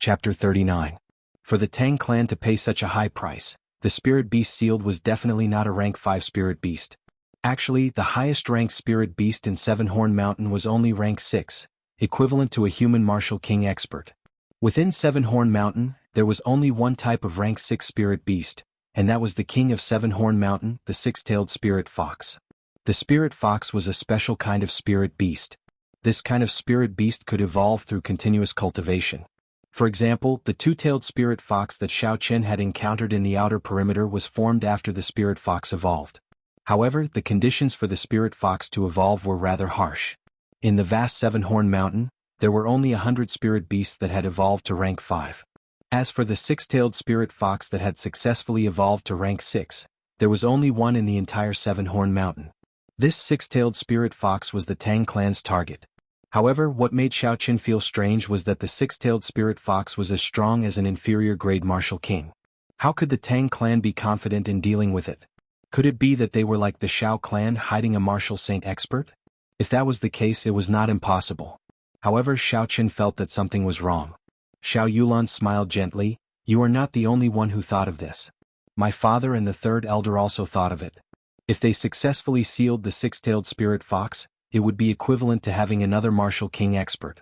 Chapter 39. For the Tang clan to pay such a high price, the spirit beast sealed was definitely not a rank 5 spirit beast. Actually, the highest ranked spirit beast in Seven-Horn Mountain was only rank 6, equivalent to a human martial king expert. Within Seven-Horn Mountain, there was only one type of rank 6 spirit beast, and that was the king of Seven-Horn Mountain, the six-tailed spirit fox. The spirit fox was a special kind of spirit beast. This kind of spirit beast could evolve through continuous cultivation. For example, the two-tailed spirit fox that Xiao Qian had encountered in the outer perimeter was formed after the spirit fox evolved. However, the conditions for the spirit fox to evolve were rather harsh. In the vast Seven-Horn Mountain, there were only 100 spirit beasts that had evolved to rank 5. As for the six-tailed spirit fox that had successfully evolved to rank 6, there was only one in the entire Seven-Horn Mountain. This six-tailed spirit fox was the Tang clan's target. However, what made Xiao Qian feel strange was that the six-tailed spirit fox was as strong as an inferior-grade martial king. How could the Tang clan be confident in dealing with it? Could it be that they were like the Xiao clan hiding a martial saint expert? If that was the case, it was not impossible. However, Xiao Qian felt that something was wrong. Xiao Yulan smiled gently. You are not the only one who thought of this. My father and the third elder also thought of it. If they successfully sealed the six-tailed spirit fox, it would be equivalent to having another martial king expert.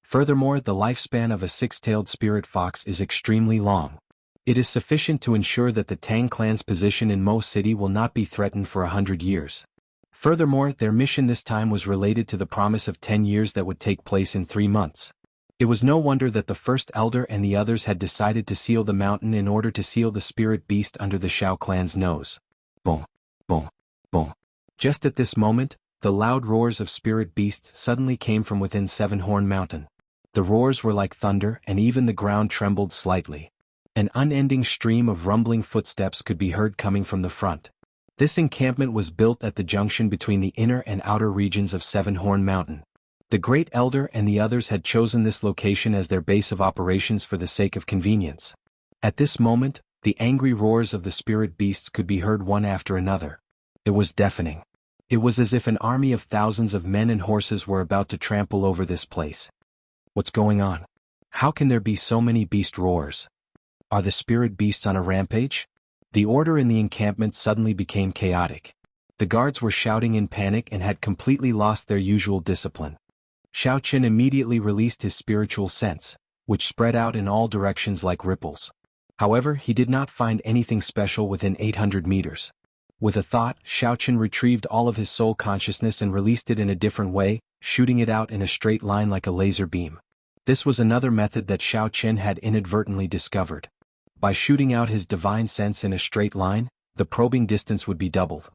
Furthermore, the lifespan of a six-tailed spirit fox is extremely long. It is sufficient to ensure that the Tang clan's position in Mo City will not be threatened for 100 years. Furthermore, their mission this time was related to the promise of 10 years that would take place in 3 months. It was no wonder that the first elder and the others had decided to seal the mountain in order to seal the spirit beast under the Xiao clan's nose. Boom, boom, boom. Just at this moment, the loud roars of spirit beasts suddenly came from within Seven-Horn Mountain. The roars were like thunder, and even the ground trembled slightly. An unending stream of rumbling footsteps could be heard coming from the front. This encampment was built at the junction between the inner and outer regions of Seven-Horn Mountain. The Great Elder and the others had chosen this location as their base of operations for the sake of convenience. At this moment, the angry roars of the spirit beasts could be heard one after another. It was deafening. It was as if an army of thousands of men and horses were about to trample over this place. What's going on? How can there be so many beast roars? Are the spirit beasts on a rampage? The order in the encampment suddenly became chaotic. The guards were shouting in panic and had completely lost their usual discipline. Xiao Qian immediately released his spiritual sense, which spread out in all directions like ripples. However, he did not find anything special within 800 meters. With a thought, Xiao Qian retrieved all of his soul consciousness and released it in a different way, shooting it out in a straight line like a laser beam. This was another method that Xiao Qian had inadvertently discovered. By shooting out his divine sense in a straight line, the probing distance would be doubled.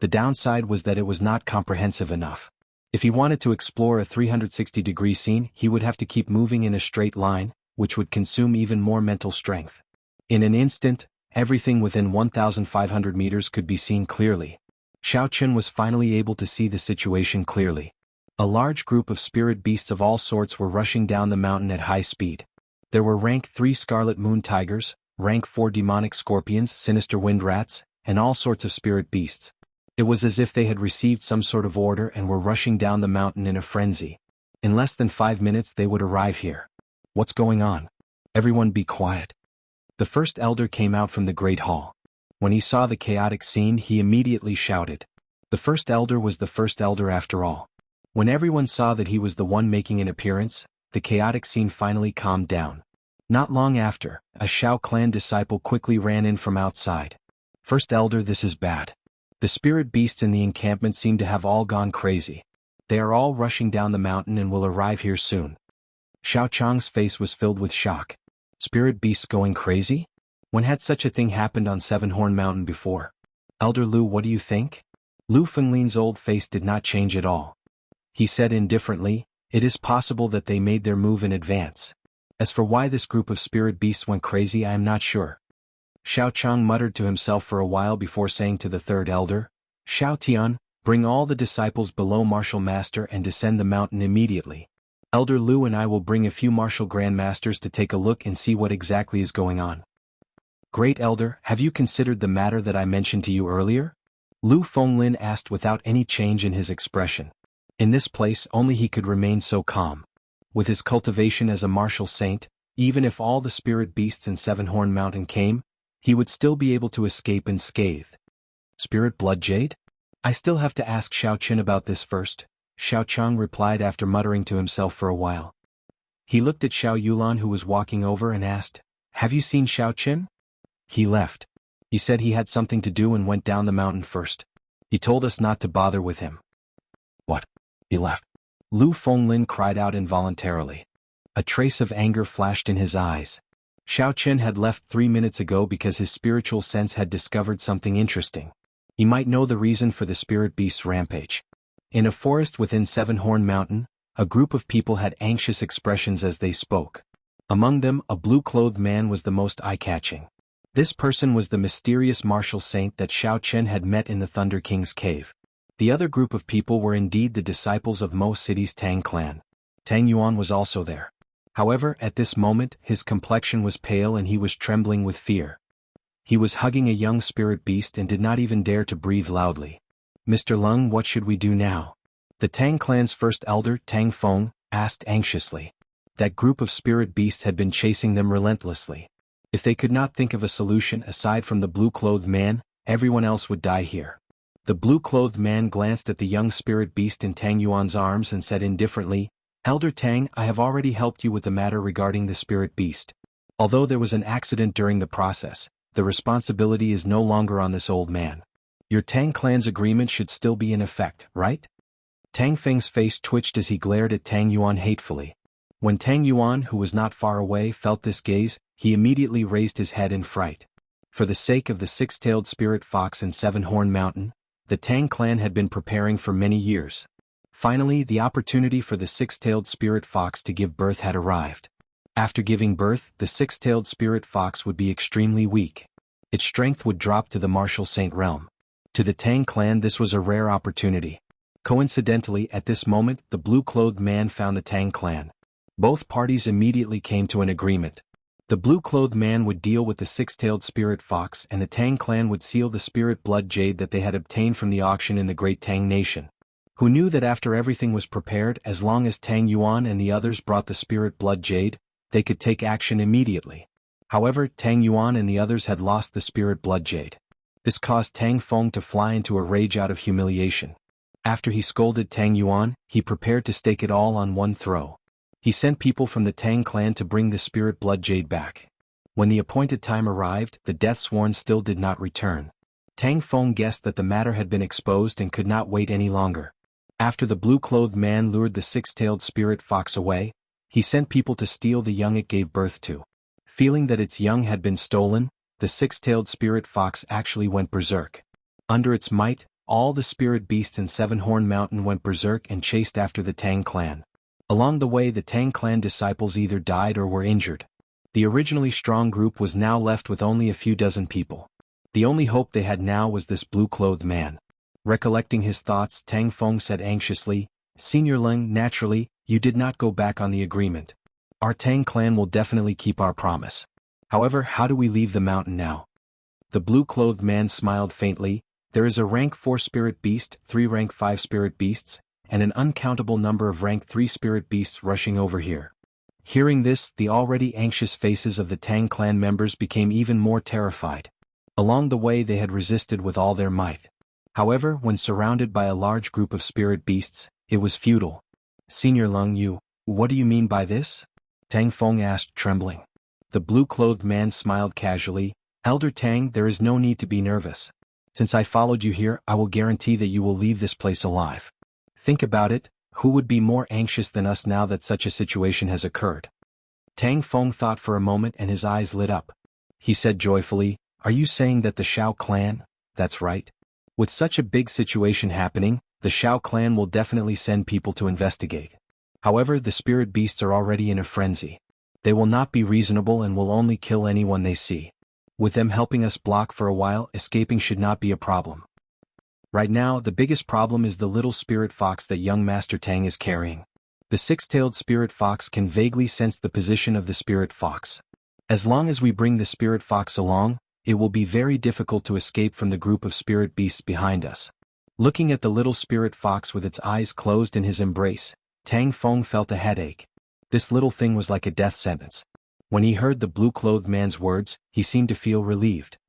The downside was that it was not comprehensive enough. If he wanted to explore a 360-degree scene, he would have to keep moving in a straight line, which would consume even more mental strength. In an instant, everything within 1,500 meters could be seen clearly. Xiao Qian was finally able to see the situation clearly. A large group of spirit beasts of all sorts were rushing down the mountain at high speed. There were rank 3 scarlet moon tigers, rank 4 demonic scorpions, sinister wind rats, and all sorts of spirit beasts. It was as if they had received some sort of order and were rushing down the mountain in a frenzy. In less than 5 minutes they would arrive here. What's going on? Everyone be quiet. The first elder came out from the great hall. When he saw the chaotic scene, he immediately shouted. The first elder was the first elder after all. When everyone saw that he was the one making an appearance, the chaotic scene finally calmed down. Not long after, a Xiao clan disciple quickly ran in from outside. First elder, this is bad. The spirit beasts in the encampment seem to have all gone crazy. They are all rushing down the mountain and will arrive here soon. Xiao Chang's face was filled with shock. Spirit beasts going crazy? When had such a thing happened on Seven-Horn Mountain before? Elder Lu, what do you think? Lu Fenglin's old face did not change at all. He said indifferently, it is possible that they made their move in advance. As for why this group of spirit beasts went crazy, I am not sure. Xiao Chang muttered to himself for a while before saying to the third elder, Xiao Tian, bring all the disciples below Martial Master and descend the mountain immediately. Elder Lu and I will bring a few martial grandmasters to take a look and see what exactly is going on. Great Elder, have you considered the matter that I mentioned to you earlier? Lu Fenglin asked without any change in his expression. In this place only he could remain so calm. With his cultivation as a martial saint, Even if all the spirit beasts in Seven-Horn Mountain came, he would still be able to escape unscathed. Spirit blood jade? I still have to ask Xiao Qin about this first, Xiao Chang replied after muttering to himself for a while. He looked at Xiao Yulan who was walking over and asked, "Have you seen Xiao Qin?" He left. He said he had something to do and went down the mountain first. He told us not to bother with him. What? He left? Lu Fenglin cried out involuntarily. A trace of anger flashed in his eyes. Xiao Qin had left 3 minutes ago because his spiritual sense had discovered something interesting. He might know the reason for the spirit beast's rampage. In a forest within Seven-Horn Mountain, a group of people had anxious expressions as they spoke. Among them, a blue-clothed man was the most eye-catching. This person was the mysterious martial saint that Xiao Qin had met in the Thunder King's cave. The other group of people were indeed the disciples of Mo City's Tang clan. Tang Yuan was also there. However, at this moment, his complexion was pale and he was trembling with fear. He was hugging a young spirit beast and did not even dare to breathe loudly. "Mr. Lung, what should we do now?" The Tang clan's first elder, Tang Feng, asked anxiously. That group of spirit beasts had been chasing them relentlessly. If they could not think of a solution aside from the blue-clothed man, everyone else would die here. The blue-clothed man glanced at the young spirit beast in Tang Yuan's arms and said indifferently, "Elder Tang, I have already helped you with the matter regarding the spirit beast. Although there was an accident during the process, the responsibility is no longer on this old man. Your Tang clan's agreement should still be in effect, right?" Tang Feng's face twitched as he glared at Tang Yuan hatefully. When Tang Yuan, who was not far away, felt this gaze, he immediately raised his head in fright. For the sake of the six-tailed spirit fox in Seven-Horn Mountain, the Tang clan had been preparing for many years. Finally, the opportunity for the six-tailed spirit fox to give birth had arrived. After giving birth, the six-tailed spirit fox would be extremely weak. Its strength would drop to the martial saint realm. To the Tang clan this was a rare opportunity. Coincidentally, at this moment, the blue-clothed man found the Tang clan. Both parties immediately came to an agreement. The blue-clothed man would deal with the six-tailed spirit fox and the Tang clan would seal the spirit blood jade that they had obtained from the auction in the Great Tang Nation. Who knew that after everything was prepared, as long as Tang Yuan and the others brought the spirit blood jade, they could take action immediately. However, Tang Yuan and the others had lost the spirit blood jade. This caused Tang Feng to fly into a rage out of humiliation. After he scolded Tang Yuan, he prepared to stake it all on one throw. He sent people from the Tang clan to bring the spirit blood jade back. When the appointed time arrived, the death-sworn still did not return. Tang Feng guessed that the matter had been exposed and could not wait any longer. After the blue-clothed man lured the six-tailed spirit fox away, he sent people to steal the young it gave birth to. Feeling that its young had been stolen, the six-tailed spirit fox actually went berserk. Under its might, all the spirit beasts in Seven-Horn Mountain went berserk and chased after the Tang clan. Along the way the Tang clan disciples either died or were injured. The originally strong group was now left with only a few dozen people. The only hope they had now was this blue-clothed man. Recollecting his thoughts, Tang Feng said anxiously, "Senior Lung, naturally, you did not go back on the agreement. Our Tang clan will definitely keep our promise. However, how do we leave the mountain now?" The blue-clothed man smiled faintly. "There is a rank 4 spirit beast, 3 rank 5 spirit beasts, and an uncountable number of rank 3 spirit beasts rushing over here." Hearing this, the already anxious faces of the Tang clan members became even more terrified. Along the way they had resisted with all their might. However, when surrounded by a large group of spirit beasts, it was futile. "Senior Lung, what do you mean by this?" Tang Feng asked, trembling. The blue-clothed man smiled casually. "Elder Tang, there is no need to be nervous. Since I followed you here, I will guarantee that you will leave this place alive. Think about it, who would be more anxious than us now that such a situation has occurred?" Tang Feng thought for a moment and his eyes lit up. He said joyfully, "Are you saying that the Shao clan?" "That's right. With such a big situation happening, the Shao clan will definitely send people to investigate. However, the spirit beasts are already in a frenzy. They will not be reasonable and will only kill anyone they see. With them helping us block for a while, escaping should not be a problem. Right now, the biggest problem is the little spirit fox that young Master Tang is carrying. The six-tailed spirit fox can vaguely sense the position of the spirit fox. As long as we bring the spirit fox along, it will be very difficult to escape from the group of spirit beasts behind us." Looking at the little spirit fox with its eyes closed in his embrace, Tang Feng felt a headache. This little thing was like a death sentence. When he heard the blue-clothed man's words, he seemed to feel relieved.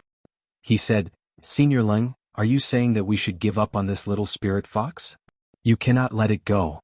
He said, "Senior Leng, are you saying that we should give up on this little spirit fox? You cannot let it go."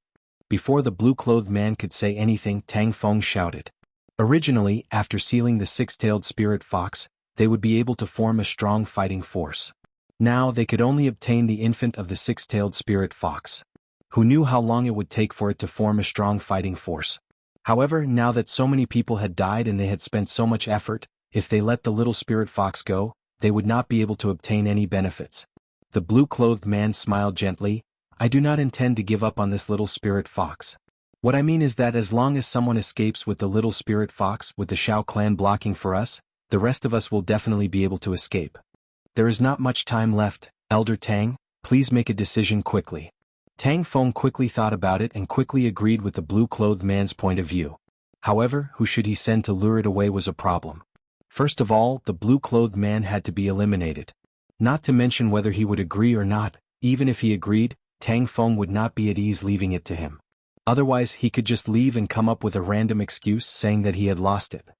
Before the blue-clothed man could say anything, Tang Feng shouted. Originally, after sealing the six-tailed spirit fox, they would be able to form a strong fighting force. Now they could only obtain the infant of the six-tailed spirit fox. Who knew how long it would take for it to form a strong fighting force? However, now that so many people had died and they had spent so much effort, if they let the little spirit fox go, they would not be able to obtain any benefits. The blue-clothed man smiled gently. "I do not intend to give up on this little spirit fox. What I mean is that as long as someone escapes with the little spirit fox with the Shao clan blocking for us, the rest of us will definitely be able to escape. There is not much time left, Elder Tang, please make a decision quickly." Tang Feng quickly thought about it and quickly agreed with the blue-clothed man's point of view. However, who should he send to lure it away was a problem. First of all, the blue-clothed man had to be eliminated. Not to mention whether he would agree or not, even if he agreed, Tang Feng would not be at ease leaving it to him. Otherwise he could just leave and come up with a random excuse saying that he had lost it.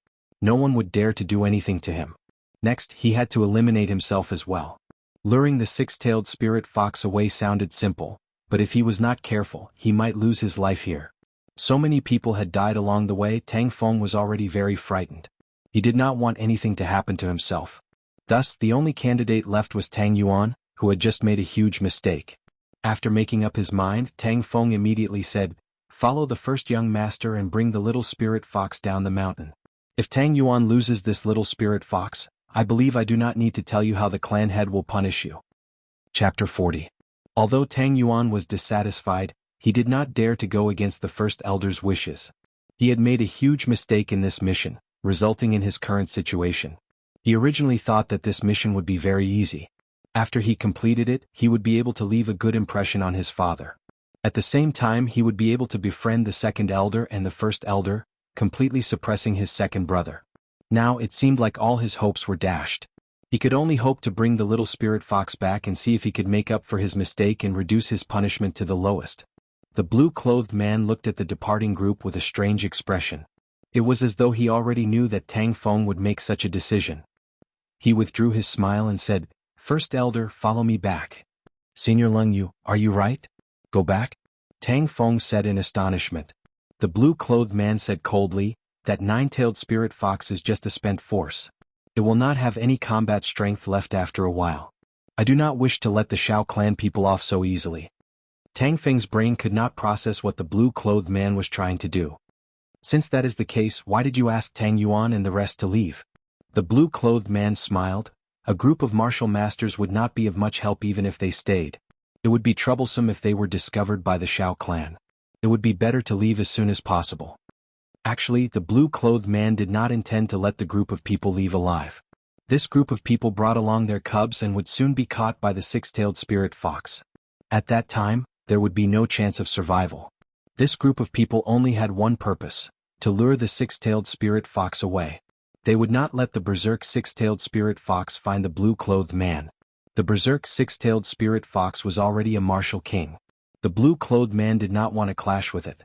No one would dare to do anything to him. Next, he had to eliminate himself as well. Luring the six-tailed spirit fox away sounded simple, but if he was not careful, he might lose his life here. So many people had died along the way, Tang Feng was already very frightened. He did not want anything to happen to himself. Thus, the only candidate left was Tang Yuan, who had just made a huge mistake. After making up his mind, Tang Feng immediately said, "Follow the first young master and bring the little spirit fox down the mountain. If Tang Yuan loses this little spirit fox, I believe I do not need to tell you how the clan head will punish you." Chapter 40. Although Tang Yuan was dissatisfied, he did not dare to go against the first elder's wishes. He had made a huge mistake in this mission, resulting in his current situation. He originally thought that this mission would be very easy. After he completed it, he would be able to leave a good impression on his father. At the same time, he would be able to befriend the second elder and the first elder, completely suppressing his second brother. Now it seemed like all his hopes were dashed. He could only hope to bring the little spirit fox back and see if he could make up for his mistake and reduce his punishment to the lowest. The blue-clothed man looked at the departing group with a strange expression. It was as though he already knew that Tang Feng would make such a decision. He withdrew his smile and said, "First elder, follow me back." "Senior Leng, are you right? Go back?" Tang Feng said in astonishment. The blue-clothed man said coldly, "That nine-tailed spirit fox is just a spent force. It will not have any combat strength left after a while. I do not wish to let the Shao clan people off so easily." Tang Feng's brain could not process what the blue-clothed man was trying to do. "Since that is the case, why did you ask Tang Yuan and the rest to leave?" The blue-clothed man smiled. "A group of martial masters would not be of much help even if they stayed. It would be troublesome if they were discovered by the Shao clan. It would be better to leave as soon as possible." Actually, the blue-clothed man did not intend to let the group of people leave alive. This group of people brought along their cubs and would soon be caught by the six-tailed spirit fox. At that time, there would be no chance of survival. This group of people only had one purpose: to lure the six-tailed spirit fox away. They would not let the berserk six-tailed spirit fox find the blue-clothed man. The berserk six-tailed spirit fox was already a martial king. The blue-clothed man did not want to clash with it.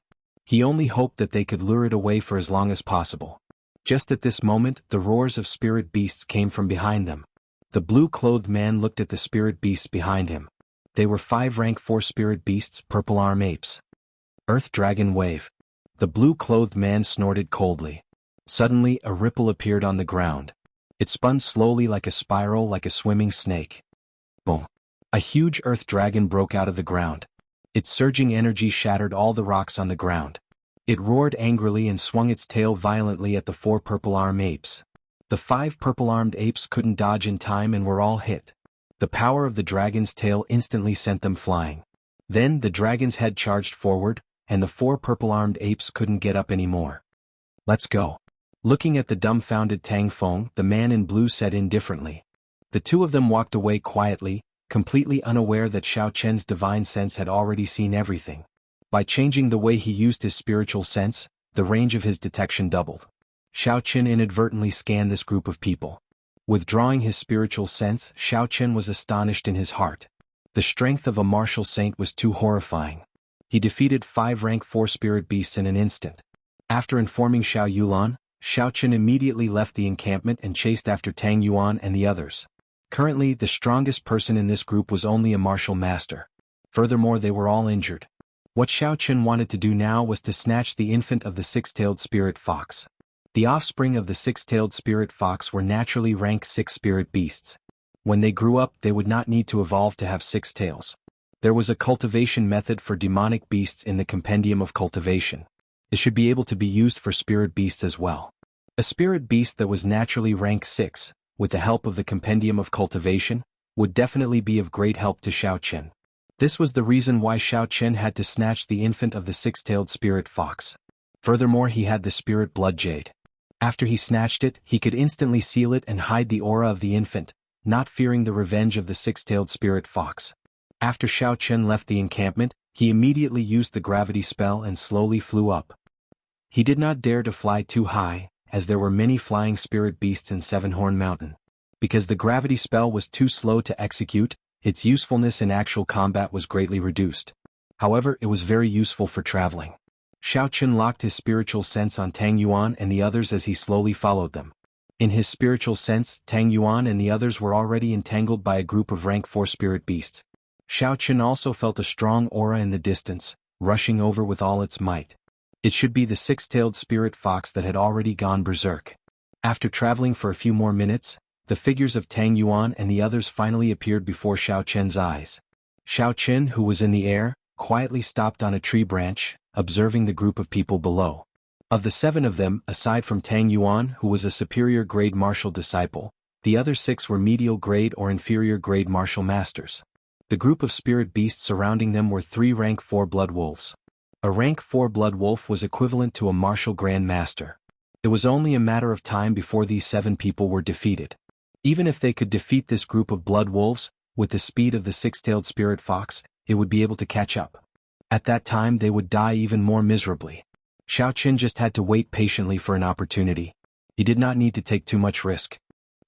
He only hoped that they could lure it away for as long as possible. Just at this moment, the roars of spirit beasts came from behind them. The blue-clothed man looked at the spirit beasts behind him. They were 5 rank 4 spirit beasts, purple arm apes. Earth Dragon Wave. The blue-clothed man snorted coldly. Suddenly, a ripple appeared on the ground. It spun slowly like a spiral, like a swimming snake. Boom! A huge earth dragon broke out of the ground. Its surging energy shattered all the rocks on the ground. It roared angrily and swung its tail violently at the 4 purple-armed apes. The 5 purple-armed apes couldn't dodge in time and were all hit. The power of the dragon's tail instantly sent them flying. Then the dragon's head charged forward, and the 4 purple-armed apes couldn't get up anymore. "Let's go." Looking at the dumbfounded Tang Feng, the man in blue said indifferently. The two of them walked away quietly, completely unaware that Xiao Chen's divine sense had already seen everything. By changing the way he used his spiritual sense, the range of his detection doubled. Xiao Chen inadvertently scanned this group of people. Withdrawing his spiritual sense, Xiao Chen was astonished in his heart. The strength of a martial saint was too horrifying. He defeated 5 rank 4 spirit beasts in an instant. After informing Xiao Yulan, Xiao Chen immediately left the encampment and chased after Tang Yuan and the others. Currently, the strongest person in this group was only a martial master. Furthermore, they were all injured. What Xiao Chen wanted to do now was to snatch the infant of the six-tailed spirit fox. The offspring of the six-tailed spirit fox were naturally rank 6 spirit beasts. When they grew up, they would not need to evolve to have 6 tails. There was a cultivation method for demonic beasts in the Compendium of Cultivation. It should be able to be used for spirit beasts as well. A spirit beast that was naturally rank 6, with the help of the Compendium of Cultivation, would definitely be of great help to Xiao Chen. This was the reason why Xiao Chen had to snatch the infant of the six-tailed spirit fox. Furthermore, he had the spirit blood jade. After he snatched it, he could instantly seal it and hide the aura of the infant, not fearing the revenge of the six-tailed spirit fox. After Xiao Chen left the encampment, he immediately used the gravity spell and slowly flew up. He did not dare to fly too high, as there were many flying spirit beasts in Seven-Horn Mountain. Because the gravity spell was too slow to execute, its usefulness in actual combat was greatly reduced. However, it was very useful for traveling. Xiao Chen locked his spiritual sense on Tang Yuan and the others as he slowly followed them. In his spiritual sense, Tang Yuan and the others were already entangled by a group of rank 4 spirit beasts. Xiao Chen also felt a strong aura in the distance, rushing over with all its might. It should be the six-tailed spirit fox that had already gone berserk. After traveling for a few more minutes, the figures of Tang Yuan and the others finally appeared before Xiao Chen's eyes. Xiao Chen, who was in the air, quietly stopped on a tree branch, observing the group of people below. Of the 7 of them, aside from Tang Yuan, who was a superior grade martial disciple, the other 6 were medial grade or inferior grade martial masters. The group of spirit beasts surrounding them were 3 rank 4 blood wolves. A rank 4 blood wolf was equivalent to a martial grand master. It was only a matter of time before these 7 people were defeated. Even if they could defeat this group of blood wolves, with the speed of the six-tailed spirit fox, it would be able to catch up. At that time they would die even more miserably. Xiao Chen just had to wait patiently for an opportunity. He did not need to take too much risk.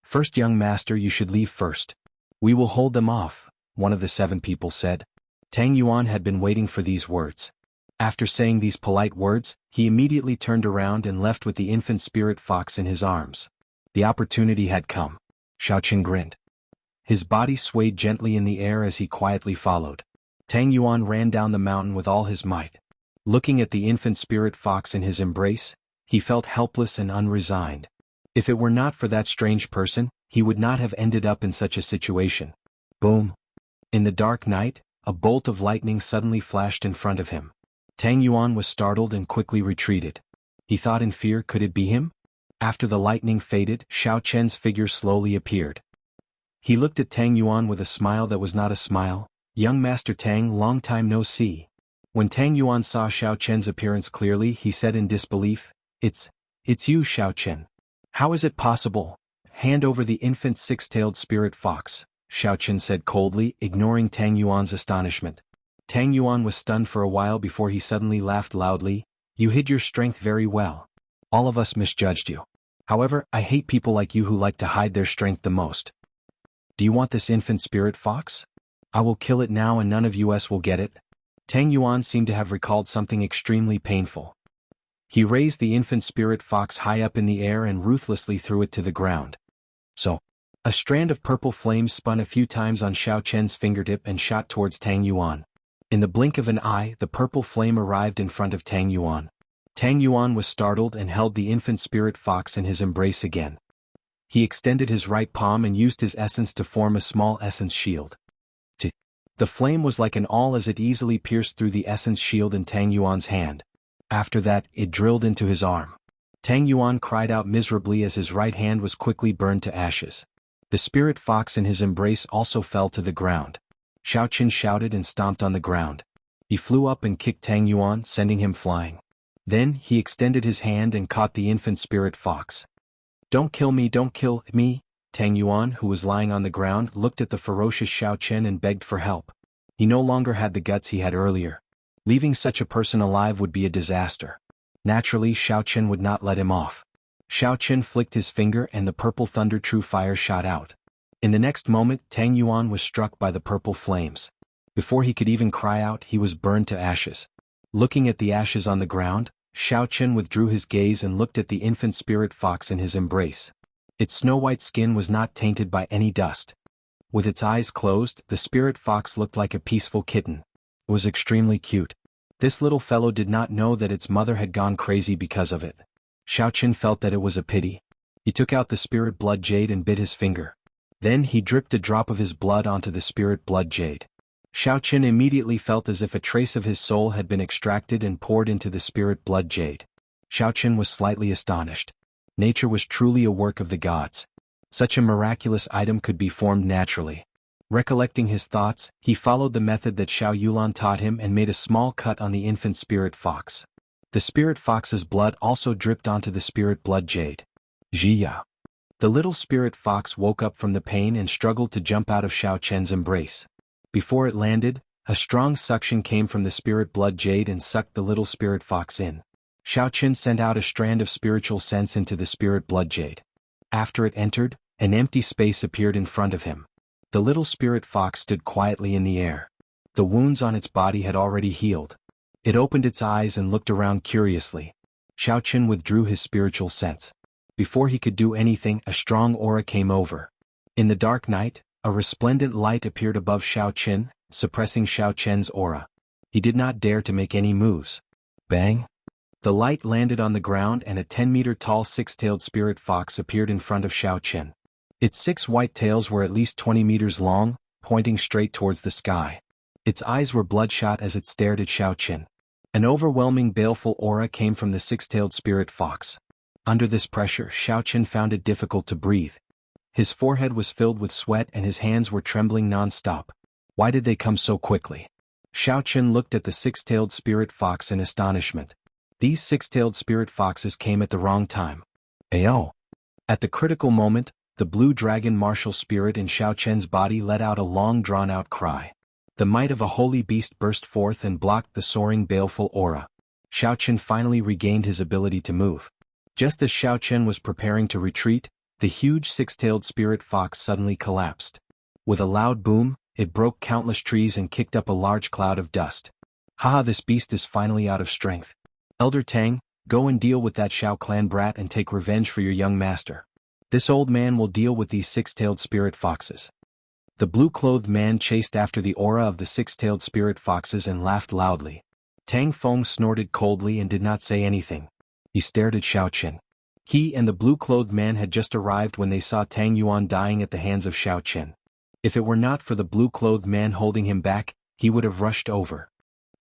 "First, young master, you should leave first. We will hold them off," one of the 7 people said. Tang Yuan had been waiting for these words. After saying these polite words, he immediately turned around and left with the infant spirit fox in his arms. The opportunity had come. Xiao Chen grinned. His body swayed gently in the air as he quietly followed. Tang Yuan ran down the mountain with all his might. Looking at the infant spirit fox in his embrace, he felt helpless and unresigned. If it were not for that strange person, he would not have ended up in such a situation. Boom! In the dark night, a bolt of lightning suddenly flashed in front of him. Tang Yuan was startled and quickly retreated. He thought in fear, could it be him? After the lightning faded, Xiao Chen's figure slowly appeared. He looked at Tang Yuan with a smile that was not a smile. "Young Master Tang, long time no see." When Tang Yuan saw Xiao Chen's appearance clearly, he said in disbelief, It's you, Xiao Chen. How is it possible?" "Hand over the infant six-tailed spirit fox," Xiao Chen said coldly, ignoring Tang Yuan's astonishment. Tang Yuan was stunned for a while before he suddenly laughed loudly. "You hid your strength very well. All of us misjudged you. However, I hate people like you who like to hide their strength the most. Do you want this infant spirit fox? I will kill it now and none of us will get it." Tang Yuan seemed to have recalled something extremely painful. He raised the infant spirit fox high up in the air and ruthlessly threw it to the ground. So, a strand of purple flame spun a few times on Xiao Chen's fingertip and shot towards Tang Yuan. In the blink of an eye, the purple flame arrived in front of Tang Yuan. Tang Yuan was startled and held the infant spirit fox in his embrace again. He extended his right palm and used his essence to form a small essence shield. The flame was like an awl as it easily pierced through the essence shield in Tang Yuan's hand. After that, it drilled into his arm. Tang Yuan cried out miserably as his right hand was quickly burned to ashes. The spirit fox in his embrace also fell to the ground. Xiao Chen shouted and stomped on the ground. He flew up and kicked Tang Yuan, sending him flying. Then, he extended his hand and caught the infant spirit fox. "Don't kill me, don't kill me!" Tang Yuan, who was lying on the ground, looked at the ferocious Xiao Chen and begged for help. He no longer had the guts he had earlier. Leaving such a person alive would be a disaster. Naturally, Xiao Chen would not let him off. Xiao Chen flicked his finger and the purple thunder true fire shot out. In the next moment, Tang Yuan was struck by the purple flames. Before he could even cry out, he was burned to ashes. Looking at the ashes on the ground, Xiao Chen withdrew his gaze and looked at the infant spirit fox in his embrace. Its snow-white skin was not tainted by any dust. With its eyes closed, the spirit fox looked like a peaceful kitten. It was extremely cute. This little fellow did not know that its mother had gone crazy because of it. Xiao Chen felt that it was a pity. He took out the spirit blood jade and bit his finger. Then he dripped a drop of his blood onto the spirit blood jade. Xiao Chen immediately felt as if a trace of his soul had been extracted and poured into the spirit blood jade. Xiao Chen was slightly astonished. Nature was truly a work of the gods. Such a miraculous item could be formed naturally. Recollecting his thoughts, he followed the method that Xiao Yulan taught him and made a small cut on the infant spirit fox. The spirit fox's blood also dripped onto the spirit blood jade. Jiya. The little spirit fox woke up from the pain and struggled to jump out of Xiao Chen's embrace. Before it landed, a strong suction came from the spirit blood jade and sucked the little spirit fox in. Xiao Chen sent out a strand of spiritual sense into the spirit blood jade. After it entered, an empty space appeared in front of him. The little spirit fox stood quietly in the air. The wounds on its body had already healed. It opened its eyes and looked around curiously. Xiao Chen withdrew his spiritual sense. Before he could do anything, a strong aura came over. In the dark night, a resplendent light appeared above Xiao Chen, suppressing Xiao Chen's aura. He did not dare to make any moves. Bang! The light landed on the ground and a 10-meter-tall six-tailed spirit fox appeared in front of Xiao Chen. Its 6 white tails were at least 20 meters long, pointing straight towards the sky. Its eyes were bloodshot as it stared at Xiao Chen. An overwhelming baleful aura came from the six-tailed spirit fox. Under this pressure, Xiao Chen found it difficult to breathe. His forehead was filled with sweat and his hands were trembling non-stop. Why did they come so quickly? Xiao Chen looked at the six-tailed spirit fox in astonishment. These six-tailed spirit foxes came at the wrong time. Ayo! At the critical moment, the blue dragon martial spirit in Xiao Chen's body let out a long drawn-out cry. The might of a holy beast burst forth and blocked the soaring baleful aura. Xiao Chen finally regained his ability to move. Just as Xiao Chen was preparing to retreat, the huge six-tailed spirit fox suddenly collapsed. With a loud boom, it broke countless trees and kicked up a large cloud of dust. Haha, this beast is finally out of strength. Elder Tang, go and deal with that Xiao clan brat and take revenge for your young master. This old man will deal with these six-tailed spirit foxes. The blue-clothed man chased after the aura of the six-tailed spirit foxes and laughed loudly. Tang Feng snorted coldly and did not say anything. He stared at Xiao Chen. He and the blue-clothed man had just arrived when they saw Tang Yuan dying at the hands of Xiao Chen. If it were not for the blue-clothed man holding him back, he would have rushed over.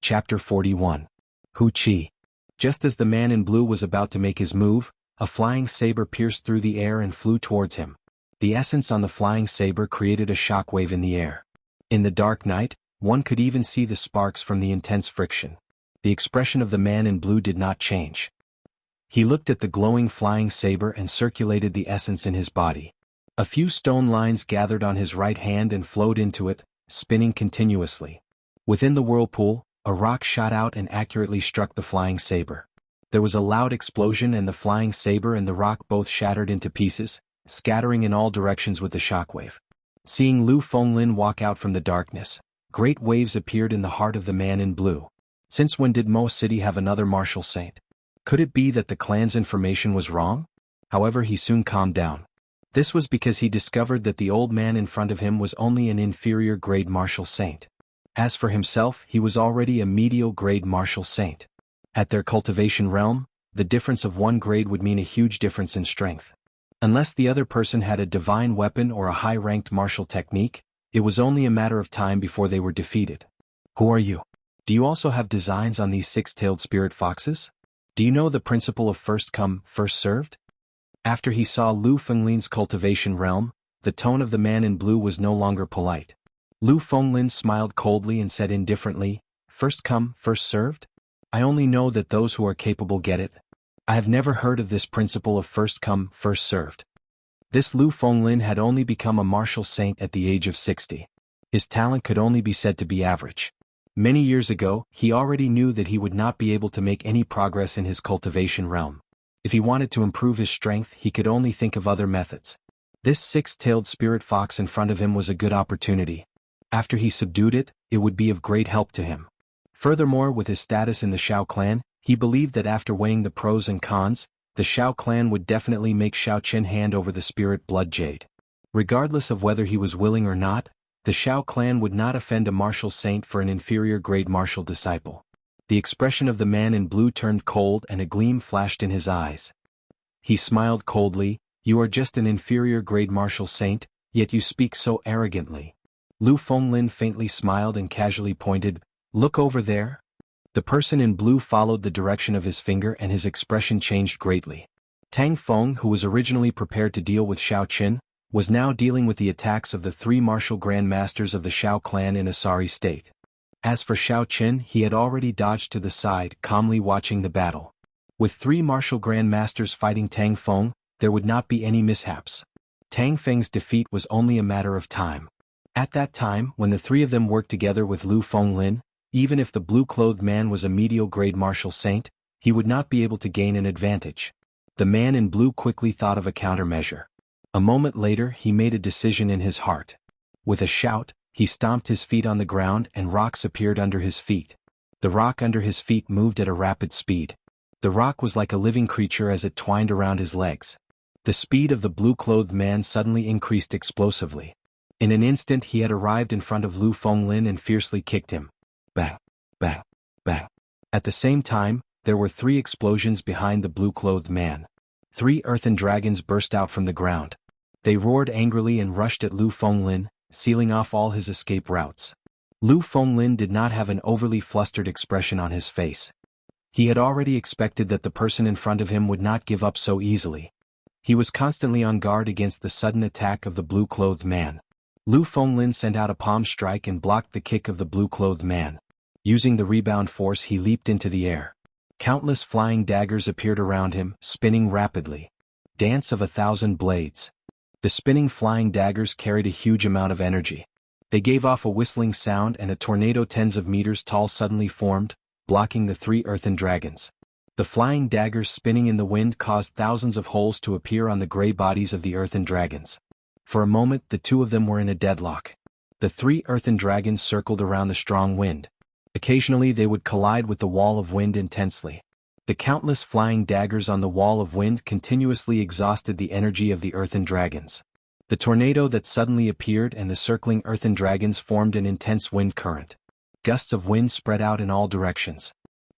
Chapter 41. Hu Qi. Just as the man in blue was about to make his move, a flying saber pierced through the air and flew towards him. The essence on the flying saber created a shockwave in the air. In the dark night, one could even see the sparks from the intense friction. The expression of the man in blue did not change. He looked at the glowing flying saber and circulated the essence in his body. A few stone lines gathered on his right hand and flowed into it, spinning continuously. Within the whirlpool, a rock shot out and accurately struck the flying saber. There was a loud explosion and the flying saber and the rock both shattered into pieces, scattering in all directions with the shockwave. Seeing Lu Fenglin walk out from the darkness, great waves appeared in the heart of the man in blue. Since when did Mo City have another martial saint? Could it be that the clan's information was wrong? However, he soon calmed down. This was because he discovered that the old man in front of him was only an inferior grade martial saint. As for himself, he was already a medial grade martial saint. At their cultivation realm, the difference of 1 grade would mean a huge difference in strength. Unless the other person had a divine weapon or a high-ranked martial technique, it was only a matter of time before they were defeated. Who are you? Do you also have designs on these six-tailed spirit foxes? Do you know the principle of first come, first served? After he saw Lu Fenglin's cultivation realm, the tone of the man in blue was no longer polite. Lu Fenglin smiled coldly and said indifferently, "First come, first served? I only know that those who are capable get it. I have never heard of this principle of first come, first served." This Lu Fenglin had only become a martial saint at the age of 60. His talent could only be said to be average. Many years ago, he already knew that he would not be able to make any progress in his cultivation realm. If he wanted to improve his strength, he could only think of other methods. This six-tailed spirit fox in front of him was a good opportunity. After he subdued it, it would be of great help to him. Furthermore, with his status in the Xiao clan, He believed that after weighing the pros and cons, the Shao clan would definitely make Shao Qin hand over the spirit blood jade. Regardless of whether he was willing or not, the Shao clan would not offend a martial saint for an inferior grade martial disciple. The expression of the man in blue turned cold and a gleam flashed in his eyes. He smiled coldly. "You are just an inferior grade martial saint, yet you speak so arrogantly." Lu Fenglin faintly smiled and casually pointed, "Look over there." The person in blue followed the direction of his finger and his expression changed greatly. Tang Feng, who was originally prepared to deal with Shao Qin, was now dealing with the attacks of the three martial grandmasters of the Shao clan in a sorry state. As for Shao Qin, he had already dodged to the side, calmly watching the battle. With three martial grandmasters fighting Tang Feng, there would not be any mishaps. Tang Feng's defeat was only a matter of time. At that time, when the three of them worked together with Lu Fenglin, even if the blue-clothed man was a medial-grade martial saint, he would not be able to gain an advantage. The man in blue quickly thought of a countermeasure. A moment later he made a decision in his heart. With a shout, he stomped his feet on the ground and rocks appeared under his feet. The rock under his feet moved at a rapid speed. The rock was like a living creature as it twined around his legs. The speed of the blue-clothed man suddenly increased explosively. In an instant he had arrived in front of Lu Fenglin and fiercely kicked him. Bah! Bah! Bah! At the same time, there were three explosions behind the blue-clothed man. Three earthen dragons burst out from the ground. They roared angrily and rushed at Lu Fenglin, sealing off all his escape routes. Lu Fenglin did not have an overly flustered expression on his face. He had already expected that the person in front of him would not give up so easily. He was constantly on guard against the sudden attack of the blue-clothed man. Lu Fenglin sent out a palm strike and blocked the kick of the blue-clothed man. Using the rebound force he leaped into the air. Countless flying daggers appeared around him, spinning rapidly. Dance of 1,000 blades. The spinning flying daggers carried a huge amount of energy. They gave off a whistling sound and a tornado tens of meters tall suddenly formed, blocking the three earthen dragons. The flying daggers spinning in the wind caused thousands of holes to appear on the gray bodies of the earthen dragons. For a moment the two of them were in a deadlock. The three earthen dragons circled around the strong wind. Occasionally they would collide with the wall of wind intensely. The countless flying daggers on the wall of wind continuously exhausted the energy of the earthen dragons. The tornado that suddenly appeared and the circling earthen dragons formed an intense wind current. Gusts of wind spread out in all directions.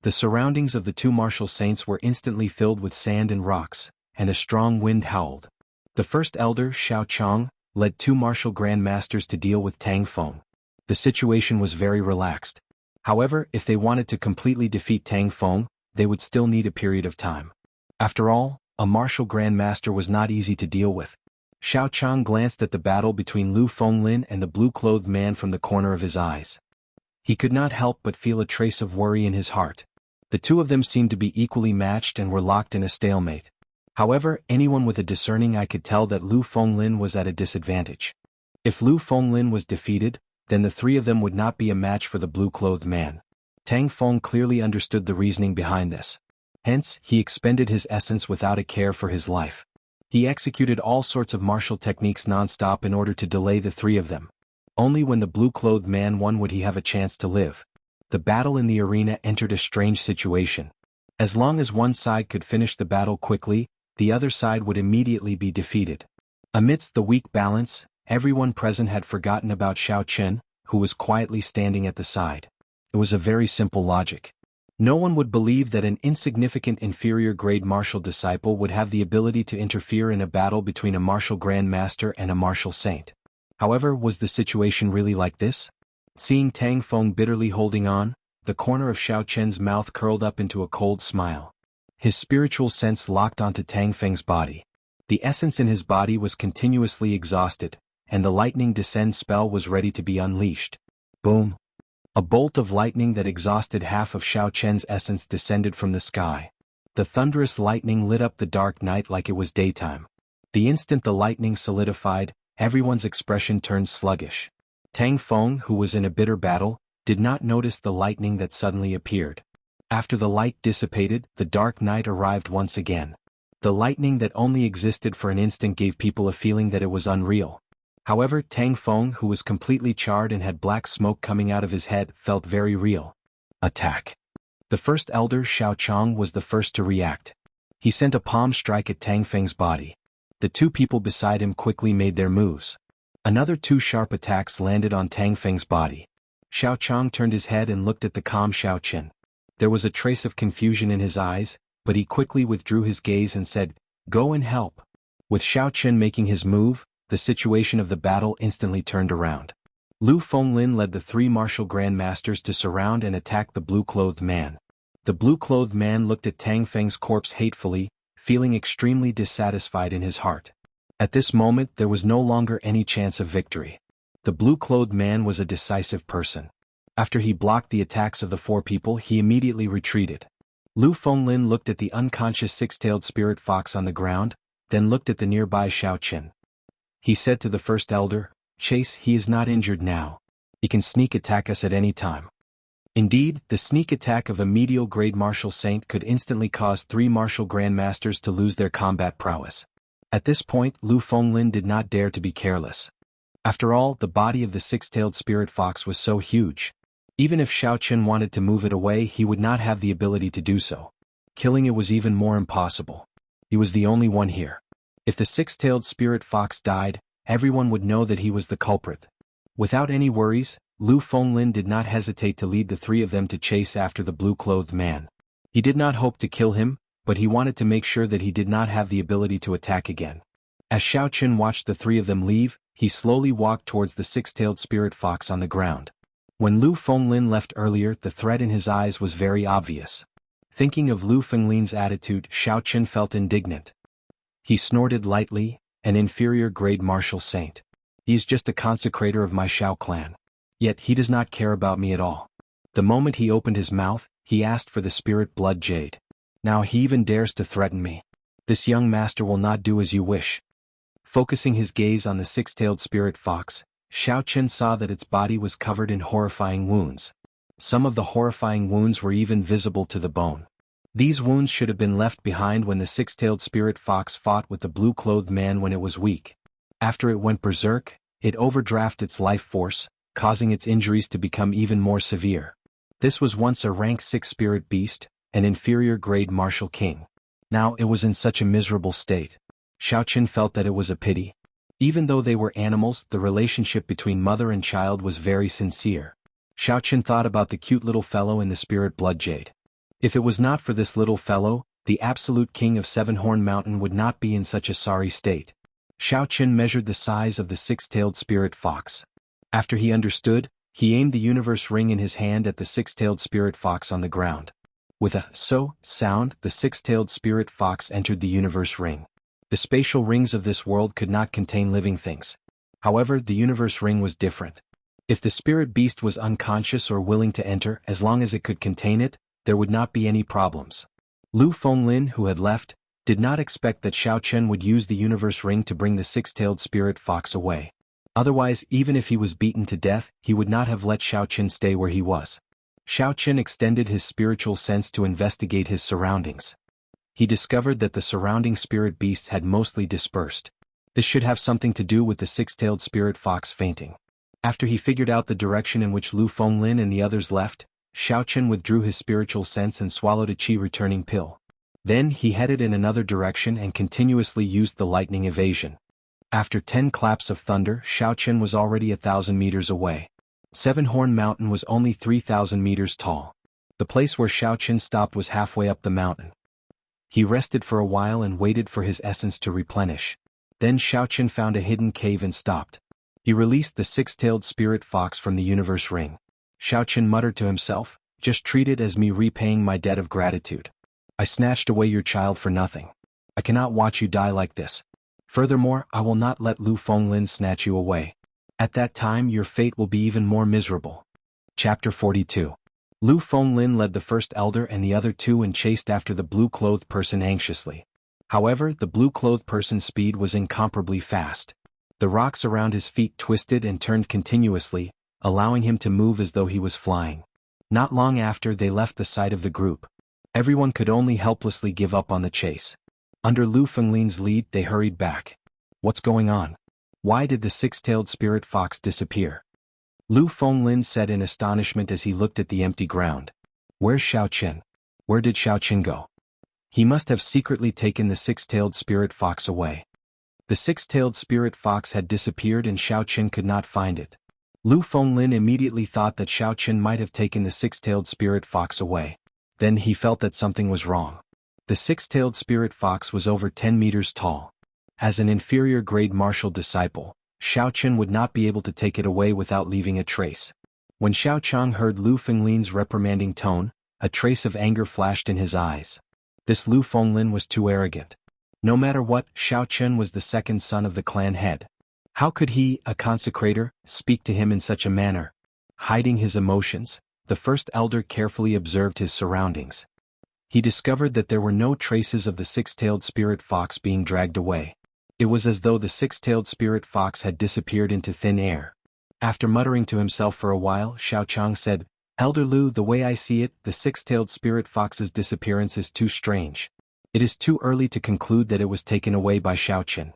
The surroundings of the two martial saints were instantly filled with sand and rocks, and a strong wind howled. The first elder, Shao Chong, led two martial grandmasters to deal with Tang Feng. The situation was very relaxed. However, if they wanted to completely defeat Tang Feng, they would still need a period of time. After all, a martial grandmaster was not easy to deal with. Shao Chong glanced at the battle between Lu Fenglin and the blue-clothed man from the corner of his eyes. He could not help but feel a trace of worry in his heart. The two of them seemed to be equally matched and were locked in a stalemate. However, anyone with a discerning eye could tell that Lu Fenglin was at a disadvantage. If Lu Fenglin was defeated, then the three of them would not be a match for the blue-clothed man. Tang Feng clearly understood the reasoning behind this. Hence, he expended his essence without a care for his life. He executed all sorts of martial techniques non-stop in order to delay the three of them. Only when the blue-clothed man won would he have a chance to live. The battle in the arena entered a strange situation. As long as one side could finish the battle quickly, the other side would immediately be defeated. Amidst the weak balance, everyone present had forgotten about Shao Qin, who was quietly standing at the side. It was a very simple logic. No one would believe that an insignificant inferior-grade martial disciple would have the ability to interfere in a battle between a martial grandmaster and a martial saint. However, was the situation really like this? Seeing Tang Feng bitterly holding on, the corner of Shao Qin's mouth curled up into a cold smile. His spiritual sense locked onto Tang Feng's body. The essence in his body was continuously exhausted, and the lightning descend spell was ready to be unleashed. Boom! A bolt of lightning that exhausted half of Shao Qin's essence descended from the sky. The thunderous lightning lit up the dark night like it was daytime. The instant the lightning solidified, everyone's expression turned sluggish. Tang Feng, who was in a bitter battle, did not notice the lightning that suddenly appeared. After the light dissipated, the dark night arrived once again. The lightning that only existed for an instant gave people a feeling that it was unreal. However, Tang Feng, who was completely charred and had black smoke coming out of his head, felt very real. Attack! The first elder, Xiao Chong, was the first to react. He sent a palm strike at Tang Feng's body. The two people beside him quickly made their moves. Another two sharp attacks landed on Tang Feng's body. Xiao Chong turned his head and looked at the calm Xiao Qin. There was a trace of confusion in his eyes, but he quickly withdrew his gaze and said, "Go and help." With Xiao Qin making his move, the situation of the battle instantly turned around. Lu Fenglin led the three martial grandmasters to surround and attack the blue-clothed man. The blue-clothed man looked at Tang Feng's corpse hatefully, feeling extremely dissatisfied in his heart. At this moment there was no longer any chance of victory. The blue-clothed man was a decisive person. After he blocked the attacks of the four people, he immediately retreated. Lu Fenglin looked at the unconscious six-tailed spirit fox on the ground, then looked at the nearby Xiao Qin. He said to the first elder, "Chase, he is not injured now. He can sneak attack us at any time." Indeed, the sneak attack of a medial grade martial saint could instantly cause three martial grandmasters to lose their combat prowess. At this point, Lu Fenglin did not dare to be careless. After all, the body of the six-tailed spirit fox was so huge. Even if Xiao Qin wanted to move it away, he would not have the ability to do so. Killing it was even more impossible. He was the only one here. If the six-tailed spirit fox died, everyone would know that he was the culprit. Without any worries, Lu Fenglin did not hesitate to lead the three of them to chase after the blue-clothed man. He did not hope to kill him, but he wanted to make sure that he did not have the ability to attack again. As Xiao Qin watched the three of them leave, he slowly walked towards the six-tailed spirit fox on the ground. When Lu Fenglin left earlier, the threat in his eyes was very obvious. Thinking of Lu Fenglin's attitude, Xiao Qin felt indignant. He snorted lightly, "An inferior-grade martial saint. He is just a consecrator of my Xiao clan. Yet he does not care about me at all." The moment he opened his mouth, he asked for the spirit blood jade. "Now he even dares to threaten me. This young master will not do as you wish." Focusing his gaze on the six-tailed spirit fox, Xiao Qin saw that its body was covered in horrifying wounds. Some of the horrifying wounds were even visible to the bone. These wounds should have been left behind when the six-tailed spirit fox fought with the blue-clothed man when it was weak. After it went berserk, it overdrafted its life force, causing its injuries to become even more severe. This was once a rank 6 spirit beast, an inferior-grade martial king. Now it was in such a miserable state. Xiao Qin felt that it was a pity. Even though they were animals, the relationship between mother and child was very sincere. Xiao Qin thought about the cute little fellow in the spirit blood jade. If it was not for this little fellow, the absolute king of Seven-Horn Mountain would not be in such a sorry state. Xiao Qin measured the size of the six-tailed spirit fox. After he understood, he aimed the universe ring in his hand at the six-tailed spirit fox on the ground. With a "so" sound, the six-tailed spirit fox entered the universe ring. The spatial rings of this world could not contain living things. However, the universe ring was different. If the spirit beast was unconscious or willing to enter, as long as it could contain it, there would not be any problems. Lu Fenglin, who had left, did not expect that Xiao Qin would use the universe ring to bring the six-tailed spirit fox away. Otherwise, even if he was beaten to death, he would not have let Xiao Qin stay where he was. Xiao Qin extended his spiritual sense to investigate his surroundings. He discovered that the surrounding spirit beasts had mostly dispersed. This should have something to do with the six-tailed spirit fox fainting. After he figured out the direction in which Lu Fenglin and the others left, Xiao Qin withdrew his spiritual sense and swallowed a qi-returning pill. Then he headed in another direction and continuously used the lightning evasion. After 10 claps of thunder, Xiao Qin was already 1,000 meters away. Seven-Horn Mountain was only 3,000 meters tall. The place where Xiao Qin stopped was halfway up the mountain. He rested for a while and waited for his essence to replenish. Then Xiao Qin found a hidden cave and stopped. He released the six-tailed spirit fox from the universe ring. Xiao Qin muttered to himself, "Just treat it as me repaying my debt of gratitude. I snatched away your child for nothing. I cannot watch you die like this. Furthermore, I will not let Lu Fenglin snatch you away. At that time your fate will be even more miserable." Chapter 42. Lu Fenglin led the first elder and the other two and chased after the blue-clothed person anxiously. However, the blue-clothed person's speed was incomparably fast. The rocks around his feet twisted and turned continuously, allowing him to move as though he was flying. Not long after, they left the sight of the group. Everyone could only helplessly give up on the chase. Under Lu Fenglin's lead, they hurried back. "What's going on? Why did the six-tailed spirit fox disappear?" Lu Fenglin said in astonishment as he looked at the empty ground. Where's Xiao Qin? Where did Xiao Qin go? He must have secretly taken the six-tailed spirit fox away. The six-tailed spirit fox had disappeared and Xiao Qin could not find it. Lu Fenglin immediately thought that Xiao Qin might have taken the six-tailed spirit fox away. Then he felt that something was wrong. The six-tailed spirit fox was over 10 meters tall. As an inferior-grade martial disciple, Xiao Qin would not be able to take it away without leaving a trace. When Xiao Chang heard Lu Fenglin's reprimanding tone, a trace of anger flashed in his eyes. This Lu Fenglin was too arrogant. No matter what, Xiao Qin was the second son of the clan head. How could he, a consecrator, speak to him in such a manner? Hiding his emotions, the first elder carefully observed his surroundings. He discovered that there were no traces of the six-tailed spirit fox being dragged away. It was as though the six-tailed spirit fox had disappeared into thin air. After muttering to himself for a while, Xiao Chang said, "Elder Lu, the way I see it, the six-tailed spirit fox's disappearance is too strange. It is too early to conclude that it was taken away by Xiao Qin."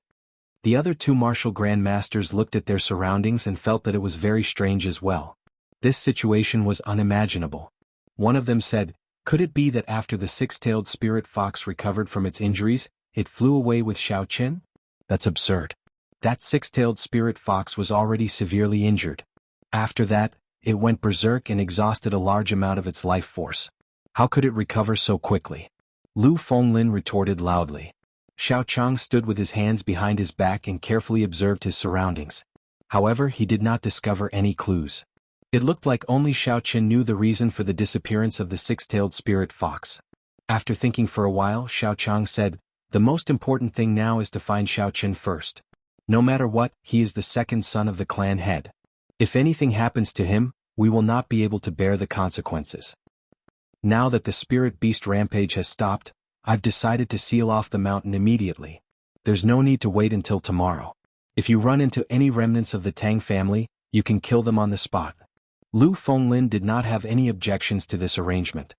The other two martial grandmasters looked at their surroundings and felt that it was very strange as well. This situation was unimaginable. One of them said, "Could it be that after the six-tailed spirit fox recovered from its injuries, it flew away with Xiao Qin? That's absurd. That six-tailed spirit fox was already severely injured. After that, it went berserk and exhausted a large amount of its life force. How could it recover so quickly?" Lu Fenglin retorted loudly. Xiao Chang stood with his hands behind his back and carefully observed his surroundings. However, he did not discover any clues. It looked like only Xiao Qin knew the reason for the disappearance of the six-tailed spirit fox. After thinking for a while, Xiao Chang said, "The most important thing now is to find Xiao Qin first. No matter what, he is the second son of the clan head. If anything happens to him, we will not be able to bear the consequences. Now that the spirit beast rampage has stopped, I've decided to seal off the mountain immediately. There's no need to wait until tomorrow. If you run into any remnants of the Tang family, you can kill them on the spot." Lu Fenglin did not have any objections to this arrangement.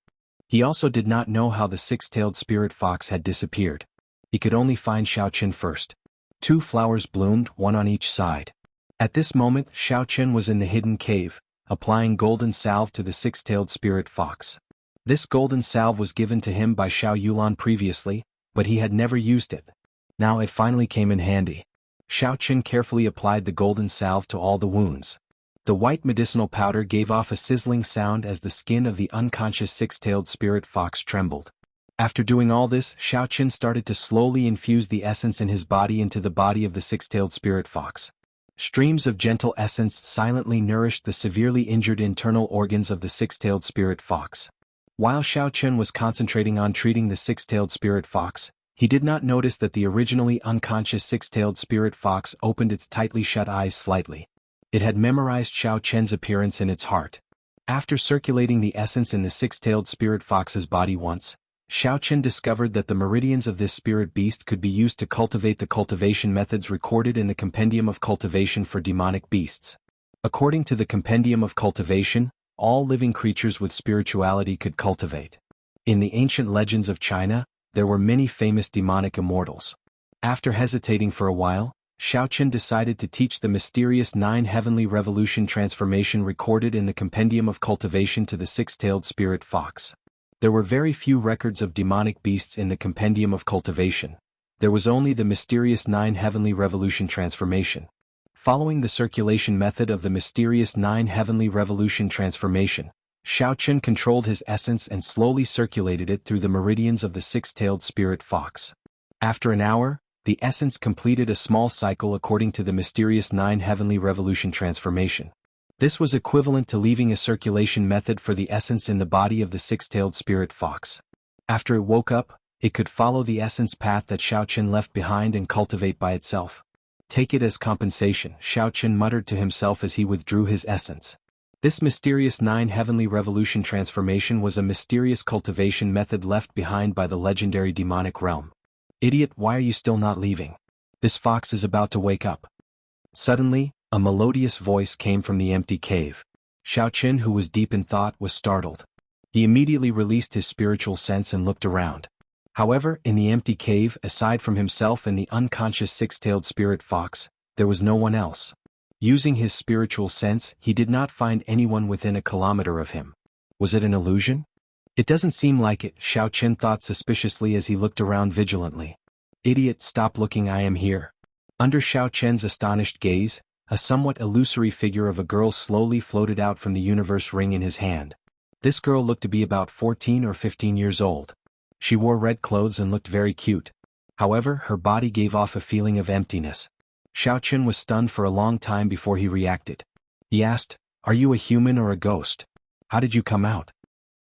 He also did not know how the six-tailed spirit fox had disappeared. He could only find Xiao Qin first. Two flowers bloomed, one on each side. At this moment, Xiao Qin was in the hidden cave, applying golden salve to the six-tailed spirit fox. This golden salve was given to him by Xiao Yulan previously, but he had never used it. Now it finally came in handy. Xiao Qin carefully applied the golden salve to all the wounds. The white medicinal powder gave off a sizzling sound as the skin of the unconscious six-tailed spirit fox trembled. After doing all this, Xiao Qin started to slowly infuse the essence in his body into the body of the six-tailed spirit fox. Streams of gentle essence silently nourished the severely injured internal organs of the six-tailed spirit fox. While Xiao Qin was concentrating on treating the six-tailed spirit fox, he did not notice that the originally unconscious six-tailed spirit fox opened its tightly shut eyes slightly. It had memorized Xiao Qin's appearance in its heart. After circulating the essence in the six-tailed spirit fox's body once, Xiao Qin discovered that the meridians of this spirit beast could be used to cultivate the cultivation methods recorded in the Compendium of Cultivation for Demonic Beasts. According to the Compendium of Cultivation, all living creatures with spirituality could cultivate. In the ancient legends of China, there were many famous demonic immortals. After hesitating for a while, Xiao Qin decided to teach the mysterious 9 heavenly revolution transformation recorded in the Compendium of Cultivation to the six-tailed spirit fox. There were very few records of demonic beasts in the Compendium of Cultivation. There was only the mysterious 9 heavenly revolution transformation. Following the circulation method of the mysterious 9 heavenly revolution transformation, Xiao Qin controlled his essence and slowly circulated it through the meridians of the six-tailed spirit fox. After an hour, the essence completed a small cycle according to the mysterious 9 heavenly revolution transformation. This was equivalent to leaving a circulation method for the essence in the body of the six-tailed spirit fox. After it woke up, it could follow the essence path that Xiao Qin left behind and cultivate by itself. "Take it as compensation," Xiao Qin muttered to himself as he withdrew his essence. This mysterious 9 heavenly revolution transformation was a mysterious cultivation method left behind by the legendary demonic realm. "Idiot, why are you still not leaving? This fox is about to wake up." Suddenly, a melodious voice came from the empty cave. Xiao Qin, who was deep in thought, was startled. He immediately released his spiritual sense and looked around. However, in the empty cave, aside from himself and the unconscious six-tailed spirit fox, there was no one else. Using his spiritual sense, he did not find anyone within a kilometer of him. Was it an illusion? It doesn't seem like it, Xiao Chen thought suspiciously as he looked around vigilantly. Idiot, stop looking, I am here. Under Xiao Chen's astonished gaze, a somewhat illusory figure of a girl slowly floated out from the universe ring in his hand. This girl looked to be about 14 or 15 years old. She wore red clothes and looked very cute. However, her body gave off a feeling of emptiness. Xiao Chen was stunned for a long time before he reacted. He asked, "Are you a human or a ghost? How did you come out?"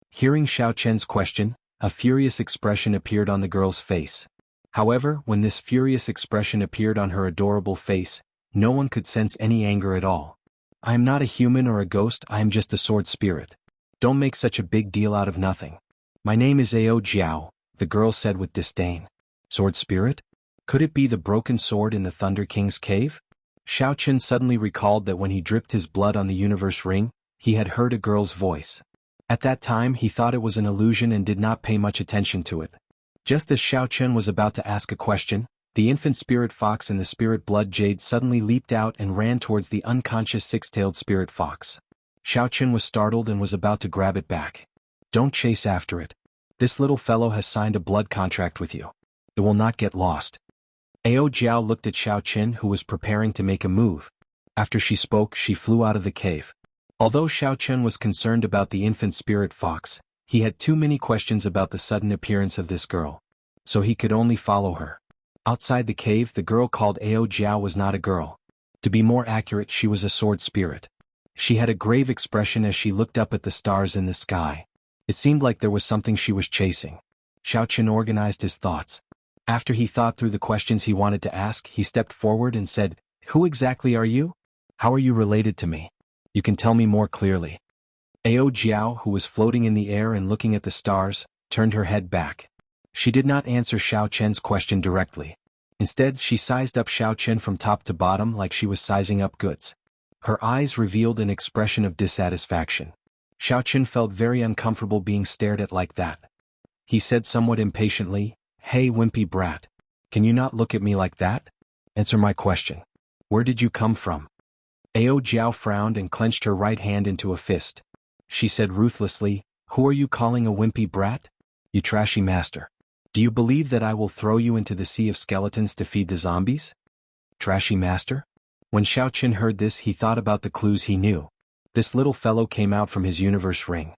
Hearing Xiao Chen's question, a furious expression appeared on the girl's face. However, when this furious expression appeared on her adorable face, no one could sense any anger at all. "I am not a human or a ghost, I am just a sword spirit. Don't make such a big deal out of nothing. My name is Ao Jiao," the girl said with disdain. Sword spirit? Could it be the broken sword in the Thunder King's cave? Xiao Chen suddenly recalled that when he dripped his blood on the universe ring, he had heard a girl's voice. At that time he thought it was an illusion and did not pay much attention to it. Just as Xiao Chen was about to ask a question, the infant spirit fox and the spirit blood jade suddenly leaped out and ran towards the unconscious six-tailed spirit fox. Xiao Chen was startled and was about to grab it back. "Don't chase after it. This little fellow has signed a blood contract with you. It will not get lost." Ao Jiao looked at Xiao Chen, who was preparing to make a move. After she spoke, she flew out of the cave. Although Xiao Chen was concerned about the infant spirit fox, he had too many questions about the sudden appearance of this girl. So he could only follow her. Outside the cave, the girl called Ao Jiao was not a girl. To be more accurate, she was a sword spirit. She had a grave expression as she looked up at the stars in the sky. It seemed like there was something she was chasing. Xiao Chen organized his thoughts. After he thought through the questions he wanted to ask, he stepped forward and said, "Who exactly are you? How are you related to me? You can tell me more clearly." Ao Jiao, who was floating in the air and looking at the stars, turned her head back. She did not answer Xiao Chen's question directly. Instead, she sized up Xiao Chen from top to bottom like she was sizing up goods. Her eyes revealed an expression of dissatisfaction. Xiao Chen felt very uncomfortable being stared at like that. He said somewhat impatiently, "Hey wimpy brat. Can you not look at me like that? Answer my question. Where did you come from?" Ao Jiao frowned and clenched her right hand into a fist. She said ruthlessly, "Who are you calling a wimpy brat? You trashy master. Do you believe that I will throw you into the sea of skeletons to feed the zombies? Trashy master?" When Xiao Chen heard this, he thought about the clues he knew. This little fellow came out from his universe ring.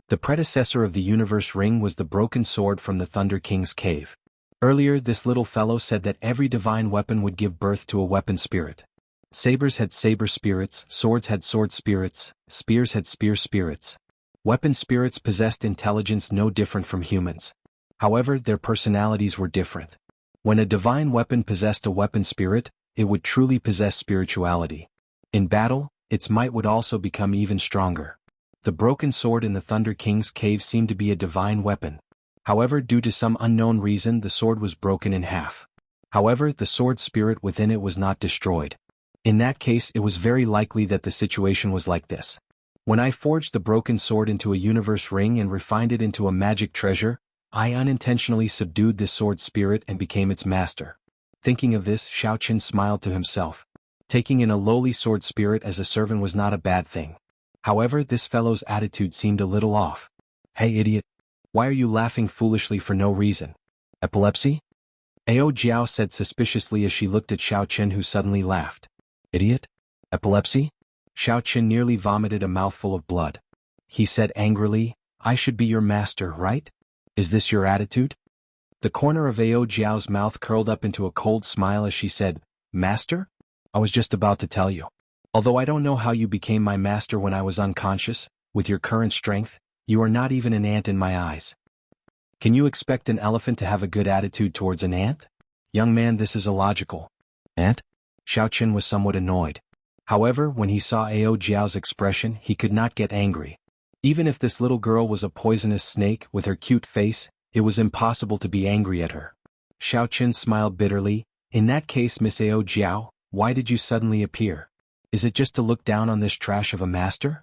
The predecessor of the universe ring was the broken sword from the Thunder King's cave. Earlier, this little fellow said that every divine weapon would give birth to a weapon spirit. Sabers had saber spirits, swords had sword spirits, spears had spear spirits. Weapon spirits possessed intelligence no different from humans. However, their personalities were different. When a divine weapon possessed a weapon spirit, it would truly possess spirituality. In battle, its might would also become even stronger. The broken sword in the Thunder King's cave seemed to be a divine weapon. However, due to some unknown reason, the sword was broken in half. However, the sword spirit within it was not destroyed. In that case, it was very likely that the situation was like this. When I forged the broken sword into a universe ring and refined it into a magic treasure, I unintentionally subdued this sword spirit and became its master. Thinking of this, Xiao Chen smiled to himself. Taking in a lowly sword spirit as a servant was not a bad thing. However, this fellow's attitude seemed a little off. "Hey idiot. Why are you laughing foolishly for no reason? Epilepsy?" Ao Jiao said suspiciously as she looked at Xiao Chen, who suddenly laughed. "Idiot? Epilepsy?" Xiao Chen nearly vomited a mouthful of blood. He said angrily, "I should be your master, right? Is this your attitude?" The corner of Ao Jiao's mouth curled up into a cold smile as she said, "Master? I was just about to tell you. Although I don't know how you became my master when I was unconscious, with your current strength, you are not even an ant in my eyes. Can you expect an elephant to have a good attitude towards an ant? Young man, this is illogical." "Ant?" Xiao Chen was somewhat annoyed. However, when he saw Ao Jiao's expression, he could not get angry. Even if this little girl was a poisonous snake with her cute face, it was impossible to be angry at her. Xiao Chen smiled bitterly. "In that case, Miss Ao Jiao, why did you suddenly appear? Is it just to look down on this trash of a master?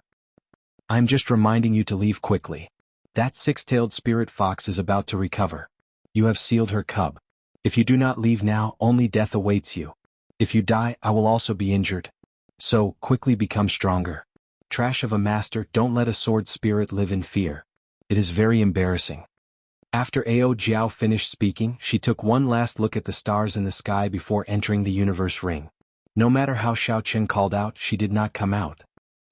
I'm just reminding you to leave quickly. That six-tailed spirit fox is about to recover. You have sealed her cub. If you do not leave now, only death awaits you. If you die, I will also be injured. So, quickly become stronger. Trash of a master, don't let a sword spirit live in fear." It is very embarrassing. After Ao Jiao finished speaking, she took one last look at the stars in the sky before entering the universe ring. No matter how Xiao Chen called out, she did not come out.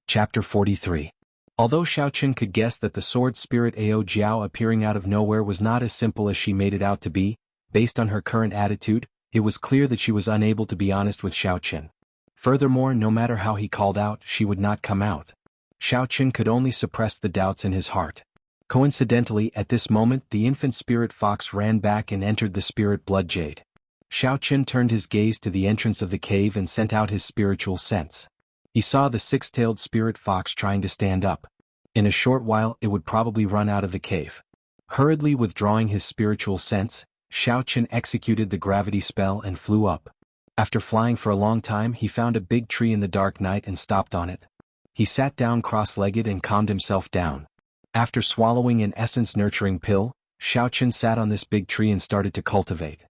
Chapter 43. Although Xiao Chen could guess that the sword spirit Ao Jiao appearing out of nowhere was not as simple as she made it out to be, based on her current attitude, it was clear that she was unable to be honest with Xiao Chen. Furthermore, no matter how he called out, she would not come out. Xiao Chen could only suppress the doubts in his heart. Coincidentally, at this moment the infant spirit fox ran back and entered the spirit blood jade. Xiao Chen turned his gaze to the entrance of the cave and sent out his spiritual sense. He saw the six-tailed spirit fox trying to stand up. In a short while it would probably run out of the cave. Hurriedly withdrawing his spiritual sense, Xiao Chen executed the gravity spell and flew up. After flying for a long time he found a big tree in the dark night and stopped on it. He sat down cross-legged and calmed himself down. After swallowing an essence-nurturing pill, Xiao Chen sat on this big tree and started to cultivate.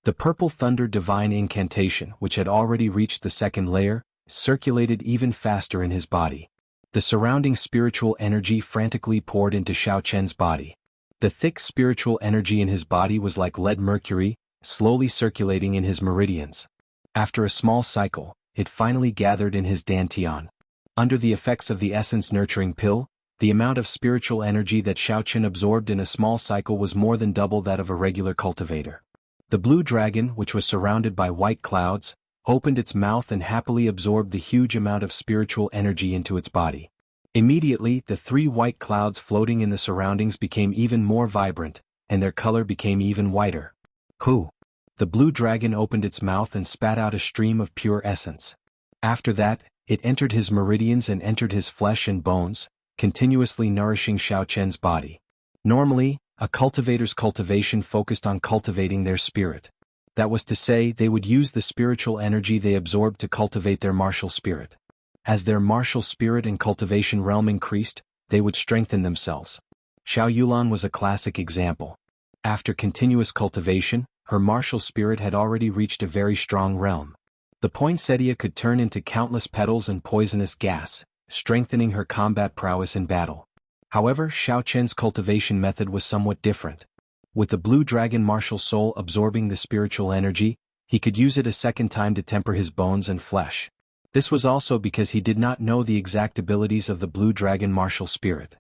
The purple thunder divine incantation, which had already reached the second layer, circulated even faster in his body. The surrounding spiritual energy frantically poured into Xiao Chen's body. The thick spiritual energy in his body was like lead mercury, slowly circulating in his meridians. After a small cycle, it finally gathered in his dantian. Under the effects of the essence-nurturing pill, the amount of spiritual energy that Xiao Chen absorbed in a small cycle was more than double that of a regular cultivator. The blue dragon, which was surrounded by white clouds, opened its mouth and happily absorbed the huge amount of spiritual energy into its body. Immediately, the three white clouds floating in the surroundings became even more vibrant, and their color became even whiter. Hoo! The blue dragon opened its mouth and spat out a stream of pure essence. After that, it entered his meridians and entered his flesh and bones, continuously nourishing Xiao Chen's body. Normally, a cultivator's cultivation focused on cultivating their spirit. That was to say, they would use the spiritual energy they absorbed to cultivate their martial spirit. As their martial spirit and cultivation realm increased, they would strengthen themselves. Xiao Yulan was a classic example. After continuous cultivation, her martial spirit had already reached a very strong realm. The poinsettia could turn into countless petals and poisonous gas, strengthening her combat prowess in battle. However, Xiao Chen's cultivation method was somewhat different. With the blue dragon martial soul absorbing the spiritual energy, he could use it a second time to temper his bones and flesh. This was also because he did not know the exact abilities of the blue dragon martial spirit.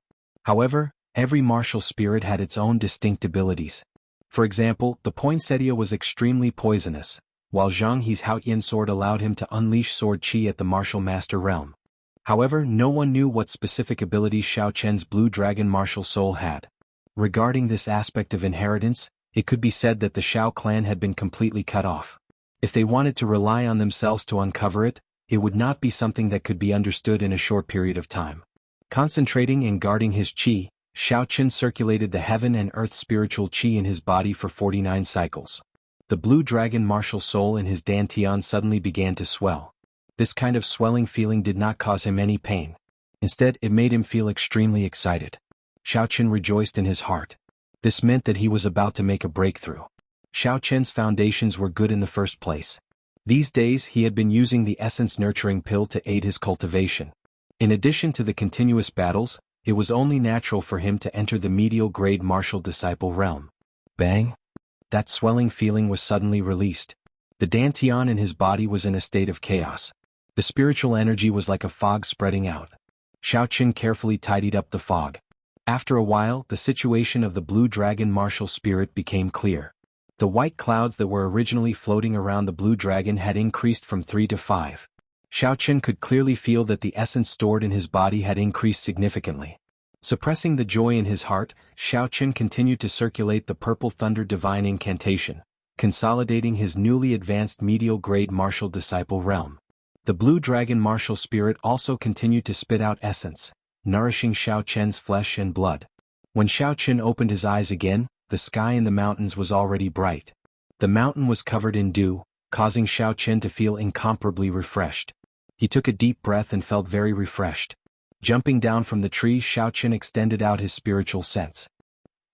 However, every martial spirit had its own distinct abilities. For example, the poinsettia was extremely poisonous, while Zhang He's Haotian sword allowed him to unleash sword qi at the martial master realm. However, no one knew what specific abilities Xiao Chen's blue dragon martial soul had. Regarding this aspect of inheritance, it could be said that the Xiao clan had been completely cut off. If they wanted to rely on themselves to uncover it, it would not be something that could be understood in a short period of time. Concentrating and guarding his qi, Xiao Chen circulated the heaven and earth spiritual qi in his body for 49 cycles. The blue dragon martial soul in his dantian suddenly began to swell. This kind of swelling feeling did not cause him any pain. Instead, it made him feel extremely excited. Xiao Chen rejoiced in his heart. This meant that he was about to make a breakthrough. Xiao Chen's foundations were good in the first place. These days he had been using the essence-nurturing pill to aid his cultivation. In addition to the continuous battles, it was only natural for him to enter the medial-grade martial disciple realm. Bang! That swelling feeling was suddenly released. The dantian in his body was in a state of chaos. The spiritual energy was like a fog spreading out. Xiao Chen carefully tidied up the fog. After a while, the situation of the blue dragon martial spirit became clear. The white clouds that were originally floating around the blue dragon had increased from 3 to 5. Xiao Chen could clearly feel that the essence stored in his body had increased significantly. Suppressing the joy in his heart, Xiao Chen continued to circulate the purple thunder divine incantation, consolidating his newly advanced medial-grade martial disciple realm. The blue dragon martial spirit also continued to spit out essence, nourishing Xiao Chen's flesh and blood. When Xiao Chen opened his eyes again, the sky in the mountains was already bright. The mountain was covered in dew, causing Xiao Chen to feel incomparably refreshed. He took a deep breath and felt very refreshed. Jumping down from the tree, Xiao Chen extended out his spiritual sense.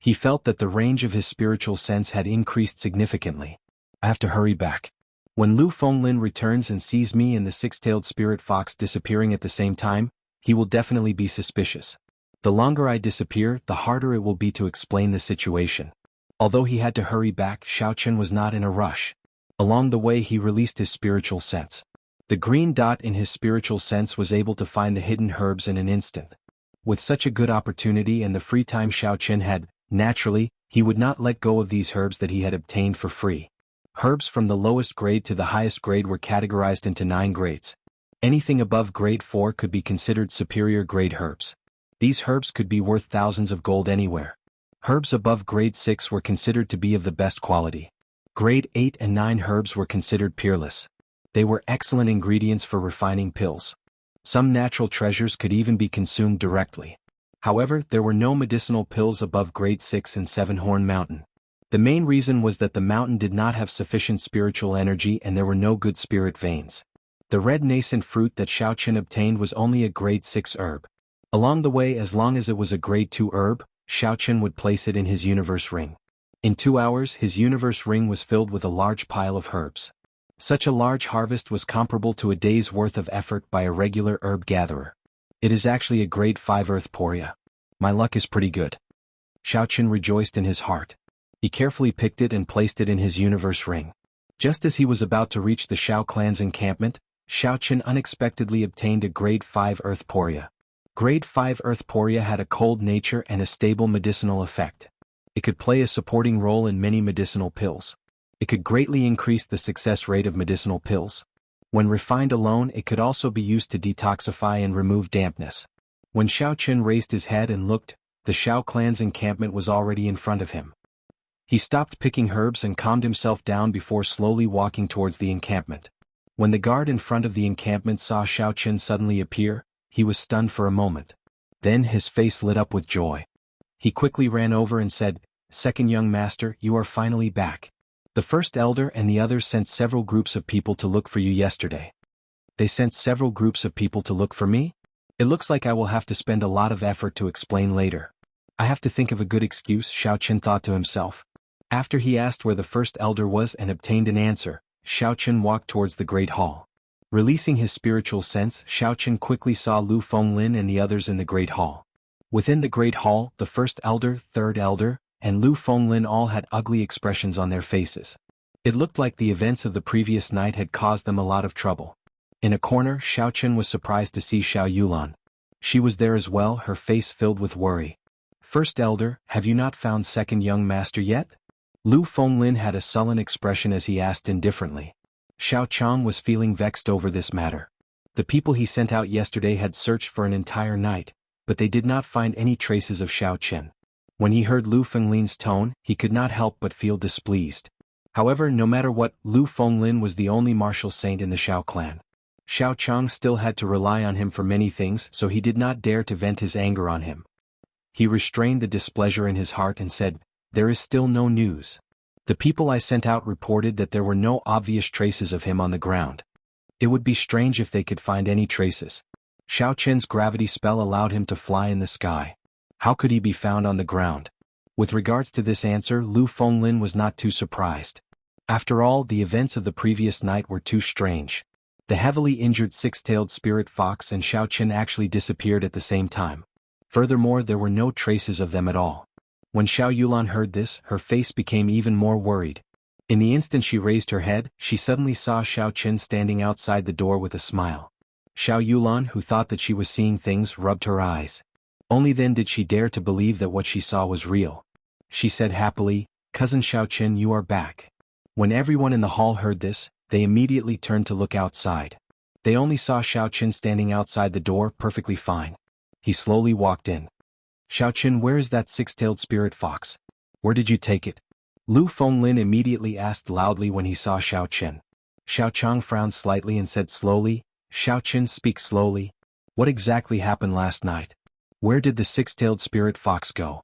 He felt that the range of his spiritual sense had increased significantly. I have to hurry back. When Lu Fenglin returns and sees me and the six-tailed spirit fox disappearing at the same time, he will definitely be suspicious. The longer I disappear, the harder it will be to explain the situation. Although he had to hurry back, Xiaochen was not in a rush. Along the way he released his spiritual sense. The green dot in his spiritual sense was able to find the hidden herbs in an instant. With such a good opportunity and the free time Xiaochen had, naturally, he would not let go of these herbs that he had obtained for free. Herbs from the lowest grade to the highest grade were categorized into 9 grades. Anything above grade 4 could be considered superior grade herbs. These herbs could be worth thousands of gold anywhere. Herbs above grade 6 were considered to be of the best quality. Grade 8 and 9 herbs were considered peerless. They were excellent ingredients for refining pills. Some natural treasures could even be consumed directly. However, there were no medicinal pills above grade 6 in Seven Horn Mountain. The main reason was that the mountain did not have sufficient spiritual energy and there were no good spirit veins. The red nascent fruit that Xiaochen obtained was only a grade 6 herb. Along the way, as long as it was a grade 2 herb, Xiaochen would place it in his universe ring. In 2 hours his universe ring was filled with a large pile of herbs. Such a large harvest was comparable to a day's worth of effort by a regular herb gatherer. It is actually a grade 5 earth poria. My luck is pretty good. Xiaochen rejoiced in his heart. He carefully picked it and placed it in his universe ring. Just as he was about to reach the Xiao clan's encampment, Xiaochen unexpectedly obtained a grade 5 earth poria. Grade 5 earth poria had a cold nature and a stable medicinal effect. It could play a supporting role in many medicinal pills. It could greatly increase the success rate of medicinal pills. When refined alone, it could also be used to detoxify and remove dampness. When Xiaochen raised his head and looked, the Xiao clan's encampment was already in front of him. He stopped picking herbs and calmed himself down before slowly walking towards the encampment. When the guard in front of the encampment saw Xiaochen suddenly appear, he was stunned for a moment. Then his face lit up with joy. He quickly ran over and said, "Second young master, you are finally back. The first elder and the others sent several groups of people to look for you yesterday." They sent several groups of people to look for me? It looks like I will have to spend a lot of effort to explain later. I have to think of a good excuse, Xiaochen thought to himself. After he asked where the first elder was and obtained an answer, Xiaochen walked towards the great hall. Releasing his spiritual sense, Xiaochen quickly saw Lu Fenglin and the others in the great hall. Within the great hall, the first elder, third elder, and Lu Fenglin all had ugly expressions on their faces. It looked like the events of the previous night had caused them a lot of trouble. In a corner, Xiaochen was surprised to see Xiao Yulan. She was there as well, her face filled with worry. "First elder, have you not found second young master yet?" Lu Fenglin had a sullen expression as he asked indifferently. Xiao Chang was feeling vexed over this matter. The people he sent out yesterday had searched for an entire night, but they did not find any traces of Xiaochen. When he heard Lu Fenglin's tone, he could not help but feel displeased. However, no matter what, Lu Fenglin was the only martial saint in the Xiao clan. Xiao Chang still had to rely on him for many things, so he did not dare to vent his anger on him. He restrained the displeasure in his heart and said, "There is still no news. The people I sent out reported that there were no obvious traces of him on the ground. It would be strange if they could find any traces." Xiao Chen's gravity spell allowed him to fly in the sky. How could he be found on the ground? With regards to this answer, Lu Fenglin was not too surprised. After all, the events of the previous night were too strange. The heavily injured six-tailed spirit fox and Xiaochen actually disappeared at the same time. Furthermore, there were no traces of them at all. When Xiao Yulan heard this, her face became even more worried. In the instant she raised her head, she suddenly saw Xiaochen standing outside the door with a smile. Xiao Yulan, who thought that she was seeing things, rubbed her eyes. Only then did she dare to believe that what she saw was real. She said happily, "Cousin Xiaochen, you are back." When everyone in the hall heard this, they immediately turned to look outside. They only saw Xiaochen standing outside the door, perfectly fine. He slowly walked in. "Xiaochen, where is that six-tailed spirit fox? Where did you take it?" Lu Fenglin immediately asked loudly when he saw Xiaochen. Xiao Chang frowned slightly and said slowly, "Xiaochen, speak slowly. What exactly happened last night? Where did the six-tailed spirit fox go?"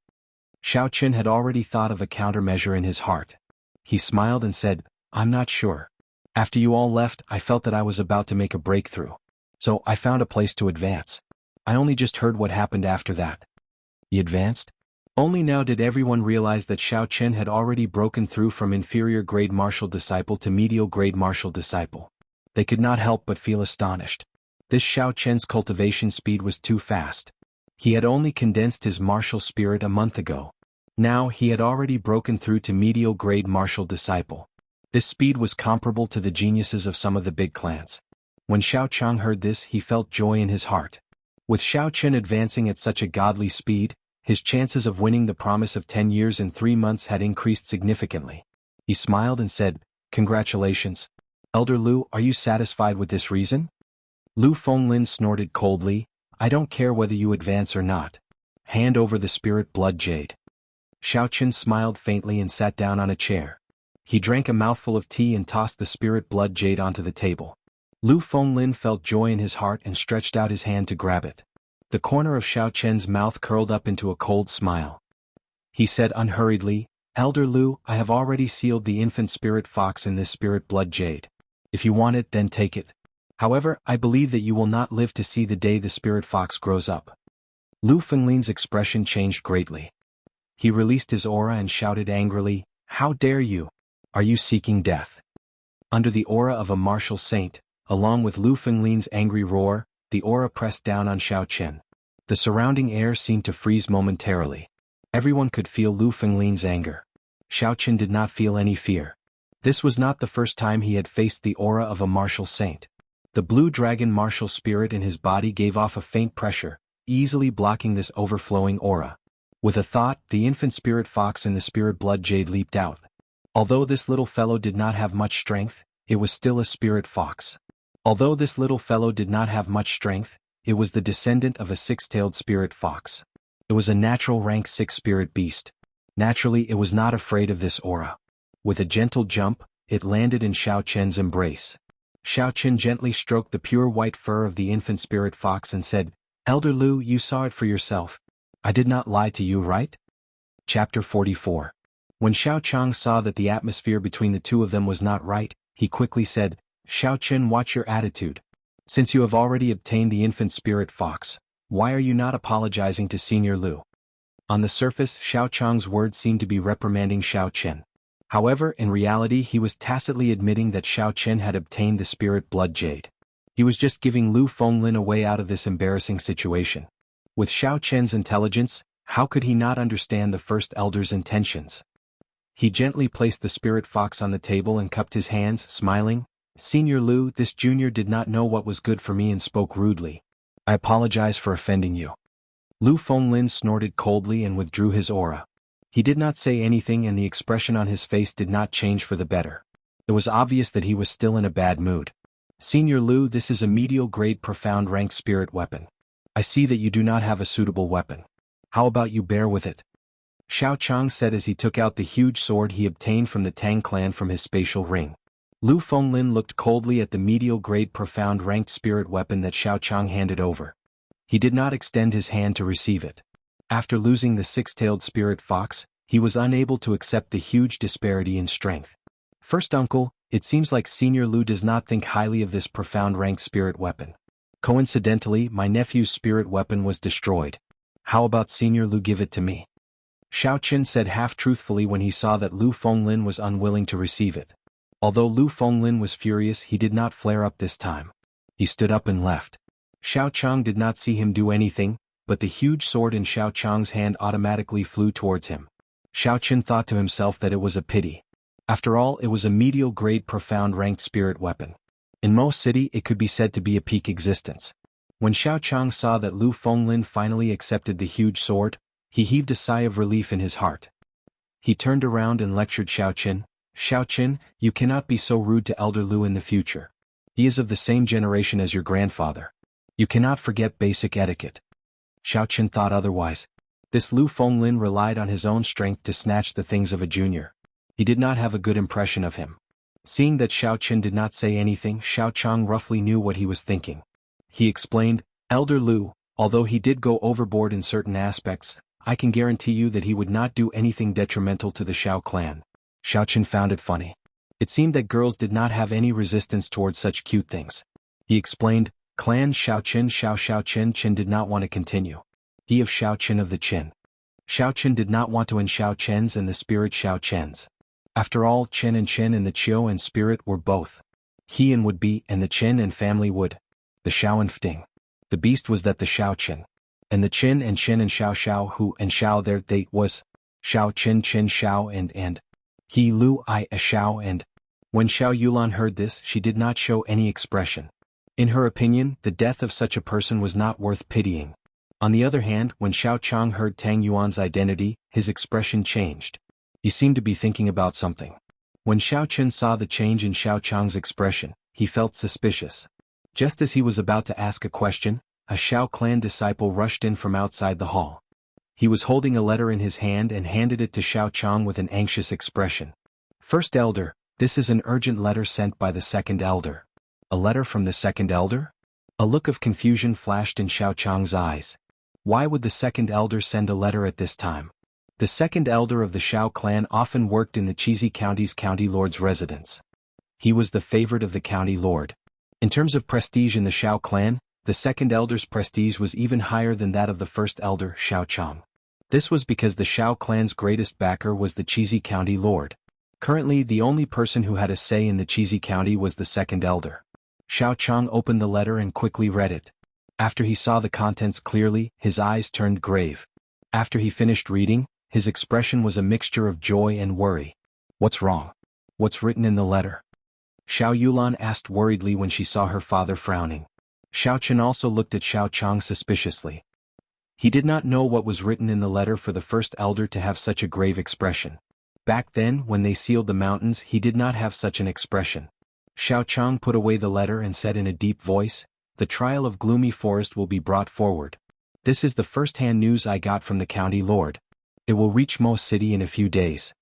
Xiaochen had already thought of a countermeasure in his heart. He smiled and said, "I'm not sure. After you all left, I felt that I was about to make a breakthrough. So I found a place to advance. I only just heard what happened after that." "You advanced?" Only now did everyone realize that Xiaochen had already broken through from inferior grade martial disciple to medial grade martial disciple. They could not help but feel astonished. This Xiaochen's cultivation speed was too fast. He had only condensed his martial spirit a month ago. Now he had already broken through to medial grade martial disciple. This speed was comparable to the geniuses of some of the big clans. When Xiao Chang heard this, he felt joy in his heart. With Xiao Chen advancing at such a godly speed, his chances of winning the promise of 10 years in 3 months had increased significantly. He smiled and said, "Congratulations. Elder Lu, are you satisfied with this reason?" Lu Fenglin snorted coldly, "I don't care whether you advance or not. Hand over the spirit blood jade." Xiao Chen smiled faintly and sat down on a chair. He drank a mouthful of tea and tossed the spirit blood jade onto the table. Lu Fenglin felt joy in his heart and stretched out his hand to grab it. The corner of Xiao Chen's mouth curled up into a cold smile. He said unhurriedly, "Elder Lu, I have already sealed the infant spirit fox in this spirit blood jade. If you want it, then take it. However, I believe that you will not live to see the day the spirit fox grows up." Lu Fenglin's expression changed greatly. He released his aura and shouted angrily, "How dare you? Are you seeking death?" Under the aura of a martial saint, along with Lu Fenglin's angry roar, the aura pressed down on Xiao Chen. The surrounding air seemed to freeze momentarily. Everyone could feel Lu Fenglin's anger. Xiao Chen did not feel any fear. This was not the first time he had faced the aura of a martial saint. The blue dragon martial spirit in his body gave off a faint pressure, easily blocking this overflowing aura. With a thought, the infant spirit fox in the spirit blood jade leaped out. Although this little fellow did not have much strength, it was still a spirit fox. Although this little fellow did not have much strength, it was the descendant of a six-tailed spirit fox. It was a natural rank 6 spirit beast. Naturally, it was not afraid of this aura. With a gentle jump, it landed in Xiao Chen's embrace. Xiao Chen gently stroked the pure white fur of the infant spirit fox and said, "Elder Lu, you saw it for yourself. I did not lie to you, right?" Chapter 44. When Xiao Chang saw that the atmosphere between the two of them was not right, he quickly said, "Xiao Chen, watch your attitude. Since you have already obtained the infant spirit fox, why are you not apologizing to Senior Lu?" On the surface, Xiao Chang's words seemed to be reprimanding Xiao Chen. However, in reality he was tacitly admitting that Xiao Chen had obtained the spirit blood jade. He was just giving Lu Fenglin a way out of this embarrassing situation. With Xiao Chen's intelligence, how could he not understand the first elder's intentions? He gently placed the spirit fox on the table and cupped his hands, smiling. "Senior Lu, this junior did not know what was good for me and spoke rudely. I apologize for offending you." Lu Fenglin snorted coldly and withdrew his aura. He did not say anything and the expression on his face did not change for the better. It was obvious that he was still in a bad mood. "Senior Lu, this is a medial grade profound rank spirit weapon. I see that you do not have a suitable weapon. How about you bear with it?" Xiao Chang said as he took out the huge sword he obtained from the Tang clan from his spatial ring. Lu Fenglin looked coldly at the medial grade profound ranked spirit weapon that Xiao Chang handed over. He did not extend his hand to receive it. After losing the six-tailed spirit fox, he was unable to accept the huge disparity in strength. "First uncle, it seems like Senior Lu does not think highly of this profound ranked spirit weapon. Coincidentally, my nephew's spirit weapon was destroyed. How about Senior Lu give it to me?" Xiao Chen said half-truthfully when he saw that Lu Fenglin was unwilling to receive it. Although Lu Fenglin was furious, he did not flare up this time. He stood up and left. Xiao Chang did not see him do anything, but the huge sword in Xiao Chang's hand automatically flew towards him. Xiao Chen thought to himself that it was a pity. After all, it was a medial grade profound ranked spirit weapon. In Mo City it could be said to be a peak existence. When Xiao Chang saw that Lu Fenglin finally accepted the huge sword, he heaved a sigh of relief in his heart. He turned around and lectured Xiao Chen. "Xiao Chen, you cannot be so rude to Elder Lu in the future. He is of the same generation as your grandfather. You cannot forget basic etiquette." Xiao Chen thought otherwise. This Lu Fenglin relied on his own strength to snatch the things of a junior. He did not have a good impression of him. Seeing that Xiao Chen did not say anything, Xiao Chang roughly knew what he was thinking. He explained, "Elder Lu, although he did go overboard in certain aspects, I can guarantee you that he would not do anything detrimental to the Xiao clan." Xiao Chen found it funny. It seemed that girls did not have any resistance towards such cute things. He explained, "Clan Xiao Chen did not want to continue. He of Xiao Chen of the Qin. Xiao Chen did not want to end Xiao Chen's and the spirit Xiao Chen's. After all, Chen and the Qiu and spirit were both. He and would be, and the Chen and family would. The Xiao and Fting. The beast was that the Xiao Chen. And the Qin and Xiao Xiao Hu and Xiao there they was, Xiao Qin Xiao and, He Lu I a Xiao and. When Xiao Yulan heard this, she did not show any expression. In her opinion, the death of such a person was not worth pitying. On the other hand, when Xiao Chang heard Tang Yuan's identity, his expression changed. He seemed to be thinking about something. When Xiao Qin saw the change in Xiao Chang's expression, he felt suspicious. Just as he was about to ask a question, a Xiao clan disciple rushed in from outside the hall. He was holding a letter in his hand and handed it to Xiao Chang with an anxious expression. First Elder, this is an urgent letter sent by the second elder. A letter from the second elder? A look of confusion flashed in Xiao Chang's eyes. Why would the second elder send a letter at this time? The second elder of the Xiao clan often worked in the Chizi County's county lord's residence. He was the favorite of the county lord. In terms of prestige in the Xiao clan, the second elder's prestige was even higher than that of the first elder, Xiao Chang. This was because the Xiao clan's greatest backer was the Chizi County lord. Currently, the only person who had a say in the Chizi County was the second elder. Xiao Chang opened the letter and quickly read it. After he saw the contents clearly, his eyes turned grave. After he finished reading, his expression was a mixture of joy and worry. What's wrong? What's written in the letter? Xiao Yulan asked worriedly when she saw her father frowning. Xiao Qin also looked at Xiao Chang suspiciously. He did not know what was written in the letter for the first elder to have such a grave expression. Back then, when they sealed the mountains, he did not have such an expression. Xiao Chang put away the letter and said in a deep voice, "The trial of Gloomy Forest will be brought forward. This is the first-hand news I got from the county lord. It will reach Mo City in a few days."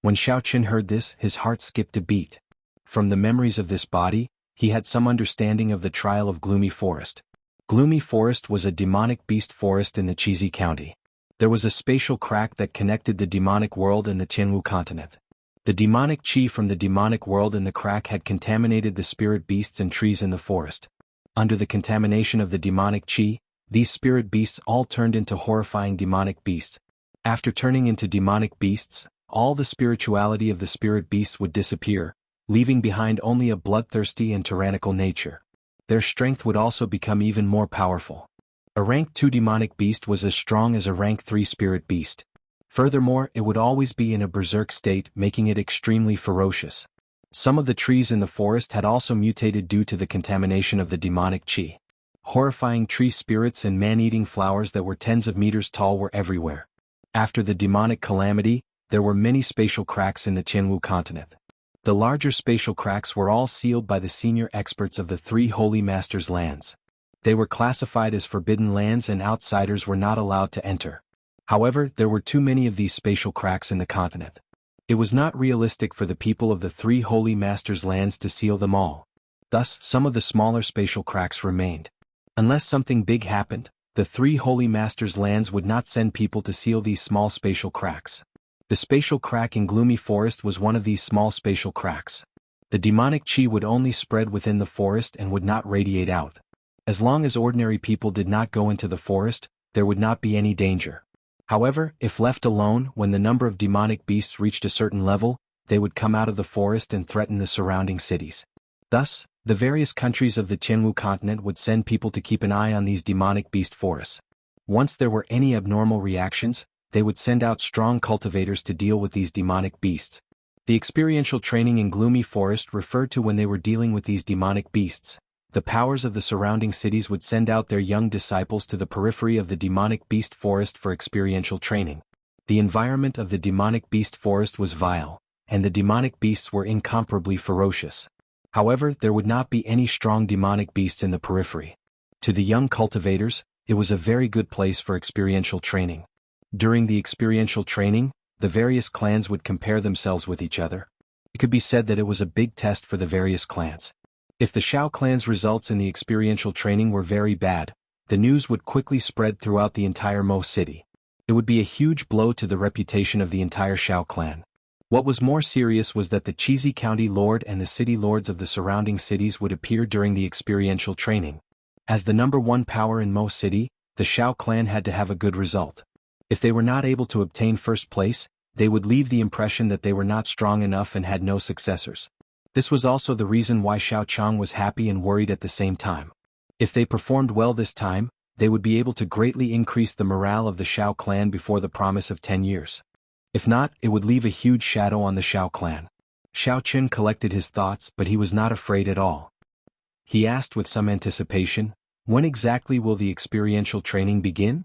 When Xiao Qin heard this, his heart skipped a beat. From the memories of this body, he had some understanding of the trial of Gloomy Forest. Gloomy Forest was a demonic beast forest in the Chizi County. There was a spatial crack that connected the demonic world and the Jianghu continent. The demonic qi from the demonic world in the crack had contaminated the spirit beasts and trees in the forest. Under the contamination of the demonic qi, these spirit beasts all turned into horrifying demonic beasts. After turning into demonic beasts, all the spirituality of the spirit beasts would disappear, leaving behind only a bloodthirsty and tyrannical nature. Their strength would also become even more powerful. A rank 2 demonic beast was as strong as a rank 3 spirit beast. Furthermore, it would always be in a berserk state, making it extremely ferocious. Some of the trees in the forest had also mutated due to the contamination of the demonic qi. Horrifying tree spirits and man-eating flowers that were tens of meters tall were everywhere. After the demonic calamity, there were many spatial cracks in the Jianghu continent. The larger spatial cracks were all sealed by the senior experts of the 3 Holy Masters' lands. They were classified as forbidden lands and outsiders were not allowed to enter. However, there were too many of these spatial cracks in the continent. It was not realistic for the people of the 3 Holy Masters' lands to seal them all. Thus, some of the smaller spatial cracks remained. Unless something big happened, the 3 Holy Masters' lands would not send people to seal these small spatial cracks. The spatial crack in Gloomy Forest was one of these small spatial cracks. The demonic qi would only spread within the forest and would not radiate out. As long as ordinary people did not go into the forest, there would not be any danger. However, if left alone, when the number of demonic beasts reached a certain level, they would come out of the forest and threaten the surrounding cities. Thus, the various countries of the Jianghu continent would send people to keep an eye on these demonic beast forests. Once there were any abnormal reactions, they would send out strong cultivators to deal with these demonic beasts. The experiential training in Gloomy Forest referred to when they were dealing with these demonic beasts. The powers of the surrounding cities would send out their young disciples to the periphery of the demonic beast forest for experiential training. The environment of the demonic beast forest was vile, and the demonic beasts were incomparably ferocious. However, there would not be any strong demonic beasts in the periphery. To the young cultivators, it was a very good place for experiential training. During the experiential training, the various clans would compare themselves with each other. It could be said that it was a big test for the various clans. If the Xiao clan's results in the experiential training were very bad, the news would quickly spread throughout the entire Mo city. It would be a huge blow to the reputation of the entire Xiao clan. What was more serious was that the Chizi County Lord and the city lords of the surrounding cities would appear during the experiential training. As the number 1 power in Mo City, the Xiao clan had to have a good result. If they were not able to obtain first place, they would leave the impression that they were not strong enough and had no successors. This was also the reason why Xiao Chang was happy and worried at the same time. If they performed well this time, they would be able to greatly increase the morale of the Shao clan before the promise of 10 years. If not, it would leave a huge shadow on the Shao clan. Shao Chen collected his thoughts, but he was not afraid at all. He asked with some anticipation, "When exactly will the experiential training begin?"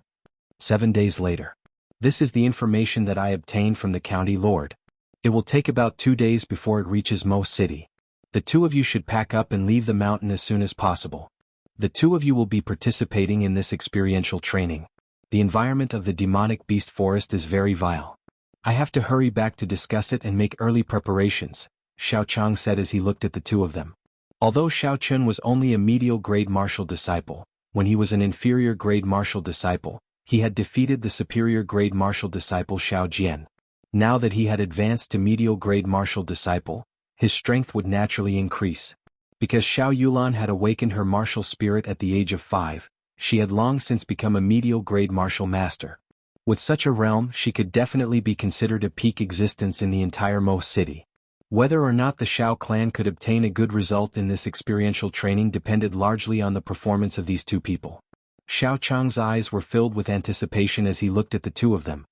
7 days later. "This is the information that I obtained from the county lord. It will take about 2 days before it reaches Mo City. The two of you should pack up and leave the mountain as soon as possible. The two of you will be participating in this experiential training. The environment of the demonic beast forest is very vile. I have to hurry back to discuss it and make early preparations," Xiao Chang said as he looked at the two of them. Although Xiao Chen was only a medial grade martial disciple, when he was an inferior grade martial disciple, he had defeated the superior grade martial disciple Xiao Jian. Now that he had advanced to medial grade martial disciple, his strength would naturally increase. Because Xiao Yulan had awakened her martial spirit at the age of 5, she had long since become a medial grade martial master. With such a realm, she could definitely be considered a peak existence in the entire Mo city. Whether or not the Shao clan could obtain a good result in this experiential training depended largely on the performance of these two people. Xiao Chang's eyes were filled with anticipation as he looked at the two of them.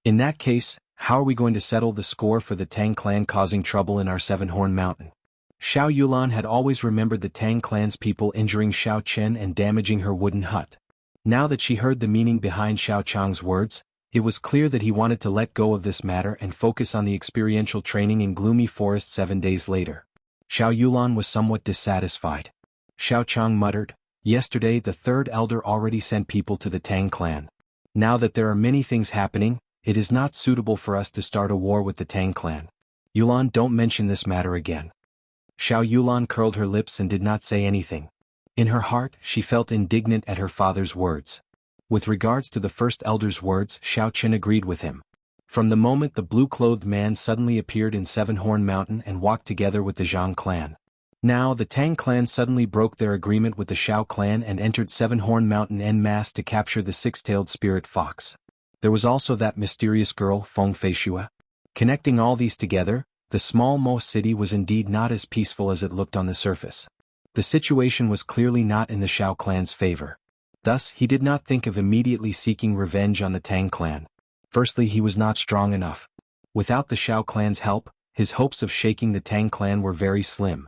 "In that case, how are we going to settle the score for the Tang clan causing trouble in our Seven-Horn Mountain?" Xiao Yulan had always remembered the Tang clan's people injuring Xiao Chen and damaging her wooden hut. Now that she heard the meaning behind Xiao Chang's words, it was clear that he wanted to let go of this matter and focus on the experiential training in Gloomy Forest 7 days later. Xiao Yulan was somewhat dissatisfied. Xiao Chang muttered, "Yesterday the third elder already sent people to the Tang clan. Now that there are many things happening, it is not suitable for us to start a war with the Tang clan. Yulan, don't mention this matter again." Xiao Yulan curled her lips and did not say anything. In her heart, she felt indignant at her father's words. With regards to the first elder's words, Xiao Chen agreed with him. From the moment the blue-clothed man suddenly appeared in Seven-Horn Mountain and walked together with the Zhang clan. Now the Tang clan suddenly broke their agreement with the Shao clan and entered Seven-Horn Mountain en masse to capture the six-tailed spirit fox. There was also that mysterious girl, Feng Feishua. Connecting all these together, the small Mo city was indeed not as peaceful as it looked on the surface. The situation was clearly not in the Shao clan's favor. Thus, he did not think of immediately seeking revenge on the Tang clan. Firstly, he was not strong enough. Without the Shao clan's help, his hopes of shaking the Tang clan were very slim.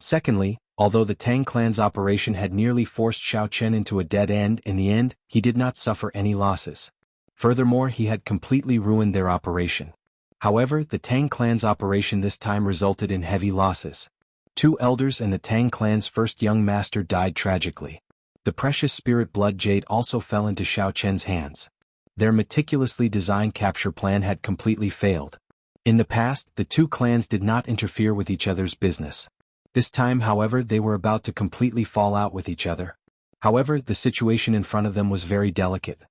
Secondly, although the Tang clan's operation had nearly forced Xiao Chen into a dead end, in the end, he did not suffer any losses. Furthermore, he had completely ruined their operation. However, the Tang clan's operation this time resulted in heavy losses. 2 elders and the Tang clan's first young master died tragically. The precious spirit blood jade also fell into Xiao Chen's hands. Their meticulously designed capture plan had completely failed. In the past, the 2 clans did not interfere with each other's business. This time, however, they were about to completely fall out with each other. However, the situation in front of them was very delicate.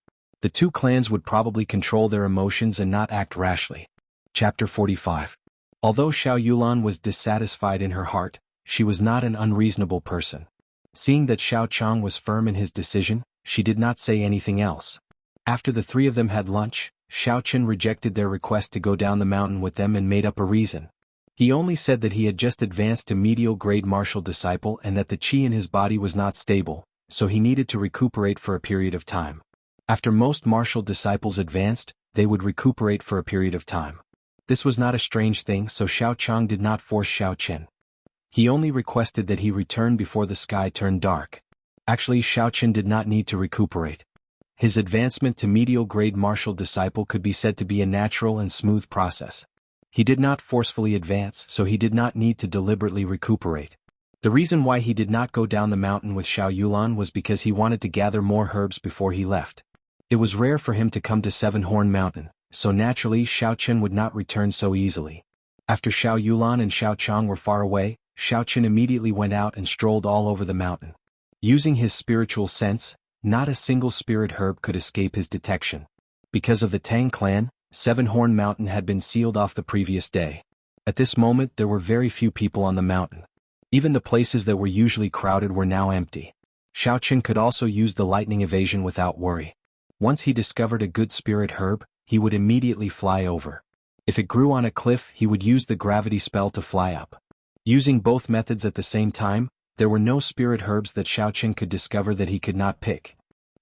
The 2 clans would probably control their emotions and not act rashly. Chapter 45. Although Xiao Yulan was dissatisfied in her heart, she was not an unreasonable person. Seeing that Xiao Chang was firm in his decision, she did not say anything else. After the 3 of them had lunch, Xiao Chen rejected their request to go down the mountain with them and made up a reason. He only said that he had just advanced to medial grade martial disciple and that the qi in his body was not stable, so he needed to recuperate for a period of time. After most martial disciples advanced, they would recuperate for a period of time. This was not a strange thing, so Xiao Chang did not force Xiao Chen. He only requested that he return before the sky turned dark. Actually, Xiao Chen did not need to recuperate. His advancement to medial grade martial disciple could be said to be a natural and smooth process. He did not forcefully advance, so he did not need to deliberately recuperate. The reason why he did not go down the mountain with Xiao Yulan was because he wanted to gather more herbs before he left. It was rare for him to come to Seven-Horn Mountain, so naturally Xiao Chen would not return so easily. After Xiao Yulan and Xiao Chang were far away, Xiao Chen immediately went out and strolled all over the mountain. Using his spiritual sense, not a single spirit herb could escape his detection. Because of the Tang clan, Seven-Horn Mountain had been sealed off the previous day. At this moment there were very few people on the mountain. Even the places that were usually crowded were now empty. Xiao Chen could also use the lightning evasion without worry. Once he discovered a good spirit herb, he would immediately fly over. If it grew on a cliff, he would use the gravity spell to fly up. Using both methods at the same time, there were no spirit herbs that Xiao Chen could discover that he could not pick.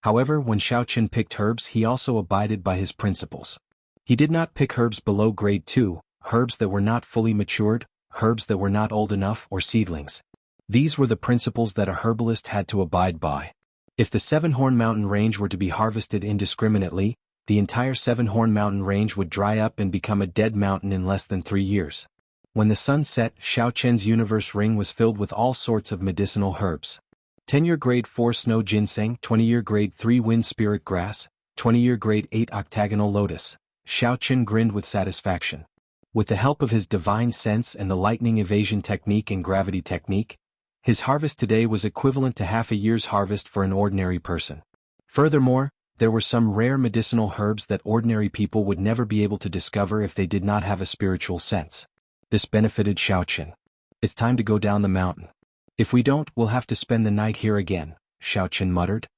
However, when Xiaoqin picked herbs, he also abided by his principles. He did not pick herbs below grade 2, herbs that were not fully matured, herbs that were not old enough, or seedlings. These were the principles that a herbalist had to abide by. If the Seven-Horn Mountain Range were to be harvested indiscriminately, the entire Seven-Horn Mountain Range would dry up and become a dead mountain in less than 3 years. When the sun set, Xiaoqian's universe ring was filled with all sorts of medicinal herbs. 10-year grade 4 snow ginseng, 20-year grade 3 wind spirit grass, 20-year grade 8 octagonal lotus. Xiaoqin grinned with satisfaction. With the help of his divine sense and the lightning evasion technique and gravity technique, his harvest today was equivalent to half a year's harvest for an ordinary person. Furthermore, there were some rare medicinal herbs that ordinary people would never be able to discover if they did not have a spiritual sense. This benefited Xiaoqin. It's time to go down the mountain. If we don't, we'll have to spend the night here again, Xiaoqin muttered.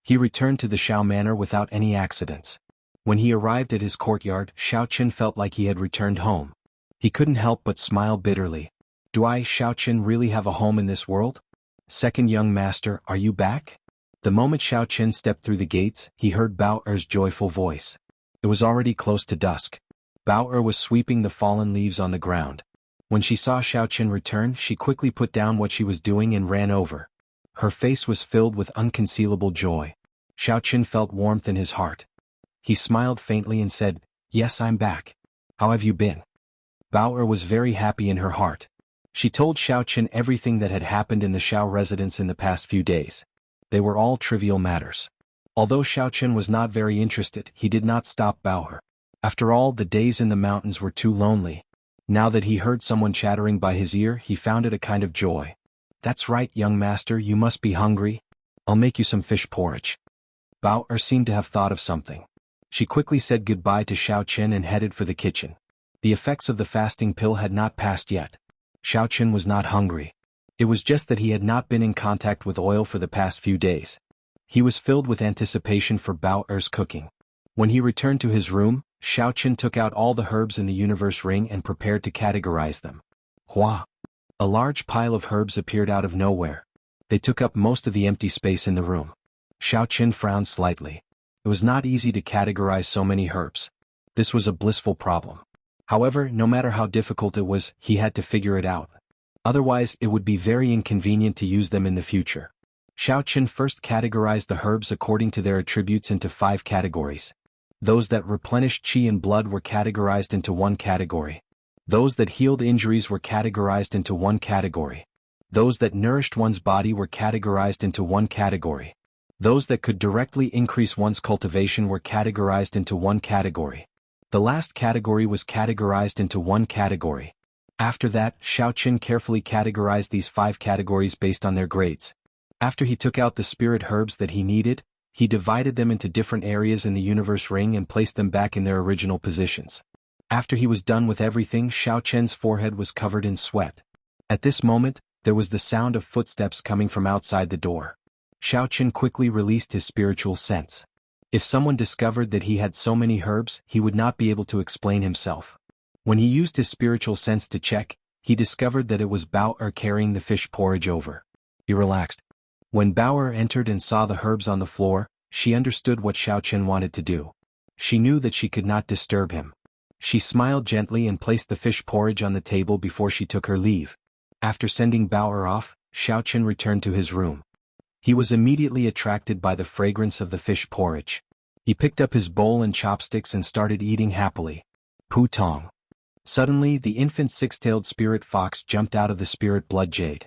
He returned to the Xiao Manor without any accidents. When he arrived at his courtyard, Xiaoqin felt like he had returned home. He couldn't help but smile bitterly. Do I, Xiaoqin, really have a home in this world? Second young master, are you back? The moment Xiaoqin stepped through the gates, he heard Bao Er's joyful voice. It was already close to dusk. Bao Er was sweeping the fallen leaves on the ground. When she saw Xiaoqin return, she quickly put down what she was doing and ran over. Her face was filled with unconcealable joy. Xiaoqin felt warmth in his heart. He smiled faintly and said, "Yes, I'm back. How have you been?" Bao Er was very happy in her heart. She told Xiaoqin everything that had happened in the Xiao residence in the past few days. They were all trivial matters. Although Xiaoqin was not very interested, he did not stop Bao Er. After all, the days in the mountains were too lonely. Now that he heard someone chattering by his ear, he found it a kind of joy. "That's right, young master, you must be hungry. I'll make you some fish porridge." Bao Er seemed to have thought of something. She quickly said goodbye to Xiaoqin and headed for the kitchen. The effects of the fasting pill had not passed yet. Xiaoqin was not hungry. It was just that he had not been in contact with oil for the past few days. He was filled with anticipation for Bao Er's cooking. When he returned to his room, Xiaoqin took out all the herbs in the universe ring and prepared to categorize them. Hua! A large pile of herbs appeared out of nowhere. They took up most of the empty space in the room. Xiaoqin frowned slightly. It was not easy to categorize so many herbs. This was a blissful problem. However, no matter how difficult it was, he had to figure it out. Otherwise, it would be very inconvenient to use them in the future. Xiaoqin first categorized the herbs according to their attributes into 5 categories. Those that replenished qi and blood were categorized into 1 category. Those that healed injuries were categorized into 1 category. Those that nourished one's body were categorized into 1 category. Those that could directly increase one's cultivation were categorized into 1 category. The last category was categorized into 1 category. After that, Xiaoqin carefully categorized these 5 categories based on their grades. After he took out the spirit herbs that he needed, he divided them into different areas in the universe ring and placed them back in their original positions. After he was done with everything, Xiaoqin's forehead was covered in sweat. At this moment, there was the sound of footsteps coming from outside the door. Xiaoqin quickly released his spiritual sense. If someone discovered that he had so many herbs, he would not be able to explain himself. When he used his spiritual sense to check, he discovered that it was Bao Er carrying the fish porridge over. He relaxed. When Bao Er entered and saw the herbs on the floor, she understood what Xiaoqin wanted to do. She knew that she could not disturb him. She smiled gently and placed the fish porridge on the table before she took her leave. After sending Bao Er off, Xiaoqin returned to his room. He was immediately attracted by the fragrance of the fish porridge. He picked up his bowl and chopsticks and started eating happily. Pu Tong. Suddenly, the infant 6-tailed spirit fox jumped out of the spirit blood jade.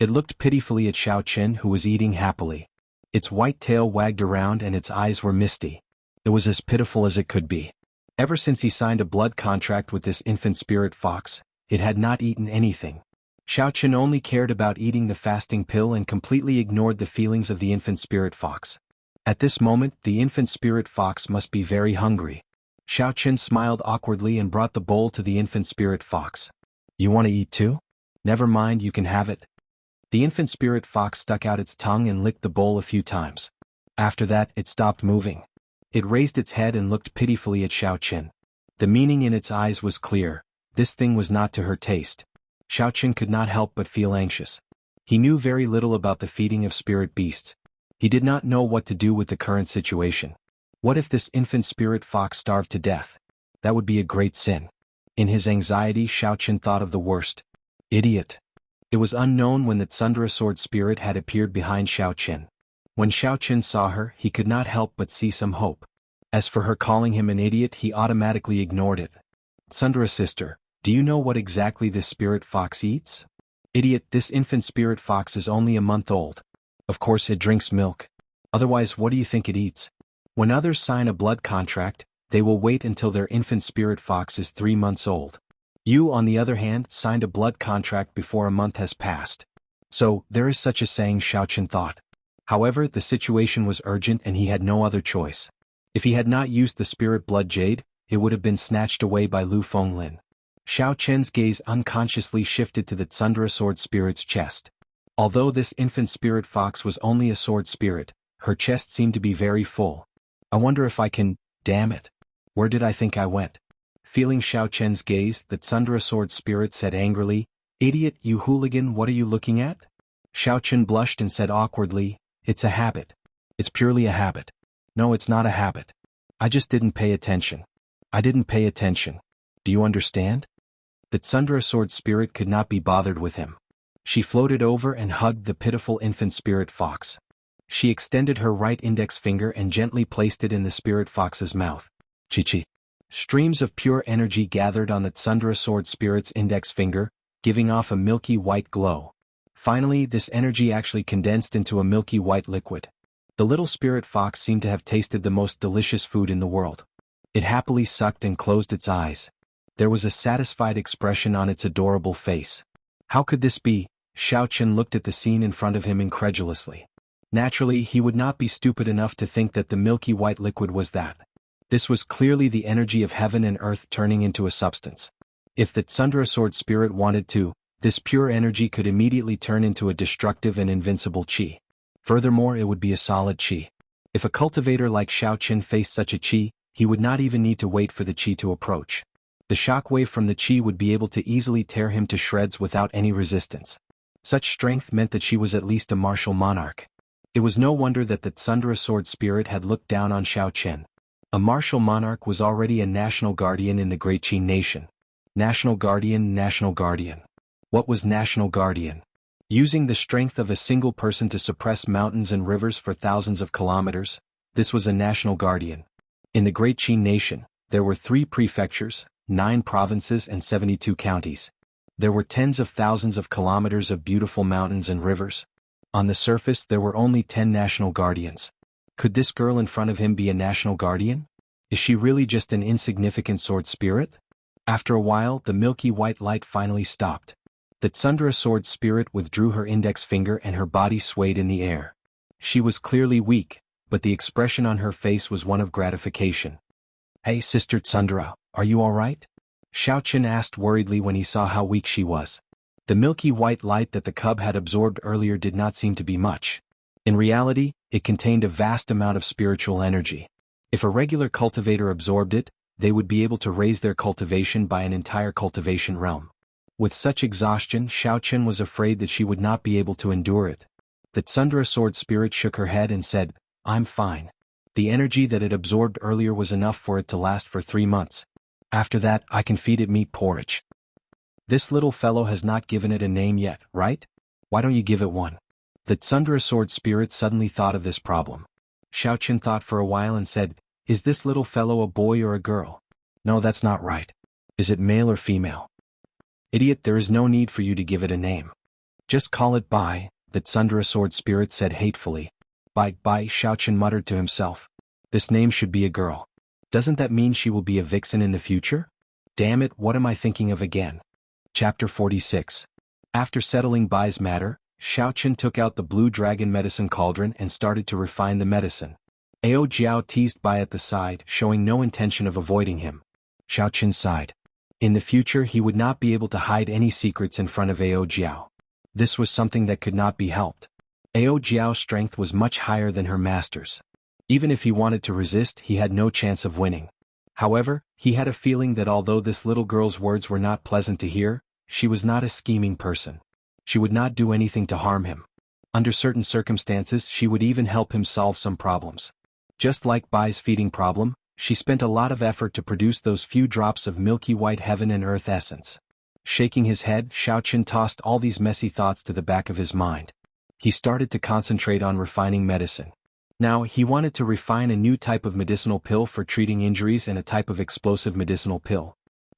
It looked pitifully at Xiaoqin, who was eating happily. Its white tail wagged around and its eyes were misty. It was as pitiful as it could be. Ever since he signed a blood contract with this infant spirit fox, it had not eaten anything. Xiaoqin only cared about eating the fasting pill and completely ignored the feelings of the infant spirit fox. At this moment, the infant spirit fox must be very hungry. Xiaoqin smiled awkwardly and brought the bowl to the infant spirit fox. "You want to eat too? Never mind, you can have it." The infant spirit fox stuck out its tongue and licked the bowl a few times. After that, it stopped moving. It raised its head and looked pitifully at Xiaoqin. The meaning in its eyes was clear. This thing was not to her taste. Xiaoqin could not help but feel anxious. He knew very little about the feeding of spirit beasts. He did not know what to do with the current situation. What if this infant spirit fox starved to death? That would be a great sin. In his anxiety, Xiaoqin thought of the worst. Idiot. It was unknown when the Tsundra sword spirit had appeared behind Xiaoqin. When Xiaoqin saw her, he could not help but see some hope. As for her calling him an idiot, he automatically ignored it. Tsundra sister, do you know what exactly this spirit fox eats? Idiot, this infant spirit fox is only a month old. Of course it drinks milk. Otherwise, what do you think it eats? When others sign a blood contract, they will wait until their infant spirit fox is 3 months old. You, on the other hand, signed a blood contract before a month has passed. So, there is such a saying, Xiaoqin thought. However, the situation was urgent and he had no other choice. If he had not used the spirit blood jade, it would have been snatched away by Lu Fenglin. Xiaoqian's gaze unconsciously shifted to the Tsundra sword spirit's chest. Although this infant spirit fox was only a sword spirit, her chest seemed to be very full. I wonder if I can, damn it. Where did I think I went? Feeling Xiaoqian's gaze, the Tsundra sword spirit said angrily, Idiot, you hooligan, what are you looking at? Xiaoqian blushed and said awkwardly, It's a habit. It's purely a habit. No, it's not a habit. I just didn't pay attention. I didn't pay attention. Do you understand? The Tsundra sword spirit could not be bothered with him. She floated over and hugged the pitiful infant spirit fox. She extended her right index finger and gently placed it in the spirit fox's mouth. Chi-chi. Streams of pure energy gathered on the Tsundra sword spirit's index finger, giving off a milky white glow. Finally, this energy actually condensed into a milky white liquid. The little spirit fox seemed to have tasted the most delicious food in the world. It happily sucked and closed its eyes. There was a satisfied expression on its adorable face. How could this be? Xiaoqin looked at the scene in front of him incredulously. Naturally, he would not be stupid enough to think that the milky white liquid was that. This was clearly the energy of heaven and earth turning into a substance. If the Tsundra sword spirit wanted to, this pure energy could immediately turn into a destructive and invincible qi. Furthermore, it would be a solid qi. If a cultivator like Xiaoqin faced such a qi, he would not even need to wait for the qi to approach. The shockwave from the qi would be able to easily tear him to shreds without any resistance. Such strength meant that she was at least a martial monarch. It was no wonder that the Tsundra sword spirit had looked down on Xiaoqin. A martial monarch was already a national guardian in the great Qi nation. National guardian, national guardian. What was national guardian? Using the strength of a single person to suppress mountains and rivers for thousands of kilometers, this was a national guardian. In the great Qi nation, there were 3 prefectures, 9 provinces and 72 counties. There were tens of thousands of kilometers of beautiful mountains and rivers. On the surface there were only 10 national guardians. Could this girl in front of him be a national guardian? Is she really just an insignificant sword spirit? After a while, the milky white light finally stopped. The Tsundra sword spirit withdrew her index finger and her body swayed in the air. She was clearly weak, but the expression on her face was one of gratification. Hey, Sister Tsundra, are you all right? Xiaoqin asked worriedly when he saw how weak she was. The milky white light that the cub had absorbed earlier did not seem to be much. In reality, it contained a vast amount of spiritual energy. If a regular cultivator absorbed it, they would be able to raise their cultivation by an entire cultivation realm. With such exhaustion, Xiaoqin was afraid that she would not be able to endure it. The Tsundra sword spirit shook her head and said, I'm fine. The energy that it absorbed earlier was enough for it to last for 3 months. After that, I can feed it meat porridge. This little fellow has not given it a name yet, right? Why don't you give it one? The Tsundra sword spirit suddenly thought of this problem. Xiaoqin thought for a while and said, Is this little fellow a boy or a girl? No, that's not right. Is it male or female? Idiot, there is no need for you to give it a name. Just call it Bai, the Tsundra sword spirit said hatefully. Bai, Xiaoqin muttered to himself. This name should be a girl. Doesn't that mean she will be a vixen in the future? Damn it, what am I thinking of again? Chapter 46. After settling Bai's matter, Xiaoqin took out the blue dragon medicine cauldron and started to refine the medicine. Ao Jiao teased Bai at the side, showing no intention of avoiding him. Xiaoqin sighed. In the future he would not be able to hide any secrets in front of Ao Jiao. This was something that could not be helped. Ao Jiao's strength was much higher than her master's. Even if he wanted to resist, he had no chance of winning. However, he had a feeling that although this little girl's words were not pleasant to hear, she was not a scheming person. She would not do anything to harm him. Under certain circumstances she would even help him solve some problems. Just like Bai's feeding problem, she spent a lot of effort to produce those few drops of milky white heaven and earth essence. Shaking his head, Xiaoqun tossed all these messy thoughts to the back of his mind. He started to concentrate on refining medicine. Now, he wanted to refine a new type of medicinal pill for treating injuries and a type of explosive medicinal pill.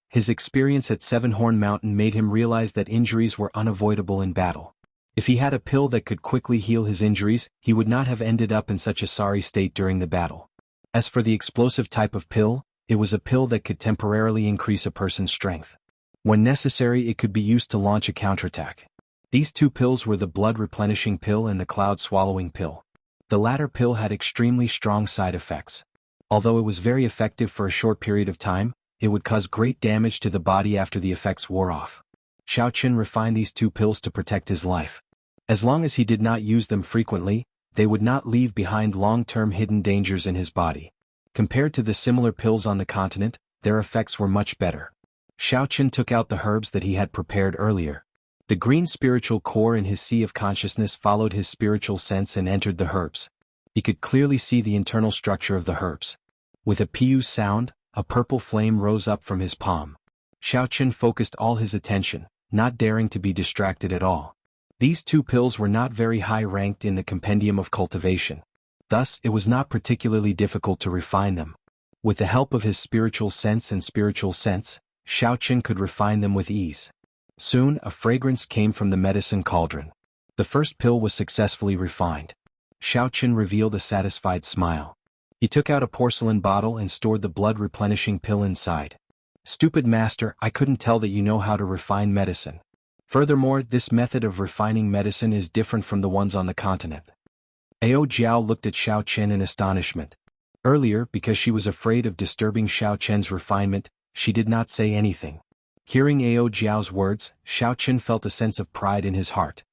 His experience at Seven-Horn Mountain made him realize that injuries were unavoidable in battle. If he had a pill that could quickly heal his injuries, he would not have ended up in such a sorry state during the battle. As for the explosive type of pill, it was a pill that could temporarily increase a person's strength. When necessary, it could be used to launch a counterattack. These two pills were the blood-replenishing pill and the cloud-swallowing pill. The latter pill had extremely strong side effects. Although it was very effective for a short period of time, it would cause great damage to the body after the effects wore off. Xiaoqun refined these two pills to protect his life. As long as he did not use them frequently, they would not leave behind long-term hidden dangers in his body. Compared to the similar pills on the continent, their effects were much better. Xiaoqun took out the herbs that he had prepared earlier. The green spiritual core in his sea of consciousness followed his spiritual sense and entered the herbs. He could clearly see the internal structure of the herbs. With a piu sound, a purple flame rose up from his palm. Xiaoqun focused all his attention, not daring to be distracted at all. These two pills were not very high ranked in the compendium of cultivation. Thus, it was not particularly difficult to refine them. With the help of his spiritual sense, Xiaoqun could refine them with ease. Soon, a fragrance came from the medicine cauldron. The first pill was successfully refined. Xiaoqun revealed a satisfied smile. He took out a porcelain bottle and stored the blood-replenishing pill inside. "Stupid master, I couldn't tell that you know how to refine medicine. Furthermore, this method of refining medicine is different from the ones on the continent." Ao Jiao looked at Xiaoqun in astonishment. Earlier, because she was afraid of disturbing Xiaoqun's refinement, she did not say anything. Hearing Ao Jiao's words, Xiaoqun felt a sense of pride in his heart.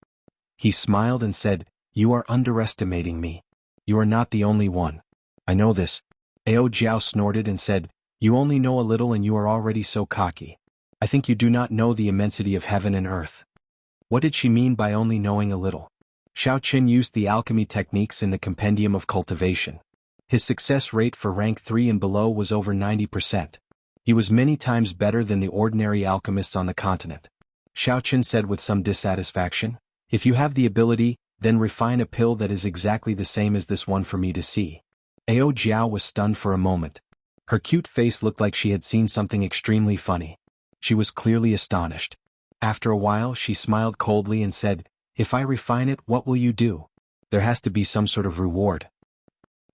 He smiled and said, "You are underestimating me. You are not the only one. I know this." Ao Jiao snorted and said, "You only know a little and you are already so cocky. I think you do not know the immensity of heaven and earth." What did she mean by only knowing a little? Xiaoqun used the alchemy techniques in the compendium of cultivation. His success rate for rank 3 and below was over 90%. He was many times better than the ordinary alchemists on the continent. Xiaoqun said with some dissatisfaction, "If you have the ability, then refine a pill that is exactly the same as this one for me to see." Ao Jiao was stunned for a moment. Her cute face looked like she had seen something extremely funny. She was clearly astonished. After a while she smiled coldly and said, "If I refine it, what will you do? There has to be some sort of reward."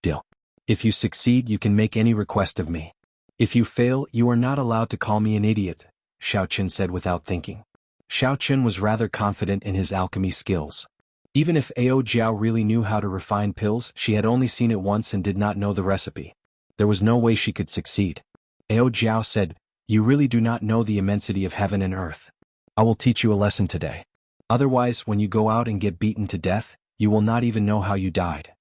"Deal. If you succeed, you can make any request of me. If you fail, you are not allowed to call me an idiot," Xiaoqun said without thinking. Xiaoqun was rather confident in his alchemy skills. Even if Ao Jiao really knew how to refine pills, she had only seen it once and did not know the recipe. There was no way she could succeed. Ao Jiao said, "You really do not know the immensity of heaven and earth. I will teach you a lesson today. Otherwise, when you go out and get beaten to death, you will not even know how you died."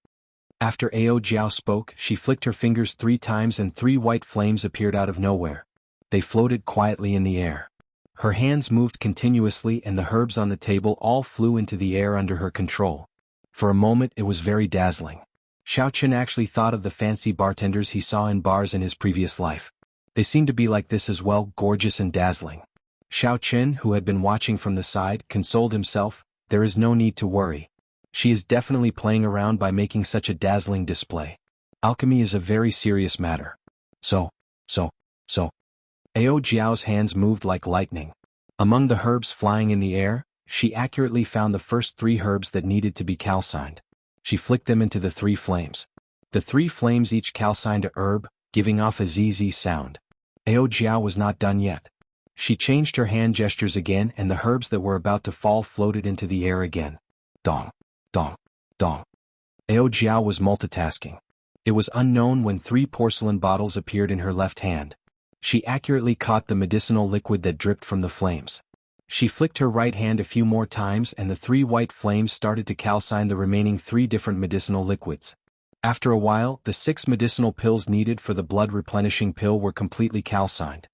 After Ao Jiao spoke, she flicked her fingers 3 times and 3 white flames appeared out of nowhere. They floated quietly in the air. Her hands moved continuously and the herbs on the table all flew into the air under her control. For a moment it was very dazzling. Xiaoqun actually thought of the fancy bartenders he saw in bars in his previous life. They seemed to be like this as well, gorgeous and dazzling. Xiaoqun, who had been watching from the side, consoled himself, "There is no need to worry. She is definitely playing around by making such a dazzling display. Alchemy is a very serious matter." So. Ao Jiao's hands moved like lightning. Among the herbs flying in the air, she accurately found the first 3 herbs that needed to be calcined. She flicked them into the 3 flames. The 3 flames each calcined a herb, giving off a zzz sound. Ao Jiao was not done yet. She changed her hand gestures again and the herbs that were about to fall floated into the air again. Dong, dong, dong. Ao Jiao was multitasking. It was unknown when 3 porcelain bottles appeared in her left hand. She accurately caught the medicinal liquid that dripped from the flames. She flicked her right hand a few more times and the 3 white flames started to calcine the remaining 3 different medicinal liquids. After a while, the 6 medicinal pills needed for the blood-replenishing pill were completely calcined.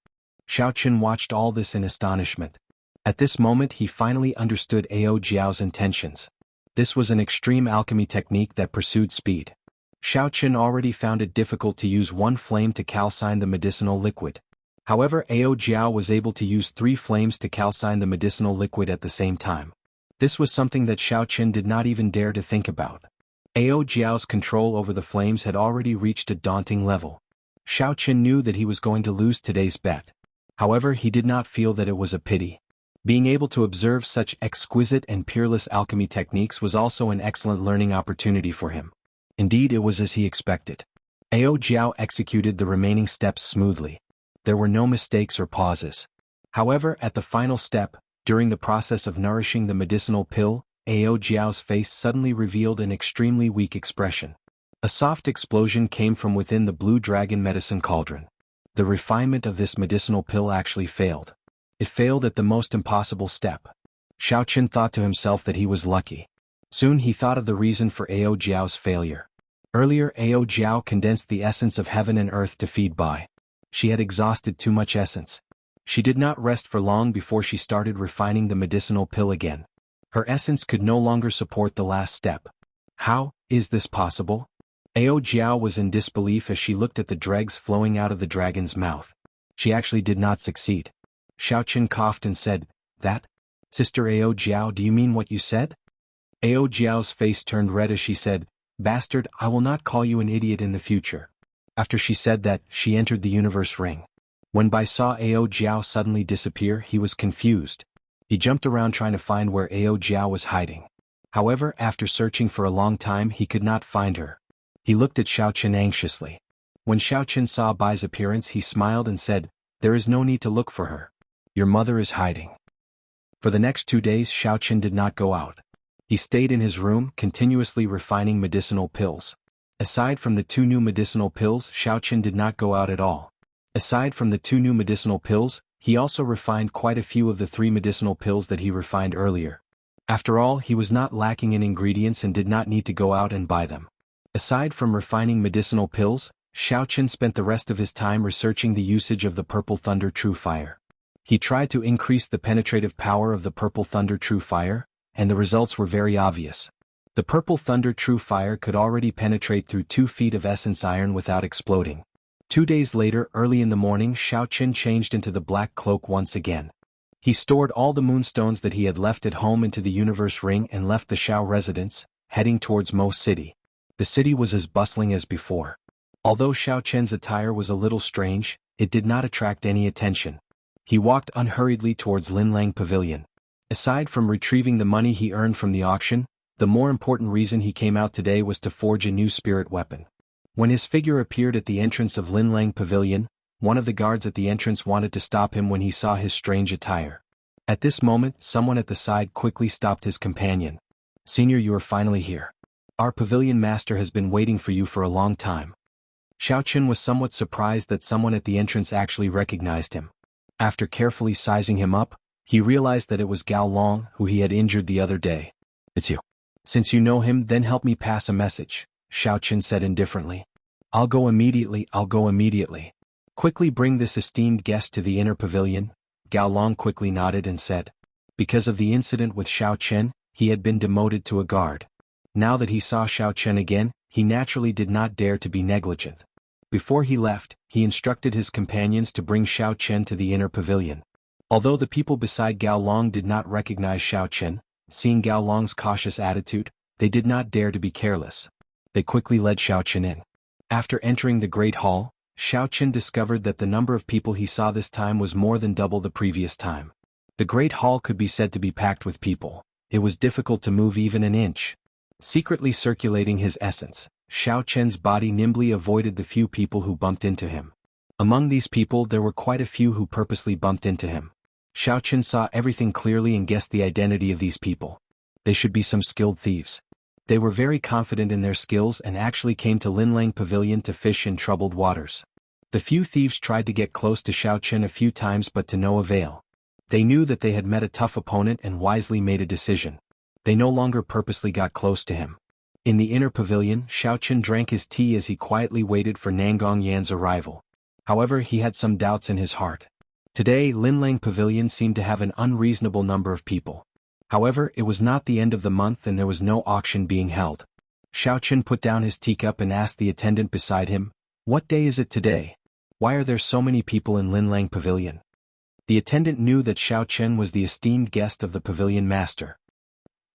Xiaoqun watched all this in astonishment. At this moment he finally understood Ao Jiao's intentions. This was an extreme alchemy technique that pursued speed. Xiaoqin already found it difficult to use one flame to calcine the medicinal liquid. However, Ao Jiao was able to use 3 flames to calcine the medicinal liquid at the same time. This was something that Xiaoqin did not even dare to think about. Ao Jiao's control over the flames had already reached a daunting level. Xiaoqin knew that he was going to lose today's bet. However, he did not feel that it was a pity. Being able to observe such exquisite and peerless alchemy techniques was also an excellent learning opportunity for him. Indeed, it was as he expected. Ao Jiao executed the remaining steps smoothly. There were no mistakes or pauses. However, at the final step, during the process of nourishing the medicinal pill, Ao Jiao's face suddenly revealed an extremely weak expression. A soft explosion came from within the blue dragon medicine cauldron. The refinement of this medicinal pill actually failed. It failed at the most impossible step. Xiaoqin thought to himself that he was lucky. Soon he thought of the reason for Ao Jiao's failure. Earlier, Ao Jiao condensed the essence of heaven and earth to feed Bai. She had exhausted too much essence. She did not rest for long before she started refining the medicinal pill again. Her essence could no longer support the last step. How is this possible? Ao Jiao was in disbelief as she looked at the dregs flowing out of the dragon's mouth. She actually did not succeed. Xiaoqin coughed and said, "That? Sister Ao Jiao, do you mean what you said?" Ao Jiao's face turned red as she said, "Bastard, I will not call you an idiot in the future." After she said that, she entered the universe ring. When Bai saw Ao Jiao suddenly disappear, he was confused. He jumped around trying to find where Ao Jiao was hiding. However, after searching for a long time, he could not find her. He looked at Xiaoqin anxiously. When Xiaoqin saw Bai's appearance, he smiled and said, "There is no need to look for her. Your mother is hiding." For the next 2 days, Xiaoqin did not go out. He stayed in his room, continuously refining medicinal pills. Aside from the 2 new medicinal pills, Xiaoqin did not go out at all. Aside from the 2 new medicinal pills, he also refined quite a few of the 3 medicinal pills that he refined earlier. After all, he was not lacking in ingredients and did not need to go out and buy them. Aside from refining medicinal pills, Xiaoqin spent the rest of his time researching the usage of the Purple Thunder True Fire. He tried to increase the penetrative power of the Purple Thunder True Fire, and the results were very obvious. The Purple Thunder True Fire could already penetrate through 2 feet of essence iron without exploding. 2 days later, early in the morning, Xiaoqin changed into the black cloak once again. He stored all the moonstones that he had left at home into the universe ring and left the Shao residence, heading towards Mo City. The city was as bustling as before. Although Xiaoqin's attire was a little strange, it did not attract any attention. He walked unhurriedly towards Linlang Pavilion. Aside from retrieving the money he earned from the auction, the more important reason he came out today was to forge a new spirit weapon. When his figure appeared at the entrance of Linlang Pavilion, one of the guards at the entrance wanted to stop him when he saw his strange attire. At this moment, someone at the side quickly stopped his companion. "Senior, you are finally here. Our pavilion master has been waiting for you for a long time." Xiaoqin was somewhat surprised that someone at the entrance actually recognized him. After carefully sizing him up, he realized that it was Gao Long, who he had injured the other day. "It's you. Since you know him, then help me pass a message," Xiaoqin said indifferently. I'll go immediately. "Quickly bring this esteemed guest to the inner pavilion," Gao Long quickly nodded and said. Because of the incident with Xiaoqin, he had been demoted to a guard. Now that he saw Xiaoqin again, he naturally did not dare to be negligent. Before he left, he instructed his companions to bring Xiaoqin to the inner pavilion. Although the people beside Gao Long did not recognize Xiaoqin, seeing Gao Long's cautious attitude, they did not dare to be careless. They quickly led Xiaoqin in. After entering the Great Hall, Xiaoqin discovered that the number of people he saw this time was more than double the previous time. The Great Hall could be said to be packed with people. It was difficult to move even an inch. Secretly circulating his essence, Xiaoqin's body nimbly avoided the few people who bumped into him. Among these people there were quite a few who purposely bumped into him. Xiaoqin saw everything clearly and guessed the identity of these people. They should be some skilled thieves. They were very confident in their skills and actually came to Linlang Pavilion to fish in troubled waters. The few thieves tried to get close to Xiaoqin a few times but to no avail. They knew that they had met a tough opponent and wisely made a decision. They no longer purposely got close to him. In the inner pavilion, Xiaoqin drank his tea as he quietly waited for Nangong Yan's arrival. However, he had some doubts in his heart. Today, Linlang Pavilion seemed to have an unreasonable number of people. However, it was not the end of the month and there was no auction being held. Xiao Chen put down his teacup and asked the attendant beside him, "What day is it today? Why are there so many people in Linlang Pavilion?" The attendant knew that Xiao Chen was the esteemed guest of the pavilion master.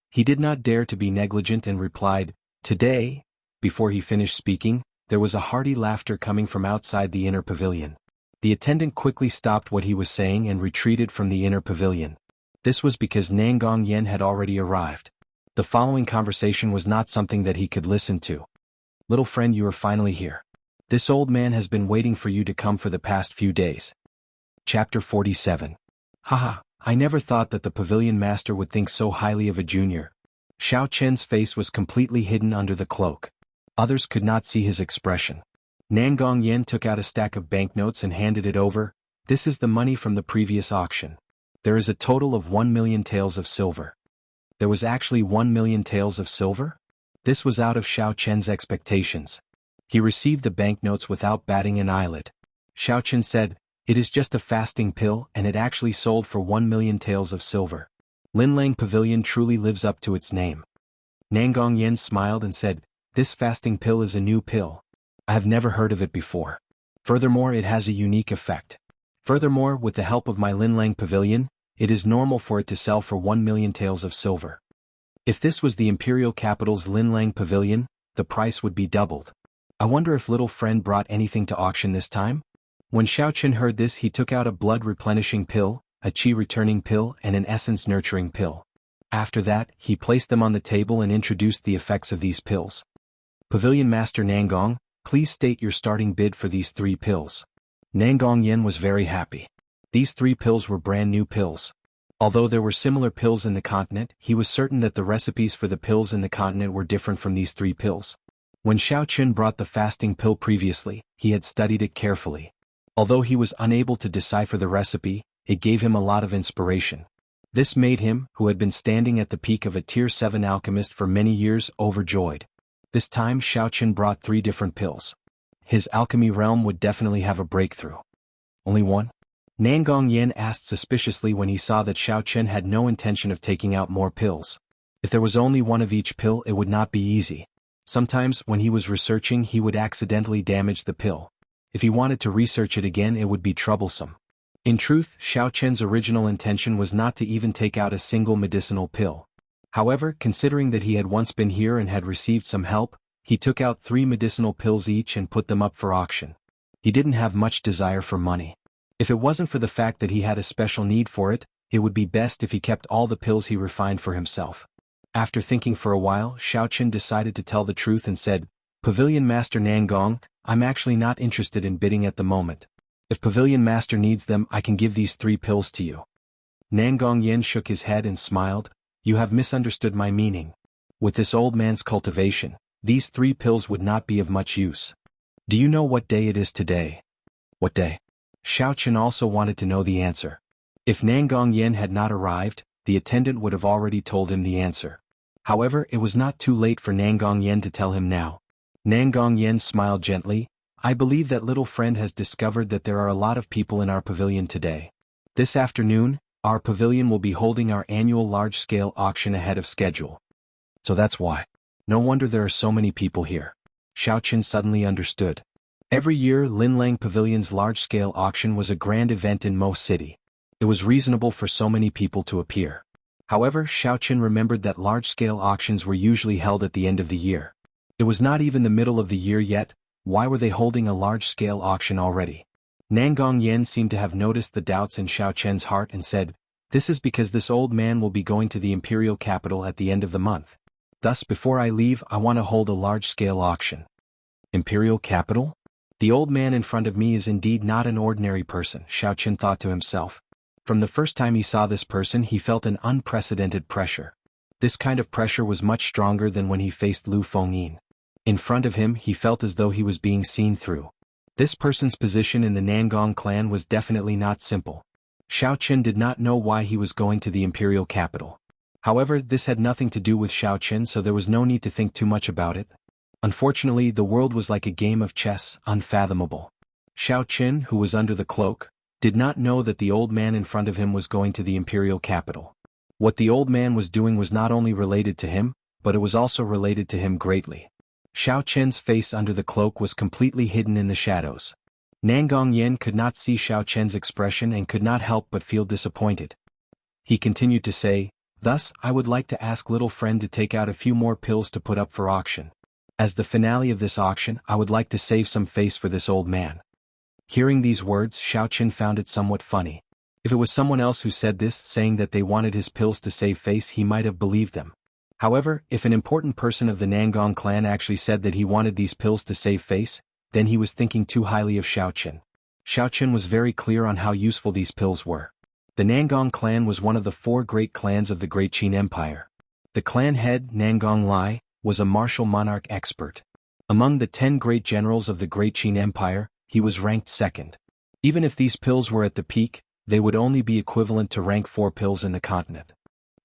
He did not dare to be negligent and replied, "Today." Before he finished speaking, there was a hearty laughter coming from outside the inner pavilion. The attendant quickly stopped what he was saying and retreated from the inner pavilion. This was because Nangong Yen had already arrived. The following conversation was not something that he could listen to. "Little friend, you are finally here. This old man has been waiting for you to come for the past few days." Chapter 47. Haha, I never thought that the pavilion master would think so highly of a junior. Xiao Chen's face was completely hidden under the cloak. Others could not see his expression. Nangong Yen took out a stack of banknotes and handed it over. "This is the money from the previous auction. There is a total of 1,000,000 taels of silver." There was actually 1,000,000 taels of silver? This was out of Xiao Chen's expectations. He received the banknotes without batting an eyelid. Xiao Chen said, "It is just a fasting pill and it actually sold for 1,000,000 taels of silver. Linlang Pavilion truly lives up to its name." Nangong Yen smiled and said, "This fasting pill is a new pill. I have never heard of it before. Furthermore, it has a unique effect. Furthermore, with the help of my Linlang Pavilion, it is normal for it to sell for 1,000,000 taels of silver. If this was the imperial capital's Linlang Pavilion, the price would be doubled. I wonder if little friend brought anything to auction this time?" When Xiao Chen heard this, he took out a blood-replenishing pill, a qi-returning pill and an essence-nurturing pill. After that, he placed them on the table and introduced the effects of these pills. "Pavilion Master Nangong, please state your starting bid for these 3 pills." Nangong Yen was very happy. These 3 pills were brand new pills. Although there were similar pills in the continent, he was certain that the recipes for the pills in the continent were different from these 3 pills. When Xiao Chen brought the fasting pill previously, he had studied it carefully. Although he was unable to decipher the recipe, it gave him a lot of inspiration. This made him, who had been standing at the peak of a Tier 7 alchemist for many years, overjoyed. This time Xiao Chen brought 3 different pills. His alchemy realm would definitely have a breakthrough. "Only one?" Nangong Yen asked suspiciously when he saw that Xiao Chen had no intention of taking out more pills. If there was only one of each pill, it would not be easy. Sometimes, when he was researching, he would accidentally damage the pill. If he wanted to research it again, it would be troublesome. In truth, Xiao Chen's original intention was not to even take out a single medicinal pill. However, considering that he had once been here and had received some help, he took out 3 medicinal pills each and put them up for auction. He didn't have much desire for money. If it wasn't for the fact that he had a special need for it, it would be best if he kept all the pills he refined for himself. After thinking for a while, Xiao Chen decided to tell the truth and said, "Pavilion Master Nangong, I'm actually not interested in bidding at the moment. If Pavilion Master needs them, I can give these 3 pills to you." Nangong Yen shook his head and smiled, "You have misunderstood my meaning. With this old man's cultivation, these 3 pills would not be of much use. Do you know what day it is today?" "What day?" Xiao Chen also wanted to know the answer. If Nangong Yen had not arrived, the attendant would have already told him the answer. However, it was not too late for Nangong Yen to tell him now. Nangong Yen smiled gently, "I believe that little friend has discovered that there are a lot of people in our pavilion today. This afternoon, our pavilion will be holding our annual large-scale auction ahead of schedule. So that's why. No wonder there are so many people here." Xiao Chen suddenly understood. Every year, Linlang Pavilion's large-scale auction was a grand event in Mo City. It was reasonable for so many people to appear. However, Xiao Chen remembered that large-scale auctions were usually held at the end of the year. It was not even the middle of the year yet. Why were they holding a large-scale auction already? Nangong Yen seemed to have noticed the doubts in Xiao Chen's heart and said, "This is because this old man will be going to the imperial capital at the end of the month. Thus, before I leave, I want to hold a large-scale auction." Imperial capital? The old man in front of me is indeed not an ordinary person, Xiao Chen thought to himself. From the first time he saw this person, he felt an unprecedented pressure. This kind of pressure was much stronger than when he faced Lu Fengyin. In front of him, he felt as though he was being seen through. This person's position in the Nangong clan was definitely not simple. Xiao Chen did not know why he was going to the imperial capital. However, this had nothing to do with Xiao Chen, so there was no need to think too much about it. Unfortunately, the world was like a game of chess, unfathomable. Xiao Chen, who was under the cloak, did not know that the old man in front of him was going to the imperial capital. What the old man was doing was not only related to him, but it was also related to him greatly. Xiao Chen's face under the cloak was completely hidden in the shadows. Nangong Yen could not see Xiao Chen's expression and could not help but feel disappointed. He continued to say, "Thus, I would like to ask little friend to take out a few more pills to put up for auction. As the finale of this auction, I would like to save some face for this old man." Hearing these words, Xiao Chen found it somewhat funny. If it was someone else who said this, saying that they wanted his pills to save face, he might have believed them. However, if an important person of the Nangong clan actually said that he wanted these pills to save face, then he was thinking too highly of Xiao Chen. Xiao Chen was very clear on how useful these pills were. The Nangong clan was one of the 4 great clans of the Great Qin Empire. The clan head, Nangong Lai, was a martial monarch expert. Among the 10 great generals of the Great Qin Empire, he was ranked second. Even if these pills were at the peak, they would only be equivalent to rank 4 pills in the continent.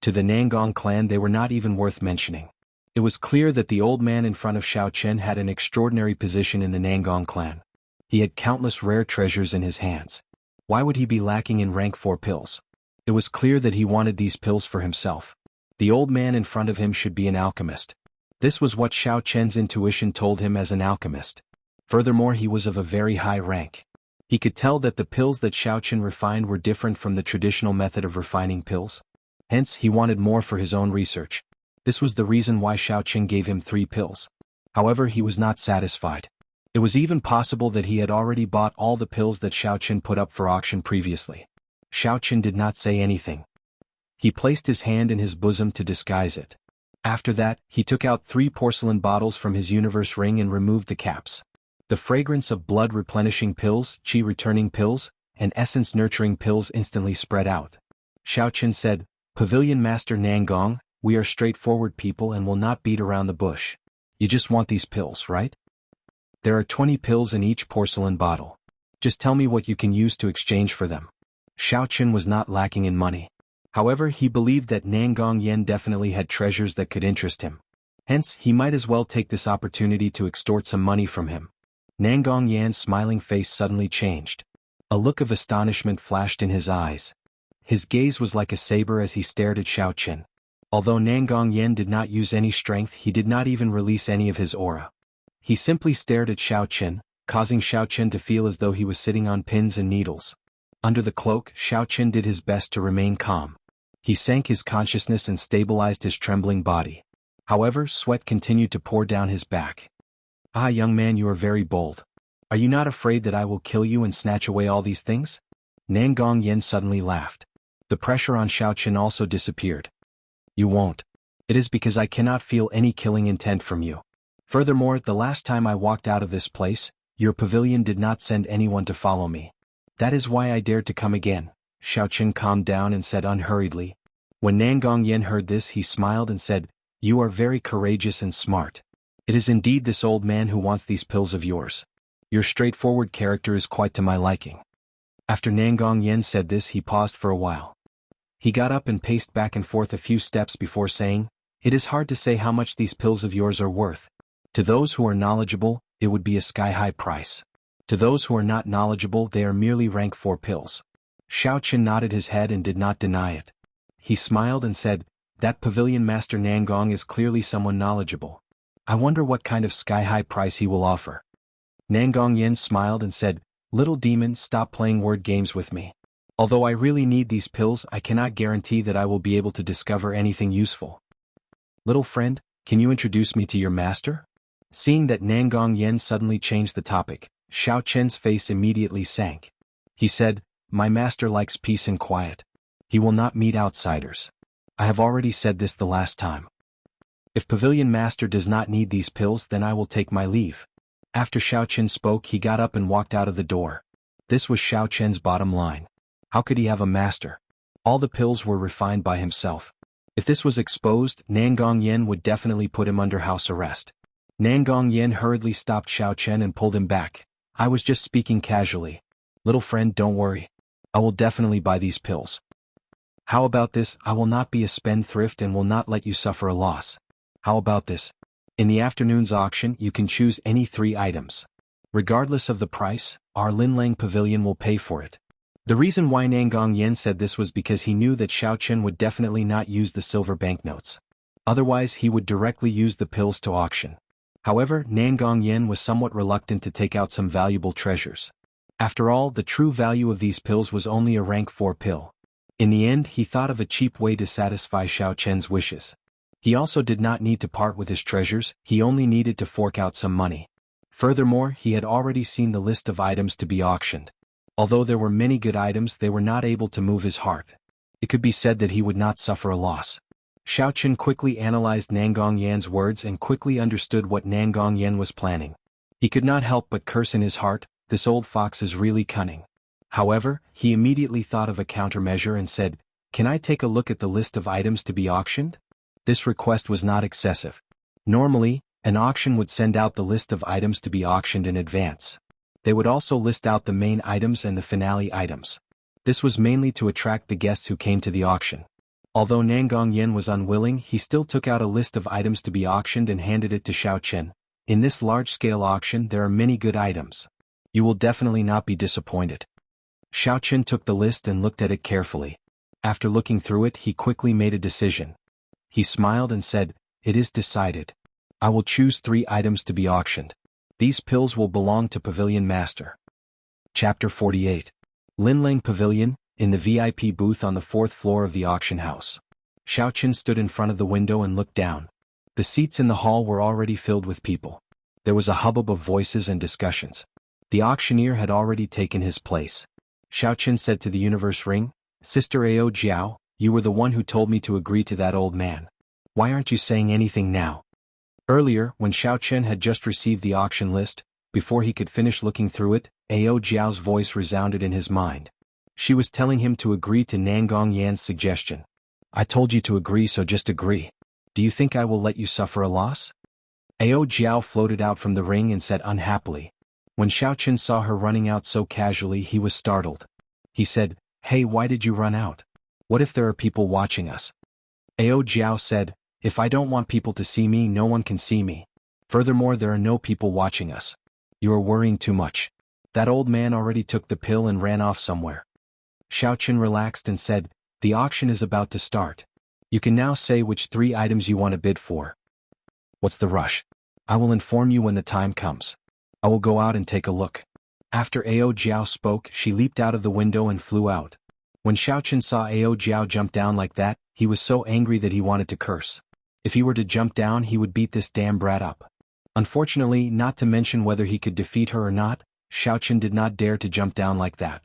To the Nangong clan they were not even worth mentioning. It was clear that the old man in front of Xiao Chen had an extraordinary position in the Nangong clan. He had countless rare treasures in his hands. Why would he be lacking in rank 4 pills? It was clear that he wanted these pills for himself. The old man in front of him should be an alchemist. This was what Xiao Chen's intuition told him as an alchemist. Furthermore, he was of a very high rank. He could tell that the pills that Xiao Chen refined were different from the traditional method of refining pills. Hence, he wanted more for his own research. This was the reason why Xiao Chen gave him 3 pills. However, he was not satisfied. It was even possible that he had already bought all the pills that Xiao Chen put up for auction previously. Xiao Chen did not say anything. He placed his hand in his bosom to disguise it. After that, he took out 3 porcelain bottles from his universe ring and removed the caps. The fragrance of blood-replenishing pills, qi-returning pills, and essence-nurturing pills instantly spread out. Xiao Chen said, "Pavilion Master Nangong, we are straightforward people and will not beat around the bush. You just want these pills, right? There are 20 pills in each porcelain bottle. Just tell me what you can use to exchange for them." Xiao Chen was not lacking in money. However, he believed that Nangong Yen definitely had treasures that could interest him. Hence, he might as well take this opportunity to extort some money from him. Nangong Yan's smiling face suddenly changed. A look of astonishment flashed in his eyes. His gaze was like a saber as he stared at Xiao Chen. Although Nangong Yen did not use any strength, he did not even release any of his aura. He simply stared at Xiao Chen, causing Xiao Chen to feel as though he was sitting on pins and needles. Under the cloak, Xiao Chen did his best to remain calm. He sank his consciousness and stabilized his trembling body. However, sweat continued to pour down his back. "Ah, young man, you are very bold. Are you not afraid that I will kill you and snatch away all these things?" Nangong Yen suddenly laughed. The pressure on Xiao Chen also disappeared. "You won't. It is because I cannot feel any killing intent from you. Furthermore, the last time I walked out of this place, your pavilion did not send anyone to follow me. That is why I dared to come again." Xiao Chen calmed down and said unhurriedly. When Nangong Yen heard this, he smiled and said, "You are very courageous and smart. It is indeed this old man who wants these pills of yours. Your straightforward character is quite to my liking." After Nangong Yen said this, he paused for a while. He got up and paced back and forth a few steps before saying, "It is hard to say how much these pills of yours are worth. To those who are knowledgeable, it would be a sky-high price. To those who are not knowledgeable, they are merely rank 4 pills." Xiao Chen nodded his head and did not deny it. He smiled and said, "That pavilion master Nangong is clearly someone knowledgeable. I wonder what kind of sky-high price he will offer." Nangong Yen smiled and said, "Little demon, stop playing word games with me. Although I really need these pills, I cannot guarantee that I will be able to discover anything useful. Little friend, can you introduce me to your master?" Seeing that Nangong Yen suddenly changed the topic, Xiao Chen's face immediately sank. He said, "My master likes peace and quiet. He will not meet outsiders. I have already said this the last time. If Pavilion Master does not need these pills, then I will take my leave." After Xiao Chen spoke, he got up and walked out of the door. This was Xiao Chen's bottom line. How could he have a master? All the pills were refined by himself. If this was exposed, Nangong Yen would definitely put him under house arrest. Nangong Yen hurriedly stopped Xiao Chen and pulled him back. "I was just speaking casually. Little friend, don't worry. I will definitely buy these pills. How about this? I will not be a spendthrift and will not let you suffer a loss. How about this? In the afternoon's auction, you can choose any 3 items. Regardless of the price, our Linlang Pavilion will pay for it. The reason why Nangong Yen said this was because he knew that Xiao Chen would definitely not use the silver banknotes. Otherwise he would directly use the pills to auction. However, Nangong Yen was somewhat reluctant to take out some valuable treasures. After all, the true value of these pills was only a rank 4 pill. In the end, he thought of a cheap way to satisfy Xiao Chen's wishes. He also did not need to part with his treasures, he only needed to fork out some money. Furthermore, he had already seen the list of items to be auctioned. Although there were many good items, they were not able to move his heart. It could be said that he would not suffer a loss. Xiao Chen quickly analyzed Nangong Yan's words and quickly understood what Nangong Yan was planning. He could not help but curse in his heart, this old fox is really cunning. However, he immediately thought of a countermeasure and said, "Can I take a look at the list of items to be auctioned?" This request was not excessive. Normally, an auction would send out the list of items to be auctioned in advance. They would also list out the main items and the finale items. This was mainly to attract the guests who came to the auction. Although Nangong Yen was unwilling, he still took out a list of items to be auctioned and handed it to Xiao Chen. In this large-scale auction there are many good items. You will definitely not be disappointed. Xiao Chen took the list and looked at it carefully. After looking through it, he quickly made a decision. He smiled and said, "It is decided. I will choose 3 items to be auctioned. These pills will belong to Pavilion Master." Chapter 48. Linlang Pavilion, in the VIP booth on the 4th floor of the auction house. Xiao Chen stood in front of the window and looked down. The seats in the hall were already filled with people. There was a hubbub of voices and discussions. The auctioneer had already taken his place. Xiao Chen said to the universe ring, "Sister Ao Jiao, you were the one who told me to agree to that old man. Why aren't you saying anything now?" Earlier, when Xiao Chen had just received the auction list, before he could finish looking through it, Ao Jiao's voice resounded in his mind. She was telling him to agree to Nangong Yan's suggestion. "I told you to agree, so just agree. Do you think I will let you suffer a loss?" Ao Jiao floated out from the ring and said unhappily. When Xiao Chen saw her running out so casually, he was startled. He said, "Hey, why did you run out? What if there are people watching us?" Ao Jiao said, "If I don't want people to see me, no one can see me. Furthermore, there are no people watching us. You are worrying too much. That old man already took the pill and ran off somewhere." Xiao Chen relaxed and said, "The auction is about to start. You can now say which 3 items you want to bid for." "What's the rush? I will inform you when the time comes. I will go out and take a look." After Ao Jiao spoke, she leaped out of the window and flew out. When Xiao Chen saw Ao Jiao jump down like that, he was so angry that he wanted to curse. If he were to jump down, he would beat this damn brat up. Unfortunately, not to mention whether he could defeat her or not, Xiao Chen did not dare to jump down like that.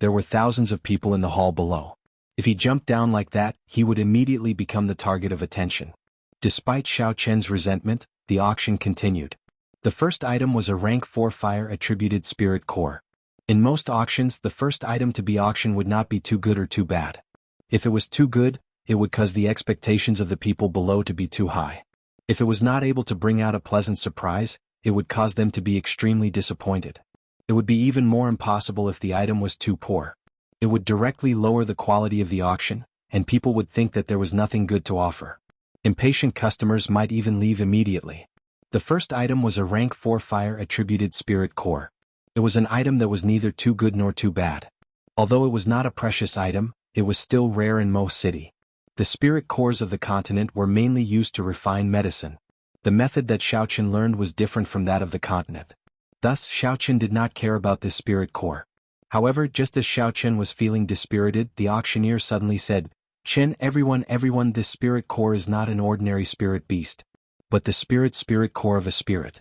There were thousands of people in the hall below. If he jumped down like that, he would immediately become the target of attention. Despite Xiao Chen's resentment, the auction continued. The first item was a rank 4 fire-attributed spirit core. In most auctions, the first item to be auctioned would not be too good or too bad. If it was too good, it would cause the expectations of the people below to be too high. If it was not able to bring out a pleasant surprise, it would cause them to be extremely disappointed. It would be even more impossible if the item was too poor. It would directly lower the quality of the auction, and people would think that there was nothing good to offer. Impatient customers might even leave immediately. The first item was a rank 4 fire-attributed spirit core. It was an item that was neither too good nor too bad. Although it was not a precious item, it was still rare in Mo City. The spirit cores of the continent were mainly used to refine medicine. The method that Xiao Chen learned was different from that of the continent. Thus, Xiao Chen did not care about this spirit core. However, just as Xiao Chen was feeling dispirited, the auctioneer suddenly said, "Chen, everyone, this spirit core is not an ordinary spirit beast, but the spirit core of a spirit.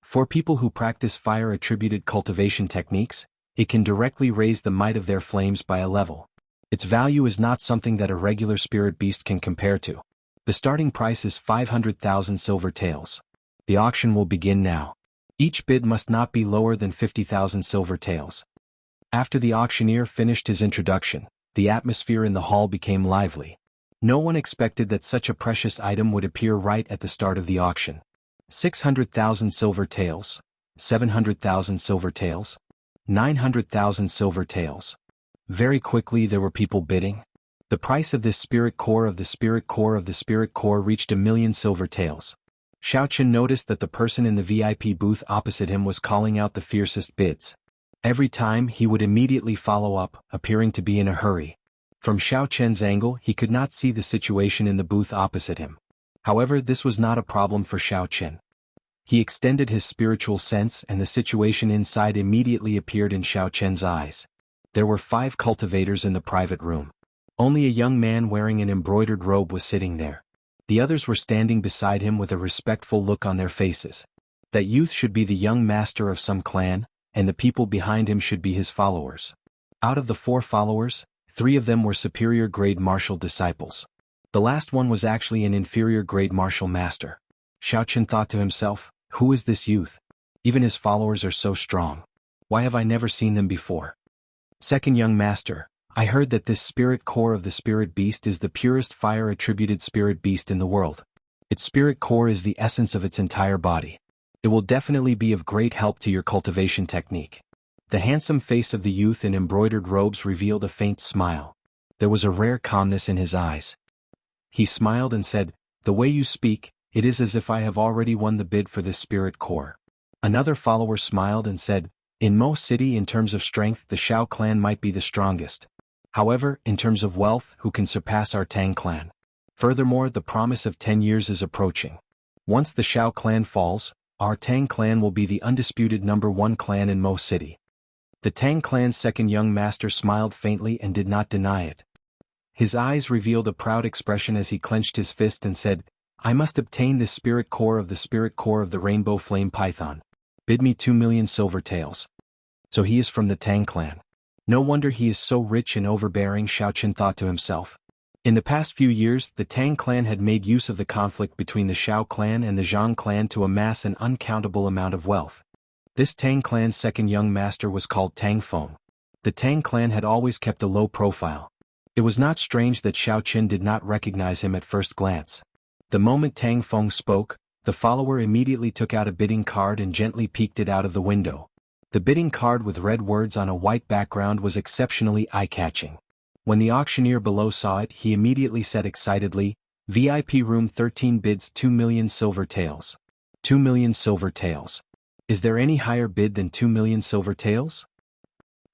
For people who practice fire-attributed cultivation techniques, it can directly raise the might of their flames by a level. Its value is not something that a regular spirit beast can compare to. The starting price is 500,000 silver taels. The auction will begin now. Each bid must not be lower than 50,000 silver taels." After the auctioneer finished his introduction, the atmosphere in the hall became lively. No one expected that such a precious item would appear right at the start of the auction. 600,000 silver taels, 700,000 silver taels, 900,000 silver taels. Very quickly there were people bidding. The price of this spirit core of the spirit core of the spirit core reached 1,000,000 silver taels. Xiao Chen noticed that the person in the VIP booth opposite him was calling out the fiercest bids. Every time he would immediately follow up, appearing to be in a hurry. From Xiao Chen's angle he could not see the situation in the booth opposite him. However, this was not a problem for Xiao Chen. He extended his spiritual sense and the situation inside immediately appeared in Xiao Chen's eyes. There were 5 cultivators in the private room. Only a young man wearing an embroidered robe was sitting there. The others were standing beside him with a respectful look on their faces. That youth should be the young master of some clan, and the people behind him should be his followers. Out of the 4 followers, 3 of them were superior grade martial disciples. The last one was actually an inferior grade martial master. Xiao Chen thought to himself, who is this youth? Even his followers are so strong. Why have I never seen them before? Second young master, I heard that this spirit core of the spirit beast is the purest fire-attributed spirit beast in the world. Its spirit core is the essence of its entire body. It will definitely be of great help to your cultivation technique. The handsome face of the youth in embroidered robes revealed a faint smile. There was a rare calmness in his eyes. He smiled and said, the way you speak, it is as if I have already won the bid for this spirit core. Another follower smiled and said, in Mo City in terms of strength the Shao clan might be the strongest. However, in terms of wealth, who can surpass our Tang clan? Furthermore, the promise of 10 years is approaching. Once the Shao clan falls, our Tang clan will be the undisputed #1 clan in Mo City. The Tang clan's second young master smiled faintly and did not deny it. His eyes revealed a proud expression as he clenched his fist and said, I must obtain this spirit core of the rainbow flame python. Bid me 2 million silver taels. So he is from the Tang clan. No wonder he is so rich and overbearing, Xiao Chen thought to himself. In the past few years, the Tang clan had made use of the conflict between the Shao clan and the Zhang clan to amass an uncountable amount of wealth. This Tang clan's second young master was called Tang Feng. The Tang clan had always kept a low profile. It was not strange that Xiao Chen did not recognize him at first glance. The moment Tang Feng spoke, the follower immediately took out a bidding card and gently peeked it out of the window. The bidding card with red words on a white background was exceptionally eye-catching. When the auctioneer below saw it, he immediately said excitedly, VIP room 13 bids 2 million silver taels. 2 million silver taels. Is there any higher bid than 2 million silver taels?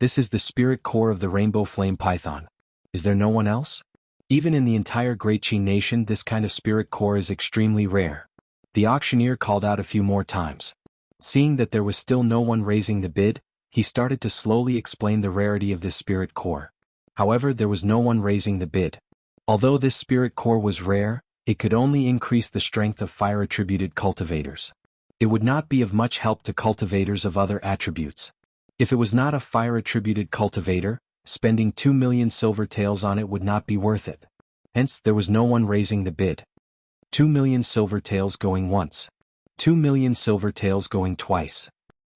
This is the spirit core of the rainbow flame python. Is there no one else? Even in the entire Great Qi nation this kind of spirit core is extremely rare. The auctioneer called out a few more times. Seeing that there was still no one raising the bid, he started to slowly explain the rarity of this spirit core. However, there was no one raising the bid. Although this spirit core was rare, it could only increase the strength of fire-attributed cultivators. It would not be of much help to cultivators of other attributes. If it was not a fire-attributed cultivator, spending 2 million silver taels on it would not be worth it. Hence, there was no one raising the bid. 2 million silver taels going once. 2 million silver taels going twice.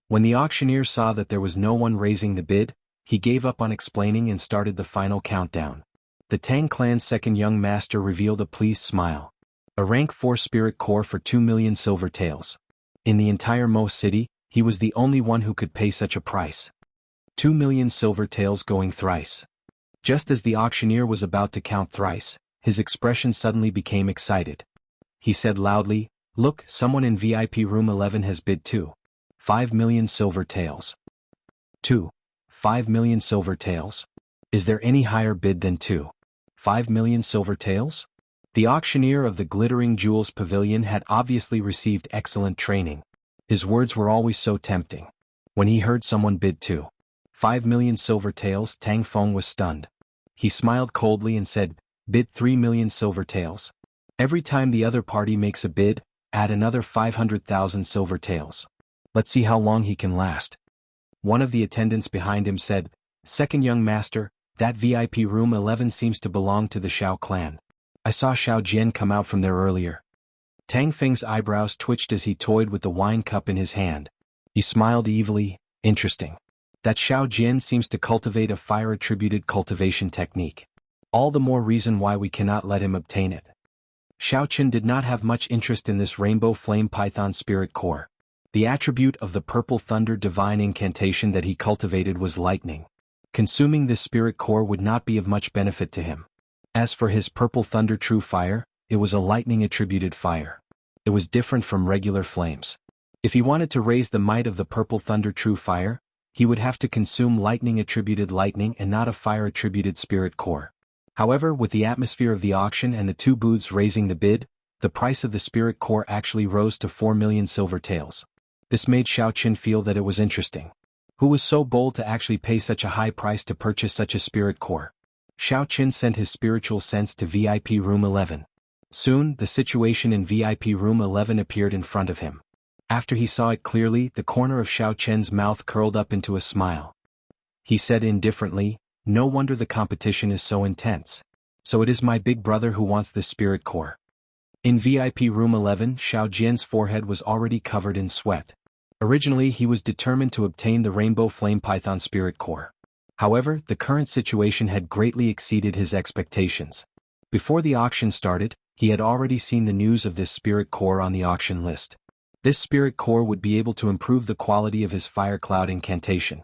When the auctioneer saw that there was no one raising the bid, he gave up on explaining and started the final countdown. The Tang clan's second young master revealed a pleased smile. A rank 4 spirit core for 2 million silver taels. In the entire Mo City, he was the only one who could pay such a price. 2 million silver taels going thrice. Just as the auctioneer was about to count thrice, his expression suddenly became excited. He said loudly, look, someone in VIP room 11 has bid 5 million silver taels. 5 million silver taels. Is there any higher bid than 5 million silver taels? The auctioneer of the glittering jewels pavilion had obviously received excellent training. His words were always so tempting. When he heard someone bid 5 million silver taels, Tang Feng was stunned. He smiled coldly and said, bid 3 million silver taels. Every time the other party makes a bid, add another 500,000 silver taels. Let's see how long he can last. One of the attendants behind him said, second young master, that VIP room 11 seems to belong to the Shao clan. I saw Xiao Jian come out from there earlier. Tang Feng's eyebrows twitched as he toyed with the wine cup in his hand. He smiled evilly, interesting. That Xiao Jian seems to cultivate a fire-attributed cultivation technique. All the more reason why we cannot let him obtain it. Xiao Chen did not have much interest in this rainbow flame python spirit core. The attribute of the purple thunder divine incantation that he cultivated was lightning. Consuming this spirit core would not be of much benefit to him. As for his purple thunder true fire, it was a lightning-attributed fire. It was different from regular flames. If he wanted to raise the might of the purple thunder true fire, he would have to consume lightning-attributed lightning and not a fire-attributed spirit core. However, with the atmosphere of the auction and the two booths raising the bid, the price of the spirit core actually rose to 4 million silver taels. This made Xiao Qin feel that it was interesting. Who was so bold to actually pay such a high price to purchase such a spirit core? Xiao Qin sent his spiritual sense to VIP room 11. Soon, the situation in VIP room 11 appeared in front of him. After he saw it clearly, the corner of Xiao Qian's mouth curled up into a smile. He said indifferently, "No wonder the competition is so intense. So it is my big brother who wants this spirit core." In VIP room 11, Xiao Jian's forehead was already covered in sweat. Originally he was determined to obtain the Rainbow Flame Python spirit core. However, the current situation had greatly exceeded his expectations. Before the auction started, he had already seen the news of this spirit core on the auction list. This spirit core would be able to improve the quality of his fire cloud incantation.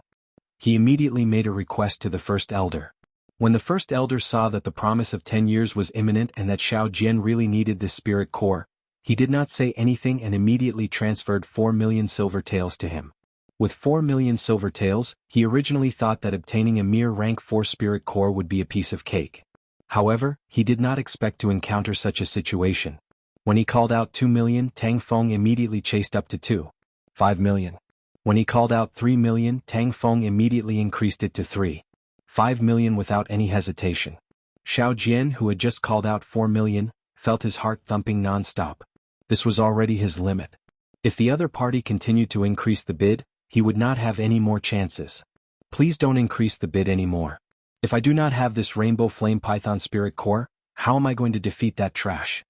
He immediately made a request to the first elder. When the first elder saw that the promise of 10 years was imminent and that Xiao Jian really needed this spirit core, he did not say anything and immediately transferred 4 million silver taels to him. With 4 million silver taels, he originally thought that obtaining a mere rank 4 spirit core would be a piece of cake. However, he did not expect to encounter such a situation. When he called out 2 million, Tang Feng immediately chased up to 5 million. When he called out 3 million, Tang Feng immediately increased it to 5 million without any hesitation. Xiao Jian, who had just called out 4 million, felt his heart thumping non-stop. This was already his limit. If the other party continued to increase the bid, he would not have any more chances. Please don't increase the bid anymore. If I do not have this Rainbow Flame Python Spirit Core, how am I going to defeat that trash?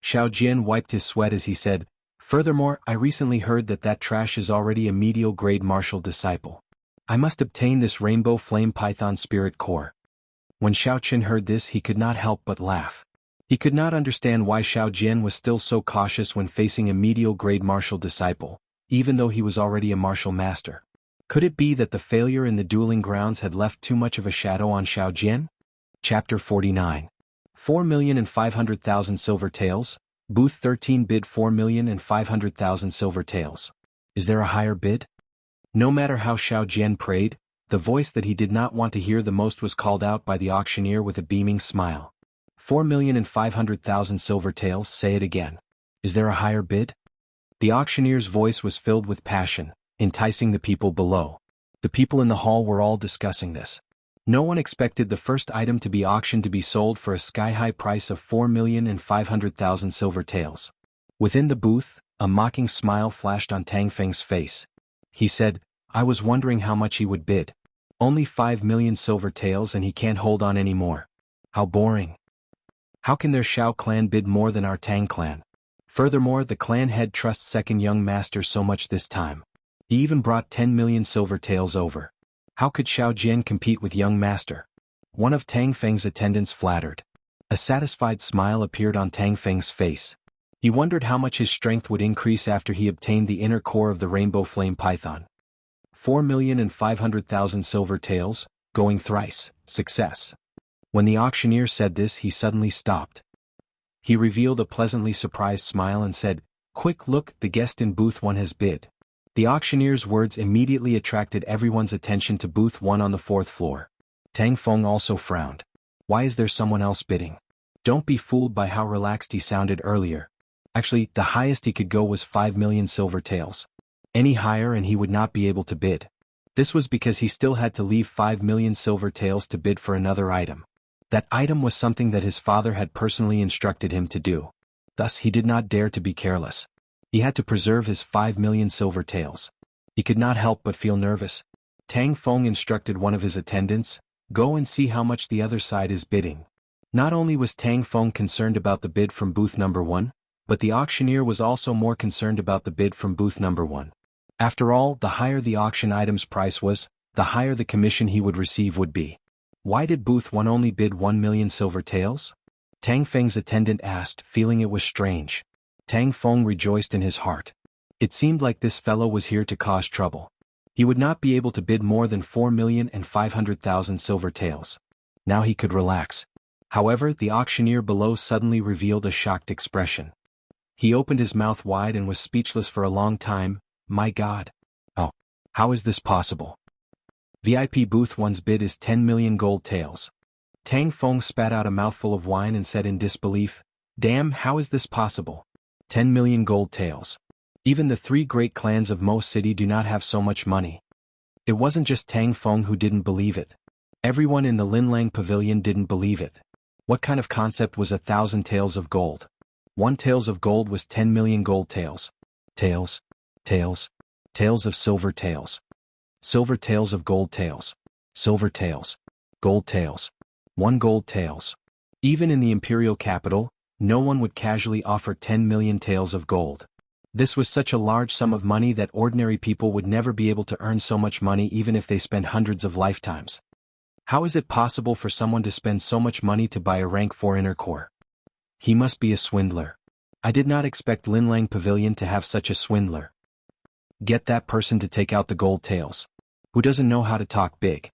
Xiao Jian wiped his sweat as he said, "Furthermore, I recently heard that that trash is already a medial grade martial disciple. I must obtain this Rainbow Flame Python Spirit Core." When Xiao Qin heard this, he could not help but laugh. He could not understand why Xiao Jian was still so cautious when facing a medial grade martial disciple, even though he was already a martial master. Could it be that the failure in the dueling grounds had left too much of a shadow on Xiao Jian? Chapter 49. 4,500,000 silver taels. Booth 13 bid 4,500,000 silver taels. Is there a higher bid? No matter how Xiao Jian prayed, the voice that he did not want to hear the most was called out by the auctioneer with a beaming smile. 4,500,000 silver taels, say it again. Is there a higher bid? The auctioneer's voice was filled with passion, enticing the people below. The people in the hall were all discussing this. No one expected the first item to be auctioned to be sold for a sky-high price of 4,500,000 silver taels. Within the booth, a mocking smile flashed on Tang Feng's face. He said, "I was wondering how much he would bid. Only 5 million silver taels and he can't hold on anymore. How boring. How can their Xiao clan bid more than our Tang clan? Furthermore, the clan head trusts second young master so much this time. He even brought 10 million silver taels over. How could Xiao Jian compete with young master?" One of Tang Feng's attendants flattered. A satisfied smile appeared on Tang Feng's face. He wondered how much his strength would increase after he obtained the inner core of the Rainbow Flame Python. 4,500,000 silver taels, going thrice, success. When the auctioneer said this, he suddenly stopped. He revealed a pleasantly surprised smile and said, "Quick look, the guest in booth 1 has bid." The auctioneer's words immediately attracted everyone's attention to booth 1 on the 4th floor. Tang Feng also frowned. Why is there someone else bidding? Don't be fooled by how relaxed he sounded earlier. Actually, the highest he could go was 5 million silver taels. Any higher and he would not be able to bid. This was because he still had to leave 5 million silver taels to bid for another item. That item was something that his father had personally instructed him to do. Thus he did not dare to be careless. He had to preserve his 5 million silver taels. He could not help but feel nervous. Tang Feng instructed one of his attendants, "Go and see how much the other side is bidding." Not only was Tang Feng concerned about the bid from booth number 1, but the auctioneer was also more concerned about the bid from booth number 1. After all, the higher the auction item's price was, the higher the commission he would receive would be. Why did booth 1 only bid 1 million silver taels? Tang Feng's attendant asked, feeling it was strange. Tang Feng rejoiced in his heart. It seemed like this fellow was here to cause trouble. He would not be able to bid more than 4,500,000 silver taels. Now he could relax. However, the auctioneer below suddenly revealed a shocked expression. He opened his mouth wide and was speechless for a long time. My God! Oh, how is this possible? VIP Booth 1's bid is 10 million gold taels. Tang Feng spat out a mouthful of wine and said in disbelief, "Damn, how is this possible? 10 million gold taels. Even the three great clans of Mo City do not have so much money." It wasn't just Tang Feng who didn't believe it. Everyone in the Linlang Pavilion didn't believe it. What kind of concept was 1,000 taels of gold? 1 taels of gold was 10 million gold taels. Taels. Taels. Taels of silver taels. Silver taels of gold taels. Silver taels. Gold taels. 1 gold taels. Even in the imperial capital, no one would casually offer 10 million taels of gold. This was such a large sum of money that ordinary people would never be able to earn so much money even if they spent hundreds of lifetimes. How is it possible for someone to spend so much money to buy a rank 4 inner core? He must be a swindler. I did not expect Linlang Pavilion to have such a swindler. Get that person to take out the gold taels. Who doesn't know how to talk big?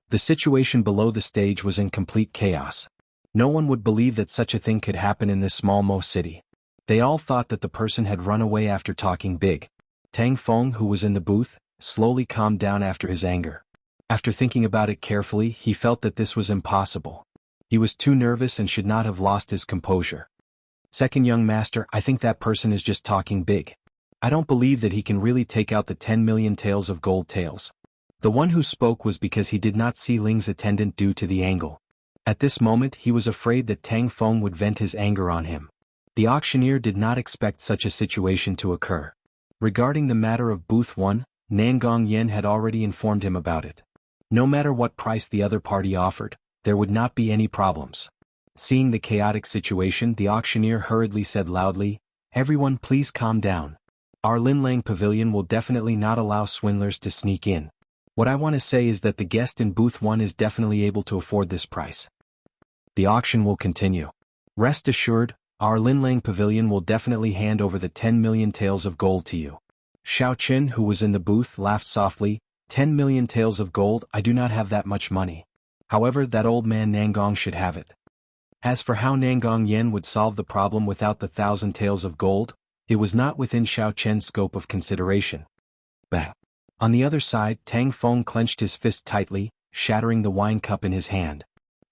The situation below the stage was in complete chaos. No one would believe that such a thing could happen in this small Mo city. They all thought that the person had run away after talking big. Tang Feng, who was in the booth, slowly calmed down after his anger. After thinking about it carefully, he felt that this was impossible. He was too nervous and should not have lost his composure. "Second young master, I think that person is just talking big. I don't believe that he can really take out the 10 million taels of gold taels." The one who spoke was because he did not see Ling's attendant due to the angle. At this moment he was afraid that Tang Feng would vent his anger on him. The auctioneer did not expect such a situation to occur. Regarding the matter of Booth 1, Nangong Yen had already informed him about it. No matter what price the other party offered, there would not be any problems. Seeing the chaotic situation, the auctioneer hurriedly said loudly, "Everyone please calm down. Our Linlang Pavilion will definitely not allow swindlers to sneak in. What I want to say is that the guest in Booth 1 is definitely able to afford this price. The auction will continue. Rest assured, our Linlang Pavilion will definitely hand over the 10 million taels of gold to you." Xiao Qin, who was in the booth, laughed softly. 10 million taels of gold, I do not have that much money. However, that old man Nangong should have it. As for how Nangong Yen would solve the problem without the 1,000 taels of gold, it was not within Xiao Qian's scope of consideration. Bah! On the other side, Tang Feng clenched his fist tightly, shattering the wine cup in his hand.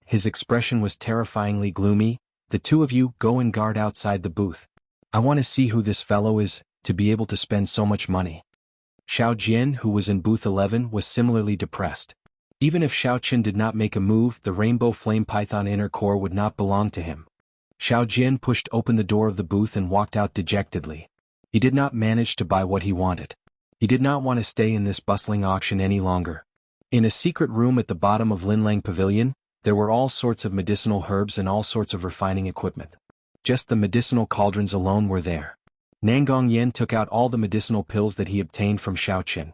His expression was terrifyingly gloomy. "The two of you go and guard outside the booth. I want to see who this fellow is, to be able to spend so much money." Xiao Jian, who was in booth 11, was similarly depressed. Even if Xiao Qin did not make a move, the Rainbow Flame Python inner core would not belong to him. Xiao Jian pushed open the door of the booth and walked out dejectedly. He did not manage to buy what he wanted. He did not want to stay in this bustling auction any longer. In a secret room at the bottom of Linlang Pavilion, there were all sorts of medicinal herbs and all sorts of refining equipment. Just the medicinal cauldrons alone were there. Nangong Yen took out all the medicinal pills that he obtained from Xiao Qin.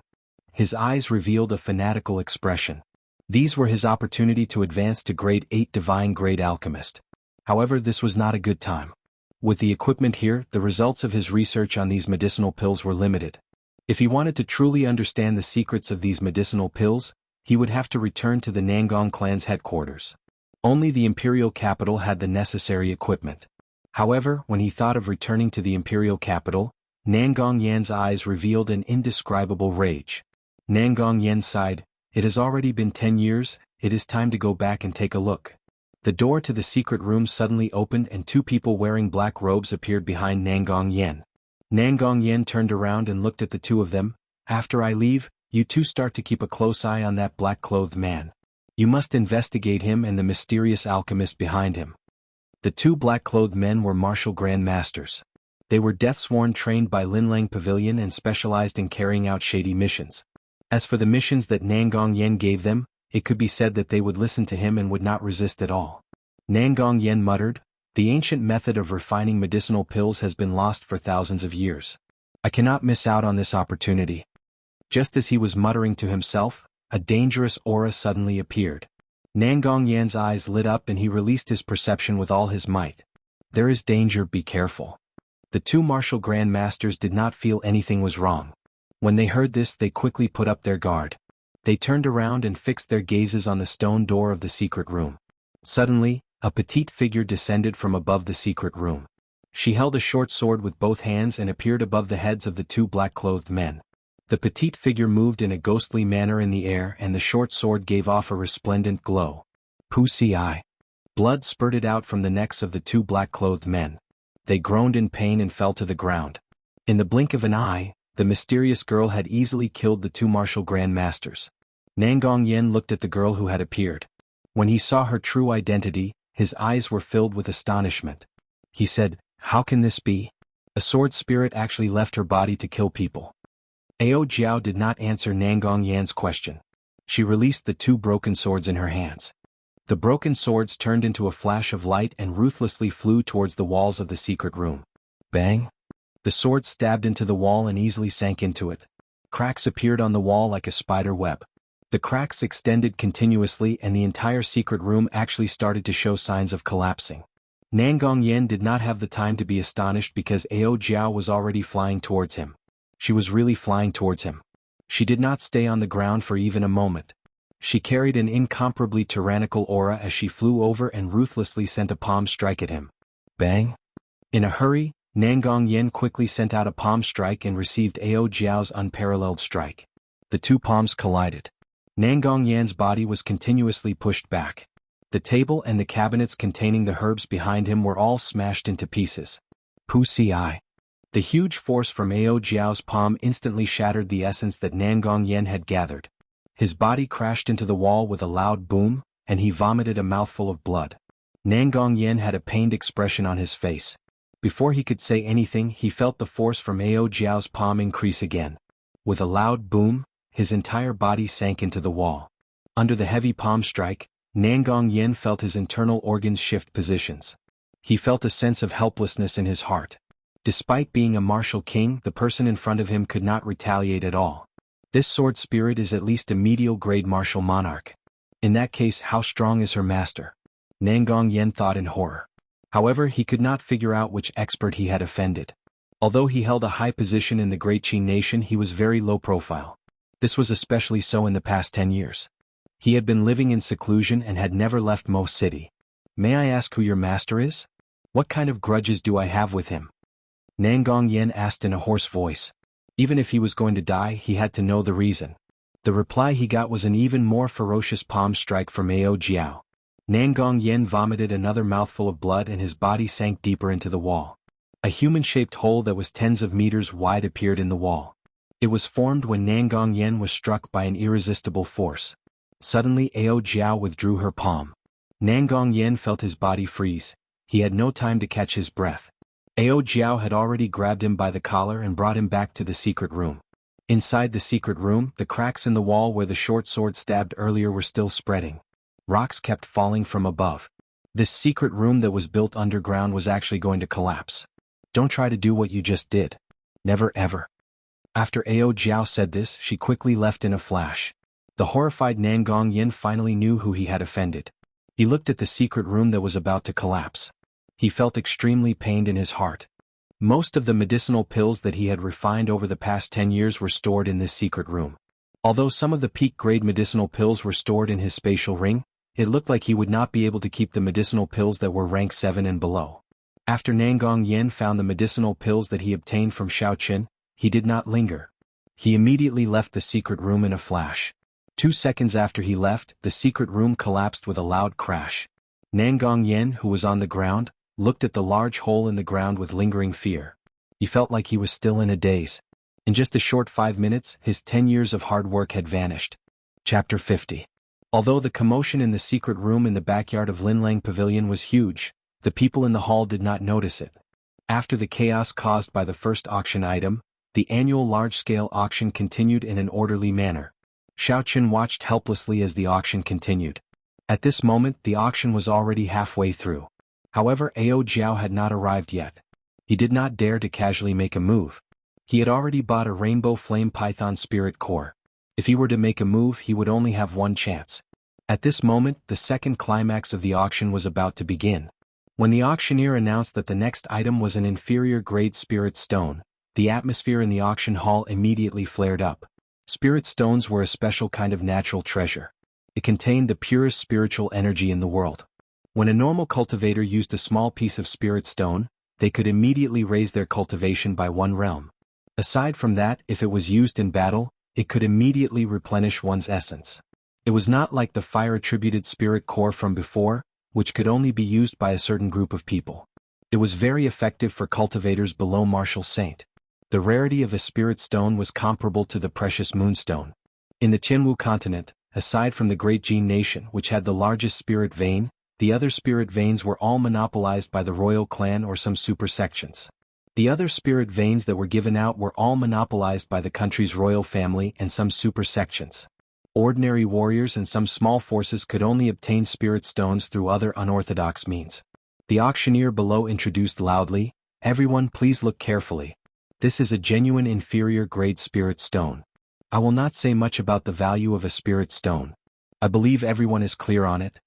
His eyes revealed a fanatical expression. These were his opportunity to advance to grade 8 divine grade alchemist. However, this was not a good time. With the equipment here, the results of his research on these medicinal pills were limited. If he wanted to truly understand the secrets of these medicinal pills, he would have to return to the Nangong clan's headquarters. Only the imperial capital had the necessary equipment. However, when he thought of returning to the imperial capital, Nangong Yan's eyes revealed an indescribable rage. Nangong Yan sighed, "It has already been 10 years, it is time to go back and take a look." The door to the secret room suddenly opened and 2 people wearing black robes appeared behind Nangong Yan. Nangong Yan turned around and looked at the 2 of them. "After I leave, you 2 start to keep a close eye on that black-clothed man. You must investigate him and the mysterious alchemist behind him." The 2 black-clothed men were martial grandmasters. They were death-sworn, trained by Linlang Pavilion, and specialized in carrying out shady missions. As for the missions that Nangong Yen gave them, it could be said that they would listen to him and would not resist at all. Nangong Yen muttered, "The ancient method of refining medicinal pills has been lost for thousands of years. I cannot miss out on this opportunity." Just as he was muttering to himself, a dangerous aura suddenly appeared. Nangong Yan's eyes lit up and he released his perception with all his might. "There is danger, be careful." The 2 martial grandmasters did not feel anything was wrong. When they heard this, they quickly put up their guard. They turned around and fixed their gazes on the stone door of the secret room. Suddenly, a petite figure descended from above the secret room. She held a short sword with both hands and appeared above the heads of the 2 black-clothed men. The petite figure moved in a ghostly manner in the air and the short sword gave off a resplendent glow. Wuxia. Blood spurted out from the necks of the two black-clothed men. They groaned in pain and fell to the ground. In the blink of an eye, the mysterious girl had easily killed the two martial grand masters. Nangong Yen looked at the girl who had appeared. When he saw her true identity, his eyes were filled with astonishment. He said, "How can this be? A sword spirit actually left her body to kill people." Ao Jiao did not answer Nangong Yan's question. She released the two broken swords in her hands. The broken swords turned into a flash of light and ruthlessly flew towards the walls of the secret room. Bang! The swords stabbed into the wall and easily sank into it. Cracks appeared on the wall like a spider web. The cracks extended continuously and the entire secret room actually started to show signs of collapsing. Nangong Yen did not have the time to be astonished because Ao Jiao was already flying towards him. She was really flying towards him. She did not stay on the ground for even a moment. She carried an incomparably tyrannical aura as she flew over and ruthlessly sent a palm strike at him. Bang! In a hurry, Nangong Yen quickly sent out a palm strike and received Ao Jiao's unparalleled strike. The two palms collided. Nangong Yan's body was continuously pushed back. The table and the cabinets containing the herbs behind him were all smashed into pieces. Wuxia. The huge force from Ao Jiao's palm instantly shattered the essence that Nangong Yen had gathered. His body crashed into the wall with a loud boom, and he vomited a mouthful of blood. Nangong Yen had a pained expression on his face. Before he could say anything, he felt the force from Ao Jiao's palm increase again. With a loud boom, his entire body sank into the wall. Under the heavy palm strike, Nangong Yen felt his internal organs shift positions. He felt a sense of helplessness in his heart. Despite being a martial king, the person in front of him could not retaliate at all. This sword spirit is at least a medial-grade martial monarch. In that case, how strong is her master? Nangong Yen thought in horror. However, he could not figure out which expert he had offended. Although he held a high position in the Great Qin nation, he was very low profile. This was especially so in the past 10 years. He had been living in seclusion and had never left Mo City. "May I ask who your master is? What kind of grudges do I have with him?" Nangong Yen asked in a hoarse voice. Even if he was going to die, he had to know the reason. The reply he got was an even more ferocious palm strike from Ao Jiao. Nangong Yen vomited another mouthful of blood and his body sank deeper into the wall. A human-shaped hole that was tens of meters wide appeared in the wall. It was formed when Nangong Yen was struck by an irresistible force. Suddenly Ao Jiao withdrew her palm. Nangong Yen felt his body freeze. He had no time to catch his breath. Ao Jiao had already grabbed him by the collar and brought him back to the secret room. Inside the secret room, the cracks in the wall where the short sword stabbed earlier were still spreading. Rocks kept falling from above. This secret room that was built underground was actually going to collapse. "Don't try to do what you just did. Never ever." After Ao Jiao said this, she quickly left in a flash. The horrified Nangong Yen finally knew who he had offended. He looked at the secret room that was about to collapse. He felt extremely pained in his heart. Most of the medicinal pills that he had refined over the past 10 years were stored in this secret room. Although some of the peak-grade medicinal pills were stored in his spatial ring, it looked like he would not be able to keep the medicinal pills that were rank 7 and below. After Nangong Yen found the medicinal pills that he obtained from Shaoqin, he did not linger. He immediately left the secret room in a flash. 2 seconds after he left, the secret room collapsed with a loud crash. Nangong Yen, who was on the ground, looked at the large hole in the ground with lingering fear. He felt like he was still in a daze. In just a short 5 minutes, his 10 years of hard work had vanished. Chapter 50. Although the commotion in the secret room in the backyard of Linlang Pavilion was huge, the people in the hall did not notice it. After the chaos caused by the first auction item, the annual large-scale auction continued in an orderly manner. Shaoqin watched helplessly as the auction continued. At this moment, the auction was already halfway through. However, Ao Jiao had not arrived yet. He did not dare to casually make a move. He had already bought a Rainbow Flame Python Spirit Core. If he were to make a move, he would only have one chance. At this moment, the second climax of the auction was about to begin. When the auctioneer announced that the next item was an inferior-grade spirit stone, the atmosphere in the auction hall immediately flared up. Spirit stones were a special kind of natural treasure. It contained the purest spiritual energy in the world. When a normal cultivator used a small piece of spirit stone, they could immediately raise their cultivation by 1 realm. Aside from that, if it was used in battle, it could immediately replenish one's essence. It was not like the fire-attributed spirit core from before, which could only be used by a certain group of people. It was very effective for cultivators below Martial Saint. The rarity of a spirit stone was comparable to the precious moonstone. In the Jianghu continent, aside from the Great Jin nation which had the largest spirit vein, the other spirit veins were all monopolized by the royal clan or some supersections. The other spirit veins that were given out were all monopolized by the country's royal family and some supersections. Ordinary warriors and some small forces could only obtain spirit stones through other unorthodox means. The auctioneer below introduced loudly, "Everyone please look carefully. This is a genuine inferior grade spirit stone. I will not say much about the value of a spirit stone. I believe everyone is clear on it.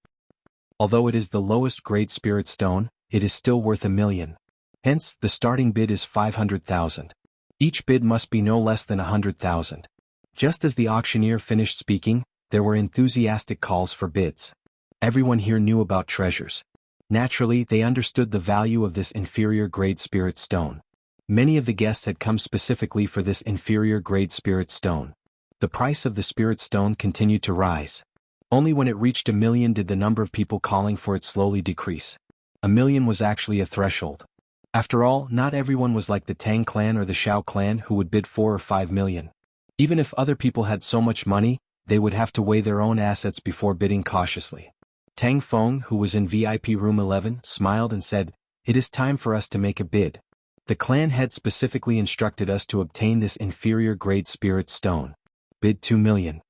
Although it is the lowest grade spirit stone, it is still worth 1 million. Hence, the starting bid is 500,000. Each bid must be no less than 100,000. Just as the auctioneer finished speaking, there were enthusiastic calls for bids. Everyone here knew about treasures. Naturally, they understood the value of this inferior grade spirit stone. Many of the guests had come specifically for this inferior grade spirit stone. The price of the spirit stone continued to rise. Only when it reached 1 million did the number of people calling for it slowly decrease. 1 million was actually a threshold. After all, not everyone was like the Tang clan or the Shao clan who would bid 4 or 5 million. Even if other people had so much money, they would have to weigh their own assets before bidding cautiously. Tang Feng, who was in VIP room 11, smiled and said, "It is time for us to make a bid. The clan head specifically instructed us to obtain this inferior grade spirit stone. Bid 2 million.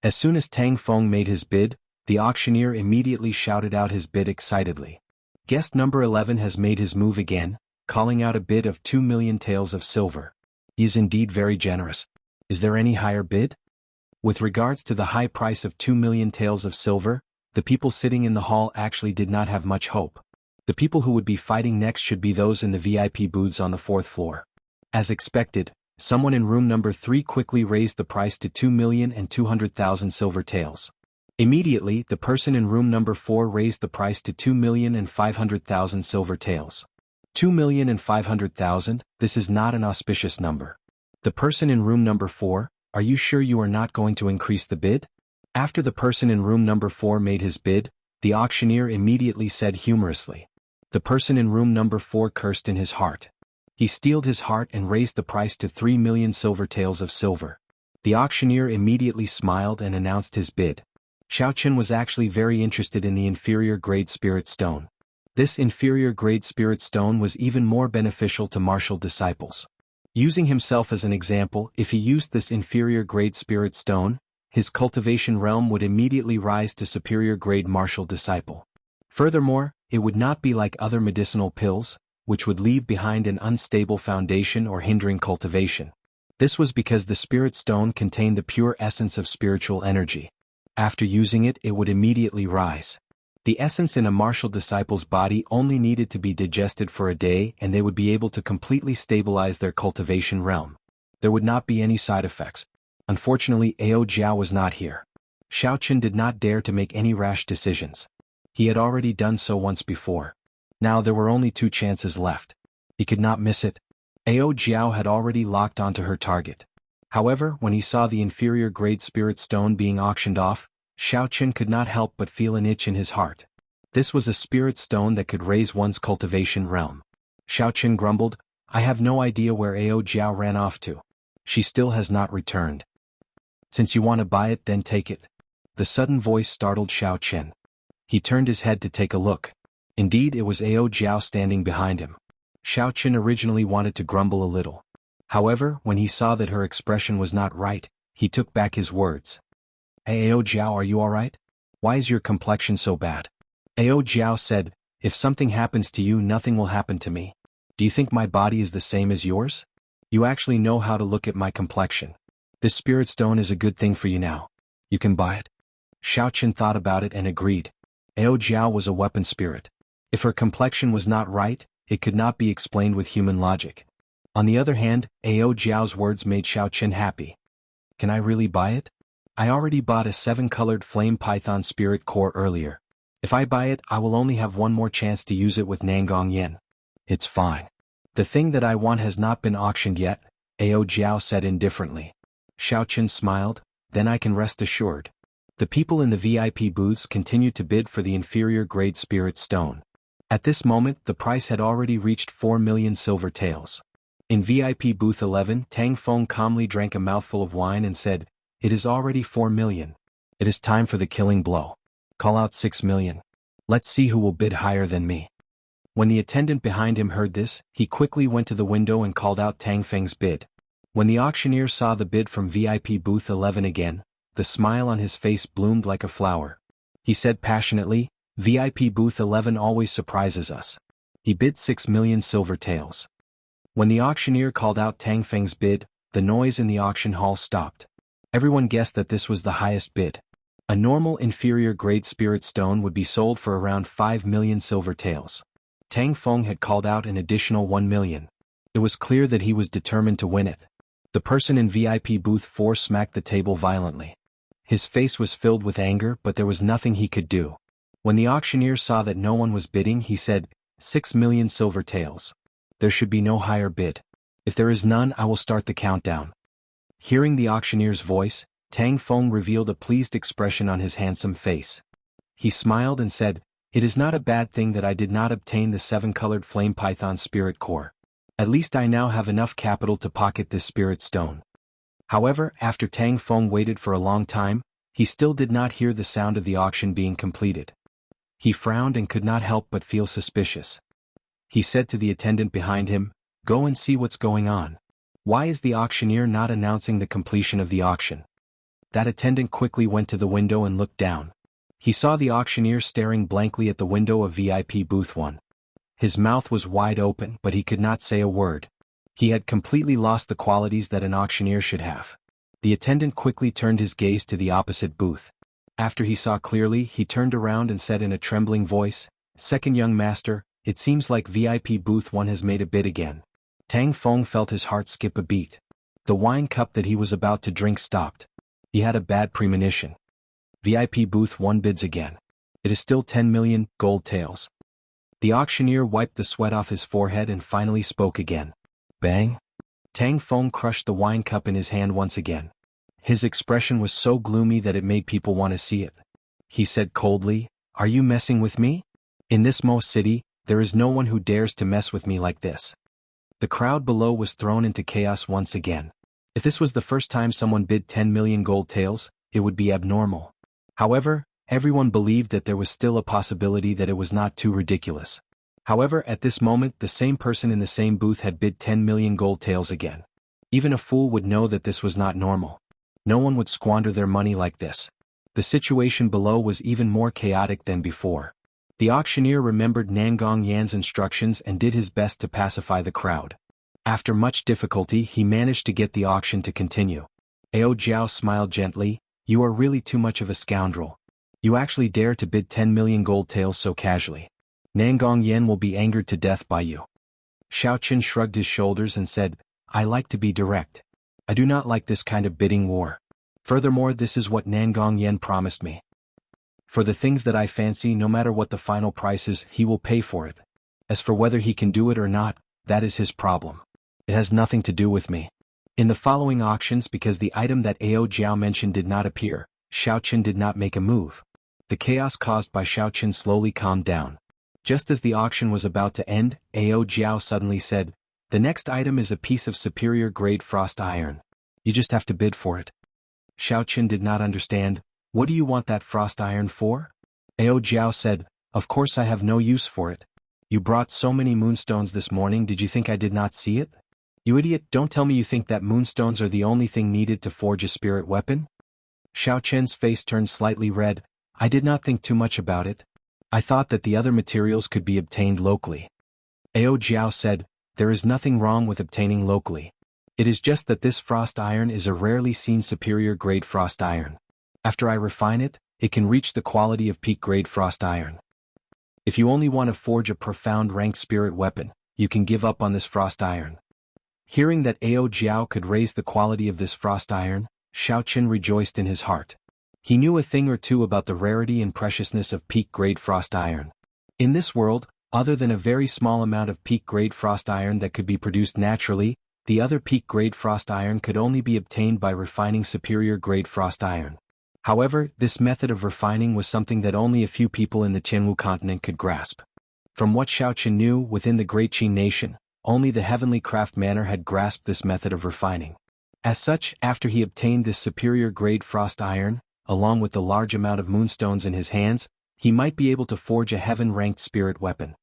As soon as Tang Feng made his bid, the auctioneer immediately shouted out his bid excitedly. Guest number 11 has made his move again, calling out a bid of 2 million taels of silver. He is indeed very generous. Is there any higher bid? With regards to the high price of 2 million taels of silver, the people sitting in the hall actually did not have much hope. The people who would be fighting next should be those in the VIP booths on the 4th floor. As expected, someone in room number 3 quickly raised the price to 2,200,000 silver taels. Immediately, the person in room number 4 raised the price to 2,500,000 silver taels. 2,500,000, this is not an auspicious number. The person in room number 4, are you sure you are not going to increase the bid? After the person in room number 4 made his bid, the auctioneer immediately said humorously. The person in room number 4 cursed in his heart. He steeled his heart and raised the price to 3 million silver taels of silver. The auctioneer immediately smiled and announced his bid. Xiaoqin was actually very interested in the inferior grade spirit stone. This inferior grade spirit stone was even more beneficial to martial disciples. Using himself as an example, if he used this inferior grade spirit stone, his cultivation realm would immediately rise to superior grade martial disciple. Furthermore, it would not be like other medicinal pills, which would leave behind an unstable foundation or hindering cultivation. This was because the spirit stone contained the pure essence of spiritual energy. After using it, it would immediately rise. The essence in a martial disciple's body only needed to be digested for a day and they would be able to completely stabilize their cultivation realm. There would not be any side effects. Unfortunately, Ao Jiao was not here. Xiaoqin did not dare to make any rash decisions. He had already done so once before. Now there were only 2 chances left. He could not miss it. Ao Jiao had already locked onto her target. However, when he saw the inferior grade spirit stone being auctioned off, Xiaoqin could not help but feel an itch in his heart. This was a spirit stone that could raise one's cultivation realm. Xiaoqin grumbled, "I have no idea where Ao Jiao ran off to. She still has not returned." "Since you want to buy it, then take it." The sudden voice startled Xiaoqin. He turned his head to take a look. Indeed, it was Ao Jiao standing behind him. Xiaoqin originally wanted to grumble a little. However, when he saw that her expression was not right, he took back his words. "Hey Ao Jiao, are you alright? Why is your complexion so bad?" Ao Jiao said, "If something happens to you, nothing will happen to me. Do you think my body is the same as yours? You actually know how to look at my complexion. This spirit stone is a good thing for you now. You can buy it." Xiaoqin thought about it and agreed. Ao Jiao was a weapon spirit. If her complexion was not right, it could not be explained with human logic. On the other hand, Ao Jiao's words made Xiaoqin happy. "Can I really buy it? I already bought a 7-colored flame python spirit core earlier. If I buy it, I will only have one more chance to use it with Nangong Yen. It's fine. The thing that I want has not been auctioned yet." Ao Jiao said indifferently. Xiao Chen smiled, then I can rest assured. The people in the VIP booths continued to bid for the inferior grade spirit stone. At this moment the price had already reached 4 million silver taels. In VIP booth 11, Tang Feng calmly drank a mouthful of wine and said, "It is already 4 million. It is time for the killing blow. Call out 6 million. Let's see who will bid higher than me." When the attendant behind him heard this, he quickly went to the window and called out Tang Feng's bid. When the auctioneer saw the bid from VIP booth 11 again, the smile on his face bloomed like a flower. He said passionately, "VIP booth 11 always surprises us." He bid 6 million silver taels. When the auctioneer called out Tang Feng's bid, the noise in the auction hall stopped. Everyone guessed that this was the highest bid. A normal inferior grade spirit stone would be sold for around 5 million silver taels. Tang Feng had called out an additional 1 million. It was clear that he was determined to win it. The person in VIP booth 4 smacked the table violently. His face was filled with anger, but there was nothing he could do. When the auctioneer saw that no one was bidding, he said, 6 million silver taels. There should be no higher bid. If there is none, I will start the countdown. Hearing the auctioneer's voice, Tang Feng revealed a pleased expression on his handsome face. He smiled and said, "It is not a bad thing that I did not obtain the 7-colored flame python spirit core. At least I now have enough capital to pocket this spirit stone." However, after Tang Feng waited for a long time, he still did not hear the sound of the auction being completed. He frowned and could not help but feel suspicious. He said to the attendant behind him, "Go and see what's going on. Why is the auctioneer not announcing the completion of the auction?" That attendant quickly went to the window and looked down. He saw the auctioneer staring blankly at the window of VIP booth 1. His mouth was wide open, but he could not say a word. He had completely lost the qualities that an auctioneer should have. The attendant quickly turned his gaze to the opposite booth. After he saw clearly, he turned around and said in a trembling voice, "Second young master, it seems like VIP booth 1 has made a bid again." Tang Feng felt his heart skip a beat. The wine cup that he was about to drink stopped. He had a bad premonition. VIP booth 1 bids again. It is still 10 million gold taels. The auctioneer wiped the sweat off his forehead and finally spoke again. Bang! Tang Feng crushed the wine cup in his hand once again. His expression was so gloomy that it made people want to see it. He said coldly, "Are you messing with me? In this Mo city, there is no one who dares to mess with me like this." The crowd below was thrown into chaos once again. If this was the first time someone bid 10 million gold taels, it would be abnormal. However, everyone believed that there was still a possibility that it was not too ridiculous. However, at this moment the same person in the same booth had bid 10 million gold taels again. Even a fool would know that this was not normal. No one would squander their money like this. The situation below was even more chaotic than before. The auctioneer remembered Nangong Yan's instructions and did his best to pacify the crowd. After much difficulty he managed to get the auction to continue. Ao Jiao smiled gently, "You are really too much of a scoundrel. You actually dare to bid 10 million gold taels so casually. Nangong Yan will be angered to death by you." Xiao Chen shrugged his shoulders and said, "I like to be direct. I do not like this kind of bidding war. Furthermore, this is what Nangong Yan promised me. For the things that I fancy, no matter what the final price is, he will pay for it. As for whether he can do it or not, that is his problem. It has nothing to do with me." In the following auctions, because the item that Ao Jiao mentioned did not appear, Xiao Chen did not make a move. The chaos caused by Xiao Chen slowly calmed down. Just as the auction was about to end, Ao Jiao suddenly said, "The next item is a piece of superior grade frost iron. You just have to bid for it." Xiao Chen did not understand. "What do you want that frost iron for?" Ao Jiao said, "Of course I have no use for it. You brought so many moonstones this morning, did you think I did not see it? You idiot, don't tell me you think that moonstones are the only thing needed to forge a spirit weapon?" Xiao Chen's face turned slightly red. "I did not think too much about it. I thought that the other materials could be obtained locally." Ao Jiao said, "There is nothing wrong with obtaining locally. It is just that this frost iron is a rarely seen superior grade frost iron. After I refine it, it can reach the quality of peak grade frost iron. If you only want to forge a profound rank spirit weapon, you can give up on this frost iron." Hearing that Ao Jiao could raise the quality of this frost iron, Xiao Chen rejoiced in his heart. He knew a thing or two about the rarity and preciousness of peak-grade frost iron. In this world, other than a very small amount of peak-grade frost iron that could be produced naturally, The other peak-grade frost iron could only be obtained by refining superior-grade frost iron. However, this method of refining was something that only a few people in the Jianghu continent could grasp. From what Xiaoqin knew, within the Great Qin nation, only the Heavenly Craft Manor had grasped this method of refining. As such, after he obtained this superior-grade frost iron, along with the large amount of moonstones in his hands, he might be able to forge a heaven-ranked spirit weapon.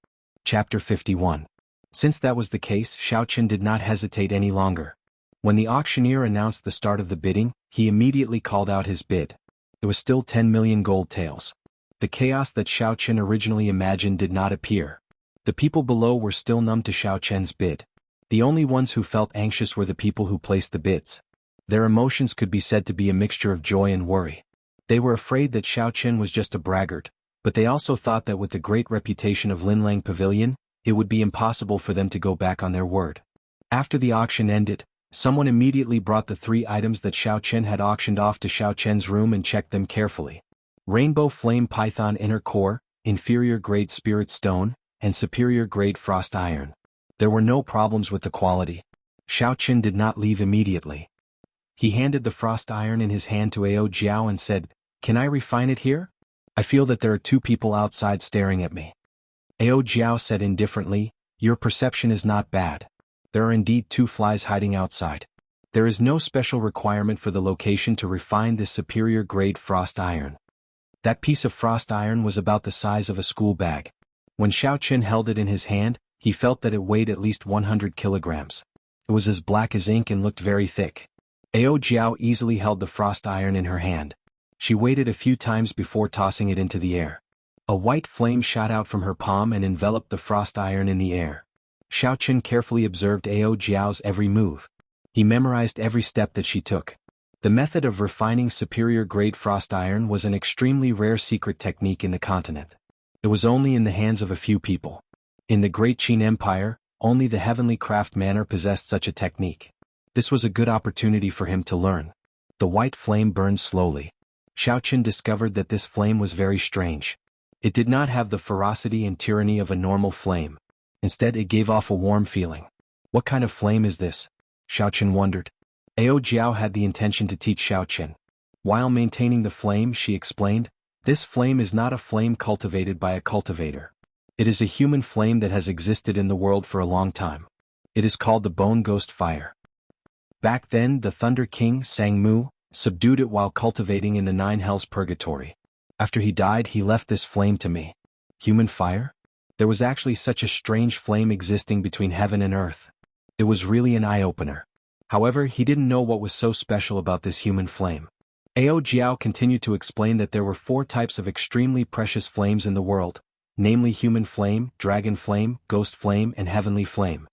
Chapter 51. Since that was the case, Xiaoqin did not hesitate any longer. When the auctioneer announced the start of the bidding, he immediately called out his bid. It was still 10 million gold taels. The chaos that Xiaoqin originally imagined did not appear. The people below were still numb to Xiaoqin's bid. The only ones who felt anxious were the people who placed the bids. Their emotions could be said to be a mixture of joy and worry. They were afraid that Xiaoqin was just a braggart, but they also thought that with the great reputation of Linlang Pavilion, it would be impossible for them to go back on their word. After the auction ended, someone immediately brought the 3 items that Xiaoqin had auctioned off to Xiaoqin's room and checked them carefully. Rainbow Flame Python Inner Core, Inferior Grade Spirit Stone, and Superior Grade Frost Iron. There were no problems with the quality. Xiaoqin did not leave immediately. He handed the frost iron in his hand to Ao Jiao and said, "Can I refine it here? I feel that there are 2 people outside staring at me." Ao Jiao said indifferently, "Your perception is not bad. There are indeed 2 flies hiding outside. There is no special requirement for the location to refine this superior grade frost iron." That piece of frost iron was about the size of a school bag. When Xiaoqin held it in his hand, he felt that it weighed at least 100 kilograms. It was as black as ink and looked very thick. Ao Jiao easily held the frost iron in her hand. She waited a few times before tossing it into the air. A white flame shot out from her palm and enveloped the frost iron in the air. Xiaoqin carefully observed Ao Jiao's every move. He memorized every step that she took. The method of refining superior-grade frost iron was an extremely rare secret technique in the continent. It was only in the hands of a few people. In the Great Qin Empire, only the Heavenly Craft Manor possessed such a technique. This was a good opportunity for him to learn. The white flame burned slowly. Xiaoqin discovered that this flame was very strange. It did not have the ferocity and tyranny of a normal flame. Instead, it gave off a warm feeling. What kind of flame is this? Xiaoqin wondered. Ao Jiao had the intention to teach Xiaoqin. While maintaining the flame, she explained, "This flame is not a flame cultivated by a cultivator. It is a human flame that has existed in the world for a long time. It is called the Bone Ghost Fire. Back then, the Thunder King, Sangmu, subdued it while cultivating in the 9 Hells Purgatory. After he died, he left this flame to me." Human fire? There was actually such a strange flame existing between heaven and earth. It was really an eye-opener. However, he didn't know what was so special about this human flame. Ao Jiao continued to explain that there were 4 types of extremely precious flames in the world, namely human flame, dragon flame, ghost flame, and heavenly flame.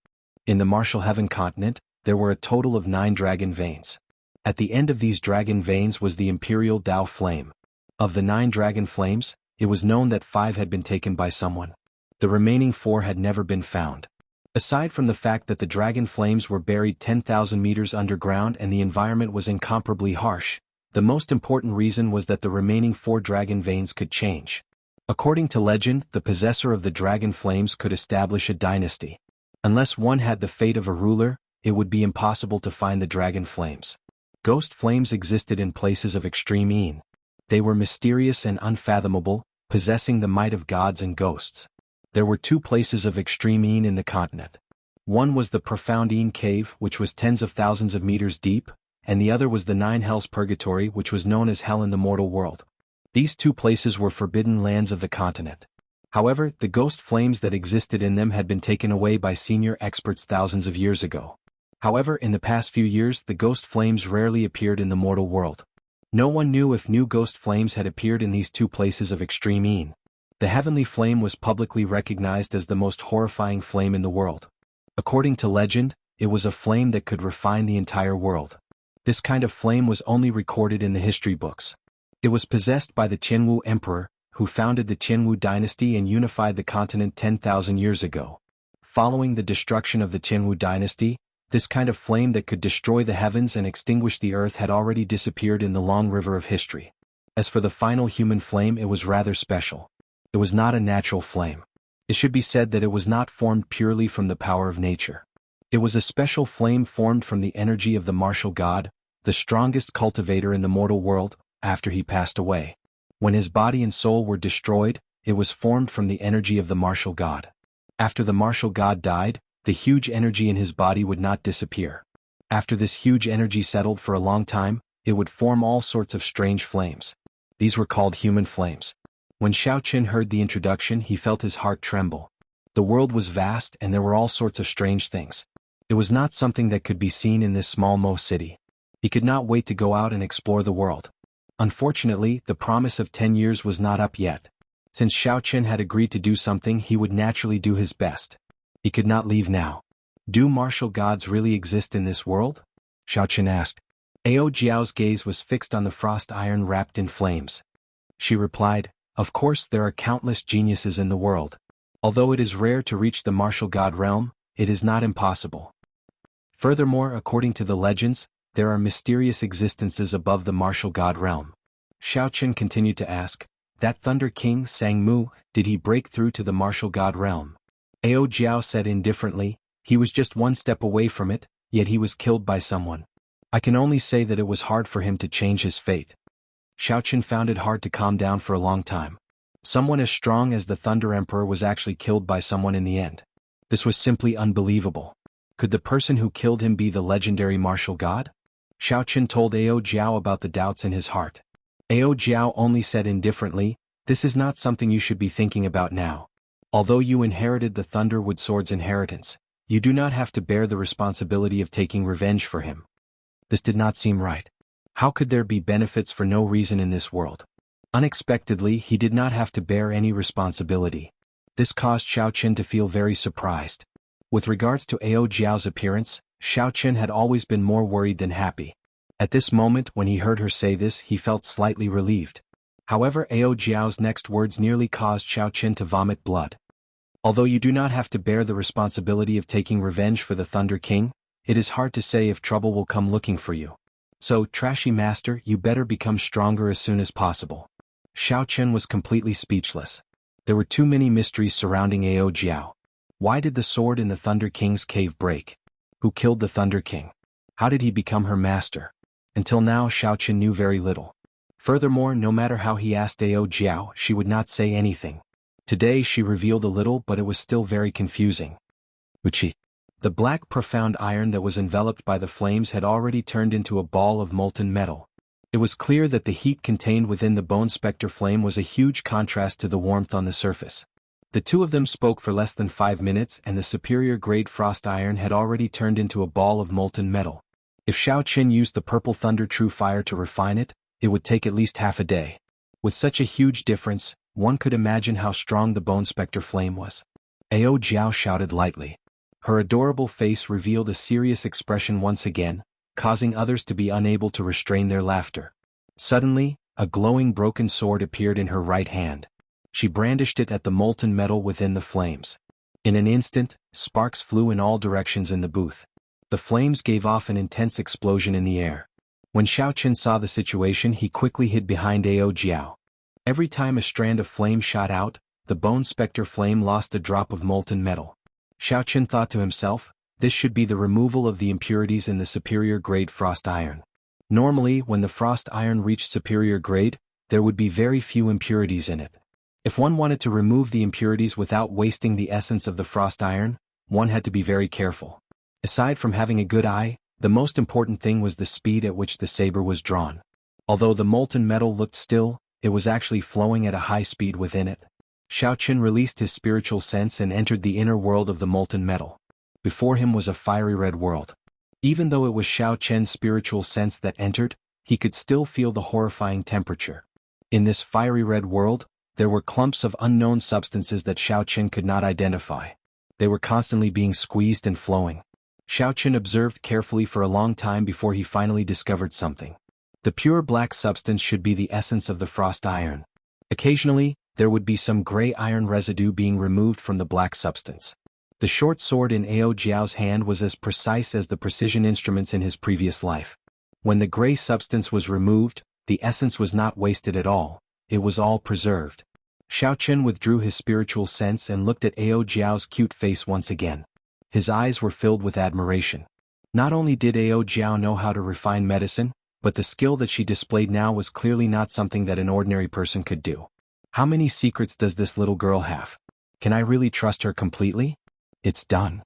In the martial heaven continent, there were a total of 9 dragon veins. At the end of these dragon veins was the imperial Tao flame. Of the 9 dragon flames, it was known that 5 had been taken by someone. The remaining 4 had never been found. Aside from the fact that the dragon flames were buried 10,000 meters underground and the environment was incomparably harsh, the most important reason was that the remaining 4 dragon veins could change. According to legend, the possessor of the dragon flames could establish a dynasty. Unless one had the fate of a ruler, it would be impossible to find the dragon flames. Ghost flames existed in places of extreme Yin. They were mysterious and unfathomable, possessing the might of gods and ghosts. There were 2 places of extreme Yin in the continent. One was the profound Yin cave, which was tens of thousands of meters deep, and the other was the 9 Hells Purgatory, which was known as Hell in the mortal world. These 2 places were forbidden lands of the continent. However, the ghost flames that existed in them had been taken away by senior experts thousands of years ago. However, in the past few years, the ghost flames rarely appeared in the mortal world. No one knew if new ghost flames had appeared in these 2 places of extreme Yin. The heavenly flame was publicly recognized as the most horrifying flame in the world. According to legend, it was a flame that could refine the entire world. This kind of flame was only recorded in the history books. It was possessed by the Jianghu Emperor, who founded the Jianghu dynasty and unified the continent 10,000 years ago. Following the destruction of the Jianghu dynasty, this kind of flame that could destroy the heavens and extinguish the earth had already disappeared in the long river of history. As for the final human flame, it was rather special. It was not a natural flame. It should be said that it was not formed purely from the power of nature. It was a special flame formed from the energy of the martial god, the strongest cultivator in the mortal world, after he passed away. When his body and soul were destroyed, it was formed from the energy of the martial god. After the martial god died, the huge energy in his body would not disappear. After this huge energy settled for a long time, it would form all sorts of strange flames. These were called human flames. When Xiaoqin heard the introduction, he felt his heart tremble. The world was vast and there were all sorts of strange things. It was not something that could be seen in this small Mo city. He could not wait to go out and explore the world. Unfortunately, the promise of 10 years was not up yet. Since Xiaoqin had agreed to do something, he would naturally do his best. He could not leave now. Do martial gods really exist in this world? Xiaoqin asked. Ao Jiao's gaze was fixed on the frost iron wrapped in flames. She replied, of course there are countless geniuses in the world. Although it is rare to reach the martial god realm, it is not impossible. Furthermore, according to the legends, there are mysterious existences above the martial god realm. Xiaoqin continued to ask, that Thunder King Sang Mu, did he break through to the martial god realm? Ao Jiao said indifferently, he was just one step away from it, yet he was killed by someone. I can only say that it was hard for him to change his fate. Xiaoqin found it hard to calm down for a long time. Someone as strong as the Thunder Emperor was actually killed by someone in the end. This was simply unbelievable. Could the person who killed him be the legendary martial god? Xiaoqin told Ao Jiao about the doubts in his heart. Ao Jiao only said indifferently, this is not something you should be thinking about now. Although you inherited the Thunderwood Sword's inheritance, you do not have to bear the responsibility of taking revenge for him. This did not seem right. How could there be benefits for no reason in this world? Unexpectedly, he did not have to bear any responsibility. This caused Xiaoqin to feel very surprised. With regards to Ao Jiao's appearance, Xiaoqin had always been more worried than happy. At this moment, when he heard her say this, he felt slightly relieved. However, Ao Jiao's next words nearly caused Xiaoqin to vomit blood. Although you do not have to bear the responsibility of taking revenge for the Thunder King, it is hard to say if trouble will come looking for you. So, trashy master, you better become stronger as soon as possible. Xiaoqin was completely speechless. There were too many mysteries surrounding Ao Jiao. Why did the sword in the Thunder King's cave break? Who killed the Thunder King? How did he become her master? Until now, Xiaoqin knew very little. Furthermore, no matter how he asked Ao Jiao, she would not say anything. Today she revealed a little, but it was still very confusing. Wuxia. The black profound iron that was enveloped by the flames had already turned into a ball of molten metal. It was clear that the heat contained within the bone spectre flame was a huge contrast to the warmth on the surface. The two of them spoke for less than 5 minutes and the superior-grade frost iron had already turned into a ball of molten metal. If Xiaoqin used the purple thunder true fire to refine it, it would take at least half a day. With such a huge difference, one could imagine how strong the bone spectre flame was. Ao Jiao shouted lightly. Her adorable face revealed a serious expression once again, causing others to be unable to restrain their laughter. Suddenly, a glowing broken sword appeared in her right hand. She brandished it at the molten metal within the flames. In an instant, sparks flew in all directions in the booth. The flames gave off an intense explosion in the air. When Xiaoqin saw the situation, he quickly hid behind Ao Jiao. Every time a strand of flame shot out, the bone spectre flame lost a drop of molten metal. Xiaoqin thought to himself, this should be the removal of the impurities in the superior grade frost iron. Normally, when the frost iron reached superior grade, there would be very few impurities in it. If one wanted to remove the impurities without wasting the essence of the frost iron, one had to be very careful. Aside from having a good eye, the most important thing was the speed at which the saber was drawn. Although the molten metal looked still, it was actually flowing at a high speed within it. Xiaoqin released his spiritual sense and entered the inner world of the molten metal. Before him was a fiery red world. Even though it was Xiaoqin's spiritual sense that entered, he could still feel the horrifying temperature. In this fiery red world, there were clumps of unknown substances that Xiaoqin could not identify. They were constantly being squeezed and flowing. Xiaoqin observed carefully for a long time before he finally discovered something. The pure black substance should be the essence of the frost iron. Occasionally, there would be some gray iron residue being removed from the black substance. The short sword in Ao Jiao's hand was as precise as the precision instruments in his previous life. When the gray substance was removed, the essence was not wasted at all, it was all preserved. Xiaoqin withdrew his spiritual sense and looked at Ao Jiao's cute face once again. His eyes were filled with admiration. Not only did Ao Jiao know how to refine medicine, but the skill that she displayed now was clearly not something that an ordinary person could do. How many secrets does this little girl have? Can I really trust her completely? It's done.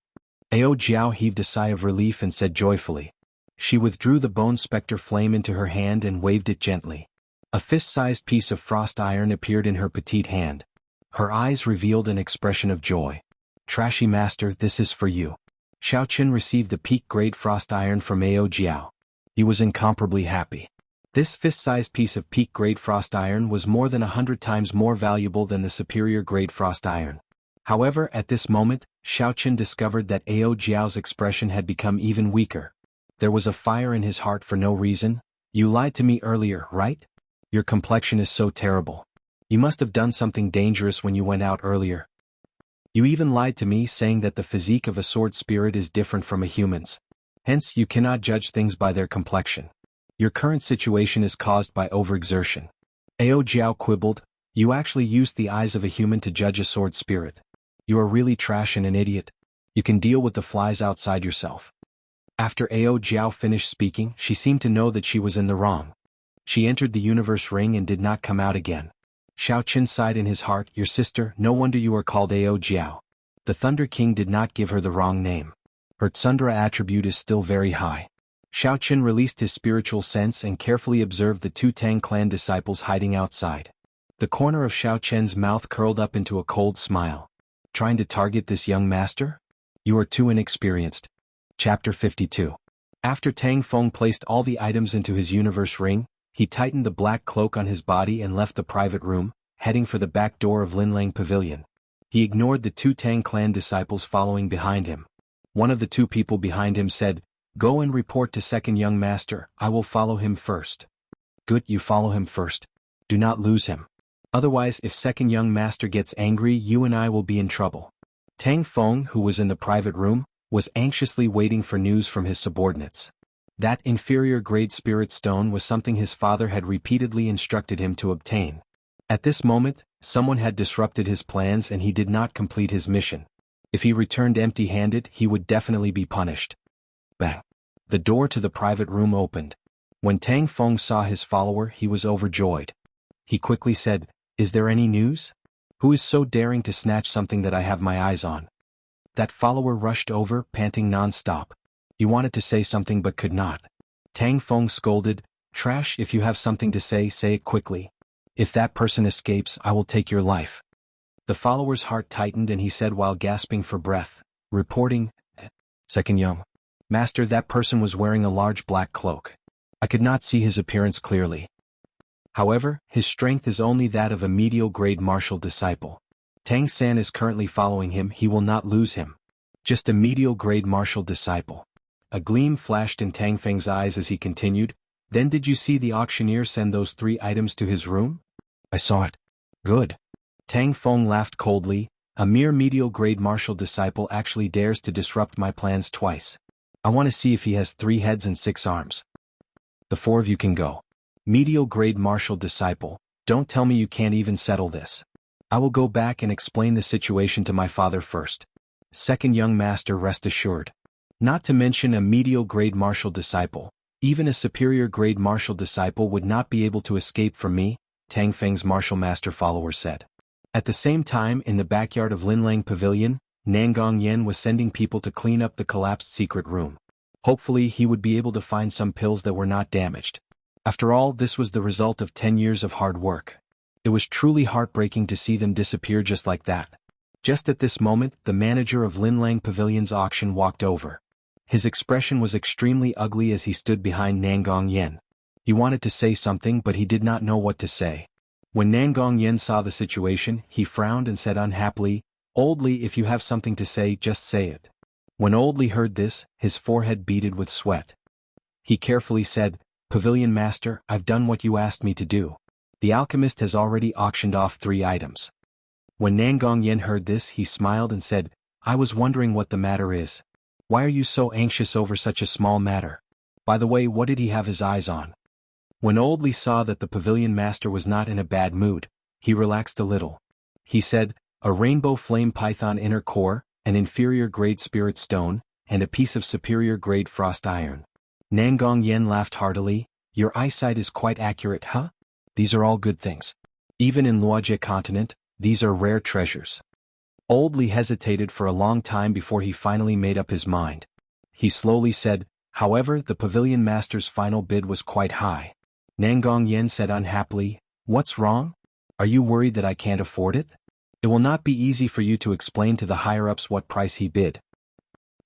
Ao Jiao heaved a sigh of relief and said joyfully. She withdrew the bone spectre flame into her hand and waved it gently. A fist-sized piece of frost iron appeared in her petite hand. Her eyes revealed an expression of joy. Trashy master, this is for you. Xiao Qin received the peak-grade frost iron from Ao Jiao. He was incomparably happy. This fist-sized piece of peak-grade frost iron was more than 100 times more valuable than the superior-grade frost iron. However, at this moment, Xiao Qin discovered that Ao Jiao's expression had become even weaker. There was a fire in his heart for no reason. You lied to me earlier, right? Your complexion is so terrible. You must have done something dangerous when you went out earlier. You even lied to me saying that the physique of a sword spirit is different from a human's. Hence, you cannot judge things by their complexion. Your current situation is caused by overexertion. Ao Jiao quibbled. You actually used the eyes of a human to judge a sword spirit. You are really trash and an idiot. You can deal with the flies outside yourself. After Ao Jiao finished speaking, she seemed to know that she was in the wrong. She entered the universe ring and did not come out again. Xiao Qin sighed in his heart, your sister, no wonder you are called Ao Jiao. The Thunder King did not give her the wrong name. Her Tsundra attribute is still very high. Xiao Qin released his spiritual sense and carefully observed the two Tang clan disciples hiding outside. The corner of Xiao Qin's mouth curled up into a cold smile. Trying to target this young master? You are too inexperienced. Chapter 52. After Tang Feng placed all the items into his universe ring, he tightened the black cloak on his body and left the private room, heading for the back door of Linlang Pavilion. He ignored the two Tang clan disciples following behind him. One of the two people behind him said, Go and report to second young master, I will follow him first. Good, you follow him first. Do not lose him. Otherwise, if second young master gets angry, you and I will be in trouble. Tang Feng, who was in the private room, was anxiously waiting for news from his subordinates. That inferior-grade spirit stone was something his father had repeatedly instructed him to obtain. At this moment, someone had disrupted his plans and he did not complete his mission. If he returned empty-handed, he would definitely be punished. Bang! The door to the private room opened. When Tang Feng saw his follower, he was overjoyed. He quickly said, Is there any news? Who is so daring to snatch something that I have my eyes on? That follower rushed over, panting non-stop. He wanted to say something but could not. Tang Feng scolded, Trash, if you have something to say it quickly. If that person escapes, I will take your life. The follower's heart tightened and he said while gasping for breath, reporting, Second young master, that person was wearing a large black cloak. I could not see his appearance clearly. However, his strength is only that of a medial-grade martial disciple. Tang San is currently following him, he will not lose him. Just a medial-grade martial disciple. A gleam flashed in Tang Feng's eyes as he continued, Then did you see the auctioneer send those 3 items to his room? I saw it. Good. Tang Feng laughed coldly, a mere medial-grade martial disciple actually dares to disrupt my plans twice. I want to see if he has 3 heads and 6 arms. The 4 of you can go. Medial-grade martial disciple, don't tell me you can't even settle this. I will go back and explain the situation to my father first. Second young master, rest assured. Not to mention a medial-grade martial disciple, even a superior-grade martial disciple would not be able to escape from me, Tang Feng's martial master follower said. At the same time, in the backyard of Linlang Pavilion, Nangong Yen was sending people to clean up the collapsed secret room. Hopefully he would be able to find some pills that were not damaged. After all, this was the result of 10 years of hard work. It was truly heartbreaking to see them disappear just like that. Just at this moment, the manager of Linlang Pavilion's auction walked over. His expression was extremely ugly as he stood behind Nangong Yen. He wanted to say something but he did not know what to say. When Nangong Yen saw the situation, he frowned and said unhappily, Old Li, if you have something to say, just say it. When Old Li heard this, his forehead beaded with sweat. He carefully said, Pavilion Master, I've done what you asked me to do. The alchemist has already auctioned off 3 items. When Nangong Yen heard this, he smiled and said, I was wondering what the matter is. Why are you so anxious over such a small matter? By the way, what did he have his eyes on? When Old Li saw that the Pavilion Master was not in a bad mood, he relaxed a little. He said, A rainbow flame python inner core, an inferior-grade spirit stone, and a piece of superior-grade frost iron. Nangong Yen laughed heartily. Your eyesight is quite accurate, huh? These are all good things. Even in Luojie continent, these are rare treasures. Old Li hesitated for a long time before he finally made up his mind. He slowly said, however, the pavilion master's final bid was quite high. Nangong Yen said unhappily, what's wrong? Are you worried that I can't afford it? It will not be easy for you to explain to the higher-ups what price he bid.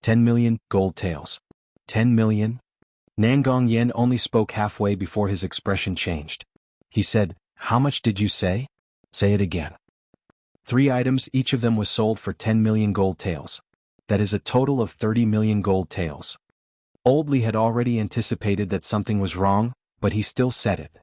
10 million gold taels. 10 million? Nangong Yen only spoke halfway before his expression changed. He said, how much did you say? Say it again. 3 items, each of them was sold for 10 million gold taels. That is a total of 30 million gold taels. Old Li had already anticipated that something was wrong, but he still said it.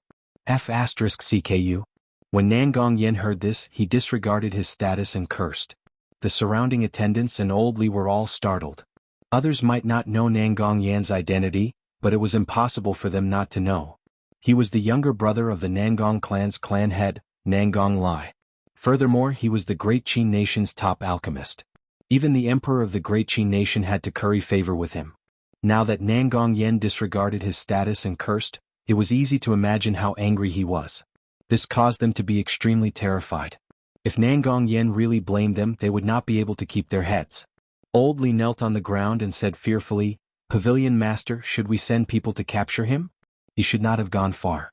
F***CKU. When Nangong Yen heard this, he disregarded his status and cursed. The surrounding attendants and Old Li were all startled. Others might not know Nangong Yan's identity, but it was impossible for them not to know. He was the younger brother of the Nangong clan's clan head, Nangong Lai. Furthermore, he was the Great Qin nation's top alchemist. Even the emperor of the Great Qin nation had to curry favor with him. Now that Nangong Yen disregarded his status and cursed, it was easy to imagine how angry he was. This caused them to be extremely terrified. If Nangong Yen really blamed them, they would not be able to keep their heads. Old Li knelt on the ground and said fearfully, Pavilion Master, should we send people to capture him? He should not have gone far.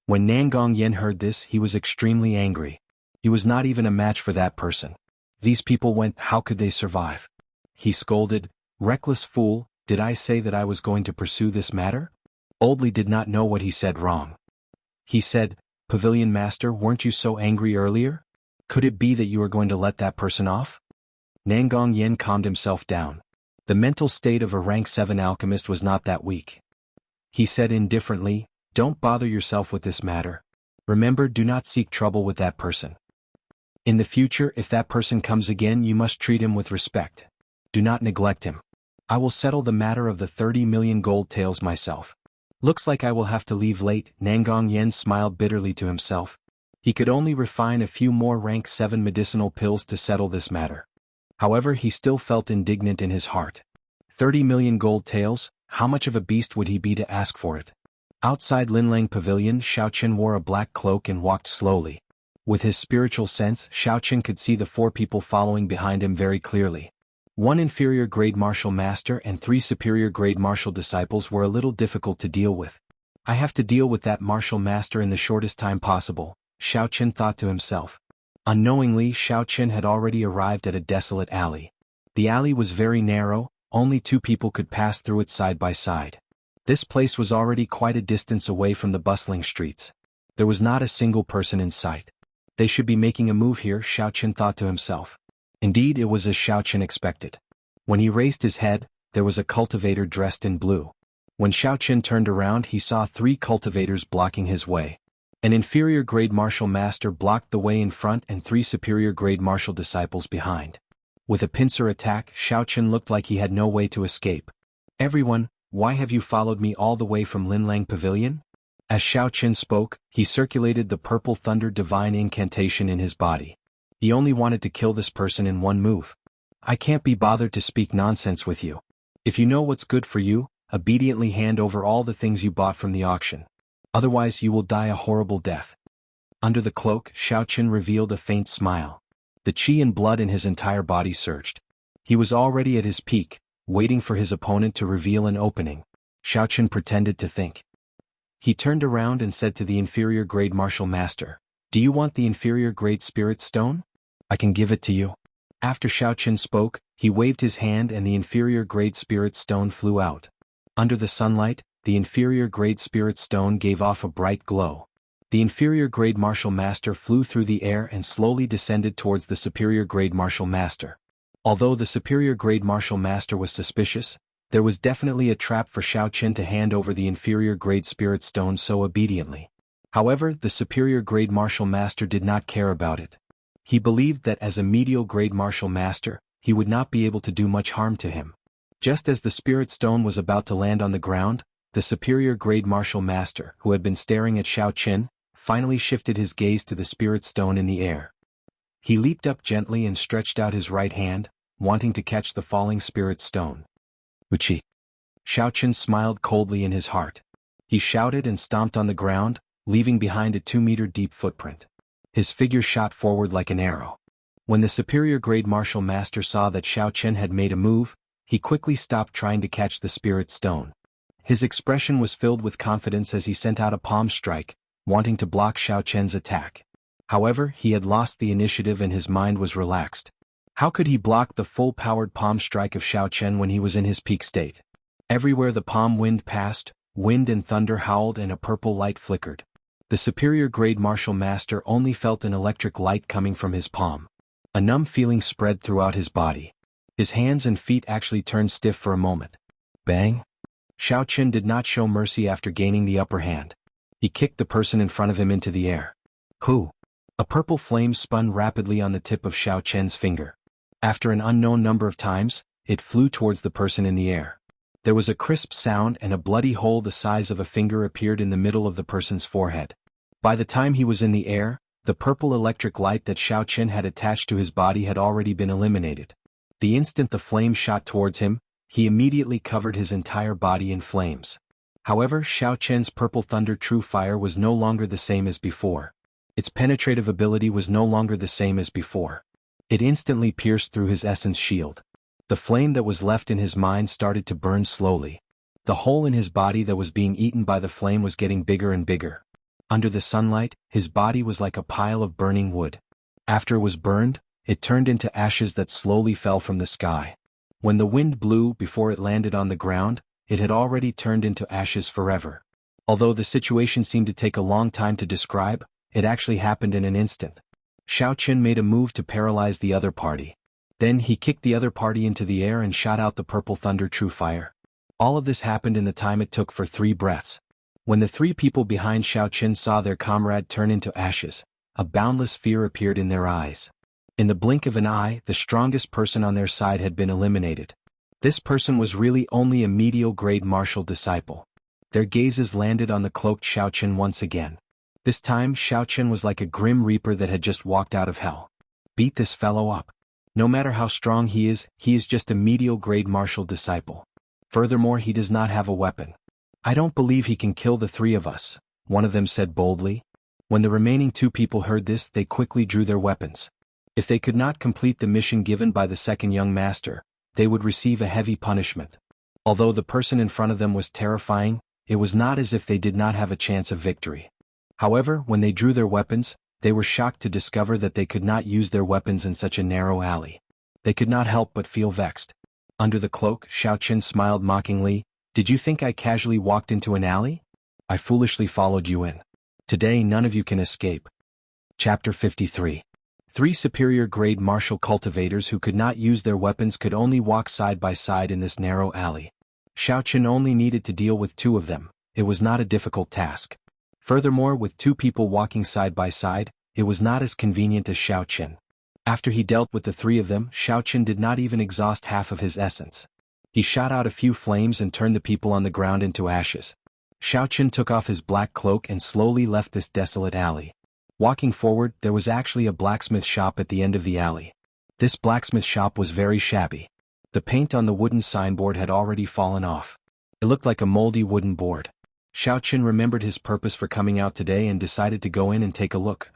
When Nangong Yen heard this, he was extremely angry. He was not even a match for that person. These people went, how could they survive? He scolded, reckless fool, did I say that I was going to pursue this matter? Old Li did not know what he said wrong. He said, Pavilion Master, weren't you so angry earlier? Could it be that you are going to let that person off? Nangong Yen calmed himself down. The mental state of a rank 7 alchemist was not that weak. He said indifferently, don't bother yourself with this matter. Remember, do not seek trouble with that person. In the future, if that person comes again, you must treat him with respect. Do not neglect him. I will settle the matter of the 30 million gold taels myself. Looks like I will have to leave late. Nangong Yen smiled bitterly to himself. He could only refine a few more rank 7 medicinal pills to settle this matter. However, he still felt indignant in his heart. 30 million gold taels, how much of a beast would he be to ask for it? Outside Linlang Pavilion, Xiaoqin wore a black cloak and walked slowly. With his spiritual sense, Xiaoqin could see the 4 people following behind him very clearly. 1 inferior-grade martial master and 3 superior-grade martial disciples were a little difficult to deal with. I have to deal with that martial master in the shortest time possible, Xiaoqin thought to himself. Unknowingly, Xiaoqin had already arrived at a desolate alley. The alley was very narrow, only 2 people could pass through it side by side. This place was already quite a distance away from the bustling streets. There was not a single person in sight. They should be making a move here, Xiaoqin thought to himself. Indeed, it was as Xiaoqin expected. When he raised his head, there was a cultivator dressed in blue. When Xiaoqin turned around, he saw 3 cultivators blocking his way. An inferior-grade martial master blocked the way in front and 3 superior-grade martial disciples behind. With a pincer attack, Xiaoqin looked like he had no way to escape. Everyone, why have you followed me all the way from Linlang Pavilion? As Xiaoqin spoke, he circulated the purple thunder divine incantation in his body. He only wanted to kill this person in one move. I can't be bothered to speak nonsense with you. If you know what's good for you, obediently hand over all the things you bought from the auction. Otherwise you will die a horrible death. Under the cloak, Xiaoqin revealed a faint smile. The qi and blood in his entire body surged. He was already at his peak, waiting for his opponent to reveal an opening. Xiaoqin pretended to think. He turned around and said to the inferior-grade martial master, do you want the inferior-grade spirit stone? I can give it to you. After Xiaoqin spoke, he waved his hand and the inferior-grade spirit stone flew out. Under the sunlight, the inferior-grade spirit stone gave off a bright glow. The inferior-grade martial master flew through the air and slowly descended towards the superior-grade martial master. Although the superior-grade martial master was suspicious, there was definitely a trap for Xiaoqin to hand over the inferior-grade spirit stone so obediently. However, the superior-grade martial master did not care about it. He believed that as a medial-grade martial master, he would not be able to do much harm to him. Just as the spirit stone was about to land on the ground, the superior-grade martial master, who had been staring at Xiaoqin, finally shifted his gaze to the spirit stone in the air. He leaped up gently and stretched out his right hand, wanting to catch the falling spirit stone. Wuxia. Xiaochen smiled coldly in his heart. He shouted and stomped on the ground, leaving behind a 2-meter-deep footprint. His figure shot forward like an arrow. When the superior-grade martial master saw that Xiaochen had made a move, he quickly stopped trying to catch the spirit stone. His expression was filled with confidence as he sent out a palm strike, wanting to block Xiaochen's attack. However, he had lost the initiative and his mind was relaxed. How could he block the full-powered palm strike of Xiaochen when he was in his peak state? Everywhere the palm wind passed, wind and thunder howled and a purple light flickered. The superior-grade martial master only felt an electric light coming from his palm. A numb feeling spread throughout his body. His hands and feet actually turned stiff for a moment. Bang! Xiaochen did not show mercy after gaining the upper hand. He kicked the person in front of him into the air. Who? A purple flame spun rapidly on the tip of Xiaochen's finger. After an unknown number of times, it flew towards the person in the air. There was a crisp sound and a bloody hole the size of a finger appeared in the middle of the person's forehead. By the time he was in the air, the purple electric light that Xiaochen had attached to his body had already been eliminated. The instant the flame shot towards him, he immediately covered his entire body in flames. However, Xiaochen's purple thunder true fire was no longer the same as before. Its penetrative ability was no longer the same as before. It instantly pierced through his essence shield. The flame that was left in his mind started to burn slowly. The hole in his body that was being eaten by the flame was getting bigger and bigger. Under the sunlight, his body was like a pile of burning wood. After it was burned, it turned into ashes that slowly fell from the sky. When the wind blew before it landed on the ground, it had already turned into ashes forever. Although the situation seemed to take a long time to describe, it actually happened in an instant. Xiaochen made a move to paralyze the other party. Then he kicked the other party into the air and shot out the purple thunder true fire. All of this happened in the time it took for 3 breaths. When the 3 people behind Xiaochen saw their comrade turn into ashes, a boundless fear appeared in their eyes. In the blink of an eye, the strongest person on their side had been eliminated. This person was really only a medial-grade martial disciple. Their gazes landed on the cloaked Xiaochen once again. This time Xiaochen was like a grim reaper that had just walked out of hell. Beat this fellow up. No matter how strong he is just a medial-grade martial disciple. Furthermore, he does not have a weapon. I don't believe he can kill the 3 of us, one of them said boldly. When the remaining 2 people heard this, they quickly drew their weapons. If they could not complete the mission given by the second young master, they would receive a heavy punishment. Although the person in front of them was terrifying, it was not as if they did not have a chance of victory. However, when they drew their weapons, they were shocked to discover that they could not use their weapons in such a narrow alley. They could not help but feel vexed. Under the cloak, Xiaochen smiled mockingly. Did you think I casually walked into an alley? I foolishly followed you in. Today none of you can escape. Chapter 53. 3 superior-grade martial cultivators who could not use their weapons could only walk side by side in this narrow alley. Xiaochen only needed to deal with 2 of them. It was not a difficult task. Furthermore, with 2 people walking side by side, it was not as convenient as Xiaochen. After he dealt with the 3 of them, Xiaochen did not even exhaust half of his essence. He shot out a few flames and turned the people on the ground into ashes. Xiaochen took off his black cloak and slowly left this desolate alley. Walking forward, there was actually a blacksmith shop at the end of the alley. This blacksmith shop was very shabby. The paint on the wooden signboard had already fallen off. It looked like a moldy wooden board. Xiaochen remembered his purpose for coming out today and decided to go in and take a look.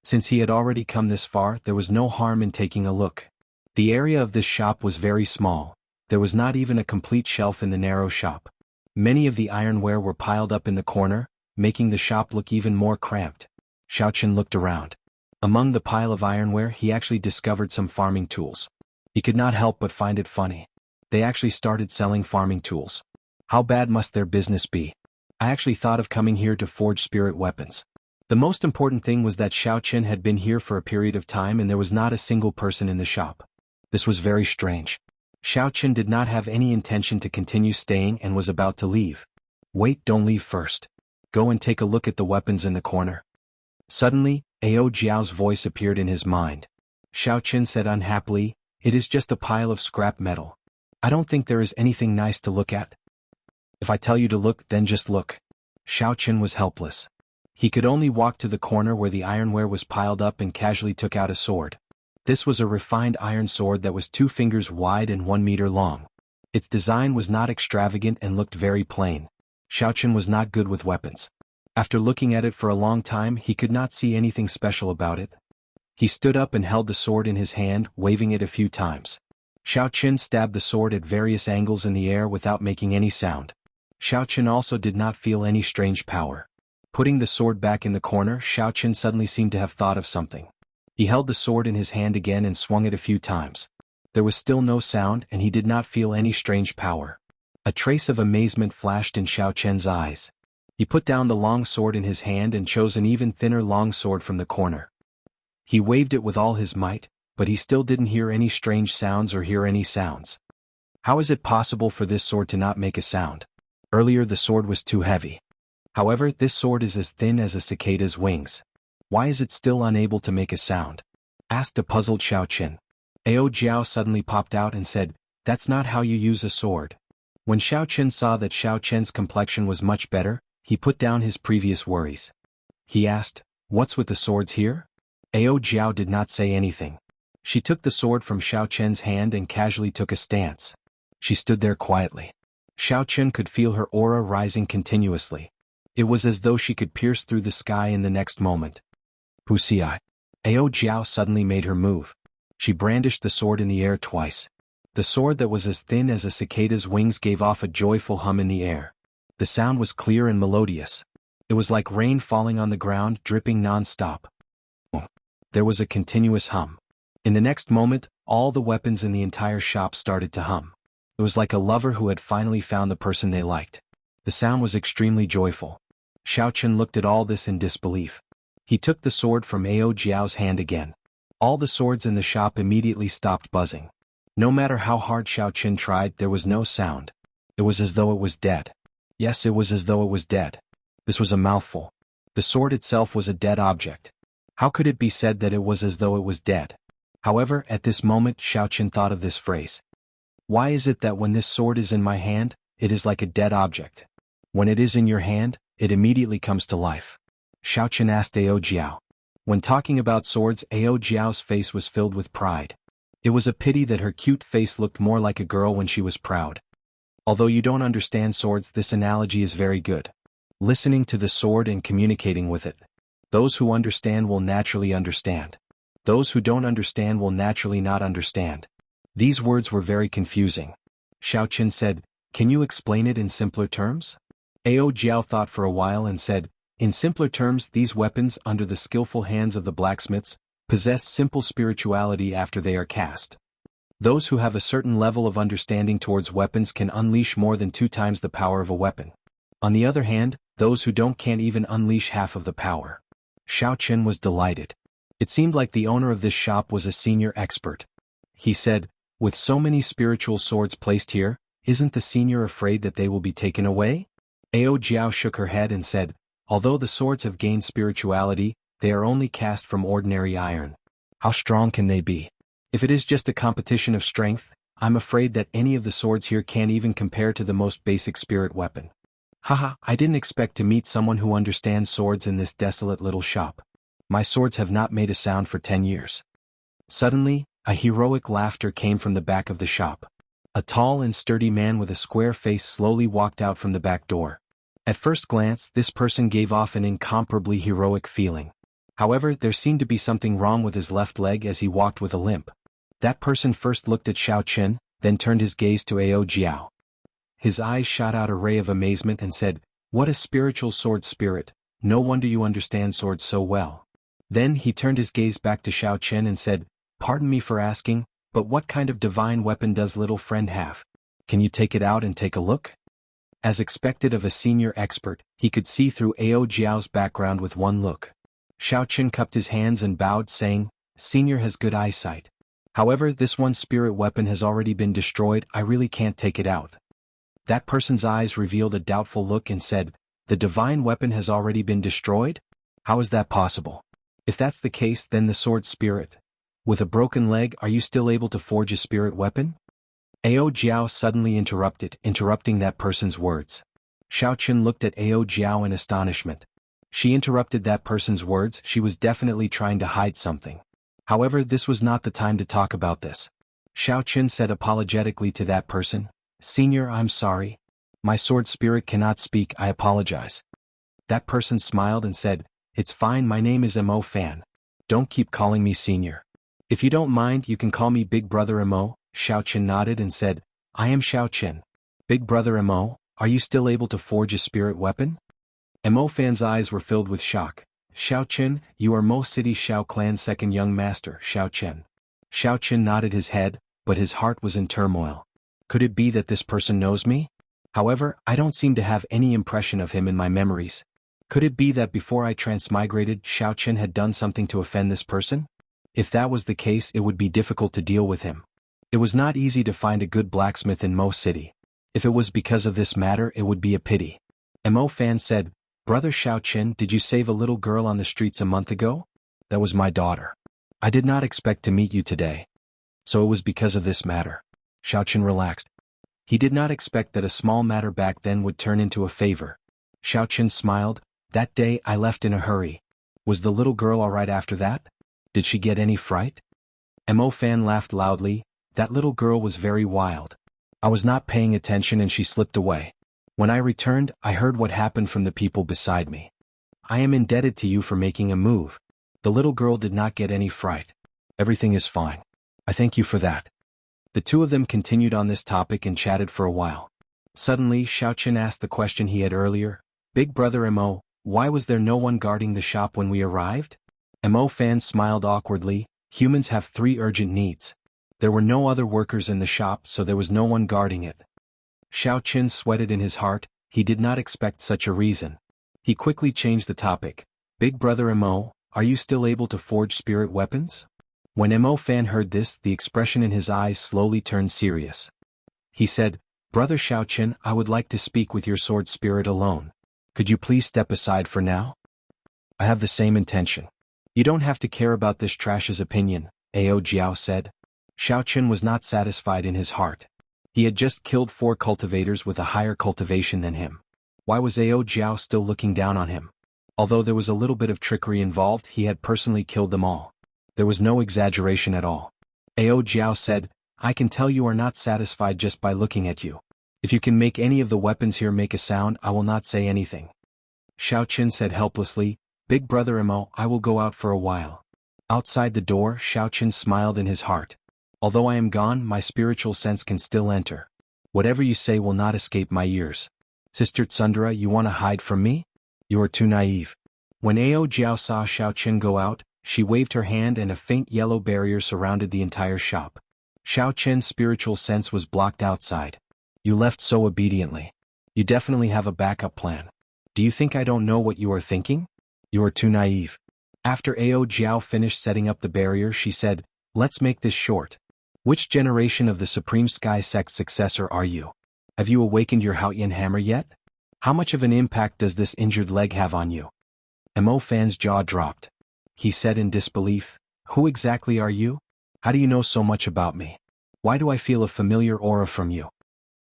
Since he had already come this far, there was no harm in taking a look. The area of this shop was very small. There was not even a complete shelf in the narrow shop. Many of the ironware were piled up in the corner, making the shop look even more cramped. Xiaochen looked around. Among the pile of ironware, he actually discovered some farming tools. He could not help but find it funny. They actually started selling farming tools. How bad must their business be? I actually thought of coming here to forge spirit weapons. The most important thing was that Xiaochen had been here for a period of time and there was not a single person in the shop. This was very strange. Xiaochen did not have any intention to continue staying and was about to leave. Wait, don't leave first. Go and take a look at the weapons in the corner. Suddenly, Ao Jiao's voice appeared in his mind. Xiaochen said unhappily, it is just a pile of scrap metal. I don't think there is anything nice to look at. If I tell you to look, then just look. Xiaochen was helpless. He could only walk to the corner where the ironware was piled up and casually took out a sword. This was a refined iron sword that was 2 fingers wide and 1 meter long. Its design was not extravagant and looked very plain. Xiaochen was not good with weapons. After looking at it for a long time, he could not see anything special about it. He stood up and held the sword in his hand, waving it a few times. Xiaochen stabbed the sword at various angles in the air without making any sound. Xiaochen also did not feel any strange power. Putting the sword back in the corner, Xiaochen suddenly seemed to have thought of something. He held the sword in his hand again and swung it a few times. There was still no sound, and he did not feel any strange power. A trace of amazement flashed in Xiaochen's eyes. He put down the long sword in his hand and chose an even thinner long sword from the corner. He waved it with all his might, but he still didn't hear any strange sounds or hear any sounds. How is it possible for this sword to not make a sound? Earlier the sword was too heavy. However, this sword is as thin as a cicada's wings. Why is it still unable to make a sound? Asked a puzzled Xiaochen. Ao Jiao suddenly popped out and said, "That's not how you use a sword." When Xiaochen saw that Xiaochen's complexion was much better, he put down his previous worries. He asked, "What's with the swords here?" Ao Jiao did not say anything. She took the sword from Xiaochen's hand and casually took a stance. She stood there quietly. Xiaochen could feel her aura rising continuously. It was as though she could pierce through the sky in the next moment. Wuxia. Ao Jiao suddenly made her move. She brandished the sword in the air twice. The sword that was as thin as a cicada's wings gave off a joyful hum in the air. The sound was clear and melodious. It was like rain falling on the ground, dripping non-stop. There was a continuous hum. In the next moment, all the weapons in the entire shop started to hum. It was like a lover who had finally found the person they liked. The sound was extremely joyful. Xiaochen looked at all this in disbelief. He took the sword from Ao Jiao's hand again. All the swords in the shop immediately stopped buzzing. No matter how hard Xiaochen tried, there was no sound. It was as though it was dead. Yes, it was as though it was dead. This was a mouthful. The sword itself was a dead object. How could it be said that it was as though it was dead? However, at this moment Xiaochen thought of this phrase. Why is it that when this sword is in my hand, it is like a dead object? When it is in your hand, it immediately comes to life. Xiaochen asked Ao Jiao. When talking about swords, Ao Jiao's face was filled with pride. It was a pity that her cute face looked more like a girl when she was proud. Although you don't understand swords, this analogy is very good. Listening to the sword and communicating with it. Those who understand will naturally understand. Those who don't understand will naturally not understand. These words were very confusing. Xiaochen said, "Can you explain it in simpler terms?" Ao Jiao thought for a while and said, "In simpler terms, these weapons, under the skillful hands of the blacksmiths, possess simple spirituality after they are cast. Those who have a certain level of understanding towards weapons can unleash more than 2 times the power of a weapon. On the other hand, those who don't can't even unleash half of the power." Xiaochen was delighted. It seemed like the owner of this shop was a senior expert. He said, "With so many spiritual swords placed here, isn't the senior afraid that they will be taken away?" Ao Jiao shook her head and said, "Although the swords have gained spirituality, they are only cast from ordinary iron. How strong can they be? If it is just a competition of strength, I'm afraid that any of the swords here can't even compare to the most basic spirit weapon." Haha, I didn't expect to meet someone who understands swords in this desolate little shop. My swords have not made a sound for 10 years. Suddenly, a heroic laughter came from the back of the shop. A tall and sturdy man with a square face slowly walked out from the back door. At first glance, this person gave off an incomparably heroic feeling. However, there seemed to be something wrong with his left leg as he walked with a limp. That person first looked at Xiaochen, then turned his gaze to Ao Jiao. His eyes shot out a ray of amazement and said, "What a spiritual sword spirit, no wonder you understand swords so well." Then he turned his gaze back to Xiaochen and said, "Pardon me for asking, but what kind of divine weapon does little friend have? Can you take it out and take a look?" As expected of a senior expert, he could see through Ao Jiao's background with one look. Xiaochen cupped his hands and bowed, saying, "Senior has good eyesight. However, this one spirit weapon has already been destroyed, I really can't take it out." That person's eyes revealed a doubtful look and said, "The divine weapon has already been destroyed? How is that possible? If that's the case, then the sword spirit. With a broken leg, are you still able to forge a spirit weapon?" Ao Jiao suddenly interrupting that person's words. Xiaochen looked at Ao Jiao in astonishment. She interrupted that person's words, she was definitely trying to hide something. However, this was not the time to talk about this. Xiao Qin said apologetically to that person, "Senior, I'm sorry. My sword spirit cannot speak, I apologize." That person smiled and said, "It's fine, my name is Mo Fan. Don't keep calling me senior. If you don't mind, you can call me Big Brother Mo." Xiao Qin nodded and said, "I am Xiao Qin. Big Brother Mo, are you still able to forge a spirit weapon?" Mo Fan's eyes were filled with shock. "Xiao Qin, you are Mo City Xiao Clan's second young master, Xiao Qin." Xiao Qin nodded his head, but his heart was in turmoil. Could it be that this person knows me? However, I don't seem to have any impression of him in my memories. Could it be that before I transmigrated, Xiao Qin had done something to offend this person? If that was the case, it would be difficult to deal with him. It was not easy to find a good blacksmith in Mo City. If it was because of this matter, it would be a pity. Mo Fan said, "Brother Xiao Qin, did you save a little girl on the streets a month ago?" "That was my daughter. I did not expect to meet you today. So it was because of this matter." Xiao Qin relaxed. He did not expect that a small matter back then would turn into a favor. Xiao Qin smiled. "That day I left in a hurry. Was the little girl all right after that? Did she get any fright?" Mo Fan laughed loudly. "That little girl was very wild. I was not paying attention and she slipped away. When I returned, I heard what happened from the people beside me. I am indebted to you for making a move. The little girl did not get any fright. Everything is fine. I thank you for that." The two of them continued on this topic and chatted for a while. Suddenly, Xiao Qin asked the question he had earlier. "Big Brother Mo, why was there no one guarding the shop when we arrived?" Mo Fan smiled awkwardly. "Humans have 3 urgent needs. There were no other workers in the shop, so there was no one guarding it." Xiao Qin sweated in his heart. He did not expect such a reason. He quickly changed the topic. "Big Brother Mo, are you still able to forge spirit weapons?" When Mo Fan heard this, the expression in his eyes slowly turned serious. He said, "Brother Xiao Qin, I would like to speak with your sword spirit alone. Could you please step aside for now?" "I have the same intention. You don't have to care about this trash's opinion," Ao Jiao said. Xiao Qin was not satisfied in his heart. He had just killed 4 cultivators with a higher cultivation than him. Why was Ao Jiao still looking down on him? Although there was a little bit of trickery involved, he had personally killed them all. There was no exaggeration at all. Ao Jiao said, "I can tell you are not satisfied just by looking at you. If you can make any of the weapons here make a sound, I will not say anything." Xiao Qin said helplessly, "Big Brother Mo, I will go out for a while." Outside the door, Xiao Qin smiled in his heart. "Although I am gone, my spiritual sense can still enter. Whatever you say will not escape my ears. Sister Tsundra, you want to hide from me? You are too naive." When Ao Jiao saw Xiao Qin go out, she waved her hand and a faint yellow barrier surrounded the entire shop. Xiao Qin's spiritual sense was blocked outside. "You left so obediently. You definitely have a backup plan. Do you think I don't know what you are thinking? You are too naive." After Ao Jiao finished setting up the barrier, she said, "Let's make this short. Which generation of the Supreme Sky Sect successor are you? Have you awakened your Haoyan hammer yet? How much of an impact does this injured leg have on you?" Mo Fan's jaw dropped. He said in disbelief, "Who exactly are you? How do you know so much about me? Why do I feel a familiar aura from you?"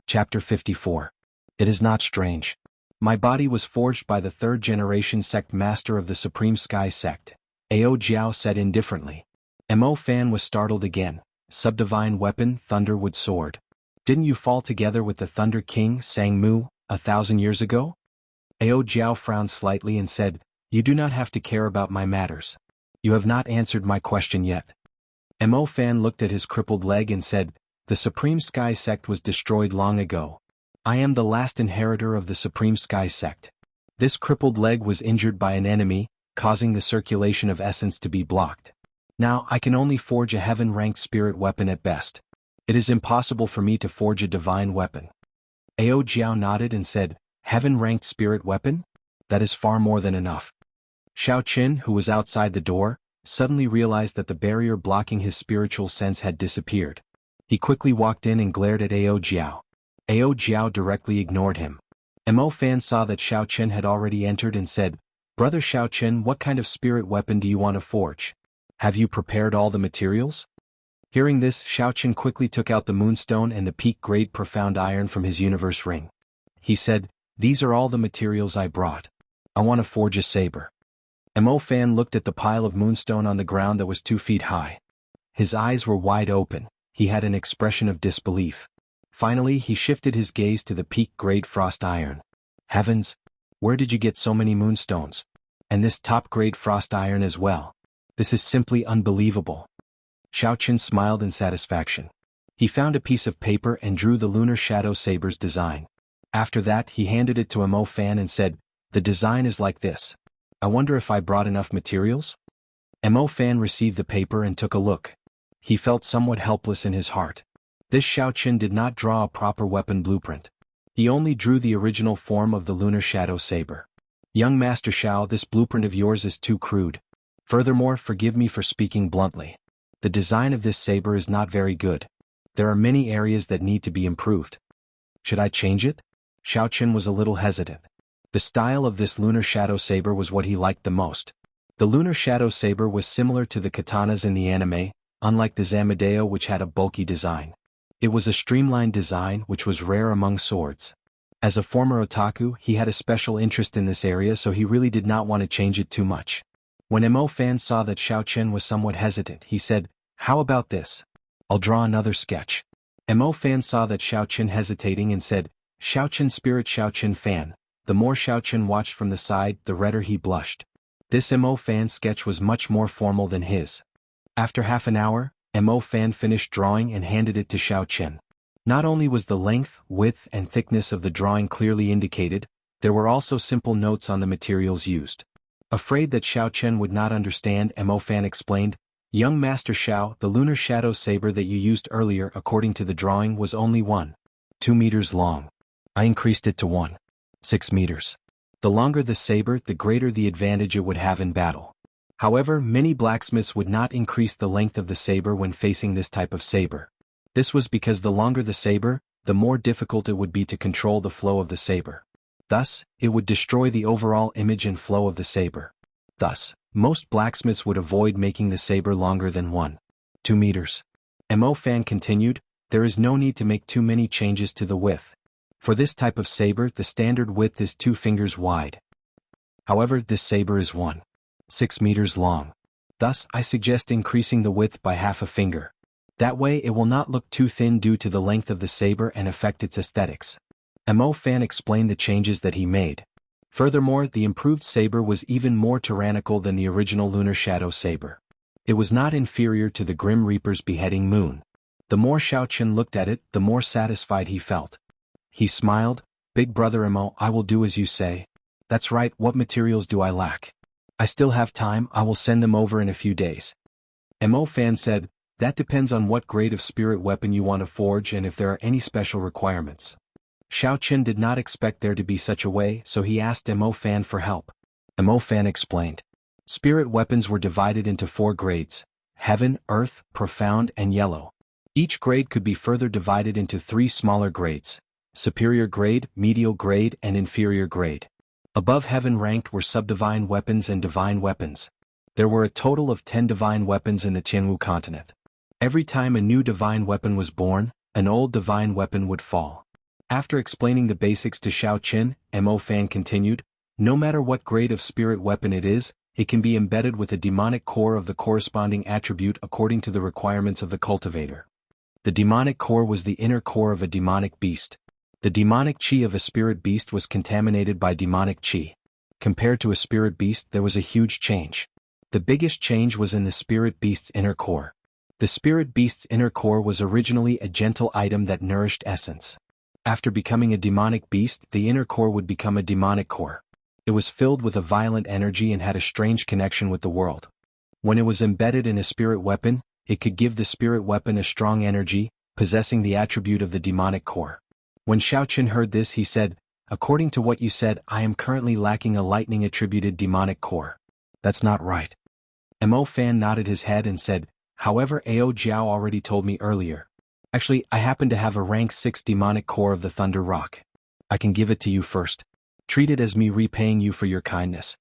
Chapter 54. It is not strange. My body was forged by the 3rd generation sect master of the Supreme Sky Sect, Ao Jiao said indifferently. Mo Fan was startled again. "Subdivine weapon, Thunderwood sword. Didn't you fall together with the Thunder King, Sang Mu, 1,000 years ago?" Ao Jiao frowned slightly and said, "You do not have to care about my matters. You have not answered my question yet." Mo Fan looked at his crippled leg and said, "The Supreme Sky Sect was destroyed long ago. I am the last inheritor of the Supreme Sky Sect. This crippled leg was injured by an enemy, causing the circulation of essence to be blocked. Now I can only forge a heaven-ranked spirit weapon at best. It is impossible for me to forge a divine weapon." Ao Jiao nodded and said, "Heaven-ranked spirit weapon? That is far more than enough." Xiao Qin, who was outside the door, suddenly realized that the barrier blocking his spiritual sense had disappeared. He quickly walked in and glared at Ao Jiao. Ao Jiao directly ignored him. Mo Fan saw that Xiao Qin had already entered and said, "Brother Xiao Qin, what kind of spirit weapon do you want to forge? Have you prepared all the materials?" Hearing this, Xiao Qin quickly took out the moonstone and the peak-grade profound iron from his universe ring. He said, "These are all the materials I brought. I want to forge a saber." Mo Fan looked at the pile of moonstone on the ground that was 2 feet high. His eyes were wide open, he had an expression of disbelief. Finally he shifted his gaze to the peak-grade frost iron. Heavens! Where did you get so many moonstones? And this top-grade frost iron as well. This is simply unbelievable. Xiaoqun smiled in satisfaction. He found a piece of paper and drew the lunar shadow saber's design. After that he handed it to Mo Fan and said, "The design is like this. I wonder if I brought enough materials?" Mo Fan received the paper and took a look. He felt somewhat helpless in his heart. This Xiaoqun did not draw a proper weapon blueprint. He only drew the original form of the lunar shadow saber. "Young Master Xiao, this blueprint of yours is too crude. Furthermore, forgive me for speaking bluntly. The design of this saber is not very good. There are many areas that need to be improved. Should I change it?" Xiaoqun was a little hesitant. The style of this lunar shadow saber was what he liked the most. The lunar shadow saber was similar to the katanas in the anime, unlike the Zamadeo which had a bulky design. It was a streamlined design which was rare among swords. As a former otaku, he had a special interest in this area, so he really did not want to change it too much. When Mo Fan saw that Xiaoqun was somewhat hesitant, he said, "How about this? I'll draw another sketch." Mo Fan saw that Xiaoqun hesitating and said, "Xiaoqun spirit Xiaoqun Fan." The more Xiaoqun watched from the side, the redder he blushed. This Mo Fan sketch was much more formal than his. After half an hour, Mo Fan finished drawing and handed it to Xiaoqun. Not only was the length, width and thickness of the drawing clearly indicated, there were also simple notes on the materials used. Afraid that Xiaoqun would not understand, Mo Fan explained, "Young Master Xiao, the lunar shadow saber that you used earlier according to the drawing was only 1.2 meters long. I increased it to 1.6 meters. The longer the saber, the greater the advantage it would have in battle. However, many blacksmiths would not increase the length of the saber when facing this type of saber. This was because the longer the saber, the more difficult it would be to control the flow of the saber. Thus, it would destroy the overall image and flow of the saber. Thus, most blacksmiths would avoid making the saber longer than 1.2 meters. Mo Fan continued, "There is no need to make too many changes to the width. For this type of saber, the standard width is 2 fingers wide. However, this saber is 1.6 meters long. Thus, I suggest increasing the width by half a finger. That way it will not look too thin due to the length of the saber and affect its aesthetics." Mo Fan explained the changes that he made. Furthermore, the improved saber was even more tyrannical than the original lunar shadow saber. It was not inferior to the Grim Reaper's beheading moon. The more Xiaoqun looked at it, the more satisfied he felt. He smiled, "Big brother Mo, I will do as you say." "That's right, what materials do I lack?" "I still have time, I will send them over in a few days." Mo Fan said, "That depends on what grade of spirit weapon you want to forge and if there are any special requirements." Xiaoqun did not expect there to be such a way, so he asked Mo Fan for help. Mo Fan explained. Spirit weapons were divided into 4 grades: Heaven, Earth, Profound and Yellow. Each grade could be further divided into 3 smaller grades: Superior Grade, Medial Grade and Inferior Grade. Above Heaven ranked were Subdivine Weapons and Divine Weapons. There were a total of 10 divine weapons in the Jianghu continent. Every time a new divine weapon was born, an old divine weapon would fall. After explaining the basics to Xiaoqun, Mo Fan continued, "No matter what grade of spirit weapon it is, it can be embedded with a demonic core of the corresponding attribute according to the requirements of the cultivator. The demonic core was the inner core of a demonic beast. The demonic chi of a spirit beast was contaminated by demonic chi. Compared to a spirit beast, there was a huge change. The biggest change was in the spirit beast's inner core. The spirit beast's inner core was originally a gentle item that nourished essence. After becoming a demonic beast, the inner core would become a demonic core. It was filled with a violent energy and had a strange connection with the world. When it was embedded in a spirit weapon, it could give the spirit weapon a strong energy, possessing the attribute of the demonic core." When Xiaoqun heard this, he said, "According to what you said, I am currently lacking a lightning-attributed demonic core." "That's not right." Mo Fan nodded his head and said, "However, Ao Jiao already told me earlier. Actually, I happen to have a rank 6 demonic core of the Thunder Rock. I can give it to you first. Treat it as me repaying you for your kindness."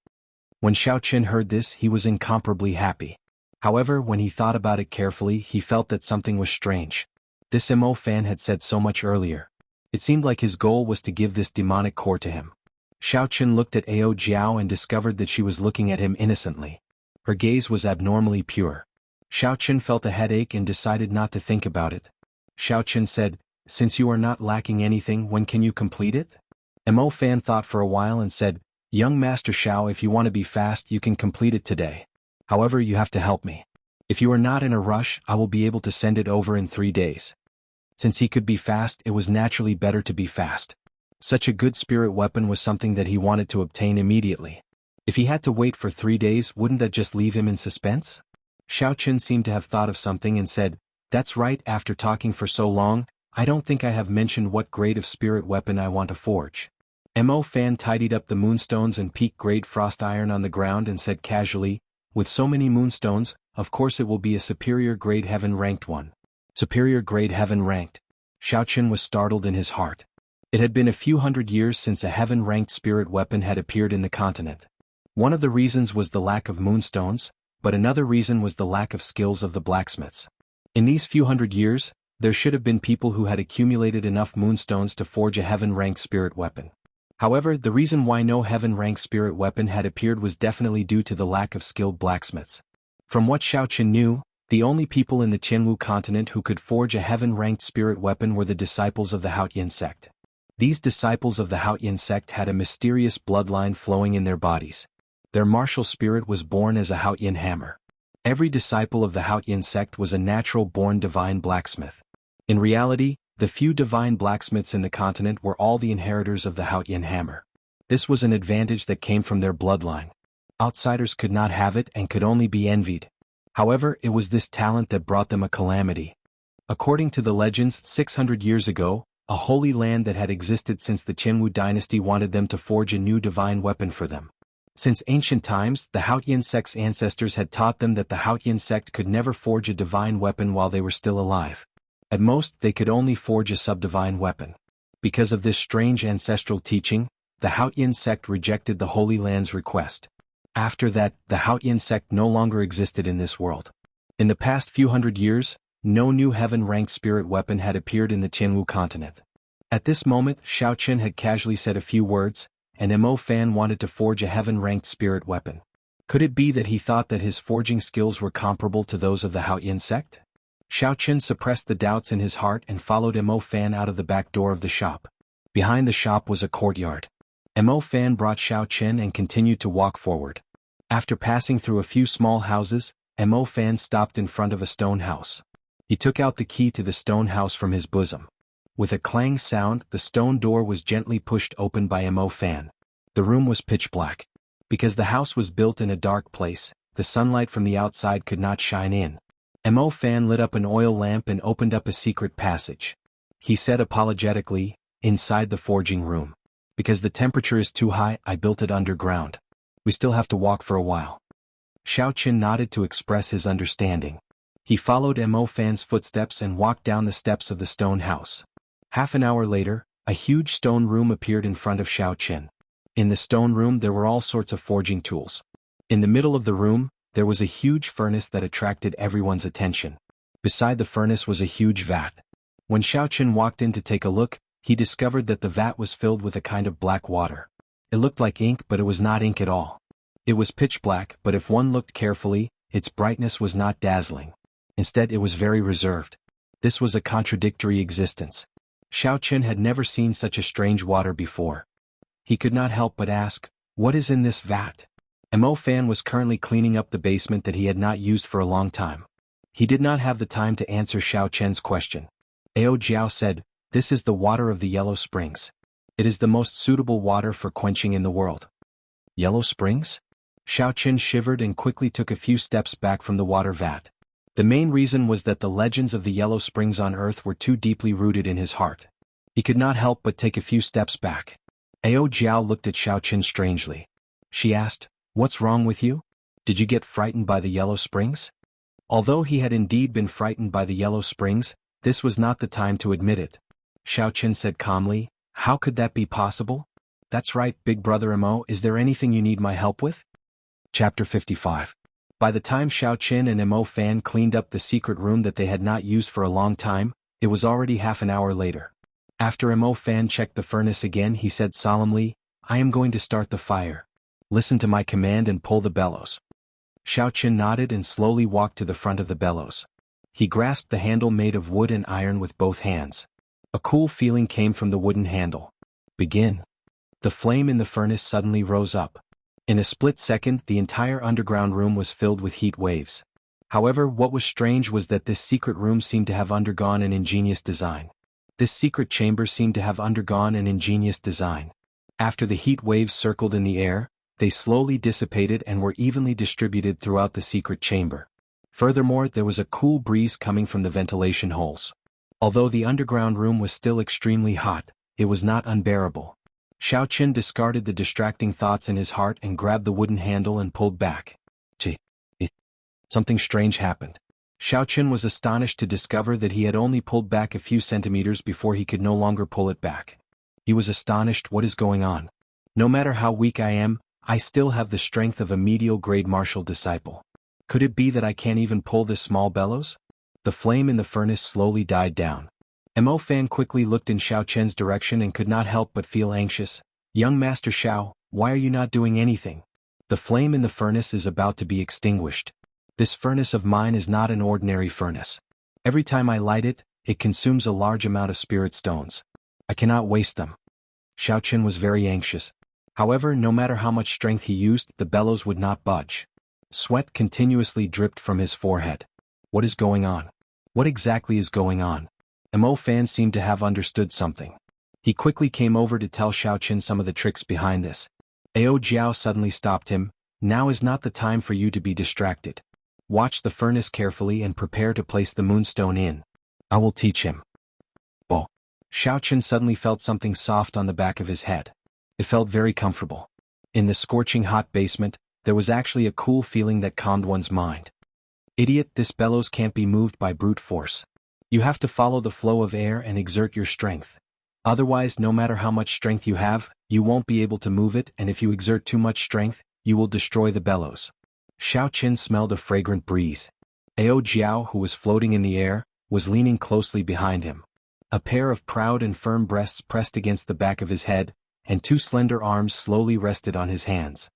When Xiaoqun heard this, he was incomparably happy. However, when he thought about it carefully, he felt that something was strange. This Mo Fan had said so much earlier. It seemed like his goal was to give this demonic core to him. Xiao Chen looked at Ao Jiao and discovered that she was looking at him innocently. Her gaze was abnormally pure. Xiao Chen felt a headache and decided not to think about it. Xiao Chen said, "Since you are not lacking anything, when can you complete it?" Mo Fan thought for a while and said, "Young Master Xiao, if you want to be fast you can complete it today. However, you have to help me. If you are not in a rush, I will be able to send it over in 3 days." Since he could be fast, it was naturally better to be fast. Such a good spirit weapon was something that he wanted to obtain immediately. If he had to wait for 3 days, wouldn't that just leave him in suspense? Xiao Chen seemed to have thought of something and said, "That's right, after talking for so long, I don't think I have mentioned what grade of spirit weapon I want to forge." Mo Fan tidied up the moonstones and peak grade frost iron on the ground and said casually, "With so many moonstones, of course it will be a superior grade heaven ranked one." Superior grade heaven ranked. Xiao Chen was startled in his heart. It had been a few hundred years since a heaven ranked spirit weapon had appeared in the continent. One of the reasons was the lack of moonstones, but another reason was the lack of skills of the blacksmiths. In these few hundred years, there should have been people who had accumulated enough moonstones to forge a heaven-ranked spirit weapon. However, the reason why no heaven-ranked spirit weapon had appeared was definitely due to the lack of skilled blacksmiths. From what Xiao Chen knew, the only people in the Jianghu continent who could forge a heaven-ranked spirit weapon were the disciples of the Haotian sect. These disciples of the Haotian sect had a mysterious bloodline flowing in their bodies. Their martial spirit was born as a Haotian hammer. Every disciple of the Haotian sect was a natural-born divine blacksmith. In reality, the few divine blacksmiths in the continent were all the inheritors of the Haotian hammer. This was an advantage that came from their bloodline. Outsiders could not have it and could only be envied. However, it was this talent that brought them a calamity. According to the legends, 600 years ago, a holy land that had existed since the Jianghu dynasty wanted them to forge a new divine weapon for them. Since ancient times, the Haotian sect's ancestors had taught them that the Haotian sect could never forge a divine weapon while they were still alive. At most, they could only forge a subdivine weapon. Because of this strange ancestral teaching, the Haotian sect rejected the Holy Land's request. After that, the Haotian sect no longer existed in this world. In the past few hundred years, no new heaven-ranked spirit weapon had appeared in the Jianghu continent. At this moment, Xiao Chen had casually said a few words, and Mo Fan wanted to forge a heaven-ranked spirit weapon. Could it be that he thought that his forging skills were comparable to those of the Haotian sect? Xiao Chen suppressed the doubts in his heart and followed Mo Fan out of the back door of the shop. Behind the shop was a courtyard. Mo Fan brought Xiao Chen and continued to walk forward. After passing through a few small houses, Mo Fan stopped in front of a stone house. He took out the key to the stone house from his bosom. With a clang sound, the stone door was gently pushed open by Mo Fan. The room was pitch black. Because the house was built in a dark place, the sunlight from the outside could not shine in. Mo Fan lit up an oil lamp and opened up a secret passage. He said apologetically, "Inside the forging room. Because the temperature is too high, I built it underground. We still have to walk for a while." Xiao Chen nodded to express his understanding. He followed Mo Fan's footsteps and walked down the steps of the stone house. Half an hour later, a huge stone room appeared in front of Xiao Chen. In the stone room there were all sorts of forging tools. In the middle of the room, there was a huge furnace that attracted everyone's attention. Beside the furnace was a huge vat. When Xiao Chen walked in to take a look, he discovered that the vat was filled with a kind of black water. It looked like ink, but it was not ink at all. It was pitch black, but if one looked carefully, its brightness was not dazzling. Instead, it was very reserved. This was a contradictory existence. Xiao Chen had never seen such a strange water before. He could not help but ask, "What is in this vat?" Mo Fan was currently cleaning up the basement that he had not used for a long time. He did not have the time to answer Xiao Chen's question. Ao Jiao said, "This is the water of the Yellow Springs. It is the most suitable water for quenching in the world." Yellow Springs? Xiao Chen shivered and quickly took a few steps back from the water vat. The main reason was that the legends of the Yellow Springs on Earth were too deeply rooted in his heart. He could not help but take a few steps back. Ao Jiao looked at Xiao Chen strangely. She asked, "What's wrong with you? Did you get frightened by the Yellow Springs?" Although he had indeed been frightened by the Yellow Springs, this was not the time to admit it. Xiao Chen said calmly, "How could that be possible?" "That's right, big brother Mo, is there anything you need my help with?" Chapter 55. By the time Xiao Chen and Mo Fan cleaned up the secret room that they had not used for a long time, it was already half an hour later. After Mo Fan checked the furnace again, he said solemnly, I am going to start the fire. Listen to my command and pull the bellows. Xiao Qin nodded and slowly walked to the front of the bellows. He grasped the handle made of wood and iron with both hands. A cool feeling came from the wooden handle. Begin. The flame in the furnace suddenly rose up. In a split second, the entire underground room was filled with heat waves. However, what was strange was that this secret room seemed to have undergone an ingenious design. This secret chamber seemed to have undergone an ingenious design. After the heat waves circled in the air, they slowly dissipated and were evenly distributed throughout the secret chamber. Furthermore, there was a cool breeze coming from the ventilation holes. Although the underground room was still extremely hot, it was not unbearable. Xiao Qin discarded the distracting thoughts in his heart and grabbed the wooden handle and pulled back. Something strange happened. Xiao Qin was astonished to discover that he had only pulled back a few centimeters before he could no longer pull it back. He was astonished. What is going on? No matter how weak I am, I still have the strength of a medial-grade martial disciple. Could it be that I can't even pull this small bellows? The flame in the furnace slowly died down. Mo Fan quickly looked in Xiao Qian's direction and could not help but feel anxious. Young Master Xiao, why are you not doing anything? The flame in the furnace is about to be extinguished. This furnace of mine is not an ordinary furnace. Every time I light it, it consumes a large amount of spirit stones. I cannot waste them. Xiao Qin was very anxious. However, no matter how much strength he used, the bellows would not budge. Sweat continuously dripped from his forehead. What is going on? What exactly is going on? Mo Fan seemed to have understood something. He quickly came over to tell Xiao Qin some of the tricks behind this. Ao Jiao suddenly stopped him. Now is not the time for you to be distracted. Watch the furnace carefully and prepare to place the moonstone in. I will teach him. Oh! Xiao Qin suddenly felt something soft on the back of his head. It felt very comfortable. In the scorching hot basement, there was actually a cool feeling that calmed one's mind. Idiot, this bellows can't be moved by brute force. You have to follow the flow of air and exert your strength. Otherwise, no matter how much strength you have, you won't be able to move it, and if you exert too much strength, you will destroy the bellows. Xiao Qin smelled a fragrant breeze. Ao Jiao, who was floating in the air, was leaning closely behind him. A pair of proud and firm breasts pressed against the back of his head, and two slender arms slowly rested on his hands.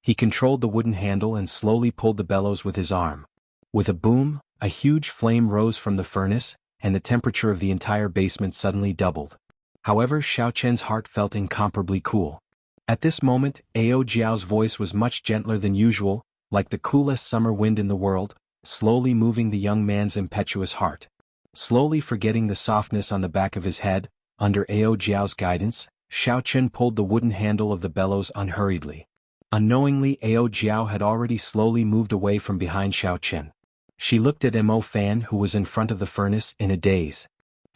He controlled the wooden handle and slowly pulled the bellows with his arm. With a boom, a huge flame rose from the furnace, and the temperature of the entire basement suddenly doubled. However, Xiao Qian's heart felt incomparably cool. At this moment, Ao Jiao's voice was much gentler than usual, like the coolest summer wind in the world, slowly moving the young man's impetuous heart. Slowly forgetting the softness on the back of his head, under Ao Jiao's guidance, Xiao Qin pulled the wooden handle of the bellows unhurriedly. Unknowingly, Ao Jiao had already slowly moved away from behind Xiao Qin. She looked at Mo Fan, who was in front of the furnace, in a daze.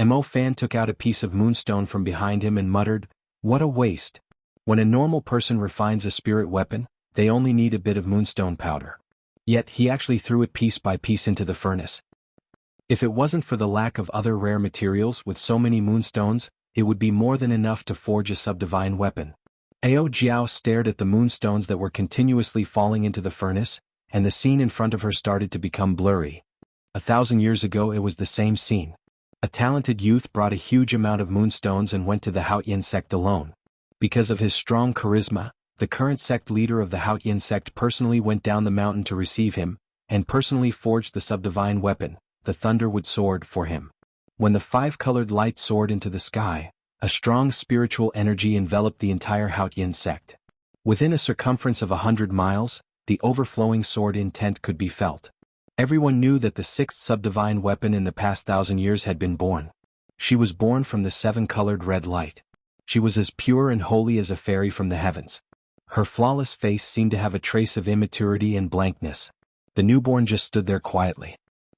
Mo Fan took out a piece of moonstone from behind him and muttered, "What a waste. When a normal person refines a spirit weapon, they only need a bit of moonstone powder. Yet he actually threw it piece by piece into the furnace. If it wasn't for the lack of other rare materials with so many moonstones, it would be more than enough to forge a subdivine weapon." Ao Jiao stared at the moonstones that were continuously falling into the furnace, and the scene in front of her started to become blurry. 1,000 years ago it was the same scene. A talented youth brought a huge amount of moonstones and went to the Haotian sect alone. Because of his strong charisma, the current sect leader of the Haotian sect personally went down the mountain to receive him, and personally forged the subdivine weapon, the Thunderwood Sword, for him. When the five-colored light soared into the sky, a strong spiritual energy enveloped the entire Haotian sect. Within a circumference of 100 miles, the overflowing sword intent could be felt. Everyone knew that the sixth subdivine weapon in the past 1,000 years had been born. She was born from the seven-colored red light. She was as pure and holy as a fairy from the heavens. Her flawless face seemed to have a trace of immaturity and blankness. The newborn just stood there quietly.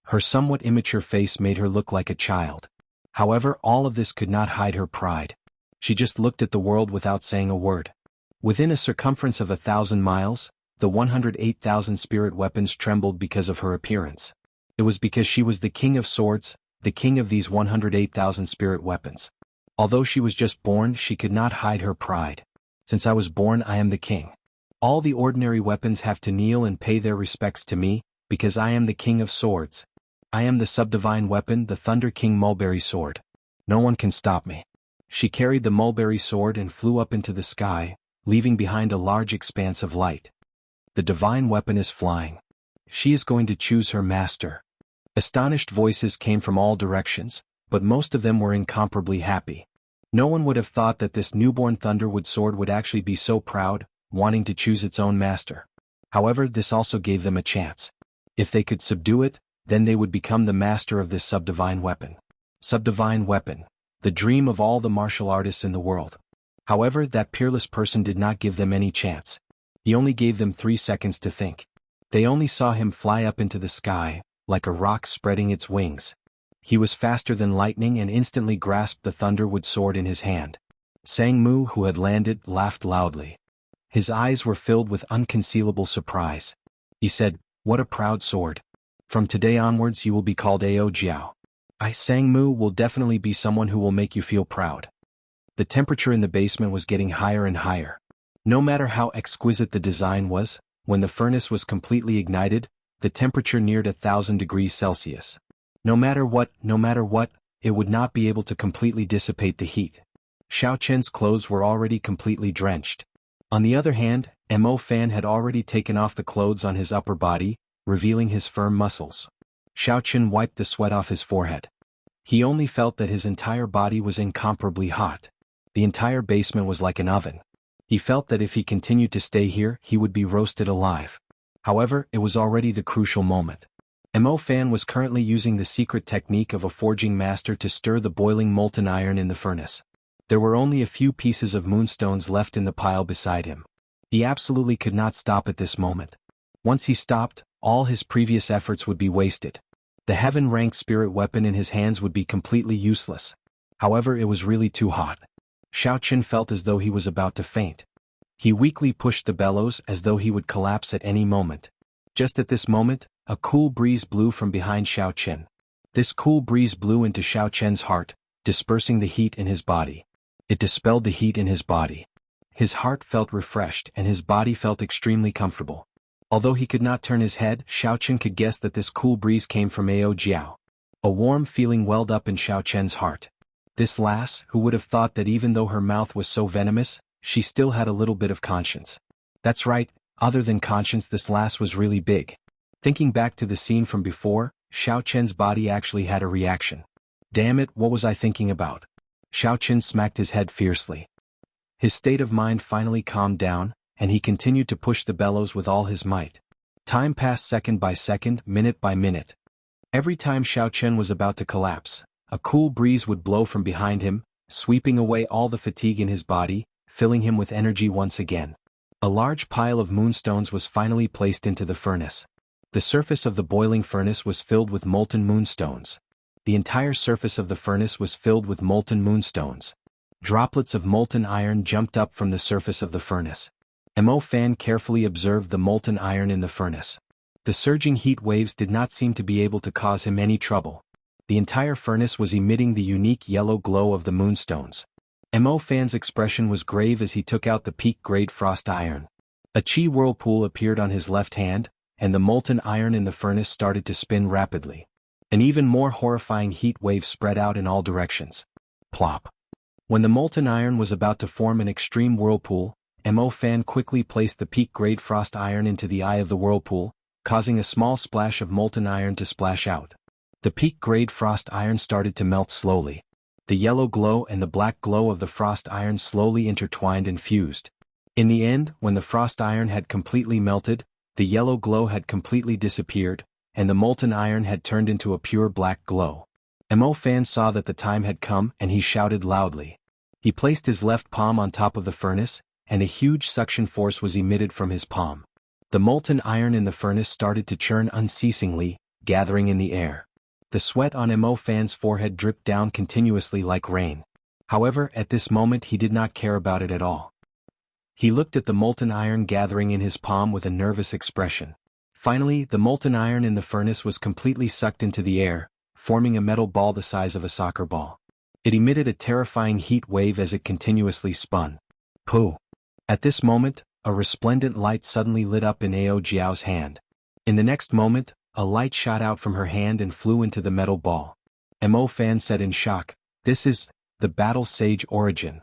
Her somewhat immature face made her look like a child. However, all of this could not hide her pride. She just looked at the world without saying a word. Within a circumference of 1,000 miles, the 108,000 spirit weapons trembled because of her appearance. It was because she was the king of swords, the king of these 108,000 spirit weapons. Although she was just born, she could not hide her pride. Since I was born, I am the king. All the ordinary weapons have to kneel and pay their respects to me, because I am the king of swords. I am the subdivine weapon, the Thunder King Mulberry Sword. No one can stop me. She carried the mulberry sword and flew up into the sky, leaving behind a large expanse of light. The divine weapon is flying. She is going to choose her master. Astonished voices came from all directions, but most of them were incomparably happy. No one would have thought that this newborn Thunderwood sword would actually be so proud, wanting to choose its own master. However, this also gave them a chance. If they could subdue it, then they would become the master of this subdivine weapon. Subdivine weapon, the dream of all the martial artists in the world. However, that peerless person did not give them any chance. He only gave them 3 seconds to think. They only saw him fly up into the sky, like a rock spreading its wings. He was faster than lightning and instantly grasped the Thunderwood sword in his hand. Jianghu, who had landed, laughed loudly. His eyes were filled with unconcealable surprise. He said, "What a proud sword. From today onwards you will be called Jiao. Jianghu will definitely be someone who will make you feel proud." The temperature in the basement was getting higher and higher. No matter how exquisite the design was, when the furnace was completely ignited, the temperature neared 1,000 degrees Celsius. No matter what, it would not be able to completely dissipate the heat. Xiao Chen's clothes were already completely drenched. On the other hand, Mo Fan had already taken off the clothes on his upper body, revealing his firm muscles. Xiao Chen wiped the sweat off his forehead. He only felt that his entire body was incomparably hot. The entire basement was like an oven. He felt that if he continued to stay here, he would be roasted alive. However, it was already the crucial moment. Mo Fan was currently using the secret technique of a forging master to stir the boiling molten iron in the furnace. There were only a few pieces of moonstones left in the pile beside him. He absolutely could not stop at this moment. Once he stopped, all his previous efforts would be wasted. The heaven-ranked spirit weapon in his hands would be completely useless. However, it was really too hot. Xiao Chen felt as though he was about to faint. He weakly pushed the bellows as though he would collapse at any moment. Just at this moment, a cool breeze blew from behind Xiao Chen. This cool breeze blew into Xiao Chen's heart, dispersing the heat in his body. It dispelled the heat in his body. His heart felt refreshed and his body felt extremely comfortable. Although he could not turn his head, Xiao Chen could guess that this cool breeze came from Jiao. A warm feeling welled up in Xiao Chen's heart. This lass, who would have thought that even though her mouth was so venomous, she still had a little bit of conscience. That's right, other than conscience, this lass was really big. Thinking back to the scene from before, Xiao Chen's body actually had a reaction. Damn it, what was I thinking about? Xiao Chen smacked his head fiercely. His state of mind finally calmed down, and he continued to push the bellows with all his might. Time passed second by second, minute by minute. Every time Xiao Chen was about to collapse, a cool breeze would blow from behind him, sweeping away all the fatigue in his body, filling him with energy once again. A large pile of moonstones was finally placed into the furnace. The surface of the boiling furnace was filled with molten moonstones. The entire surface of the furnace was filled with molten moonstones. Droplets of molten iron jumped up from the surface of the furnace. Mo Fan carefully observed the molten iron in the furnace. The surging heat waves did not seem to be able to cause him any trouble. The entire furnace was emitting the unique yellow glow of the moonstones. Mo Fan's expression was grave as he took out the peak-grade frost iron. A chi whirlpool appeared on his left hand, and the molten iron in the furnace started to spin rapidly. An even more horrifying heat wave spread out in all directions. Plop. When the molten iron was about to form an extreme whirlpool, Mo Fan quickly placed the peak-grade frost iron into the eye of the whirlpool, causing a small splash of molten iron to splash out. The peak-grade frost iron started to melt slowly. The yellow glow and the black glow of the frost iron slowly intertwined and fused. In the end, when the frost iron had completely melted, the yellow glow had completely disappeared, and the molten iron had turned into a pure black glow. Mo Fan saw that the time had come and he shouted loudly. He placed his left palm on top of the furnace, and a huge suction force was emitted from his palm. The molten iron in the furnace started to churn unceasingly, gathering in the air. The sweat on Mo Fan's forehead dripped down continuously like rain. However, at this moment he did not care about it at all. He looked at the molten iron gathering in his palm with a nervous expression. Finally, the molten iron in the furnace was completely sucked into the air, forming a metal ball the size of a soccer ball. It emitted a terrifying heat wave as it continuously spun. Pooh! At this moment, a resplendent light suddenly lit up in Jiao's hand. In the next moment, a light shot out from her hand and flew into the metal ball. Mo Fan said in shock, "This is the Battle Sage Origin."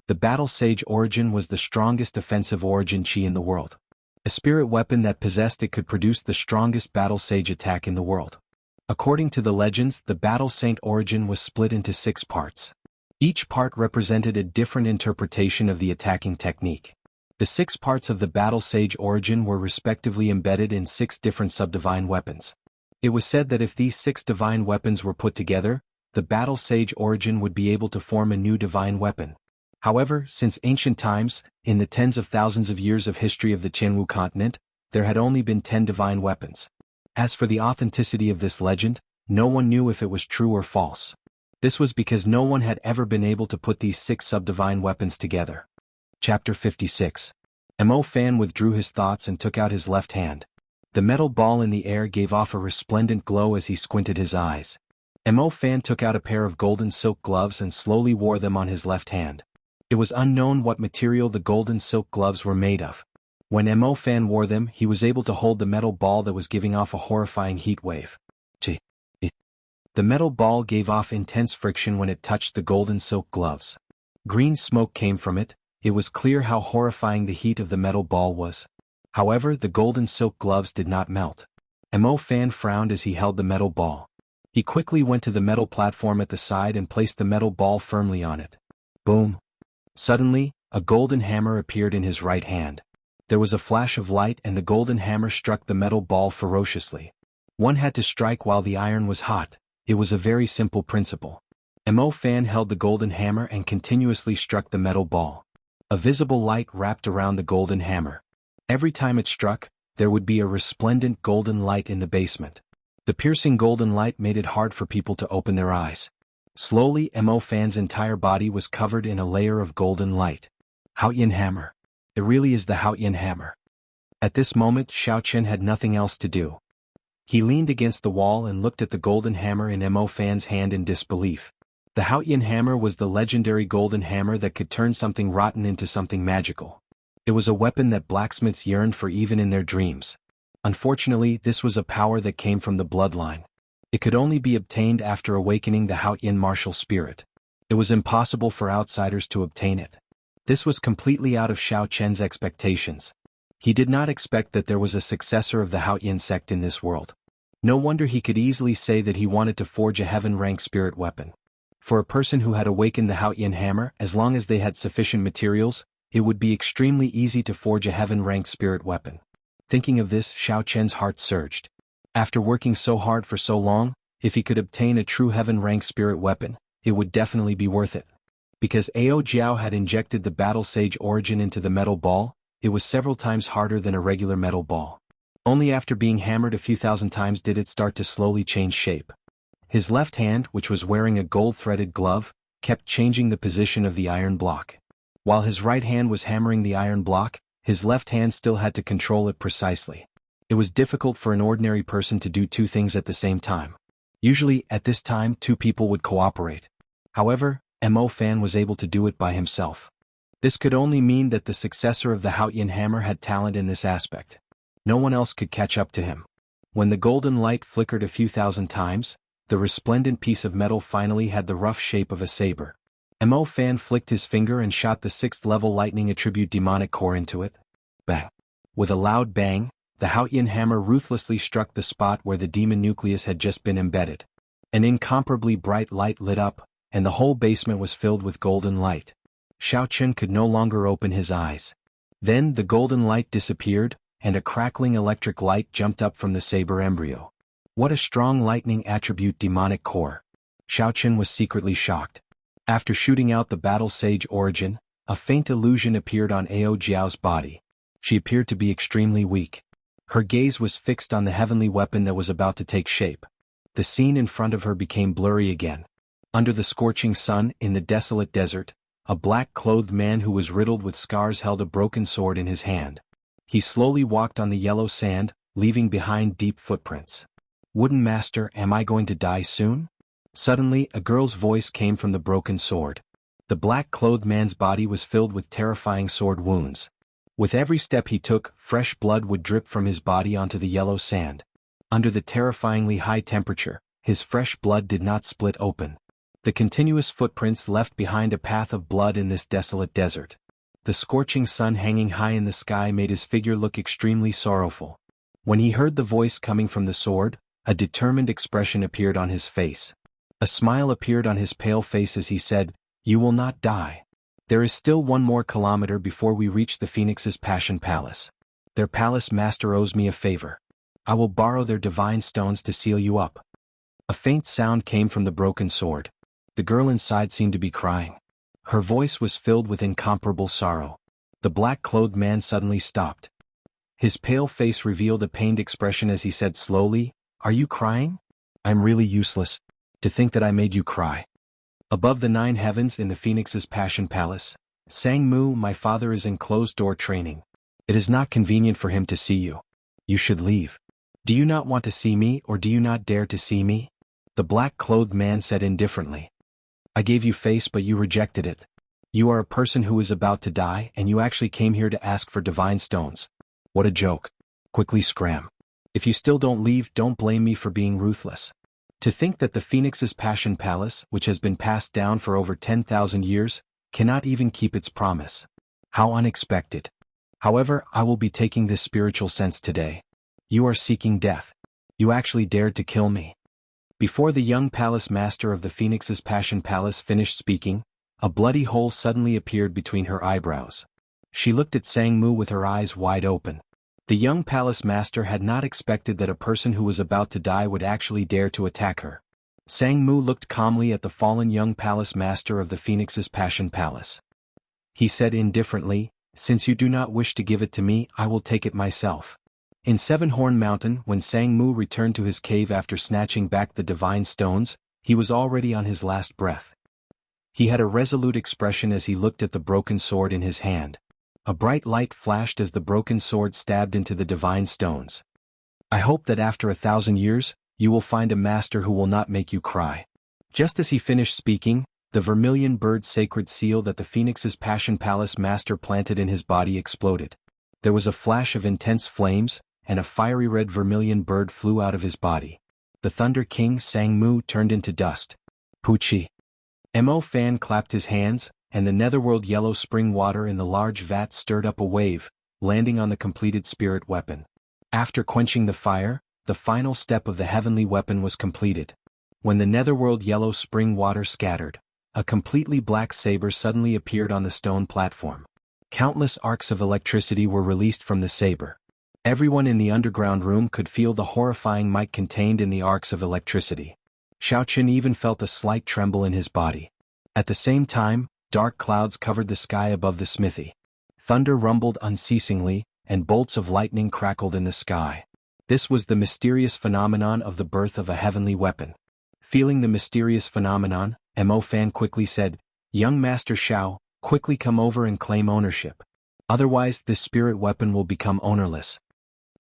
The Battle Sage Origin was the strongest offensive origin chi in the world. A spirit weapon that possessed it could produce the strongest Battle Sage attack in the world. According to the legends, the Battle Saint Origin was split into 6 parts. Each part represented a different interpretation of the attacking technique. The 6 parts of the Battle Sage Origin were respectively embedded in 6 different subdivine weapons. It was said that if these 6 divine weapons were put together, the Battle Sage Origin would be able to form a new divine weapon. However, since ancient times, in the tens of thousands of years of history of the Jianghu continent, there had only been 10 divine weapons. As for the authenticity of this legend, no one knew if it was true or false. This was because no one had ever been able to put these 6 subdivine weapons together. Chapter 56. Mo Fan withdrew his thoughts and took out his left hand. The metal ball in the air gave off a resplendent glow as he squinted his eyes. Mo Fan took out a pair of golden silk gloves and slowly wore them on his left hand. It was unknown what material the golden silk gloves were made of. When Mo Fan wore them, he was able to hold the metal ball that was giving off a horrifying heat wave. The metal ball gave off intense friction when it touched the golden silk gloves. Green smoke came from it. It was clear how horrifying the heat of the metal ball was. However, the golden silk gloves did not melt. Mo Fan frowned as he held the metal ball. He quickly went to the metal platform at the side and placed the metal ball firmly on it. Boom! Suddenly, a golden hammer appeared in his right hand. There was a flash of light and the golden hammer struck the metal ball ferociously. One had to strike while the iron was hot. It was a very simple principle. Mo Fan held the golden hammer and continuously struck the metal ball. A visible light wrapped around the golden hammer. Every time it struck, there would be a resplendent golden light in the basement. The piercing golden light made it hard for people to open their eyes. Slowly, Mo Fan's entire body was covered in a layer of golden light. Haoyan hammer. It really is the Haoyan hammer. At this moment, Xiao Chen had nothing else to do. He leaned against the wall and looked at the golden hammer in Mo Fan's hand in disbelief. The Haoyan hammer was the legendary golden hammer that could turn something rotten into something magical. It was a weapon that blacksmiths yearned for even in their dreams. Unfortunately, this was a power that came from the bloodline. It could only be obtained after awakening the Haoyan martial spirit. It was impossible for outsiders to obtain it. This was completely out of Xiao Chen's expectations. He did not expect that there was a successor of the Haoyan sect in this world. No wonder he could easily say that he wanted to forge a heaven-rank spirit weapon. For a person who had awakened the Haoyan hammer, as long as they had sufficient materials, it would be extremely easy to forge a heaven-rank spirit weapon. Thinking of this, Xiao Chen's heart surged. After working so hard for so long, if he could obtain a true heaven-rank spirit weapon, it would definitely be worth it. Because Ao Jiao had injected the Battle Sage Origin into the metal ball, it was several times harder than a regular metal ball. Only after being hammered a few thousand times did it start to slowly change shape. His left hand, which was wearing a gold-threaded glove, kept changing the position of the iron block. While his right hand was hammering the iron block, his left hand still had to control it precisely. It was difficult for an ordinary person to do 2 things at the same time. Usually, at this time, 2 people would cooperate. However, Mo Fan was able to do it by himself. This could only mean that the successor of the Haoyan hammer had talent in this aspect. No one else could catch up to him. When the golden light flickered a few thousand times, the resplendent piece of metal finally had the rough shape of a saber. Mo Fan flicked his finger and shot the 6th-level lightning attribute demonic core into it. Bang! With a loud bang, the Haoyan hammer ruthlessly struck the spot where the demon nucleus had just been embedded. An incomparably bright light lit up, and the whole basement was filled with golden light. Xiao Chen could no longer open his eyes. Then the golden light disappeared, and a crackling electric light jumped up from the saber embryo. What a strong lightning attribute demonic core! Xiao Chen was secretly shocked. After shooting out the Battle Sage Origin, a faint illusion appeared on Ao Jiao's body. She appeared to be extremely weak. Her gaze was fixed on the heavenly weapon that was about to take shape. The scene in front of her became blurry again. Under the scorching sun, in the desolate desert, a black-clothed man who was riddled with scars held a broken sword in his hand. He slowly walked on the yellow sand, leaving behind deep footprints. "Wooden Master, am I going to die soon?" Suddenly, a girl's voice came from the broken sword. The black-clothed man's body was filled with terrifying sword wounds. With every step he took, fresh blood would drip from his body onto the yellow sand. Under the terrifyingly high temperature, his fresh blood did not split open. The continuous footprints left behind a path of blood in this desolate desert. The scorching sun hanging high in the sky made his figure look extremely sorrowful. When he heard the voice coming from the sword, a determined expression appeared on his face. A smile appeared on his pale face as he said, "You will not die. There is still 1 more kilometer before we reach the Phoenix's Passion Palace. Their palace master owes me a favor. I will borrow their divine stones to seal you up." A faint sound came from the broken sword. The girl inside seemed to be crying. Her voice was filled with incomparable sorrow. The black-clothed man suddenly stopped. His pale face revealed a pained expression as he said slowly, "Are you crying? I'm really useless. To think that I made you cry." Above the 9 heavens in the Phoenix's Passion Palace, Sangmu, my father is in closed-door training. It is not convenient for him to see you. You should leave. Do you not want to see me, or do you not dare to see me? The black-clothed man said indifferently. I gave you face but you rejected it. You are a person who is about to die and you actually came here to ask for divine stones. What a joke. Quickly scram. If you still don't leave, don't blame me for being ruthless. To think that the Phoenix's Passion Palace, which has been passed down for over 10,000 years, cannot even keep its promise. How unexpected. However, I will be taking this spiritual sense today. You are seeking death. You actually dared to kill me. Before the young palace master of the Phoenix's Passion Palace finished speaking, a bloody hole suddenly appeared between her eyebrows. She looked at Sangmu with her eyes wide open. The young palace master had not expected that a person who was about to die would actually dare to attack her. Sangmu looked calmly at the fallen young palace master of the Phoenix's Passion Palace. He said indifferently, "Since you do not wish to give it to me, I will take it myself." In Seven-Horn Mountain, when Sangmu returned to his cave after snatching back the divine stones, he was already on his last breath. He had a resolute expression as he looked at the broken sword in his hand. A bright light flashed as the broken sword stabbed into the divine stones. "I hope that after 1,000 years, you will find a master who will not make you cry." Just as he finished speaking, the vermilion bird sacred seal that the Phoenix's Passion Palace master planted in his body exploded. There was a flash of intense flames, and a fiery red vermilion bird flew out of his body. The Thunder King Sangmu turned into dust. Puchi. Mo Fan clapped his hands, and the netherworld yellow spring water in the large vat stirred up a wave, landing on the completed spirit weapon. After quenching the fire, the final step of the heavenly weapon was completed. When the netherworld yellow spring water scattered, a completely black saber suddenly appeared on the stone platform. Countless arcs of electricity were released from the saber. Everyone in the underground room could feel the horrifying might contained in the arcs of electricity. Xiaoqun even felt a slight tremble in his body. At the same time, dark clouds covered the sky above the smithy. Thunder rumbled unceasingly, and bolts of lightning crackled in the sky. This was the mysterious phenomenon of the birth of a heavenly weapon. Feeling the mysterious phenomenon, Mo Fan quickly said, "Young Master Xiao, quickly come over and claim ownership. Otherwise this spirit weapon will become ownerless."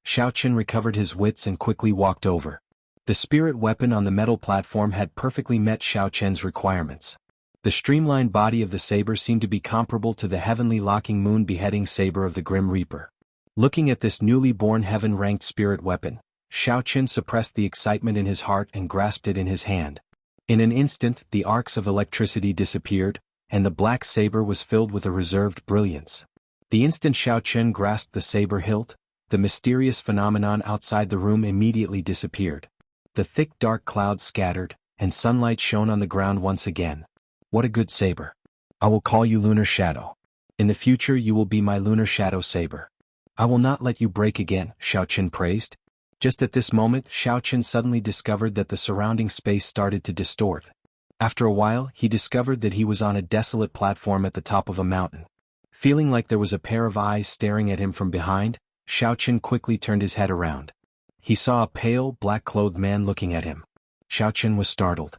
Xiaoqun recovered his wits and quickly walked over. The spirit weapon on the metal platform had perfectly met Xiaoqun's requirements. The streamlined body of the saber seemed to be comparable to the heavenly locking moon beheading saber of the Grim Reaper. Looking at this newly born heaven-ranked spirit weapon, Xiaoqun suppressed the excitement in his heart and grasped it in his hand. In an instant, the arcs of electricity disappeared, and the black saber was filled with a reserved brilliance. The instant Xiaoqun grasped the saber hilt, the mysterious phenomenon outside the room immediately disappeared. The thick dark clouds scattered, and sunlight shone on the ground once again. What a good saber. I will call you Lunar Shadow. In the future you will be my Lunar Shadow saber. I will not let you break again, Xiaoqun praised. Just at this moment, Xiaoqun suddenly discovered that the surrounding space started to distort. After a while, he discovered that he was on a desolate platform at the top of a mountain. Feeling like there was a pair of eyes staring at him from behind, Xiaoqun quickly turned his head around. He saw a pale, black-clothed man looking at him. Xiaoqun was startled.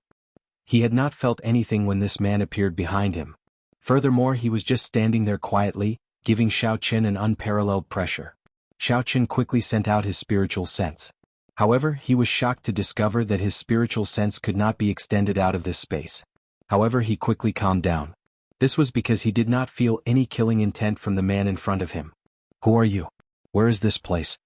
He had not felt anything when this man appeared behind him. Furthermore, he was just standing there quietly, giving Xiaoqun an unparalleled pressure. Xiaoqun quickly sent out his spiritual sense. However, he was shocked to discover that his spiritual sense could not be extended out of this space. However, he quickly calmed down. This was because he did not feel any killing intent from the man in front of him. Who are you? Where is this place?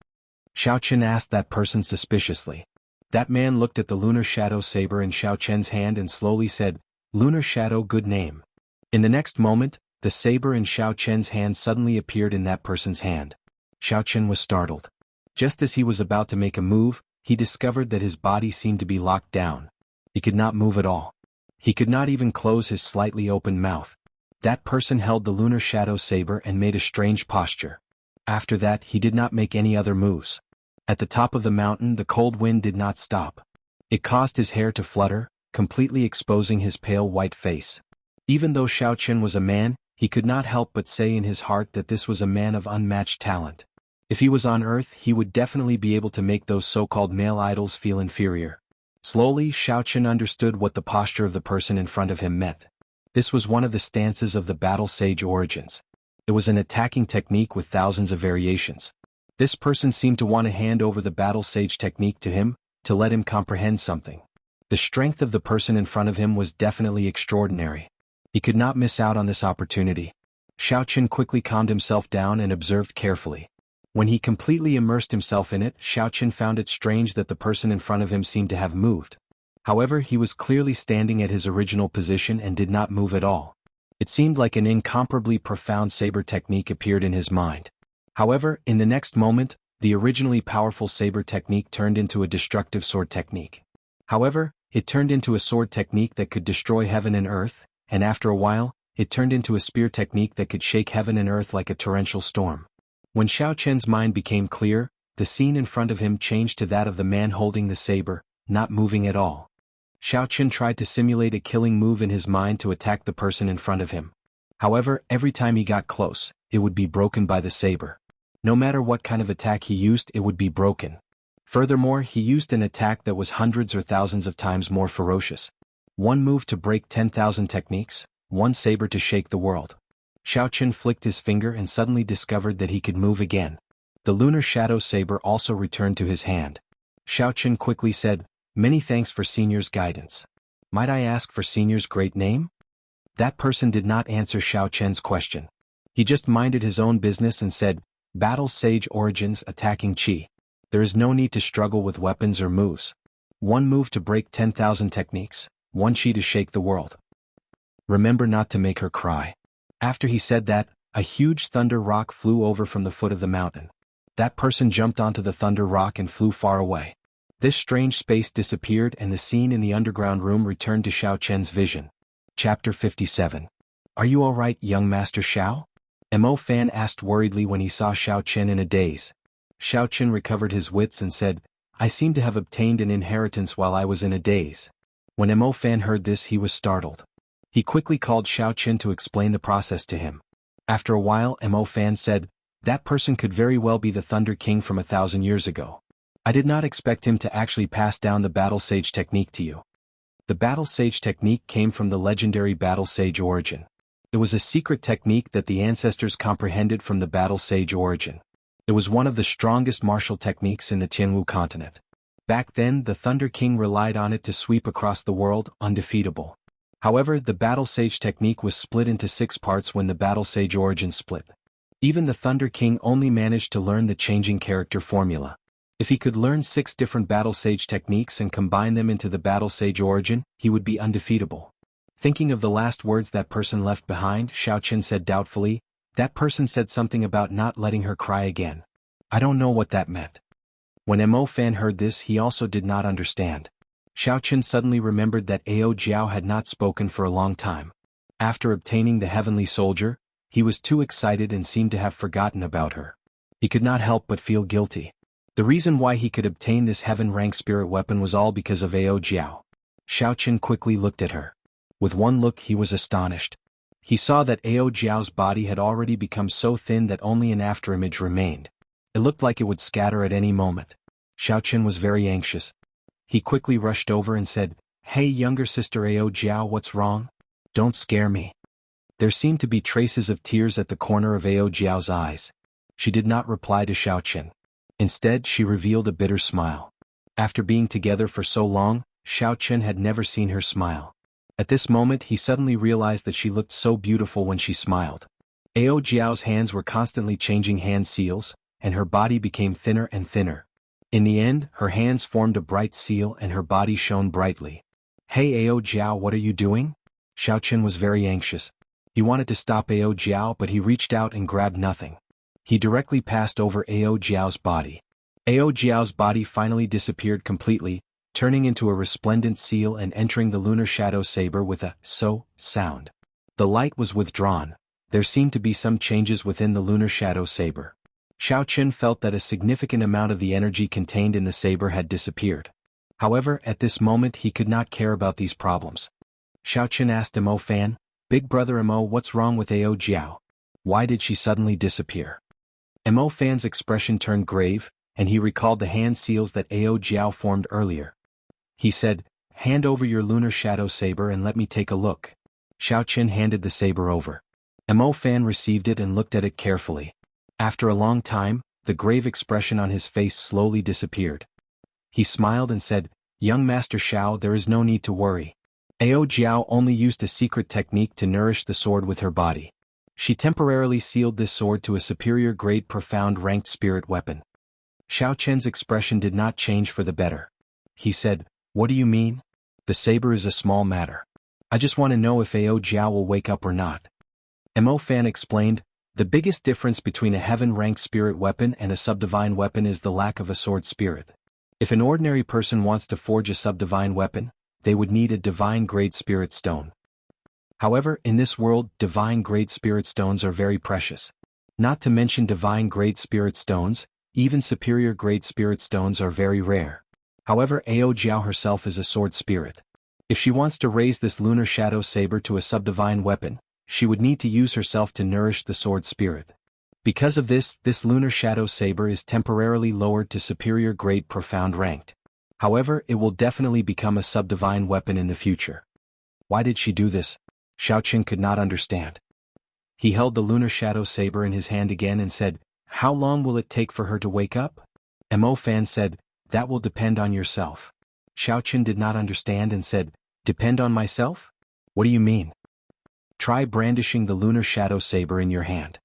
Xiaoqun asked that person suspiciously. That man looked at the lunar shadow saber in Xiaoqun's hand and slowly said, Lunar Shadow, good name. In the next moment, the saber in Xiao Chen's hand suddenly appeared in that person's hand. Xiao Chen was startled. Just as he was about to make a move, he discovered that his body seemed to be locked down. He could not move at all. He could not even close his slightly open mouth. That person held the Lunar Shadow saber and made a strange posture. After that, he did not make any other moves. At the top of the mountain, the cold wind did not stop. It caused his hair to flutter, completely exposing his pale white face. Even though Xiao Chen was a man, he could not help but say in his heart that this was a man of unmatched talent. If he was on Earth, he would definitely be able to make those so-called male idols feel inferior. Slowly, Xiao Chen understood what the posture of the person in front of him meant. This was one of the stances of the Battle Sage origins. It was an attacking technique with thousands of variations. This person seemed to want to hand over the Battle Sage technique to him, to let him comprehend something. The strength of the person in front of him was definitely extraordinary. He could not miss out on this opportunity. Xiao Chen quickly calmed himself down and observed carefully. When he completely immersed himself in it, Xiao Chen found it strange that the person in front of him seemed to have moved. However, he was clearly standing at his original position and did not move at all. It seemed like an incomparably profound saber technique appeared in his mind. However, in the next moment, the originally powerful saber technique turned into a destructive sword technique. However, it turned into a sword technique that could destroy heaven and earth, and after a while, it turned into a spear technique that could shake heaven and earth like a torrential storm. When Xiao Chen's mind became clear, the scene in front of him changed to that of the man holding the saber, not moving at all. Xiao Chen tried to simulate a killing move in his mind to attack the person in front of him. However, every time he got close, it would be broken by the saber. No matter what kind of attack he used, it would be broken. Furthermore, he used an attack that was hundreds or thousands of times more ferocious. One move to break 10,000 techniques, one saber to shake the world. Xiao Chen flicked his finger and suddenly discovered that he could move again. The Lunar Shadow saber also returned to his hand. Xiao Chen quickly said, "Many thanks for Senior's guidance. Might I ask for Senior's great name?" That person did not answer Xiao Chen's question. He just minded his own business and said, "Battle Sage Origins attacking Qi. There is no need to struggle with weapons or moves. One move to break 10,000 techniques, one Qi to shake the world. Remember not to make her cry." After he said that, a huge thunder rock flew over from the foot of the mountain. That person jumped onto the thunder rock and flew far away. This strange space disappeared and the scene in the underground room returned to Xiao Chen's vision. Chapter 57. "Are you all right, young Master Xiao?" Mo Fan asked worriedly when he saw Xiao Chen in a daze. Xiao Chen recovered his wits and said, "I seem to have obtained an inheritance while I was in a daze." When Mo Fan heard this, he was startled. He quickly called Xiao Chen to explain the process to him. After a while, Mo Fan said, "That person could very well be the Thunder King from 1,000 years ago. I did not expect him to actually pass down the Battle Sage technique to you." The Battle Sage technique came from the legendary Battle Sage origin. It was a secret technique that the ancestors comprehended from the Battle Sage origin. It was one of the strongest martial techniques in the Jianghu continent. Back then, the Thunder King relied on it to sweep across the world, undefeatable. However, the Battle Sage technique was split into 6 parts when the Battle Sage origin split. Even the Thunder King only managed to learn the changing character formula. If he could learn 6 different Battle Sage techniques and combine them into the Battle Sage origin, he would be undefeatable. Thinking of the last words that person left behind, Xiao Chen said doubtfully, "That person said something about not letting her cry again. I don't know what that meant." When Mo Fan heard this, he also did not understand. Xiao Chen suddenly remembered that Ao Jiao had not spoken for a long time. After obtaining the Heavenly Soldier, he was too excited and seemed to have forgotten about her. He could not help but feel guilty. The reason why he could obtain this heaven-rank spirit weapon was all because of Ao Jiao. Xiao Chen quickly looked at her. With one look he was astonished. He saw that Ao Jiao's body had already become so thin that only an afterimage remained. It looked like it would scatter at any moment. Xiao Chen was very anxious. He quickly rushed over and said, "Hey younger sister Ao Jiao, what's wrong? Don't scare me." There seemed to be traces of tears at the corner of Ao Jiao's eyes. She did not reply to Xiao Chen. Instead, she revealed a bitter smile. After being together for so long, Xiao Chen had never seen her smile. At this moment he suddenly realized that she looked so beautiful when she smiled. Ao Jiao's hands were constantly changing hand seals, and her body became thinner and thinner. In the end, her hands formed a bright seal and her body shone brightly. "Hey Ao Jiao, what are you doing?" Xiao Chen was very anxious. He wanted to stop Ao Jiao, but he reached out and grabbed nothing. He directly passed over Ao Jiao's body. Ao Jiao's body finally disappeared completely, turning into a resplendent seal and entering the lunar shadow saber with a "so" sound. The light was withdrawn. There seemed to be some changes within the lunar shadow saber. Xiao Chen felt that a significant amount of the energy contained in the saber had disappeared. However, at this moment he could not care about these problems. Xiao Chen asked Mo Fan, "Big brother Mo, what's wrong with Ao Jiao? Why did she suddenly disappear?" Mo Fan's expression turned grave, and he recalled the hand seals that Ao Jiao formed earlier. He said, "Hand over your lunar shadow saber and let me take a look." Xiao Chen handed the saber over. Mo Fan received it and looked at it carefully. After a long time, the grave expression on his face slowly disappeared. He smiled and said, "Young Master Xiao, there is no need to worry. Ao Jiao only used a secret technique to nourish the sword with her body. She temporarily sealed this sword to a superior grade profound ranked spirit weapon." Xiao Chen's expression did not change for the better. He said, "What do you mean? The saber is a small matter. I just want to know if Ao Jiao will wake up or not." Mo Fan explained, "The biggest difference between a heaven-ranked spirit weapon and a subdivine weapon is the lack of a sword spirit. If an ordinary person wants to forge a subdivine weapon, they would need a divine-grade spirit stone. However, in this world, divine-grade spirit stones are very precious. Not to mention divine-grade spirit stones, even superior-grade spirit stones are very rare. However, Ao Jiao herself is a sword spirit. If she wants to raise this lunar shadow saber to a subdivine weapon, she would need to use herself to nourish the sword spirit. Because of this lunar shadow saber is temporarily lowered to superior grade profound ranked. However, it will definitely become a subdivine weapon in the future." Why did she do this? Xiao Chen could not understand. He held the lunar shadow saber in his hand again and said, "How long will it take for her to wake up?" Mo Fan said, "That will depend on yourself." Xiao Chen did not understand and said, "Depend on myself? What do you mean?" "Try brandishing the lunar shadow saber in your hand,"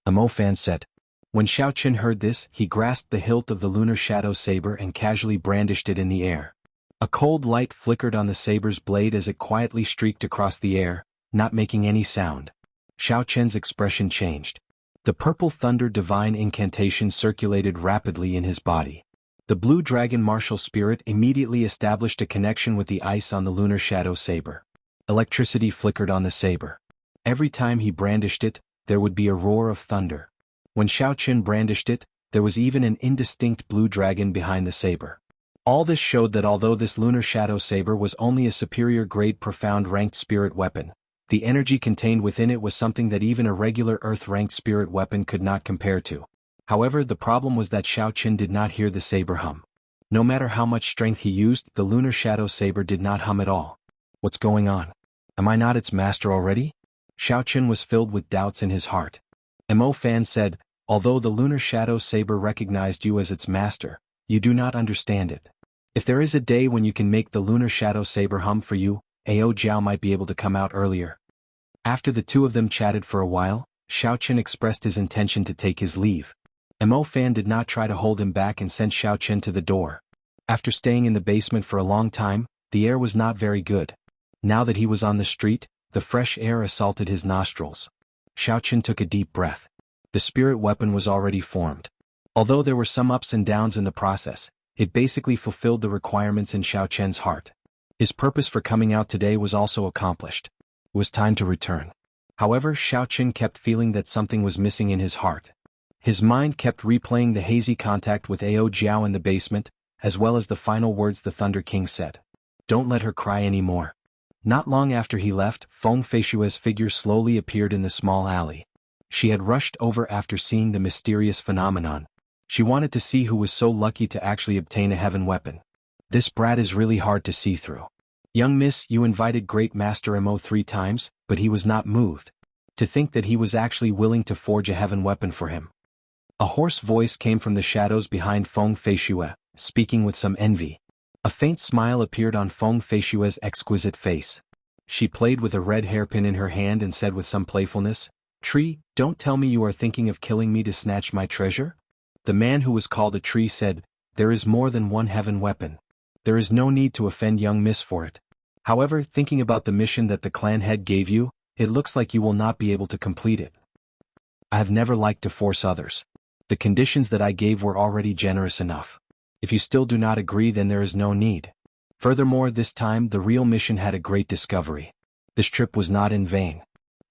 Mo Fan said. When Xiao Chen heard this, he grasped the hilt of the lunar shadow saber and casually brandished it in the air. A cold light flickered on the saber's blade as it quietly streaked across the air, not making any sound. Xiao Chen's expression changed. The purple thunder divine incantation circulated rapidly in his body. The blue dragon martial spirit immediately established a connection with the ice on the lunar shadow saber. Electricity flickered on the saber. Every time he brandished it, there would be a roar of thunder. When Xiao Chen brandished it, there was even an indistinct blue dragon behind the saber. All this showed that although this lunar shadow saber was only a superior grade profound ranked spirit weapon, the energy contained within it was something that even a regular earth-ranked spirit weapon could not compare to. However, the problem was that Xiao Chen did not hear the saber hum. No matter how much strength he used, the lunar shadow saber did not hum at all. What's going on? Am I not its master already? Xiao Chen was filled with doubts in his heart. Mo Fan said, "Although the lunar shadow saber recognized you as its master, you do not understand it. If there is a day when you can make the lunar shadow saber hum for you, Ao Jiao might be able to come out earlier." After the two of them chatted for a while, Xiao Chen expressed his intention to take his leave. Mo Fan did not try to hold him back and sent Xiao Chen to the door. After staying in the basement for a long time, the air was not very good. Now that he was on the street, the fresh air assaulted his nostrils. Xiao Chen took a deep breath. The spirit weapon was already formed. Although there were some ups and downs in the process, it basically fulfilled the requirements in Xiao Chen's heart. His purpose for coming out today was also accomplished. It was time to return. However, Xiao Chen kept feeling that something was missing in his heart. His mind kept replaying the hazy contact with Ao Jiao in the basement, as well as the final words the Thunder King said. "Don't let her cry anymore." Not long after he left, Feng Feishue's figure slowly appeared in the small alley. She had rushed over after seeing the mysterious phenomenon. She wanted to see who was so lucky to actually obtain a heaven weapon. "This brat is really hard to see through. Young miss, you invited Great Master Mo 3 times, but he was not moved. To think that he was actually willing to forge a heaven weapon for him." A hoarse voice came from the shadows behind Feng Feishue, speaking with some envy. A faint smile appeared on Feng Feishue's exquisite face. She played with a red hairpin in her hand and said with some playfulness, "Tree, don't tell me you are thinking of killing me to snatch my treasure?" The man who was called a tree said, "There is more than one heaven weapon. There is no need to offend young miss for it. However, thinking about the mission that the clan head gave you, it looks like you will not be able to complete it. I have never liked to force others. The conditions that I gave were already generous enough. If you still do not agree, then there is no need. Furthermore, this time the real mission had a great discovery. This trip was not in vain.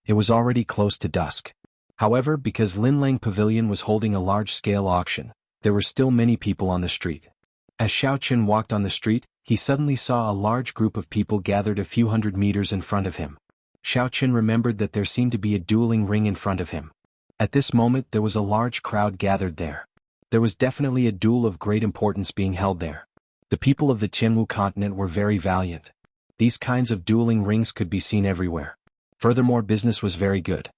It was already close to dusk. However, because Linlang Pavilion was holding a large-scale auction, there were still many people on the street. As Xiao Qin walked on the street, he suddenly saw a large group of people gathered a few hundred meters in front of him. Xiao Qin remembered that there seemed to be a dueling ring in front of him. At this moment there was a large crowd gathered there. There was definitely a duel of great importance being held there. The people of the Jianghu continent were very valiant. These kinds of dueling rings could be seen everywhere. Furthermore, business was very good.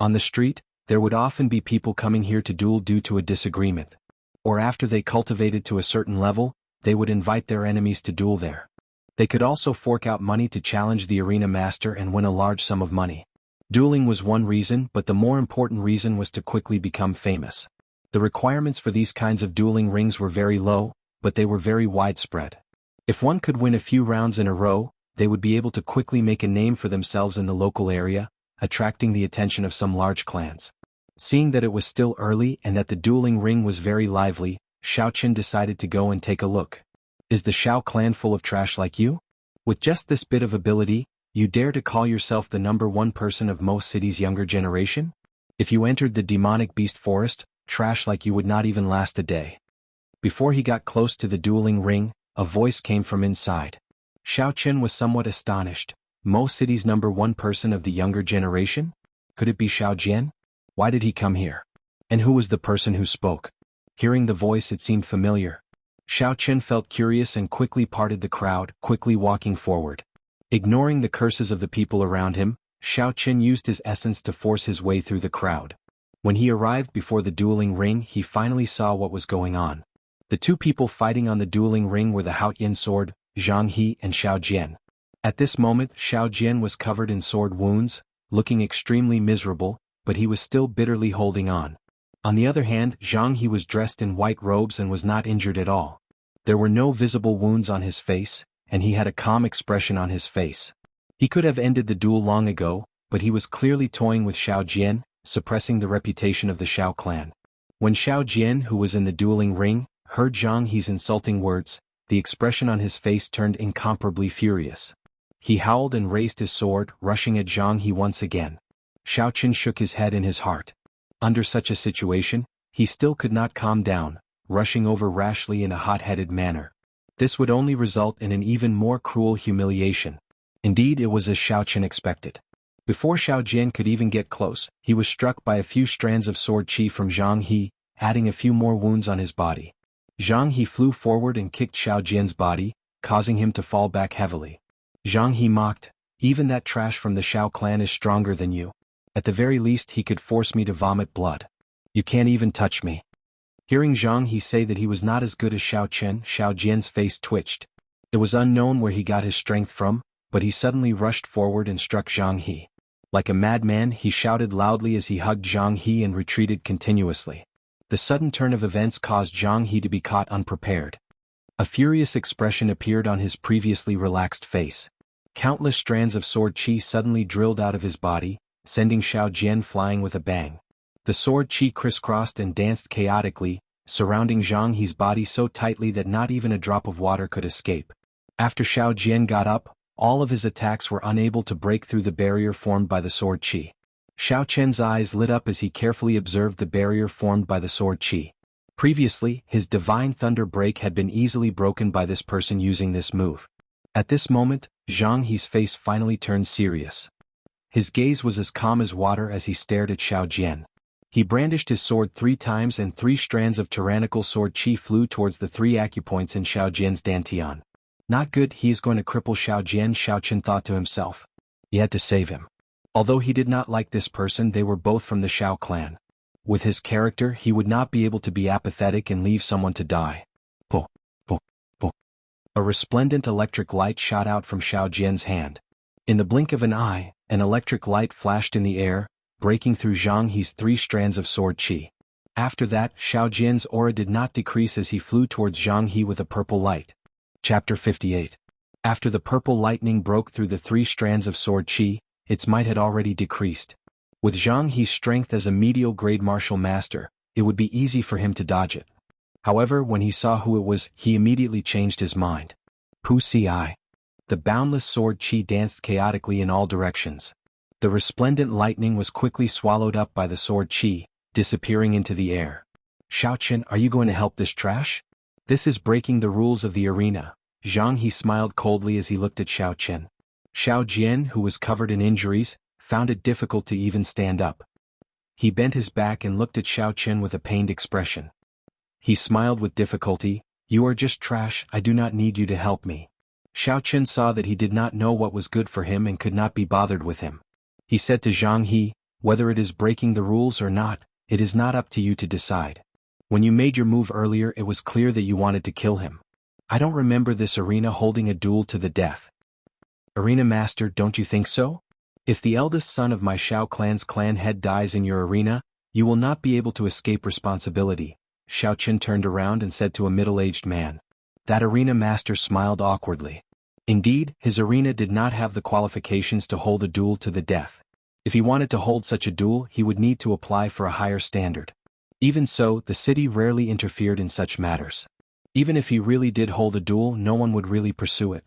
On the street, there would often be people coming here to duel due to a disagreement. Or after they cultivated to a certain level, they would invite their enemies to duel there. They could also fork out money to challenge the arena master and win a large sum of money. Dueling was one reason, but the more important reason was to quickly become famous. The requirements for these kinds of dueling rings were very low, but they were very widespread. If one could win a few rounds in a row, they would be able to quickly make a name for themselves in the local area, attracting the attention of some large clans. Seeing that it was still early and that the dueling ring was very lively, Xiao Qin decided to go and take a look. Is the Xiao clan full of trash like you? With just this bit of ability, you dare to call yourself the #1 person of most cities' younger generation? If you entered the demonic beast forest, trash like you would not even last a day. Before he got close to the dueling ring, a voice came from inside. Xiao Qin was somewhat astonished. Mo City's #1 person of the younger generation? Could it be Xiao Jian? Why did he come here? And who was the person who spoke? Hearing the voice, it seemed familiar. Xiao Qin felt curious and quickly parted the crowd, quickly walking forward. Ignoring the curses of the people around him, Xiao Qin used his essence to force his way through the crowd. When he arrived before the dueling ring, he finally saw what was going on. The two people fighting on the dueling ring were the Haotian sword, Jianghu and Xiao Jian. At this moment, Xiao Jian was covered in sword wounds, looking extremely miserable, but he was still bitterly holding on. On the other hand, Jianghu was dressed in white robes and was not injured at all. There were no visible wounds on his face, and he had a calm expression on his face. He could have ended the duel long ago, but he was clearly toying with Xiao Jian, suppressing the reputation of the Xiao clan. When Xiao Jian, who was in the dueling ring, heard Jianghu's insulting words, the expression on his face turned incomparably furious. He howled and raised his sword, rushing at Jianghu once again. Xiao Qin shook his head in his heart. Under such a situation, he still could not calm down, rushing over rashly in a hot-headed manner. This would only result in an even more cruel humiliation. Indeed, it was as Xiao Qin expected. Before Xiao Jian could even get close, he was struck by a few strands of sword chi from Jianghu, adding a few more wounds on his body. Jianghu flew forward and kicked Xiao Jian's body, causing him to fall back heavily. Jianghu mocked, "Even that trash from the Xiao clan is stronger than you. At the very least he could force me to vomit blood. You can't even touch me." Hearing Jianghu say that he was not as good as Xiao Qin, Xiao Jian's face twitched. It was unknown where he got his strength from, but he suddenly rushed forward and struck Jianghu. Like a madman, he shouted loudly as he hugged Jianghu and retreated continuously. The sudden turn of events caused Jianghu to be caught unprepared. A furious expression appeared on his previously relaxed face. Countless strands of sword chi suddenly drilled out of his body, sending Xiao Jian flying with a bang. The sword chi crisscrossed and danced chaotically, surrounding Jianghu's body so tightly that not even a drop of water could escape. After Xiao Jian got up, all of his attacks were unable to break through the barrier formed by the sword chi. Xiao Qian's eyes lit up as he carefully observed the barrier formed by the sword chi. Previously, his divine thunder break had been easily broken by this person using this move. At this moment, Jianghu's face finally turned serious. His gaze was as calm as water as he stared at Xiao Jian. He brandished his sword 3 times and 3 strands of tyrannical sword chi flew towards the 3 acupoints in Xiao Jian's dantian. Not good, he is going to cripple Xiao Jian, Xiao Qin thought to himself. He had to save him. Although he did not like this person, they were both from the Xiao clan. With his character, he would not be able to be apathetic and leave someone to die. Po, po, po. A resplendent electric light shot out from Xiao Jian's hand. In the blink of an eye, an electric light flashed in the air, breaking through Jianghu's 3 strands of sword chi. After that, Xiao Jian's aura did not decrease as he flew towards Jianghu with a purple light. Chapter 58. After the purple lightning broke through the 3 strands of sword chi, its might had already decreased. With Zhang He's strength as a medial grade martial master, it would be easy for him to dodge it. However, when he saw who it was, he immediately changed his mind. Pu Ci. The boundless sword chi danced chaotically in all directions. The resplendent lightning was quickly swallowed up by the sword chi, disappearing into the air. Xiaoqian, are you going to help this trash? This is breaking the rules of the arena. Zhang He smiled coldly as he looked at Xiaoqian. Xiao Jian, who was covered in injuries, found it difficult to even stand up. He bent his back and looked at Xiaoqian with a pained expression. He smiled with difficulty. You are just trash, I do not need you to help me. Xiaoqian saw that he did not know what was good for him and could not be bothered with him. He said to Zhang He, whether it is breaking the rules or not, it is not up to you to decide. When you made your move earlier it was clear that you wanted to kill him. I don't remember this arena holding a duel to the death. Arena Master, don't you think so? If the eldest son of my Shao clan's clan head dies in your arena, you will not be able to escape responsibility. Xiaoqian turned around and said to a middle-aged man. That arena master smiled awkwardly. Indeed, his arena did not have the qualifications to hold a duel to the death. If he wanted to hold such a duel, he would need to apply for a higher standard. Even so, the city rarely interfered in such matters. Even if he really did hold a duel, no one would really pursue it.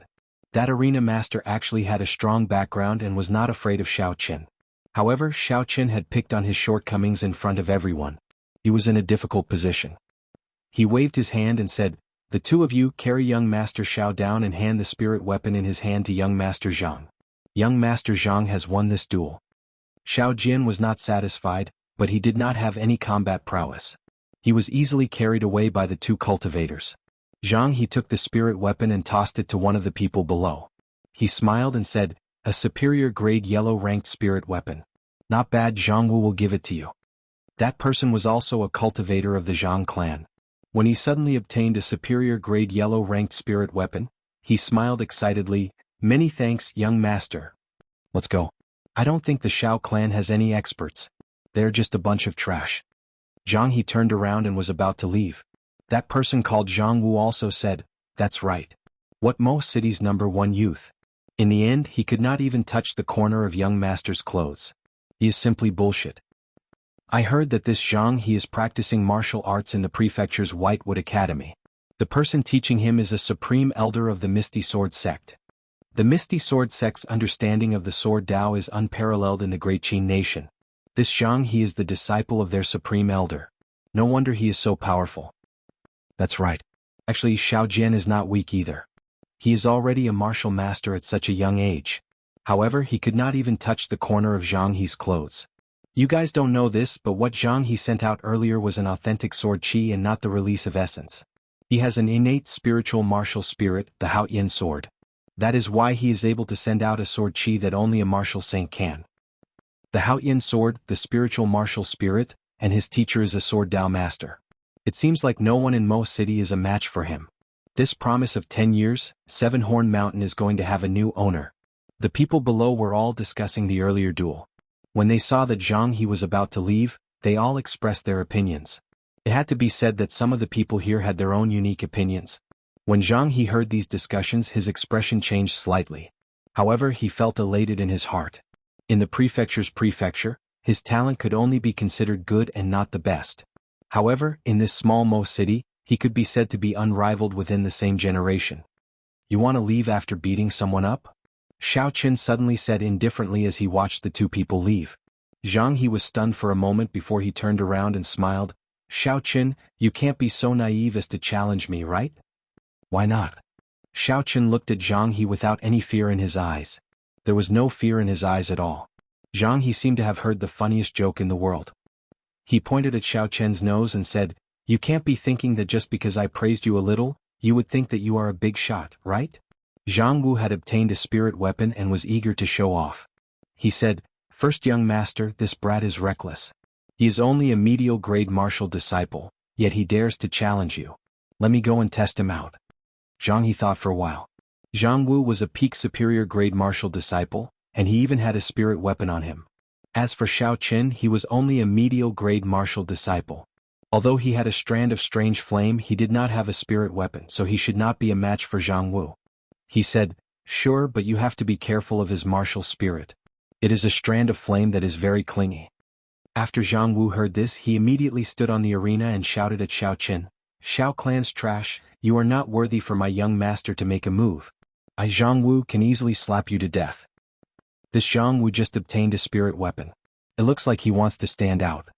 That arena master actually had a strong background and was not afraid of Xiaoqian. However, Xiaoqian had picked on his shortcomings in front of everyone. He was in a difficult position. He waved his hand and said, the 2 of you carry young Master Xiao down and hand the spirit weapon in his hand to young Master Zhang. Young Master Zhang has won this duel. Xiao Jian was not satisfied, but he did not have any combat prowess. He was easily carried away by the 2 cultivators. Zhang He took the spirit weapon and tossed it to one of the people below. He smiled and said, a superior grade yellow-ranked spirit weapon. Not bad, Jianghu will give it to you. That person was also a cultivator of the Zhang clan. When he suddenly obtained a superior grade yellow-ranked spirit weapon, he smiled excitedly, many thanks, young master. Let's go. I don't think the Shao clan has any experts. They're just a bunch of trash. Zhang He turned around and was about to leave. That person called Jianghu also said, that's right. What most cities' #1 youth. In the end, he could not even touch the corner of young master's clothes. He is simply bullshit. I heard that this Zhang He is practicing martial arts in the prefecture's Whitewood Academy. The person teaching him is a supreme elder of the Misty Sword sect. The Misty Sword sect's understanding of the Sword Tao is unparalleled in the Great Qin nation. This Zhang He is the disciple of their supreme elder. No wonder he is so powerful. That's right. Actually, Xiao Jian is not weak either. He is already a martial master at such a young age. However, he could not even touch the corner of Zhang He's clothes. You guys don't know this, but what Zhang He sent out earlier was an authentic sword chi and not the release of essence. He has an innate spiritual martial spirit, the Haoyan sword. That is why he is able to send out a sword chi that only a martial saint can. The Haoyan sword, the spiritual martial spirit, and his teacher is a sword Tao master. It seems like no one in Mo City is a match for him. This promise of 10 years, 7-Horn Mountain is going to have a new owner. The people below were all discussing the earlier duel. When they saw that Zhang He was about to leave, they all expressed their opinions. It had to be said that some of the people here had their own unique opinions. When Zhang He heard these discussions, his expression changed slightly. However, he felt elated in his heart. In the prefecture's prefecture, his talent could only be considered good and not the best. However, in this small Mo city, he could be said to be unrivaled within the same generation. You want to leave after beating someone up? Xiaoqian suddenly said indifferently as he watched the 2 people leave. Zhang He was stunned for a moment before he turned around and smiled. Xiaoqian, you can't be so naive as to challenge me, right? Why not? Xiaoqian looked at Zhang He without any fear in his eyes. There was no fear in his eyes at all. Zhang He seemed to have heard the funniest joke in the world. He pointed at Xiaoqian's nose and said, you can't be thinking that just because I praised you a little, you would think that you are a big shot, right? Jianghu had obtained a spirit weapon and was eager to show off. He said, first young master, this brat is reckless. He is only a medial grade martial disciple, yet he dares to challenge you. Let me go and test him out. Zhang He thought for a while. Jianghu was a peak superior grade martial disciple, and he even had a spirit weapon on him. As for Xiaoqian, he was only a medial grade martial disciple. Although he had a strand of strange flame, he did not have a spirit weapon, so he should not be a match for Jianghu. He said, Sure, but you have to be careful of his martial spirit. It is a strand of flame that is very clingy. After Jianghu heard this, he immediately stood on the arena and shouted at Xiao Qin, "Xiao clan's trash, you are not worthy for my young master to make a move. I Jianghu can easily slap you to death." This Jianghu just obtained a spirit weapon. It looks like he wants to stand out.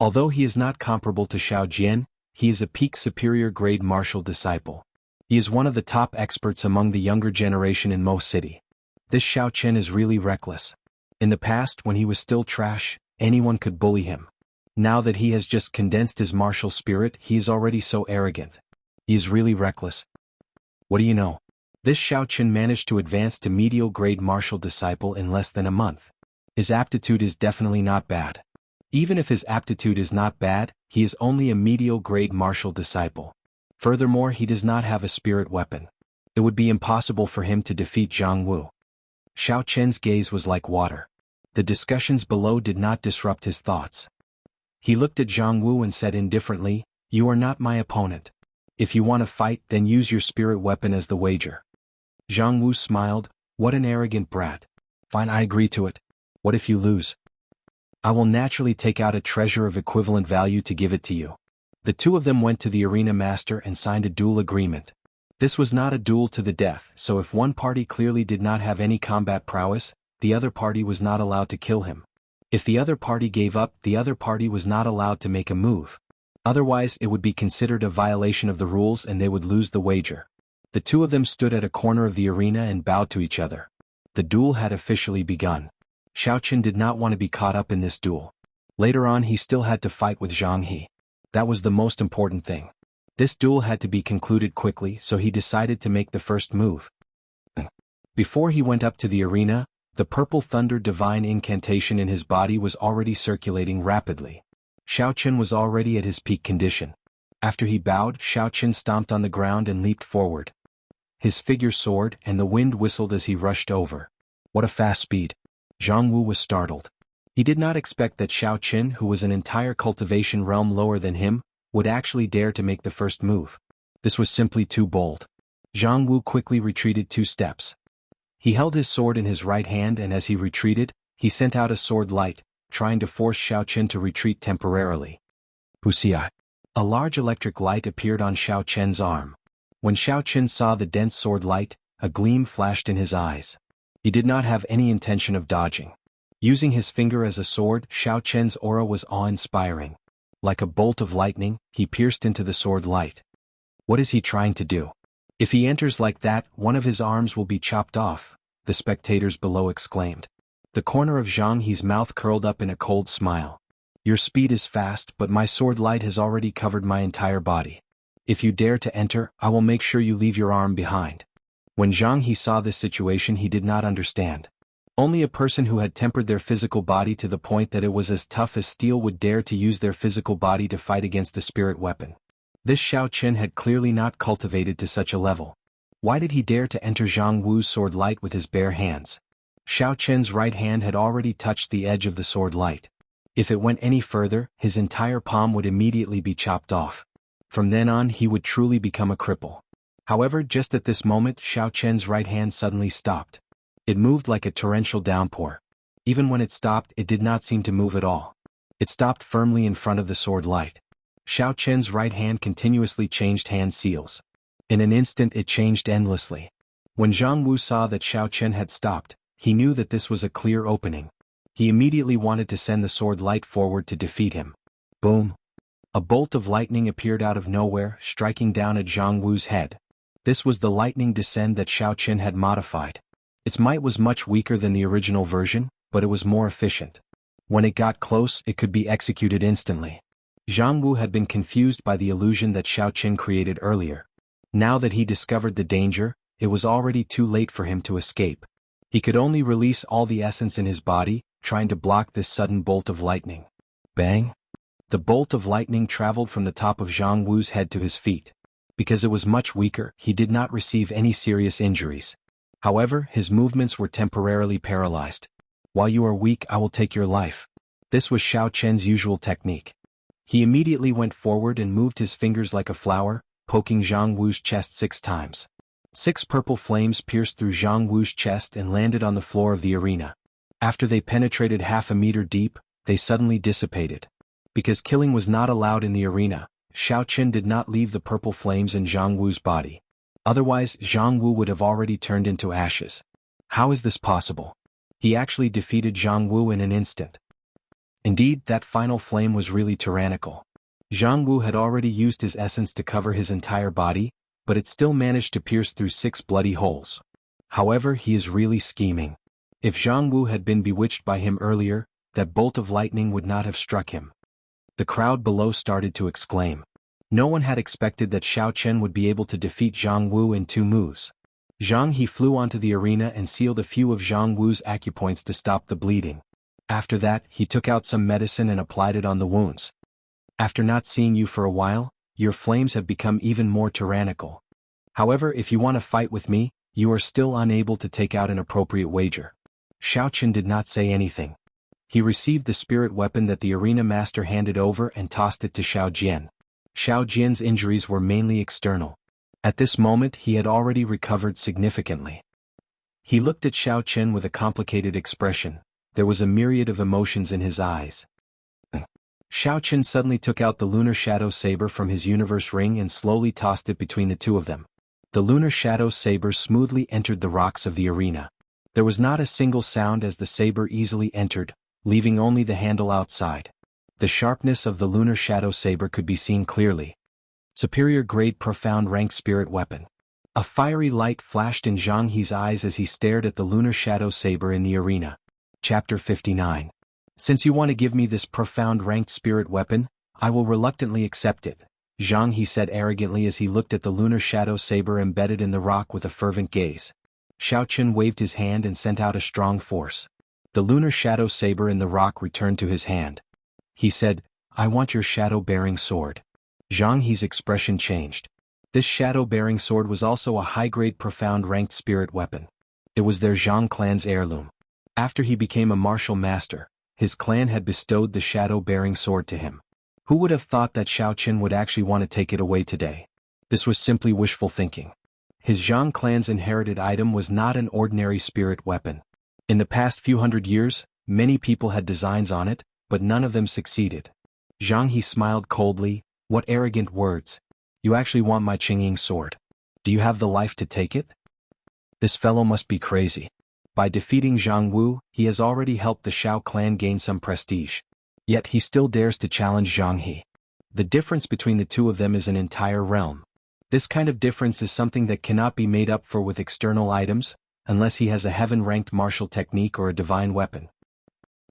Although he is not comparable to Xiao Jian, he is a peak superior grade martial disciple. He is one of the top experts among the younger generation in Mo City. This Xiao Qin is really reckless. In the past, when he was still trash, anyone could bully him. Now that he has just condensed his martial spirit, he is already so arrogant. He is really reckless. What do you know? This Xiao Qin managed to advance to medial grade martial disciple in less than a month. His aptitude is definitely not bad. Even if his aptitude is not bad, he is only a medial grade martial disciple. Furthermore, he does not have a spirit weapon. It would be impossible for him to defeat Jianghu. Xiao Qin's gaze was like water. The discussions below did not disrupt his thoughts. He looked at Jianghu and said indifferently, "You are not my opponent. If you want to fight, then use your spirit weapon as the wager." Jianghu smiled, "What an arrogant brat. Fine, I agree to it. What if you lose? I will naturally take out a treasure of equivalent value to give it to you." The two of them went to the arena master and signed a duel agreement. This was not a duel to the death, so if one party clearly did not have any combat prowess, the other party was not allowed to kill him. If the other party gave up, the other party was not allowed to make a move. Otherwise, it would be considered a violation of the rules and they would lose the wager. The two of them stood at a corner of the arena and bowed to each other. The duel had officially begun. Xiao Qin did not want to be caught up in this duel. Later on, he still had to fight with Zhang He. That was the most important thing. This duel had to be concluded quickly, so he decided to make the first move. Before he went up to the arena, the purple thunder divine incantation in his body was already circulating rapidly. Xiao Qin was already at his peak condition. After he bowed, Xiao Qin stomped on the ground and leaped forward. His figure soared, and the wind whistled as he rushed over. What a fast speed! Jianghu was startled. He did not expect that Xiao Qin, who was an entire cultivation realm lower than him, would actually dare to make the first move. This was simply too bold. Jianghu quickly retreated 2 steps. He held his sword in his right hand and as he retreated, he sent out a sword light, trying to force Xiao Qin to retreat temporarily. Wuxia. A large electric light appeared on Xiao Qin's arm. When Xiao Qin saw the dense sword light, a gleam flashed in his eyes. He did not have any intention of dodging. Using his finger as a sword, Xiao Qin's aura was awe-inspiring. Like a bolt of lightning, he pierced into the sword light. What is he trying to do? If he enters like that, one of his arms will be chopped off, the spectators below exclaimed. The corner of Zhang He's mouth curled up in a cold smile. Your speed is fast, but my sword light has already covered my entire body. If you dare to enter, I will make sure you leave your arm behind. When Zhang He saw this situation, he did not understand. Only a person who had tempered their physical body to the point that it was as tough as steel would dare to use their physical body to fight against a spirit weapon. This Xiao Qin had clearly not cultivated to such a level. Why did he dare to enter Zhang Wu's sword light with his bare hands? Xiao Qin's right hand had already touched the edge of the sword light. If it went any further, his entire palm would immediately be chopped off. From then on, he would truly become a cripple. However, just at this moment, Xiao Qin's right hand suddenly stopped. It moved like a torrential downpour. Even when it stopped, it did not seem to move at all. It stopped firmly in front of the sword light. Xiao Qin's right hand continuously changed hand seals. In an instant it changed endlessly. When Zhang Wu saw that Xiao Qin had stopped, he knew that this was a clear opening. He immediately wanted to send the sword light forward to defeat him. Boom! A bolt of lightning appeared out of nowhere, striking down at Zhang Wu's head. This was the lightning descent that Xiao Qin had modified. Its might was much weaker than the original version, but it was more efficient. When it got close, it could be executed instantly. Zhang Wu had been confused by the illusion that Xiao Qin created earlier. Now that he discovered the danger, it was already too late for him to escape. He could only release all the essence in his body, trying to block this sudden bolt of lightning. Bang! The bolt of lightning traveled from the top of Zhang Wu's head to his feet. Because it was much weaker, he did not receive any serious injuries. However, his movements were temporarily paralyzed. While you are weak, I will take your life. This was Xiao Qin's usual technique. He immediately went forward and moved his fingers like a flower, poking Zhang Wu's chest 6 times. 6 purple flames pierced through Jianghu's chest and landed on the floor of the arena. After they penetrated half a meter deep, they suddenly dissipated. Because killing was not allowed in the arena, Xiao Qin did not leave the purple flames in Jianghu's body. Otherwise, Jianghu would have already turned into ashes. How is this possible? He actually defeated Jianghu in an instant. Indeed, that final flame was really tyrannical. Jianghu had already used his essence to cover his entire body, but it still managed to pierce through 6 bloody holes. However, he is really scheming. If Jianghu had been bewitched by him earlier, that bolt of lightning would not have struck him. The crowd below started to exclaim. No one had expected that Xiao Chen would be able to defeat Jianghu in 2 moves. He flew onto the arena and sealed a few of Jianghu's acupoints to stop the bleeding. After that, he took out some medicine and applied it on the wounds. After not seeing you for a while, your flames have become even more tyrannical. However, if you want to fight with me, you are still unable to take out an appropriate wager. Xiao Chen did not say anything. He received the spirit weapon that the arena master handed over and tossed it to Xiao Jian. Xiao Jian's injuries were mainly external. At this moment he had already recovered significantly. He looked at Xiao Chen with a complicated expression. There was a myriad of emotions in his eyes. Xiao Chen suddenly took out the lunar shadow saber from his universe ring and slowly tossed it between the two of them. The lunar shadow saber smoothly entered the rocks of the arena. There was not a single sound as the saber easily entered, leaving only the handle outside. The sharpness of the lunar shadow saber could be seen clearly. Superior grade profound rank spirit weapon. A fiery light flashed in Zhang He's eyes as he stared at the lunar shadow saber in the arena. Chapter 59. Since you want to give me this profound ranked spirit weapon, I will reluctantly accept it, Zhang He said arrogantly as he looked at the lunar shadow saber embedded in the rock with a fervent gaze. Xiao Chen waved his hand and sent out a strong force. The lunar shadow saber in the rock returned to his hand. He said, I want your shadow-bearing sword. Zhang He's expression changed. This shadow-bearing sword was also a high-grade profound ranked spirit weapon. It was their Zhang clan's heirloom. After he became a martial master, his clan had bestowed the shadow-bearing sword to him. Who would have thought that Xiao Chen would actually want to take it away today? This was simply wishful thinking. His Zhang clan's inherited item was not an ordinary spirit weapon. In the past few hundred years, many people had designs on it, but none of them succeeded. Zhang He smiled coldly. What arrogant words. You actually want my Qingying sword. Do you have the life to take it? This fellow must be crazy. By defeating Zhang Wu, he has already helped the Xiao clan gain some prestige. Yet he still dares to challenge Zhang He. The difference between the two of them is an entire realm. This kind of difference is something that cannot be made up for with external items, unless he has a heaven-ranked martial technique or a divine weapon.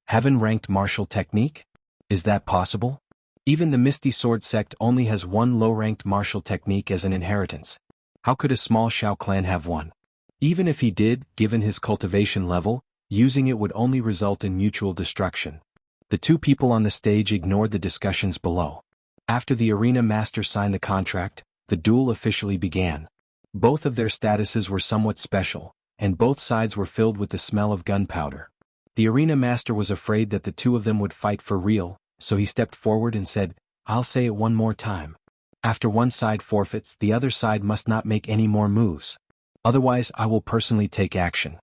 Heaven-ranked martial technique? Is that possible? Even the Misty Sword sect only has one low-ranked martial technique as an inheritance. How could a small Xiao clan have one? Even if he did, given his cultivation level, using it would only result in mutual destruction. The two people on the stage ignored the discussions below. After the arena master signed the contract, the duel officially began. Both of their statuses were somewhat special, and both sides were filled with the smell of gunpowder. The arena master was afraid that the two of them would fight for real, so he stepped forward and said, I'll say it one more time. After one side forfeits, the other side must not make any more moves. Otherwise, I will personally take action.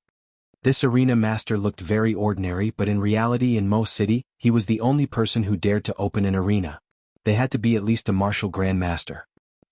This arena master looked very ordinary, but in reality in Mo City, he was the only person who dared to open an arena. They had to be at least a martial grandmaster.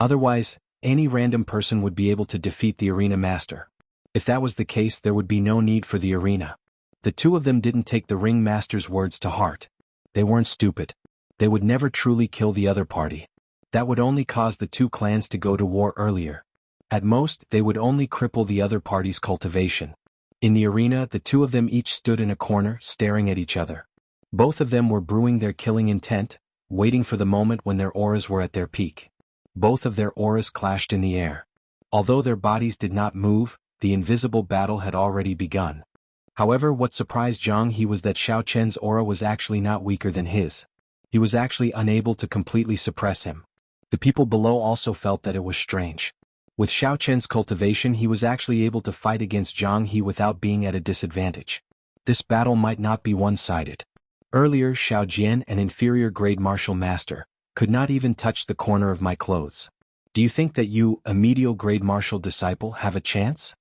Otherwise, any random person would be able to defeat the arena master. If that was the case, there would be no need for the arena. The two of them didn't take the ring master's words to heart. They weren't stupid. They would never truly kill the other party. That would only cause the two clans to go to war earlier. At most, they would only cripple the other party's cultivation. In the arena, the two of them each stood in a corner, staring at each other. Both of them were brewing their killing intent, waiting for the moment when their auras were at their peak. Both of their auras clashed in the air. Although their bodies did not move, the invisible battle had already begun. However, what surprised Zhang He was that Xiao Chen's aura was actually not weaker than his. He was actually unable to completely suppress him. The people below also felt that it was strange. With Xiao Chen's cultivation, he was actually able to fight against Zhang He without being at a disadvantage. This battle might not be one-sided. Earlier, Xiao Jian, an inferior grade martial master, could not even touch the corner of my clothes. Do you think that you, a medial grade martial disciple, have a chance?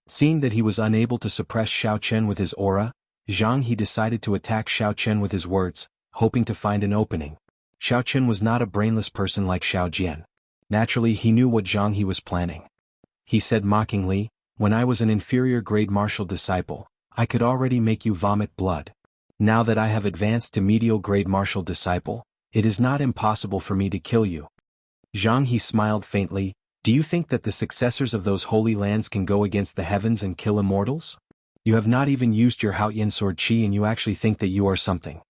Seeing that he was unable to suppress Xiao Chen with his aura, Jianghu decided to attack Xiao Chen with his words, hoping to find an opening. Xiao Chen was not a brainless person like Xiao Jian. Naturally, he knew what Jianghu was planning. He said mockingly, "When I was an inferior grade martial disciple, I could already make you vomit blood. Now that I have advanced to medial grade martial disciple, it is not impossible for me to kill you." Jianghu smiled faintly. "Do you think that the successors of those holy lands can go against the heavens and kill immortals? You have not even used your Haoyan sword qi and you actually think that you are something."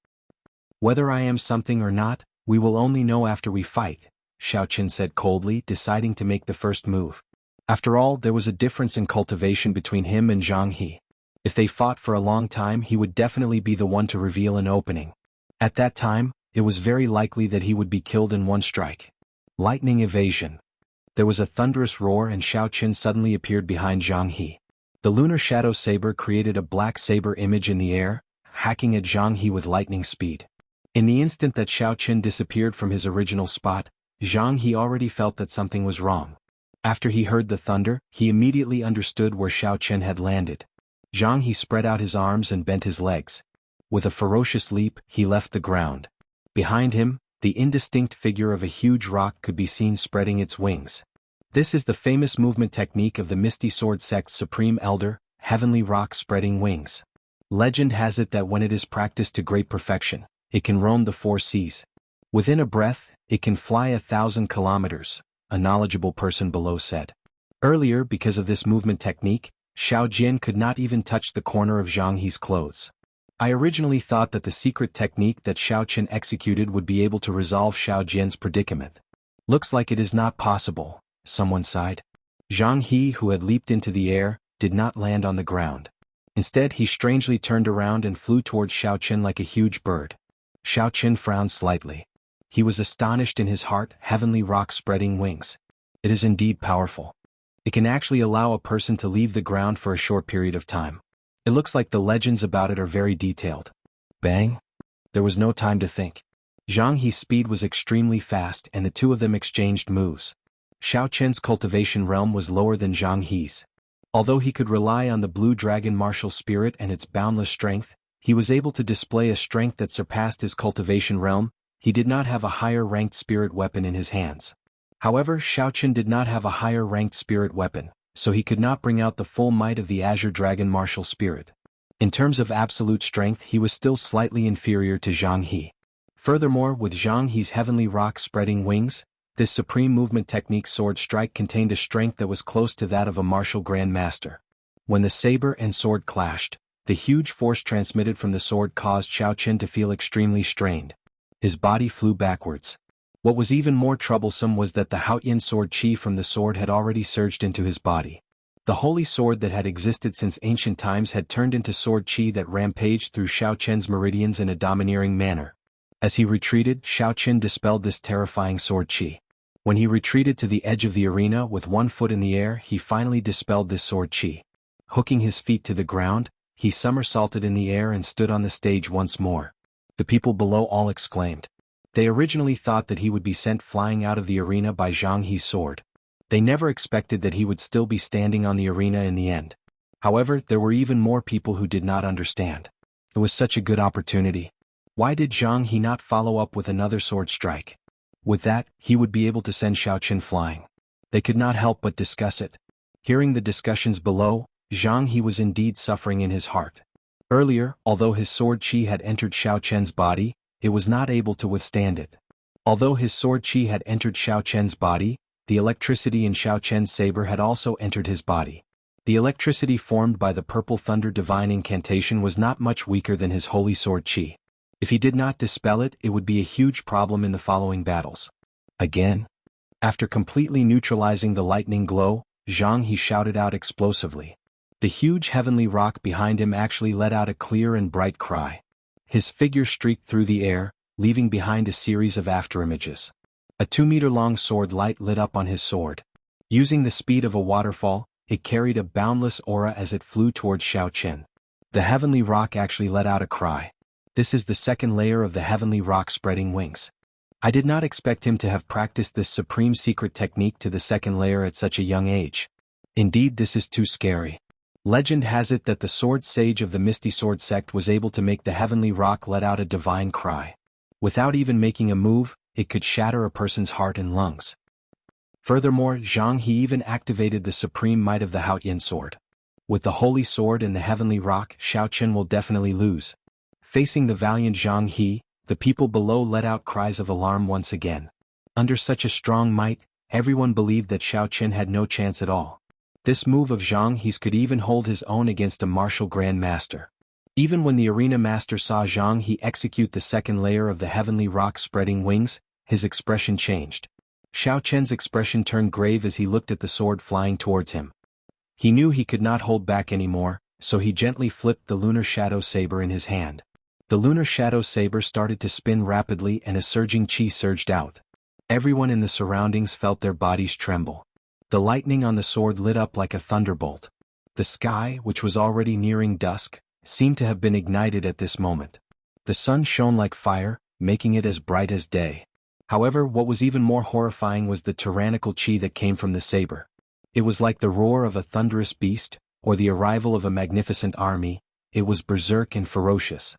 "Whether I am something or not, we will only know after we fight," Xiao Chen said coldly, deciding to make the first move. After all, there was a difference in cultivation between him and Jianghu. If they fought for a long time, he would definitely be the one to reveal an opening. At that time, it was very likely that he would be killed in one strike. Lightning evasion. There was a thunderous roar and Xiao Chen suddenly appeared behind Jianghu. The lunar shadow saber created a black saber image in the air, hacking at Jianghu with lightning speed. In the instant that Xiao Chen disappeared from his original spot, Jianghu already felt that something was wrong. After he heard the thunder, he immediately understood where Xiao Chen had landed. Jianghu spread out his arms and bent his legs. With a ferocious leap, he left the ground. Behind him, the indistinct figure of a huge rock could be seen spreading its wings. This is the famous movement technique of the Misty Sword Sect's Supreme Elder, Heavenly Rock Spreading Wings. Legend has it that when it is practiced to great perfection, it can roam the 4 seas. Within a breath, it can fly 1,000 kilometers, a knowledgeable person below said. Earlier, because of this movement technique, Xiao Jian could not even touch the corner of Jianghu's clothes. "I originally thought that the secret technique that Xiao Chen executed would be able to resolve Xiao Jian's predicament. Looks like it is not possible," someone sighed. Jianghu, who had leaped into the air, did not land on the ground. Instead, he strangely turned around and flew towards Xiao Chen like a huge bird. Xiao Chen frowned slightly. He was astonished in his heart. Heavenly rock spreading wings. It is indeed powerful. It can actually allow a person to leave the ground for a short period of time. It looks like the legends about it are very detailed. Bang! There was no time to think. Jianghu's speed was extremely fast and the two of them exchanged moves. Xiao Chen's cultivation realm was lower than Jianghu's. Although he could rely on the blue dragon martial spirit and its boundless strength, he was able to display a strength that surpassed his cultivation realm. He did not have a higher ranked spirit weapon in his hands. However, Xiao Chen did not have a higher ranked spirit weapon, so he could not bring out the full might of the Azure Dragon martial spirit. In terms of absolute strength, he was still slightly inferior to Jianghu. Furthermore, with Jianghu's heavenly rock spreading wings, this supreme movement technique sword strike contained a strength that was close to that of a martial grandmaster. When the saber and sword clashed, the huge force transmitted from the sword caused Xiao Chen to feel extremely strained. His body flew backwards. What was even more troublesome was that the Haoyan sword qi from the sword had already surged into his body. The holy sword that had existed since ancient times had turned into sword qi that rampaged through Xiao Chen's meridians in a domineering manner. As he retreated, Xiao Chen dispelled this terrifying sword qi. When he retreated to the edge of the arena with one foot in the air, he finally dispelled this sword qi. Hooking his feet to the ground, he somersaulted in the air and stood on the stage once more. The people below all exclaimed. They originally thought that he would be sent flying out of the arena by Jianghu's sword. They never expected that he would still be standing on the arena in the end. However, there were even more people who did not understand. It was such a good opportunity. Why did Jianghu not follow up with another sword strike? With that, he would be able to send Xiao Chen flying. They could not help but discuss it. Hearing the discussions below, Jianghu was indeed suffering in his heart. Earlier, although his sword qi had entered Xiao Chen's body, it was not able to withstand it. Although his sword qi had entered Xiao Chen's body, the electricity in Xiao Chen's saber had also entered his body. The electricity formed by the Purple Thunder Divine Incantation was not much weaker than his holy sword qi. If he did not dispel it, it would be a huge problem in the following battles. Again? After completely neutralizing the lightning glow, Jianghu shouted out explosively. The huge heavenly rock behind him actually let out a clear and bright cry. His figure streaked through the air, leaving behind a series of afterimages. A 2-meter-long sword light lit up on his sword. Using the speed of a waterfall, it carried a boundless aura as it flew towards Xiao Chen. The heavenly rock actually let out a cry. This is the second layer of the heavenly rock spreading wings. I did not expect him to have practiced this supreme secret technique to the second layer at such a young age. Indeed, this is too scary. Legend has it that the sword sage of the Misty Sword sect was able to make the heavenly rock let out a divine cry. Without even making a move, it could shatter a person's heart and lungs. Furthermore, Jianghu even activated the supreme might of the Haotian sword. With the holy sword and the heavenly rock, Xiaoqian will definitely lose. Facing the valiant Jianghu, the people below let out cries of alarm once again. Under such a strong might, everyone believed that Xiaoqian had no chance at all. This move of Jianghu's could even hold his own against a martial grand master. Even when the arena master saw Jianghu execute the second layer of the heavenly rock spreading wings, his expression changed. Xiaoqian's expression turned grave as he looked at the sword flying towards him. He knew he could not hold back anymore, so he gently flipped the lunar shadow saber in his hand. The lunar shadow saber started to spin rapidly and a surging qi surged out. Everyone in the surroundings felt their bodies tremble. The lightning on the sword lit up like a thunderbolt. The sky, which was already nearing dusk, seemed to have been ignited at this moment. The sun shone like fire, making it as bright as day. However, what was even more horrifying was the tyrannical qi that came from the saber. It was like the roar of a thunderous beast, or the arrival of a magnificent army. It was berserk and ferocious.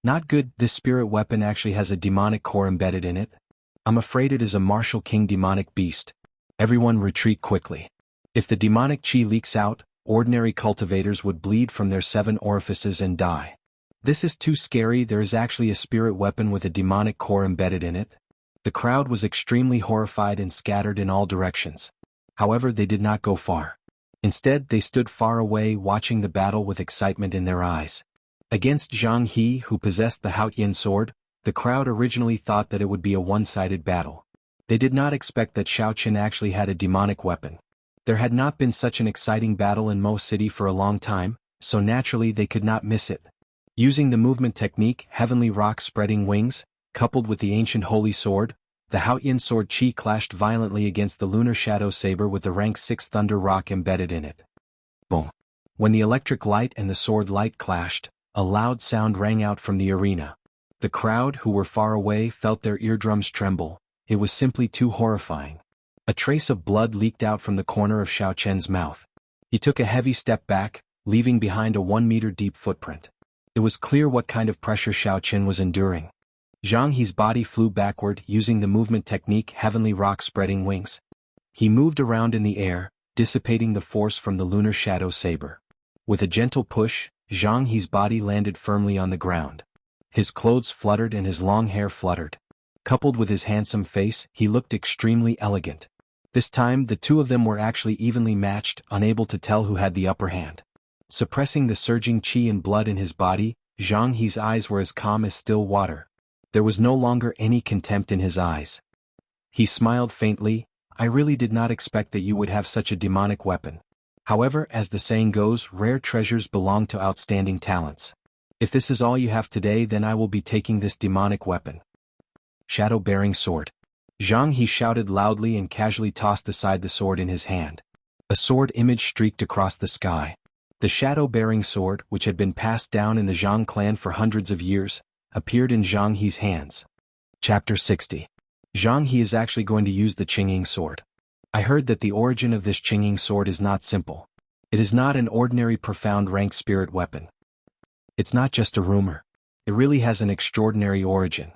Not good. This spirit weapon actually has a demonic core embedded in it. I'm afraid it is a martial king demonic beast. Everyone retreat quickly. If the demonic qi leaks out, ordinary cultivators would bleed from their 7 orifices and die. This is too scary. There is actually a spirit weapon with a demonic core embedded in it. The crowd was extremely horrified and scattered in all directions. However, they did not go far. Instead, they stood far away watching the battle with excitement in their eyes. Against Jianghu, who possessed the Haotian sword, the crowd originally thought that it would be a one-sided battle. They did not expect that Xiaoqian actually had a demonic weapon. There had not been such an exciting battle in Mo City for a long time, so naturally they could not miss it. Using the movement technique, heavenly rock spreading wings, coupled with the ancient holy sword, the Haotian sword qi clashed violently against the lunar shadow saber with the rank 6 thunder rock embedded in it. Boom! When the electric light and the sword light clashed, a loud sound rang out from the arena. The crowd, who were far away, felt their eardrums tremble. It was simply too horrifying. A trace of blood leaked out from the corner of Xiaoqian's mouth. He took a heavy step back, leaving behind a 1-meter-deep footprint. It was clear what kind of pressure Xiaoqian was enduring. Jianghu's body flew backward using the movement technique heavenly rock spreading wings. He moved around in the air, dissipating the force from the lunar shadow saber. With a gentle push, Jianghu's body landed firmly on the ground. His clothes fluttered and his long hair fluttered. Coupled with his handsome face, he looked extremely elegant. This time, the two of them were actually evenly matched, unable to tell who had the upper hand. Suppressing the surging qi and blood in his body, Jianghu's eyes were as calm as still water. There was no longer any contempt in his eyes. He smiled faintly. I really did not expect that you would have such a demonic weapon. However, as the saying goes, rare treasures belong to outstanding talents. If this is all you have today, then I will be taking this demonic weapon. Shadow-bearing sword. Jianghu shouted loudly and casually tossed aside the sword in his hand. A sword image streaked across the sky. The shadow-bearing sword, which had been passed down in the Zhang clan for hundreds of years, appeared in Jianghu's hands. Chapter 60. Jianghu is actually going to use the Qingying sword. I heard that the origin of this Qingying sword is not simple. It is not an ordinary profound rank spirit weapon. It's not just a rumor. It really has an extraordinary origin.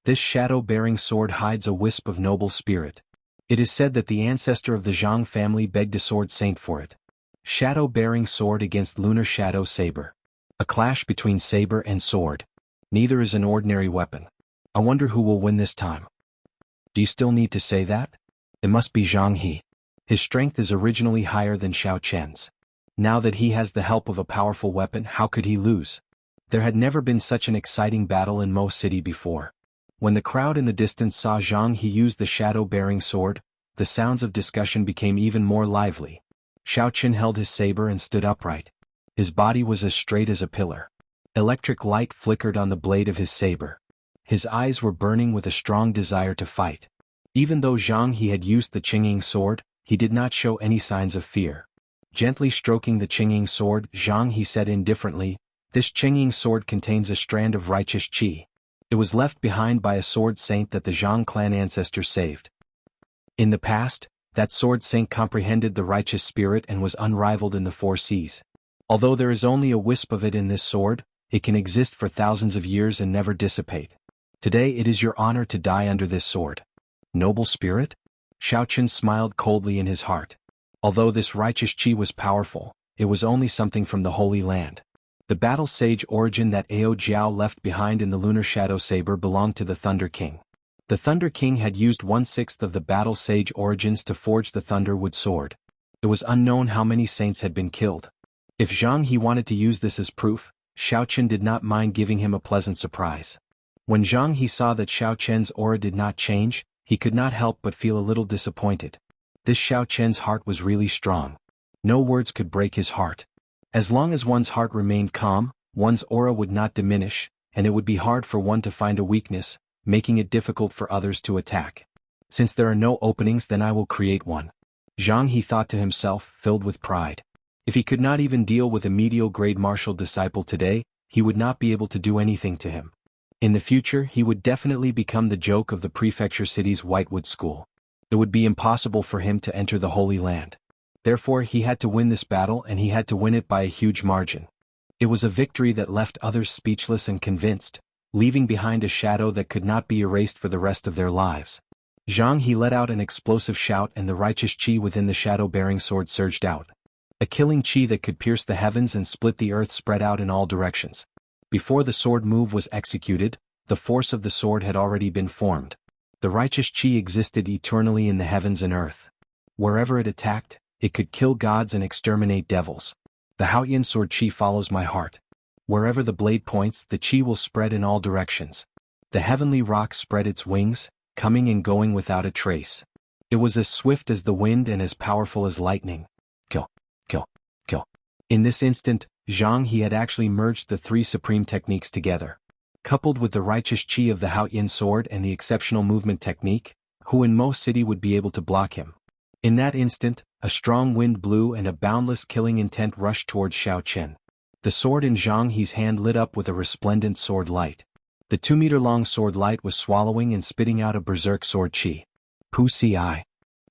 This shadow-bearing sword hides a wisp of noble spirit. It is said that the ancestor of the Zhang family begged a sword saint for it. Shadow-bearing sword against lunar shadow saber. A clash between saber and sword. Neither is an ordinary weapon. I wonder who will win this time. Do you still need to say that? It must be Jianghu. His strength is originally higher than Xiaoqian's. Now that he has the help of a powerful weapon, how could he lose? There had never been such an exciting battle in Mo City before. When the crowd in the distance saw Jianghu use the shadow-bearing sword, the sounds of discussion became even more lively. Xiaoqian held his saber and stood upright. His body was as straight as a pillar. Electric light flickered on the blade of his saber. His eyes were burning with a strong desire to fight. Even though Jianghu had used the Qingying sword, he did not show any signs of fear. Gently stroking the Qingying sword, Jianghu said indifferently, "This Qingying sword contains a strand of righteous qi. It was left behind by a sword saint that the Zhang clan ancestors saved. In the past, that sword saint comprehended the righteous spirit and was unrivaled in the four seas. Although there is only a wisp of it in this sword, it can exist for thousands of years and never dissipate. Today it is your honor to die under this sword. Noble spirit? Xiaochen smiled coldly in his heart. Although this righteous chi was powerful, it was only something from the Holy Land. The battle sage origin that Ao Jiao left behind in the lunar shadow saber belonged to the Thunder King. The Thunder King had used 1/6 of the battle sage origins to forge the Thunderwood sword. It was unknown how many saints had been killed. If Zhang He wanted to use this as proof, Xiaochen did not mind giving him a pleasant surprise. When Zhang He saw that Xiaochen's aura did not change, he could not help but feel a little disappointed. This Xiaochen's heart was really strong. No words could break his heart. As long as one's heart remained calm, one's aura would not diminish, and it would be hard for one to find a weakness, making it difficult for others to attack. Since there are no openings, then I will create one. Zhang He thought to himself, filled with pride. If he could not even deal with a medial grade martial disciple today, he would not be able to do anything to him. In the future he would definitely become the joke of the prefecture city's Whitewood School. It would be impossible for him to enter the Holy Land. Therefore he had to win this battle, and he had to win it by a huge margin. It was a victory that left others speechless and convinced, leaving behind a shadow that could not be erased for the rest of their lives. Zhang He let out an explosive shout, and the righteous chi within the shadow-bearing sword surged out. A killing chi that could pierce the heavens and split the earth spread out in all directions. Before the sword move was executed, the force of the sword had already been formed. The righteous chi existed eternally in the heavens and earth. Wherever it attacked, it could kill gods and exterminate devils. The Haoyan sword chi follows my heart. Wherever the blade points, the chi will spread in all directions. The heavenly rock spread its wings, coming and going without a trace. It was as swift as the wind and as powerful as lightning. Kill, kill, kill. In this instant, Zhang He had actually merged the three supreme techniques together. Coupled with the righteous chi of the Haoyan sword and the exceptional movement technique, who in most city would be able to block him? In that instant, a strong wind blew and a boundless killing intent rushed towards Xiaochen. The sword in Zhang He's hand lit up with a resplendent sword light. The 2-meter-long sword light was swallowing and spitting out a berserk sword chi. Pu Si.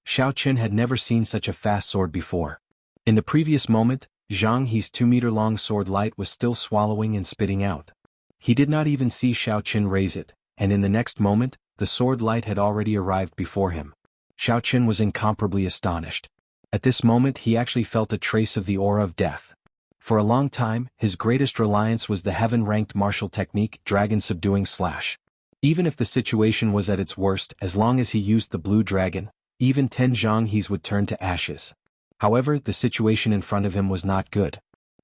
Xiaochen had never seen such a fast sword before. In the previous moment, Zhang He's 2-meter-long sword light was still swallowing and spitting out. He did not even see Xiaochen raise it, and in the next moment, the sword light had already arrived before him. Xiaochen was incomparably astonished. At this moment he actually felt a trace of the aura of death. For a long time, his greatest reliance was the heaven-ranked martial technique, Dragon Subduing Slash. Even if the situation was at its worst, as long as he used the blue dragon, even 10 Zhang He's would turn to ashes. However, the situation in front of him was not good.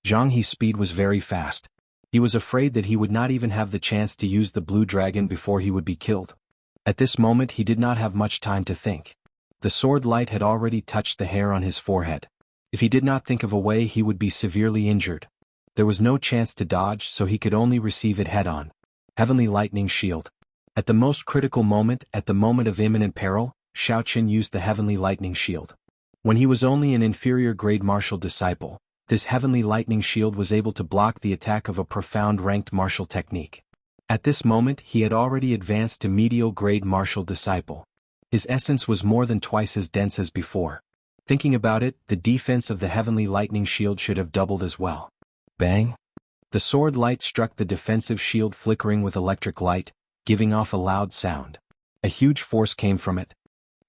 Zhang He's speed was very fast. He was afraid that he would not even have the chance to use the blue dragon before he would be killed. At this moment he did not have much time to think. The sword light had already touched the hair on his forehead. If he did not think of a way, he would be severely injured. There was no chance to dodge, so he could only receive it head-on. Heavenly Lightning Shield. At the most critical moment, at the moment of imminent peril, Xiaochen used the Heavenly Lightning Shield. When he was only an inferior grade martial disciple, this Heavenly Lightning Shield was able to block the attack of a profound ranked martial technique. At this moment he had already advanced to medial grade martial disciple. His essence was more than twice as dense as before. Thinking about it, the defense of the Heavenly Lightning Shield should have doubled as well. Bang! The sword light struck the defensive shield, flickering with electric light, giving off a loud sound. A huge force came from it.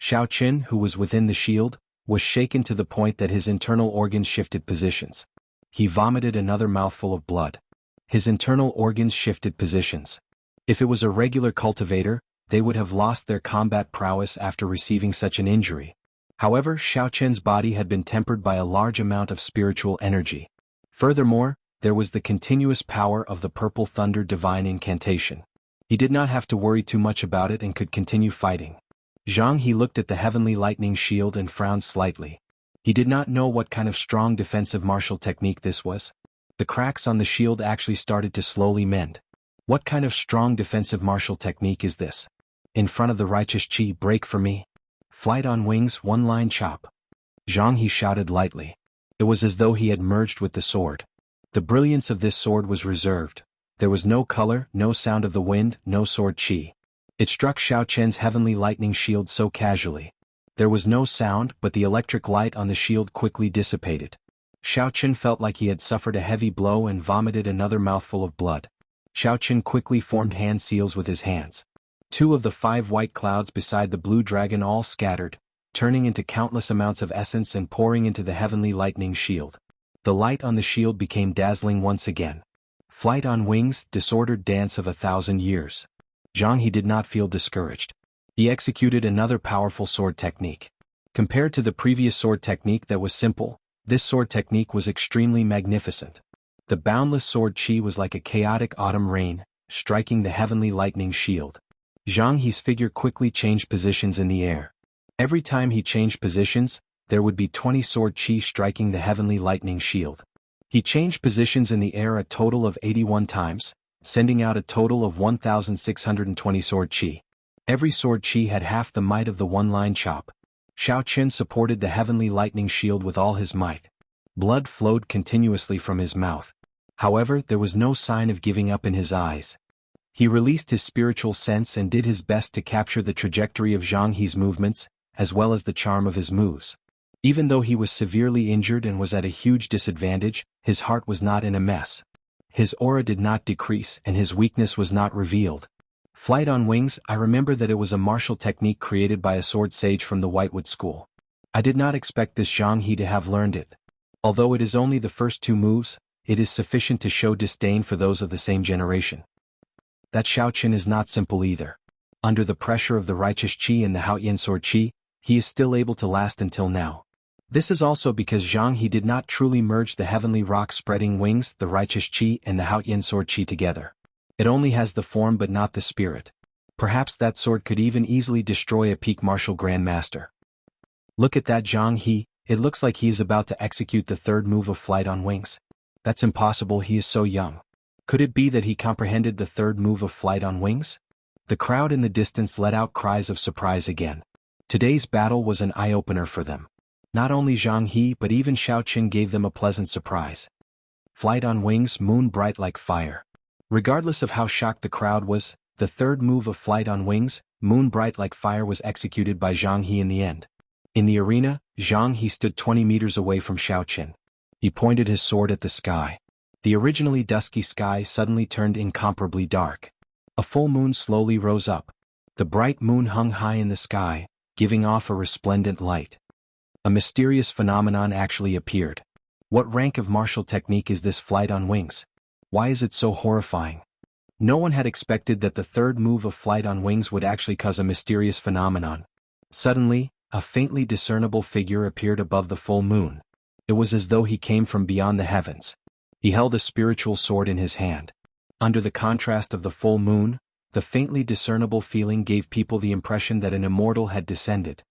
Xiaochen, who was within the shield, was shaken to the point that his internal organs shifted positions. He vomited another mouthful of blood. His internal organs shifted positions. If it was a regular cultivator, they would have lost their combat prowess after receiving such an injury. However, Xiaochen's body had been tempered by a large amount of spiritual energy. Furthermore, there was the continuous power of the Purple Thunder Divine Incantation. He did not have to worry too much about it and could continue fighting. Zhang He looked at the Heavenly Lightning Shield and frowned slightly. He did not know what kind of strong defensive martial technique this was. The cracks on the shield actually started to slowly mend. What kind of strong defensive martial technique is this? In front of the righteous chi, break for me. Flight on wings, one-line chop. Zhang He shouted lightly. It was as though he had merged with the sword. The brilliance of this sword was reserved. There was no color, no sound of the wind, no sword chi. It struck Xiao Chen's heavenly lightning shield so casually. There was no sound, but the electric light on the shield quickly dissipated. Xiao Chen felt like he had suffered a heavy blow and vomited another mouthful of blood. Xiao Chen quickly formed hand seals with his hands. 2 of the 5 white clouds beside the blue dragon all scattered, turning into countless amounts of essence and pouring into the heavenly lightning shield. The light on the shield became dazzling once again. Flight on wings, disordered dance of 1,000 years. Jianghu did not feel discouraged. He executed another powerful sword technique. Compared to the previous sword technique that was simple, this sword technique was extremely magnificent. The boundless sword chi was like a chaotic autumn rain, striking the heavenly lightning shield. Jianghu's figure quickly changed positions in the air. Every time he changed positions, there would be 20 sword chi striking the heavenly lightning shield. He changed positions in the air a total of 81 times, sending out a total of 1,620 sword chi. Every sword chi had half the might of the one-line chop. Xiao Chen supported the heavenly lightning shield with all his might. Blood flowed continuously from his mouth. However, there was no sign of giving up in his eyes. He released his spiritual sense and did his best to capture the trajectory of Jianghu's movements, as well as the charm of his moves. Even though he was severely injured and was at a huge disadvantage, his heart was not in a mess. His aura did not decrease and his weakness was not revealed. Flight on wings, I remember that it was a martial technique created by a sword sage from the Whitewood School. I did not expect this Jianghu to have learned it. Although it is only the first 2 moves, it is sufficient to show disdain for those of the same generation. That Xiao Chen is not simple either. Under the pressure of the righteous qi and the Haoyan sword qi, he is still able to last until now. This is also because Jianghu did not truly merge the heavenly rock-spreading wings, the righteous qi and the Haoyan sword qi together. It only has the form but not the spirit. Perhaps that sword could even easily destroy a peak martial grandmaster. Look at that Jianghu, it looks like he is about to execute the 3rd move of flight on wings. That's impossible, he is so young. Could it be that he comprehended the 3rd move of flight on wings? The crowd in the distance let out cries of surprise again. Today's battle was an eye-opener for them. Not only Jianghu but even Xiao Chen gave them a pleasant surprise. Flight on wings, moon bright like fire. Regardless of how shocked the crowd was, the 3rd move of flight on wings, moon bright like fire, was executed by Jianghu in the end. In the arena, Jianghu stood 20 meters away from Xiao Chen. He pointed his sword at the sky. The originally dusky sky suddenly turned incomparably dark. A full moon slowly rose up. The bright moon hung high in the sky, giving off a resplendent light. A mysterious phenomenon actually appeared. What rank of martial technique is this flight on wings? Why is it so horrifying? No one had expected that the 3rd move of flight on wings would actually cause a mysterious phenomenon. Suddenly, a faintly discernible figure appeared above the full moon. It was as though he came from beyond the heavens. He held a spiritual sword in his hand. Under the contrast of the full moon, the faintly discernible feeling gave people the impression that an immortal had descended.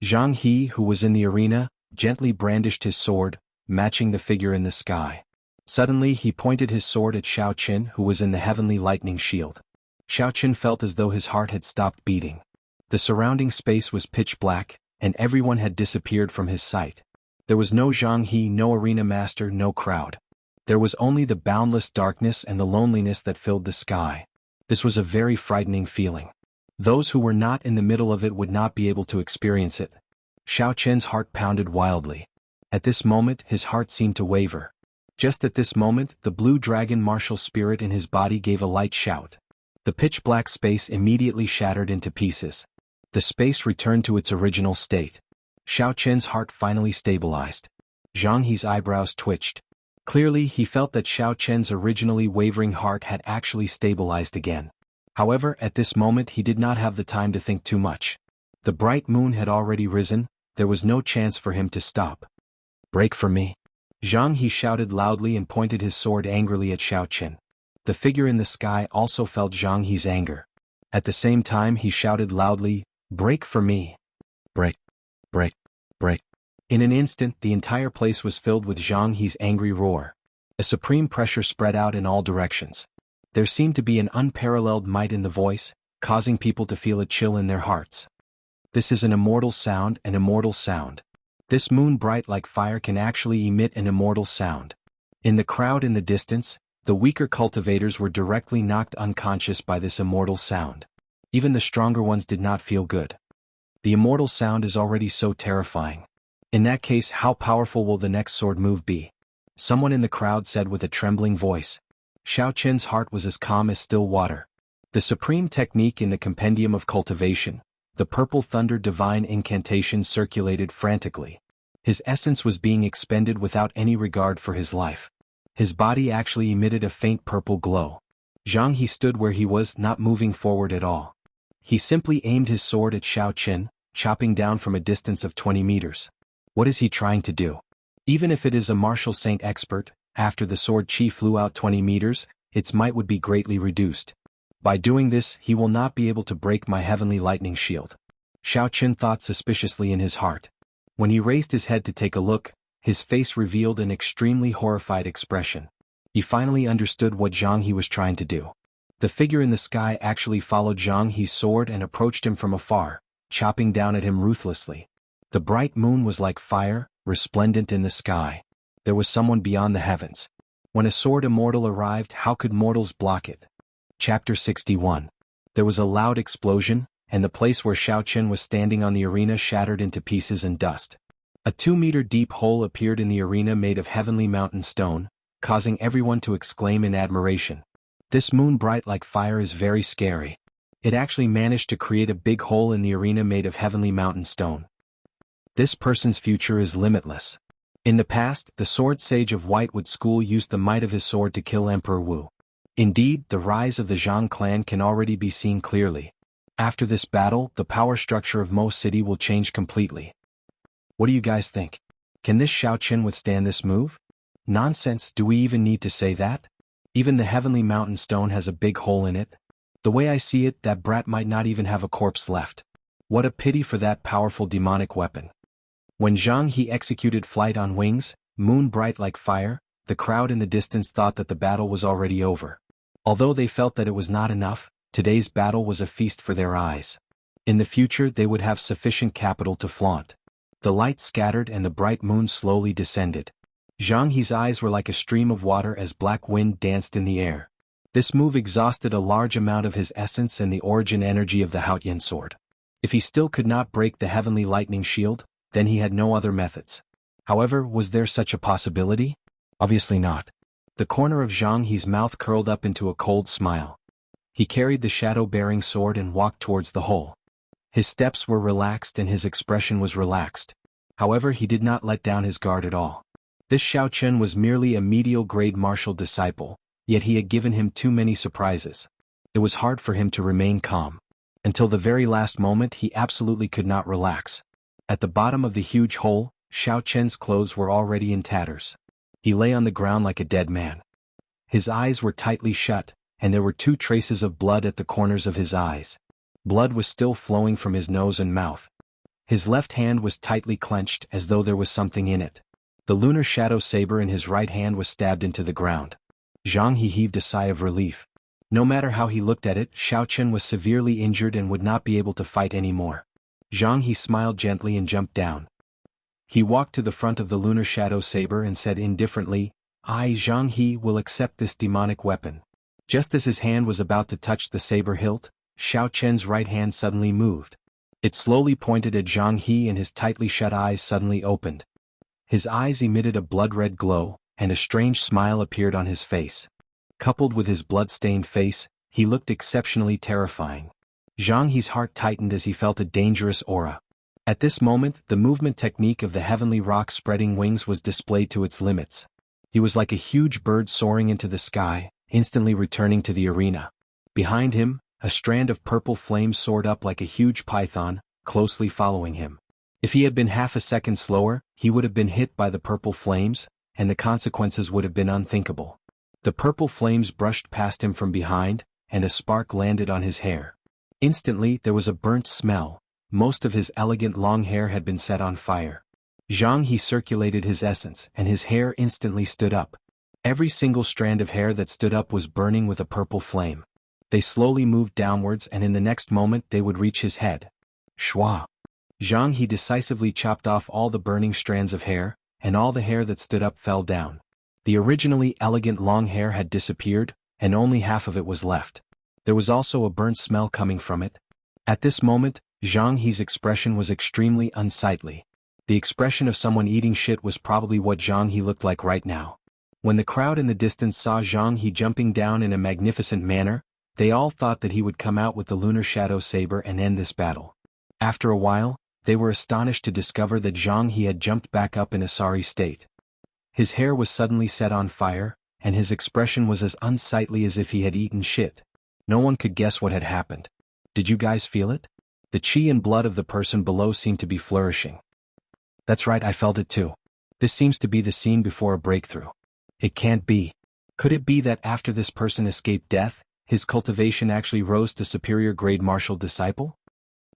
Jianghu, who was in the arena, gently brandished his sword, matching the figure in the sky. Suddenly he pointed his sword at Xiao Chen, who was in the heavenly lightning shield. Xiao Chen felt as though his heart had stopped beating. The surrounding space was pitch black, and everyone had disappeared from his sight. There was no Jianghu, no arena master, no crowd. There was only the boundless darkness and the loneliness that filled the sky. This was a very frightening feeling. Those who were not in the middle of it would not be able to experience it. Xiao Chen's heart pounded wildly. At this moment, his heart seemed to waver. Just at this moment, the blue dragon martial spirit in his body gave a light shout. The pitch-black space immediately shattered into pieces. The space returned to its original state. Xiao Chen's heart finally stabilized. Jianghu's eyebrows twitched. Clearly, he felt that Xiao Chen's originally wavering heart had actually stabilized again. However, at this moment he did not have the time to think too much. The bright moon had already risen, there was no chance for him to stop. "Break for me!" Jianghu shouted loudly and pointed his sword angrily at Xiao Chen. The figure in the sky also felt Jianghu's anger. At the same time he shouted loudly, "Break for me! Break! Break! Break!" In an instant the entire place was filled with Jianghu's angry roar. A supreme pressure spread out in all directions. There seemed to be an unparalleled might in the voice, causing people to feel a chill in their hearts. This is an immortal sound, an immortal sound. This moon bright like fire can actually emit an immortal sound. In the crowd in the distance, The weaker cultivators were directly knocked unconscious by this immortal sound. Even the stronger ones did not feel good. The immortal sound is already so terrifying. In that case, how powerful will the next sword move be? Someone in the crowd said with a trembling voice. Xiao Qin's heart was as calm as still water. The supreme technique in the Compendium of Cultivation, the Purple Thunder divine incantation, circulated frantically. His essence was being expended without any regard for his life. His body actually emitted a faint purple glow. Jianghu stood where he was, not moving forward at all. He simply aimed his sword at Xiao Qin, chopping down from a distance of 20 meters. What is he trying to do? Even if it is a martial saint expert, after the sword chi flew out 20 meters, its might would be greatly reduced. By doing this, he will not be able to break my heavenly lightning shield. Xiao Qin thought suspiciously in his heart. When he raised his head to take a look, his face revealed an extremely horrified expression. He finally understood what Jianghu was trying to do. The figure in the sky actually followed Jianghu's sword and approached him from afar, chopping down at him ruthlessly. The bright moon was like fire, resplendent in the sky. There was someone beyond the heavens. When a sword immortal arrived, how could mortals block it? Chapter 61. There was a loud explosion, and the place where Xiao Qin was standing on the arena shattered into pieces and dust. A 2-meter deep hole appeared in the arena made of heavenly mountain stone, causing everyone to exclaim in admiration. This moon bright like fire is very scary. It actually managed to create a big hole in the arena made of heavenly mountain stone. This person's future is limitless. In the past, the sword sage of Whitewood School used the might of his sword to kill Emperor Wu. Indeed, the rise of the Zhang clan can already be seen clearly. After this battle, the power structure of Mo City will change completely. What do you guys think? Can this Xiao Qin withstand this move? Nonsense, do we even need to say that? Even the heavenly mountain stone has a big hole in it. The way I see it, that brat might not even have a corpse left. What a pity for that powerful demonic weapon. When Jianghu executed flight on wings, moon bright like fire, the crowd in the distance thought that the battle was already over. Although they felt that it was not enough, today's battle was a feast for their eyes. In the future they would have sufficient capital to flaunt. The light scattered and the bright moon slowly descended. Jianghu's eyes were like a stream of water as black wind danced in the air. This move exhausted a large amount of his essence and the origin energy of the Haotian sword. If he still could not break the heavenly lightning shield, then he had no other methods. However, was there such a possibility? Obviously not. The corner of Jianghu's mouth curled up into a cold smile. He carried the shadow-bearing sword and walked towards the hole. His steps were relaxed and his expression was relaxed. However, he did not let down his guard at all. This Xiao Qin was merely a medial-grade martial disciple, yet he had given him too many surprises. It was hard for him to remain calm. Until the very last moment he absolutely could not relax. At the bottom of the huge hole, Xiao Qin's clothes were already in tatters. He lay on the ground like a dead man. His eyes were tightly shut, and there were 2 traces of blood at the corners of his eyes. Blood was still flowing from his nose and mouth. His left hand was tightly clenched as though there was something in it. The lunar shadow saber in his right hand was stabbed into the ground. Jianghu heaved a sigh of relief. No matter how he looked at it, Xiao Qin was severely injured and would not be able to fight anymore. Jianghu smiled gently and jumped down. He walked to the front of the lunar shadow saber and said indifferently, "I, Jianghu, will accept this demonic weapon." Just as his hand was about to touch the saber hilt, Xiao Qin's right hand suddenly moved. It slowly pointed at Jianghu and his tightly shut eyes suddenly opened. His eyes emitted a blood-red glow, and a strange smile appeared on his face. Coupled with his blood-stained face, he looked exceptionally terrifying. Jianghu's heart tightened as he felt a dangerous aura. At this moment, the movement technique of the heavenly rock spreading wings was displayed to its limits. He was like a huge bird soaring into the sky, instantly returning to the arena. Behind him, a strand of purple flame soared up like a huge python, closely following him. If he had been half a second slower, he would have been hit by the purple flames, and the consequences would have been unthinkable. The purple flames brushed past him from behind, and a spark landed on his hair. Instantly, there was a burnt smell. Most of his elegant long hair had been set on fire. Jianghu circulated his essence, and his hair instantly stood up. Every single strand of hair that stood up was burning with a purple flame. They slowly moved downwards, and in the next moment they would reach his head. Shwa! Jianghu decisively chopped off all the burning strands of hair, and all the hair that stood up fell down. The originally elegant long hair had disappeared, and only half of it was left. There was also a burnt smell coming from it. At this moment, Zhang He's expression was extremely unsightly. The expression of someone eating shit was probably what Zhang He looked like right now. When the crowd in the distance saw Zhang He jumping down in a magnificent manner, they all thought that he would come out with the lunar shadow saber and end this battle. After a while, they were astonished to discover that Zhang He had jumped back up in a sorry state. His hair was suddenly set on fire, and his expression was as unsightly as if he had eaten shit. No one could guess what had happened. Did you guys feel it? The chi and blood of the person below seemed to be flourishing. That's right, I felt it too. This seems to be the scene before a breakthrough. It can't be. Could it be that after this person escaped death, his cultivation actually rose to superior grade martial disciple?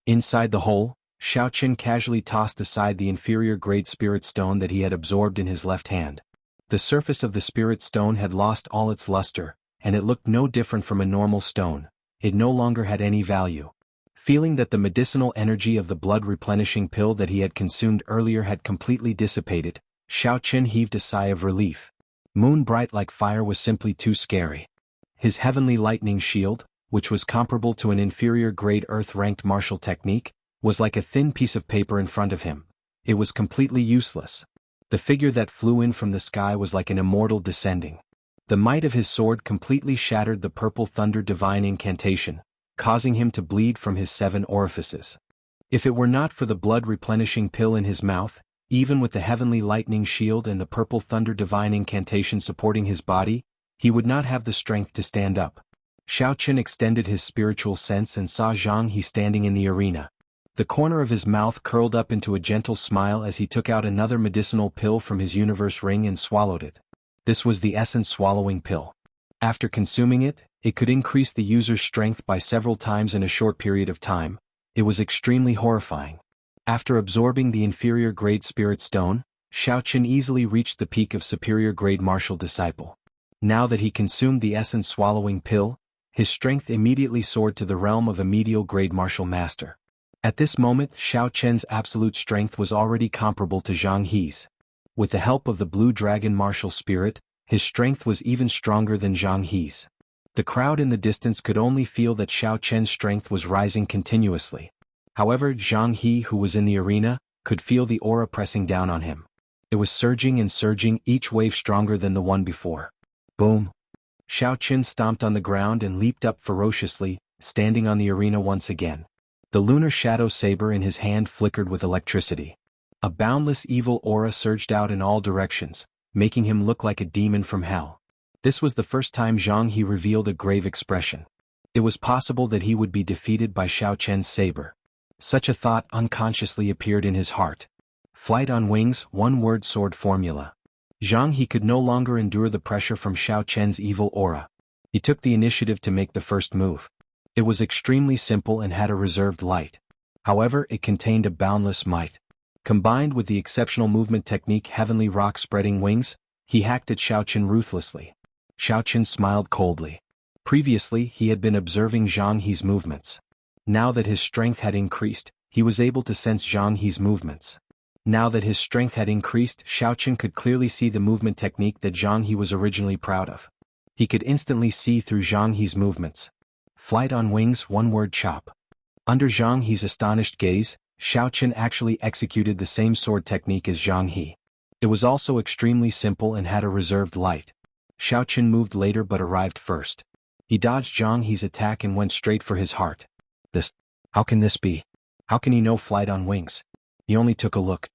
Inside the hole, Xiaoqin casually tossed aside the inferior grade spirit stone that he had absorbed in his left hand. The surface of the spirit stone had lost all its luster, and it looked no different from a normal stone. It no longer had any value. Feeling that the medicinal energy of the blood-replenishing pill that he had consumed earlier had completely dissipated, Xiaoqin heaved a sigh of relief. Moon bright like fire was simply too scary. His heavenly lightning shield, which was comparable to an inferior-grade earth-ranked martial technique, was like a thin piece of paper in front of him. It was completely useless. The figure that flew in from the sky was like an immortal descending. The might of his sword completely shattered the purple thunder divine incantation, causing him to bleed from his 7 orifices. If it were not for the blood-replenishing pill in his mouth, even with the heavenly lightning shield and the purple thunder divine incantation supporting his body, he would not have the strength to stand up. Xiaoqin extended his spiritual sense and saw Zhang He standing in the arena. The corner of his mouth curled up into a gentle smile as he took out another medicinal pill from his universe ring and swallowed it. This was the essence swallowing pill. After consuming it, it could increase the user's strength by several times in a short period of time. It was extremely horrifying. After absorbing the inferior grade spirit stone, Xiaoqin easily reached the peak of superior grade martial disciple. Now that he consumed the essence swallowing pill, his strength immediately soared to the realm of a medial grade martial master. At this moment, Xiaoqin's absolute strength was already comparable to Zhang He's. With the help of the blue dragon martial spirit, his strength was even stronger than Zhang He's. The crowd in the distance could only feel that Xiaoqin's strength was rising continuously. However, Zhang He, who was in the arena, could feel the aura pressing down on him. It was surging and surging, each wave stronger than the one before. Boom! Xiaoqin stomped on the ground and leaped up ferociously, standing on the arena once again. The lunar shadow saber in his hand flickered with electricity. A boundless evil aura surged out in all directions, making him look like a demon from hell. This was the first time Zhang He revealed a grave expression. It was possible that he would be defeated by Xiaoqin's saber. Such a thought unconsciously appeared in his heart. Flight on wings, one-word sword formula. Zhang He could no longer endure the pressure from Xiaoqin's evil aura. He took the initiative to make the first move. It was extremely simple and had a reserved light. However, it contained a boundless might. Combined with the exceptional movement technique Heavenly Rock Spreading Wings, he hacked at Xiaoqin ruthlessly. Xiaoqin smiled coldly. Previously, he had been observing Zhang He's movements. Now that his strength had increased, he was able to sense Zhang He's movements. Now that his strength had increased, Xiaoqin could clearly see the movement technique that Zhang He was originally proud of. He could instantly see through Zhang He's movements. Flight on wings, one-word chop. Under Zhang He's astonished gaze, Xiaoqin actually executed the same sword technique as Zhang He. It was also extremely simple and had a reserved light. Xiaoqin moved later but arrived first. He dodged Zhang He's attack and went straight for his heart. How can this be? How can he know flight on wings? He only took a look.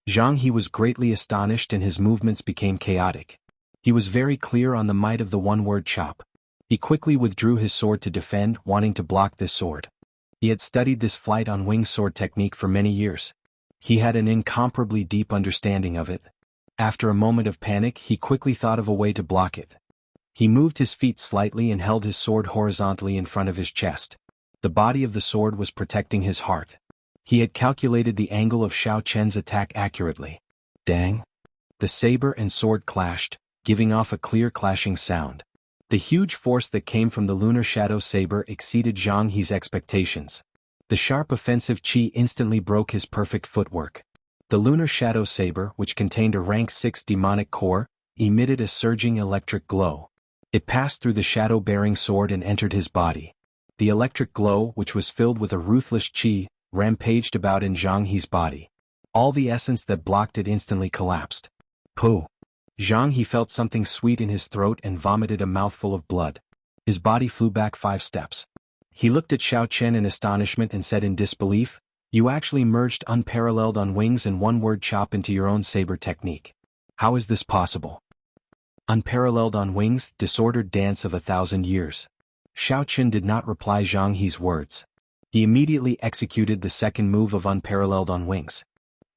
Zhang He was greatly astonished and his movements became chaotic. He was very clear on the might of the one-word chop. He quickly withdrew his sword to defend, wanting to block this sword. He had studied this flight on wings sword technique for many years. He had an incomparably deep understanding of it. After a moment of panic, he quickly thought of a way to block it. He moved his feet slightly and held his sword horizontally in front of his chest. The body of the sword was protecting his heart. He had calculated the angle of Xiaoqin's attack accurately. Dang! The saber and sword clashed, giving off a clear clashing sound. The huge force that came from the lunar shadow saber exceeded Zhang He's expectations. The sharp offensive chi instantly broke his perfect footwork. The lunar shadow saber, which contained a rank 6 demonic core, emitted a surging electric glow. It passed through the shadow-bearing sword and entered his body. The electric glow, which was filled with a ruthless qi, rampaged about in Zhang He's body. All the essence that blocked it instantly collapsed. Pooh! Zhang He felt something sweet in his throat and vomited a mouthful of blood. His body flew back 5 steps. He looked at Xiao Chen in astonishment and said in disbelief, "You actually merged unparalleled on wings and one-word chop into your own saber technique. How is this possible?" Unparalleled on wings, disordered dance of 1,000 years. Xiao Chen did not reply Zhang He's words. He immediately executed the second move of unparalleled on wings.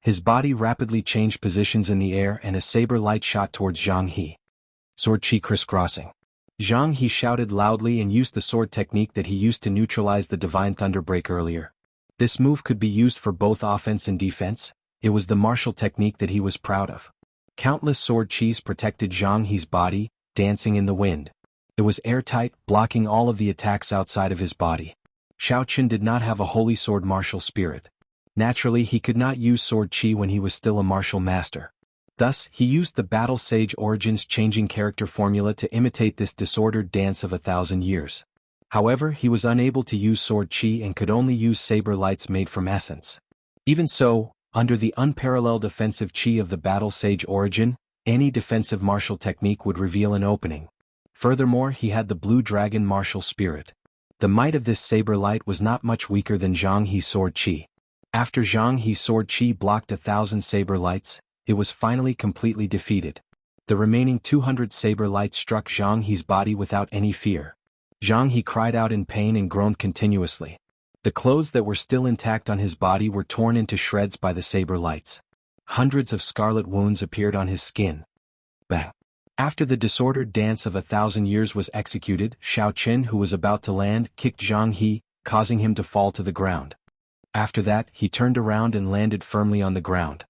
His body rapidly changed positions in the air and a saber light shot towards Zhang He. Sword chi crisscrossing. Zhang He shouted loudly and used the sword technique that he used to neutralize the divine thunderbreak earlier. This move could be used for both offense and defense. It was the martial technique that he was proud of. Countless sword chis protected Zhang He's body, dancing in the wind. It was airtight, blocking all of the attacks outside of his body. Xiao Chen did not have a holy sword martial spirit. Naturally, he could not use sword chi when he was still a martial master. Thus, he used the Battle Sage Origins changing character formula to imitate this disordered dance of 1,000 years. However, he was unable to use sword chi and could only use saber lights made from essence. Even so, under the unparalleled offensive chi of the Battle Sage Origin, any defensive martial technique would reveal an opening. Furthermore, he had the Blue Dragon martial spirit. The might of this saber light was not much weaker than Zhang He's sword chi. After Zhang He's sword chi blocked 1,000 saber lights, it was finally completely defeated. The remaining 200 saber lights struck Zhang He's body without any fear. Zhang He cried out in pain and groaned continuously. The clothes that were still intact on his body were torn into shreds by the saber lights. Hundreds of scarlet wounds appeared on his skin. Bang! After the disordered dance of 1,000 years was executed, Xiao Chen, who was about to land, kicked Zhang He, causing him to fall to the ground. After that, he turned around and landed firmly on the ground.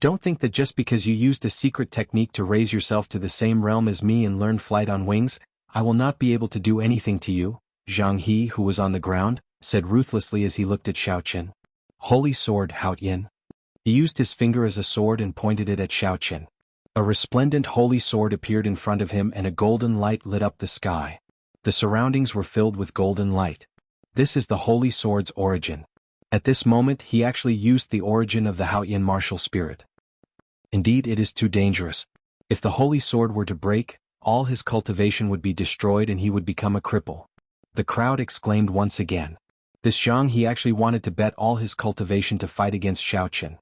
Don't think that just because you used a secret technique to raise yourself to the same realm as me and learn flight on wings, I will not be able to do anything to you, Zhang He, who was on the ground, said ruthlessly as he looked at Xiao Chen. Holy sword, Haotian. He used his finger as a sword and pointed it at Xiao Chen. A resplendent holy sword appeared in front of him and a golden light lit up the sky. The surroundings were filled with golden light. This is the holy sword's origin. At this moment he actually used the origin of the Haotian martial spirit. Indeed, it is too dangerous. If the holy sword were to break, all his cultivation would be destroyed and he would become a cripple. The crowd exclaimed once again. This Zhang He actually wanted to bet all his cultivation to fight against Xiao Chen.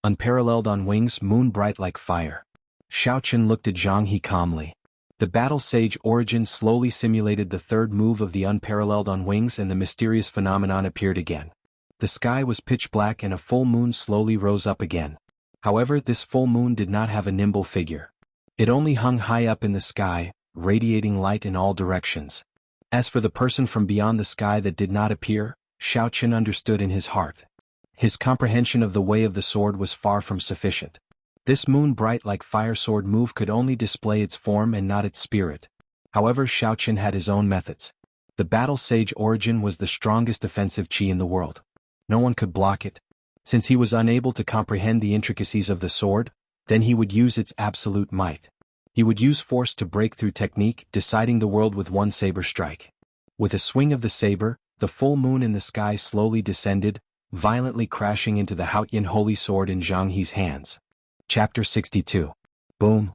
Unparalleled on wings, moon bright like fire. Xiao Chen looked at Zhang He calmly. The Battle Sage Origin slowly simulated the third move of the unparalleled on wings and the mysterious phenomenon appeared again. The sky was pitch black and a full moon slowly rose up again. However, this full moon did not have a nimble figure. It only hung high up in the sky, radiating light in all directions. As for the person from beyond the sky that did not appear, Xiao Chen understood in his heart. His comprehension of the way of the sword was far from sufficient. This moon bright like fire sword move could only display its form and not its spirit. However, Xiao Chen had his own methods. The Battle Sage Origin was the strongest offensive chi in the world. No one could block it. Since he was unable to comprehend the intricacies of the sword, then he would use its absolute might. He would use force to break through technique, deciding the world with one saber strike. With a swing of the saber, the full moon in the sky slowly descended, violently crashing into the Haotian holy sword in Zhang He's hands. Chapter 62. Boom.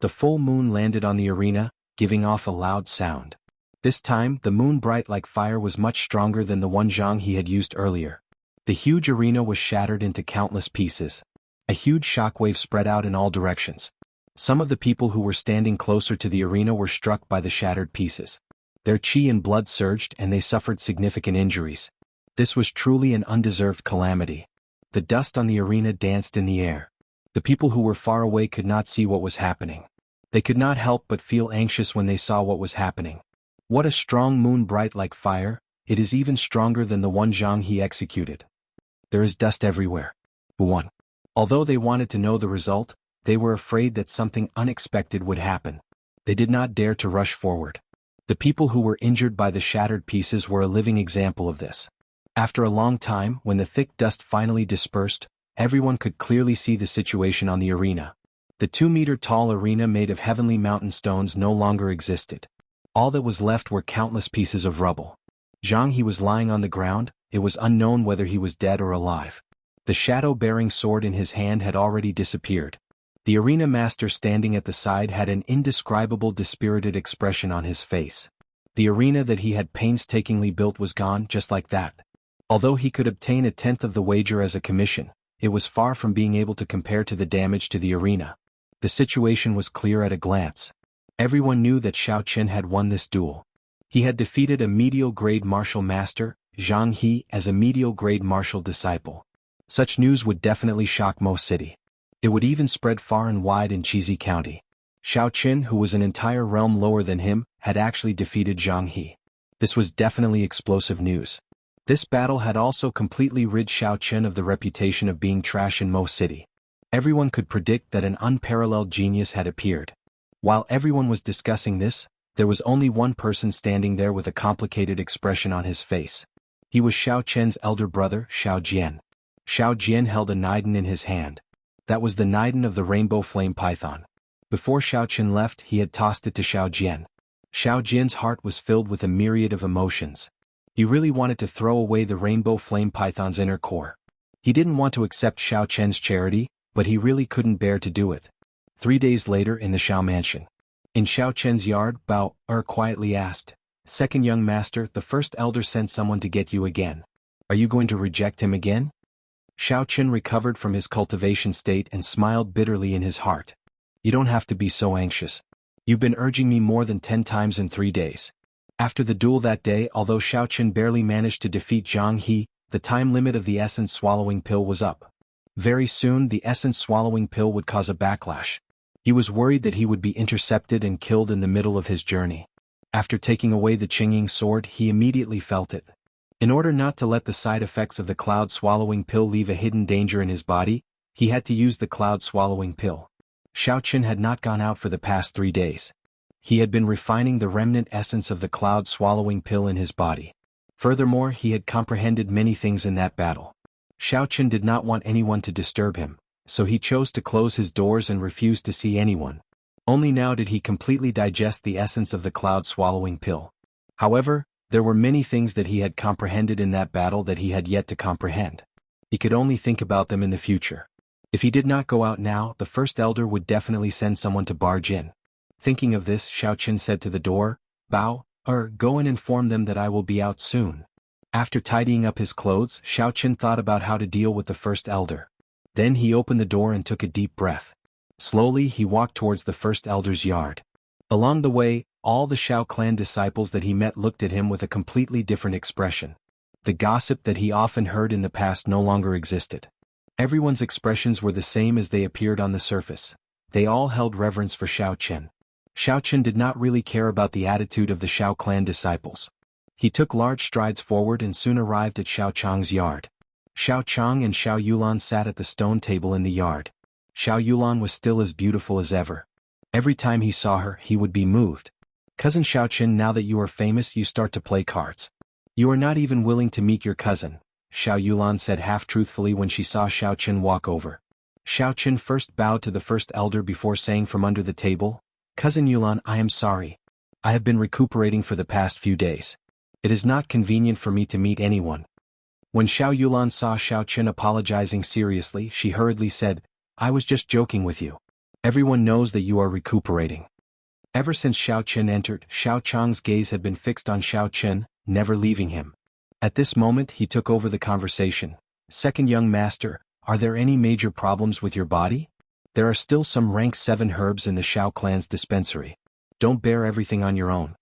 The full moon landed on the arena, giving off a loud sound. This time, the moon bright like fire was much stronger than the one Zhang He had used earlier. The huge arena was shattered into countless pieces. A huge shockwave spread out in all directions. Some of the people who were standing closer to the arena were struck by the shattered pieces. Their chi and blood surged and they suffered significant injuries. This was truly an undeserved calamity. The dust on the arena danced in the air. The people who were far away could not see what was happening. They could not help but feel anxious when they saw what was happening. What a strong moon bright like fire, it is even stronger than the one Zhang He executed. There is dust everywhere. 1. Although they wanted to know the result, they were afraid that something unexpected would happen. They did not dare to rush forward. The people who were injured by the shattered pieces were a living example of this. After a long time, when the thick dust finally dispersed, everyone could clearly see the situation on the arena. The 2-meter-tall arena made of heavenly mountain stones no longer existed. All that was left were countless pieces of rubble. Jianghu was lying on the ground. It was unknown whether he was dead or alive. The shadow-bearing sword in his hand had already disappeared. The arena master standing at the side had an indescribable dispirited expression on his face. The arena that he had painstakingly built was gone just like that. Although he could obtain 1/10 of the wager as a commission, it was far from being able to compare to the damage to the arena. The situation was clear at a glance. Everyone knew that Xiao Qin had won this duel. He had defeated a medial-grade martial master, Jianghu, as a medial-grade martial disciple. Such news would definitely shock Mo City. It would even spread far and wide in Chizi County. Xiao Qin, who was an entire realm lower than him, had actually defeated Jianghu. This was definitely explosive news. This battle had also completely rid Xiao Qin of the reputation of being trash in Mo City. Everyone could predict that an unparalleled genius had appeared. While everyone was discussing this, there was only one person standing there with a complicated expression on his face. He was Xiao Qian's elder brother, Xiao Jian. Xiao Jian held a nidin in his hand. That was the nidin of the rainbow flame python. Before Xiao Qin left, he had tossed it to Xiao Jian. Xiao Jian's heart was filled with a myriad of emotions. He really wanted to throw away the rainbow flame python's inner core. He didn't want to accept Xiao Qian's charity, but he really couldn't bear to do it. 3 days later in the Xiao mansion. In Xiao Qian's yard, Bao quietly asked, "Second young master, the first elder sent someone to get you again. Are you going to reject him again?" Xiao Qin recovered from his cultivation state and smiled bitterly in his heart. "You don't have to be so anxious. You've been urging me more than 10 times in 3 days. After the duel that day, although Xiao Qin barely managed to defeat Jianghu, the time limit of the essence swallowing pill was up. Very soon the essence swallowing pill would cause a backlash. He was worried that he would be intercepted and killed in the middle of his journey. After taking away the Qingying sword, he immediately felt it. In order not to let the side effects of the cloud-swallowing pill leave a hidden danger in his body, he had to use the cloud-swallowing pill. Xiao Qin had not gone out for the past 3 days. He had been refining the remnant essence of the cloud-swallowing pill in his body. Furthermore, he had comprehended many things in that battle. Xiao Qin did not want anyone to disturb him, so he chose to close his doors and refused to see anyone. Only now did he completely digest the essence of the cloud-swallowing pill. However, there were many things that he had comprehended in that battle that he had yet to comprehend. He could only think about them in the future. If he did not go out now, the first elder would definitely send someone to barge in. Thinking of this, Xiao Qin said to the door, "Bao, go and inform them that I will be out soon." After tidying up his clothes, Xiao Qin thought about how to deal with the first elder. Then he opened the door and took a deep breath. Slowly he walked towards the first elder's yard. Along the way, all the Xiao clan disciples that he met looked at him with a completely different expression. The gossip that he often heard in the past no longer existed. Everyone's expressions were the same as they appeared on the surface. They all held reverence for Xiao Qin. Xiao Qin did not really care about the attitude of the Xiao clan disciples. He took large strides forward and soon arrived at Xiao Chang's yard. Xiao Chang and Xiao Yulan sat at the stone table in the yard. Xiao Yulan was still as beautiful as ever. Every time he saw her, he would be moved. "Cousin Xiao Qin, now that you are famous, you start to play cards. You are not even willing to meet your cousin," Xiao Yulan said half-truthfully when she saw Xiao Qin walk over. Xiao Qin first bowed to the first elder before saying from under the table, "Cousin Yulan, I am sorry. I have been recuperating for the past few days. It is not convenient for me to meet anyone." When Xiao Yulan saw Xiao Qin apologizing seriously, she hurriedly said, "I was just joking with you. Everyone knows that you are recuperating." Ever since Xiao Qin entered, Xiao Chang's gaze had been fixed on Xiao Qin, never leaving him. At this moment he took over the conversation. "Second young master, are there any major problems with your body? There are still some rank 7 herbs in the Xiao clan's dispensary. Don't bear everything on your own."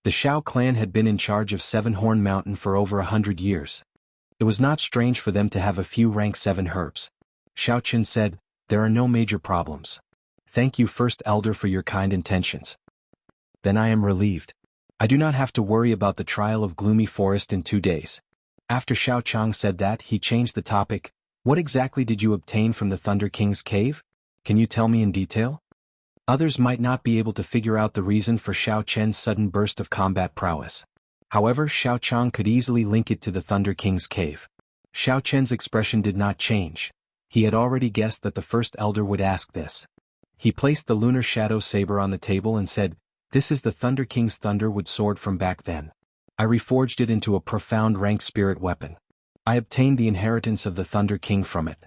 The Xiao clan had been in charge of 7-Horn Mountain for over 100 years. It was not strange for them to have a few rank 7 herbs. Xiao Qin said, "There are no major problems. Thank you, First Elder, for your kind intentions. Then I am relieved. I do not have to worry about the trial of Gloomy Forest in 2 days." After Xiao Chang said that, he changed the topic. "What exactly did you obtain from the Thunder King's cave? Can you tell me in detail?" Others might not be able to figure out the reason for Xiao Chen's sudden burst of combat prowess. However, Xiao Chang could easily link it to the Thunder King's cave. Xiao Chen's expression did not change. He had already guessed that the first elder would ask this. He placed the lunar shadow saber on the table and said, "This is the Thunder King's Thunderwood sword from back then. I reforged it into a profound rank spirit weapon. I obtained the inheritance of the Thunder King from it."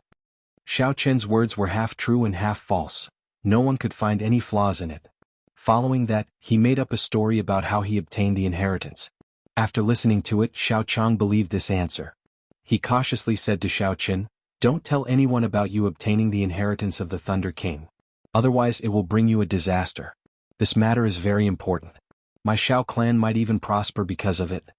Xiao Chen's words were half true and half false. No one could find any flaws in it. Following that, he made up a story about how he obtained the inheritance. After listening to it, Xiao Chang believed this answer. He cautiously said to Xiao Chen, "Don't tell anyone about you obtaining the inheritance of the Thunder King. Otherwise it will bring you a disaster. This matter is very important. My Xiao clan might even prosper because of it."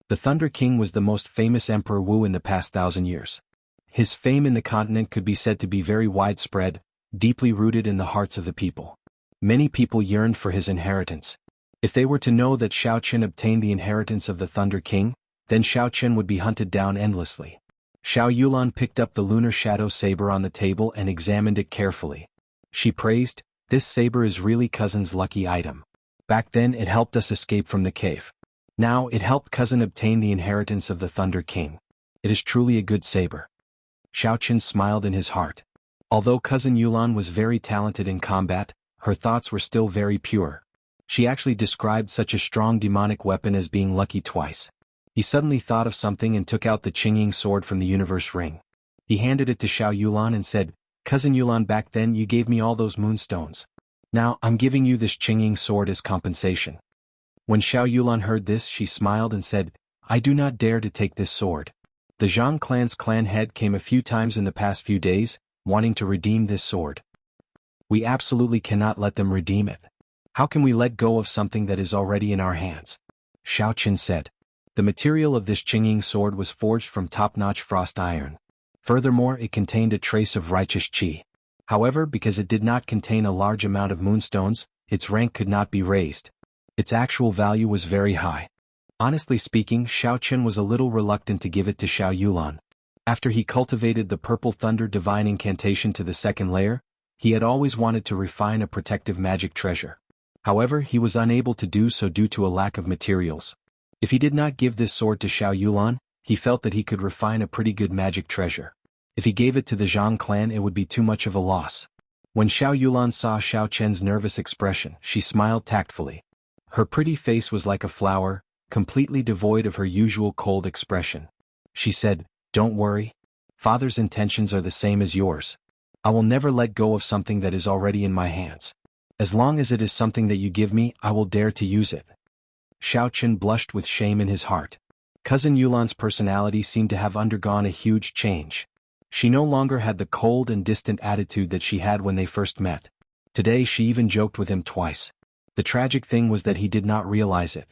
The Thunder King was the most famous Emperor Wu in the past 1,000 years. His fame in the continent could be said to be very widespread, deeply rooted in the hearts of the people. Many people yearned for his inheritance. If they were to know that Xiao Chen obtained the inheritance of the Thunder King, then Xiao Chen would be hunted down endlessly. Xiao Yulan picked up the lunar shadow saber on the table and examined it carefully. She praised, "This saber is really cousin's lucky item. Back then it helped us escape from the cave. Now it helped cousin obtain the inheritance of the Thunder King. It is truly a good saber." Xiao Chen smiled in his heart. Although cousin Yulan was very talented in combat, her thoughts were still very pure. She actually described such a strong demonic weapon as being lucky twice. He suddenly thought of something and took out the Qingying sword from the universe ring. He handed it to Xiao Yulan and said, "Cousin Yulan, back then you gave me all those moonstones. Now I'm giving you this Qingying sword as compensation." When Xiao Yulan heard this, she smiled and said, "I do not dare to take this sword. The Zhang clan's clan head came a few times in the past few days, wanting to redeem this sword. We absolutely cannot let them redeem it. How can we let go of something that is already in our hands?" Xiao Chen said. The material of this Qingying sword was forged from top-notch frost iron. Furthermore, it contained a trace of righteous qi. However, because it did not contain a large amount of moonstones, its rank could not be raised. Its actual value was very high. Honestly speaking, Xiao Chen was a little reluctant to give it to Xiao Yulan. After he cultivated the Purple Thunder Divine Incantation to the second layer, he had always wanted to refine a protective magic treasure. However, he was unable to do so due to a lack of materials. If he did not give this sword to Xiao Yulan, he felt that he could refine a pretty good magic treasure. If he gave it to the Zhang clan, it would be too much of a loss. When Xiao Yulan saw Xiao Chen's nervous expression, she smiled tactfully. Her pretty face was like a flower, completely devoid of her usual cold expression. She said, "Don't worry. Father's intentions are the same as yours. I will never let go of something that is already in my hands. As long as it is something that you give me, I will dare to use it." Xiao Chen blushed with shame in his heart. Cousin Yulan's personality seemed to have undergone a huge change. She no longer had the cold and distant attitude that she had when they first met. Today she even joked with him twice. The tragic thing was that he did not realize it.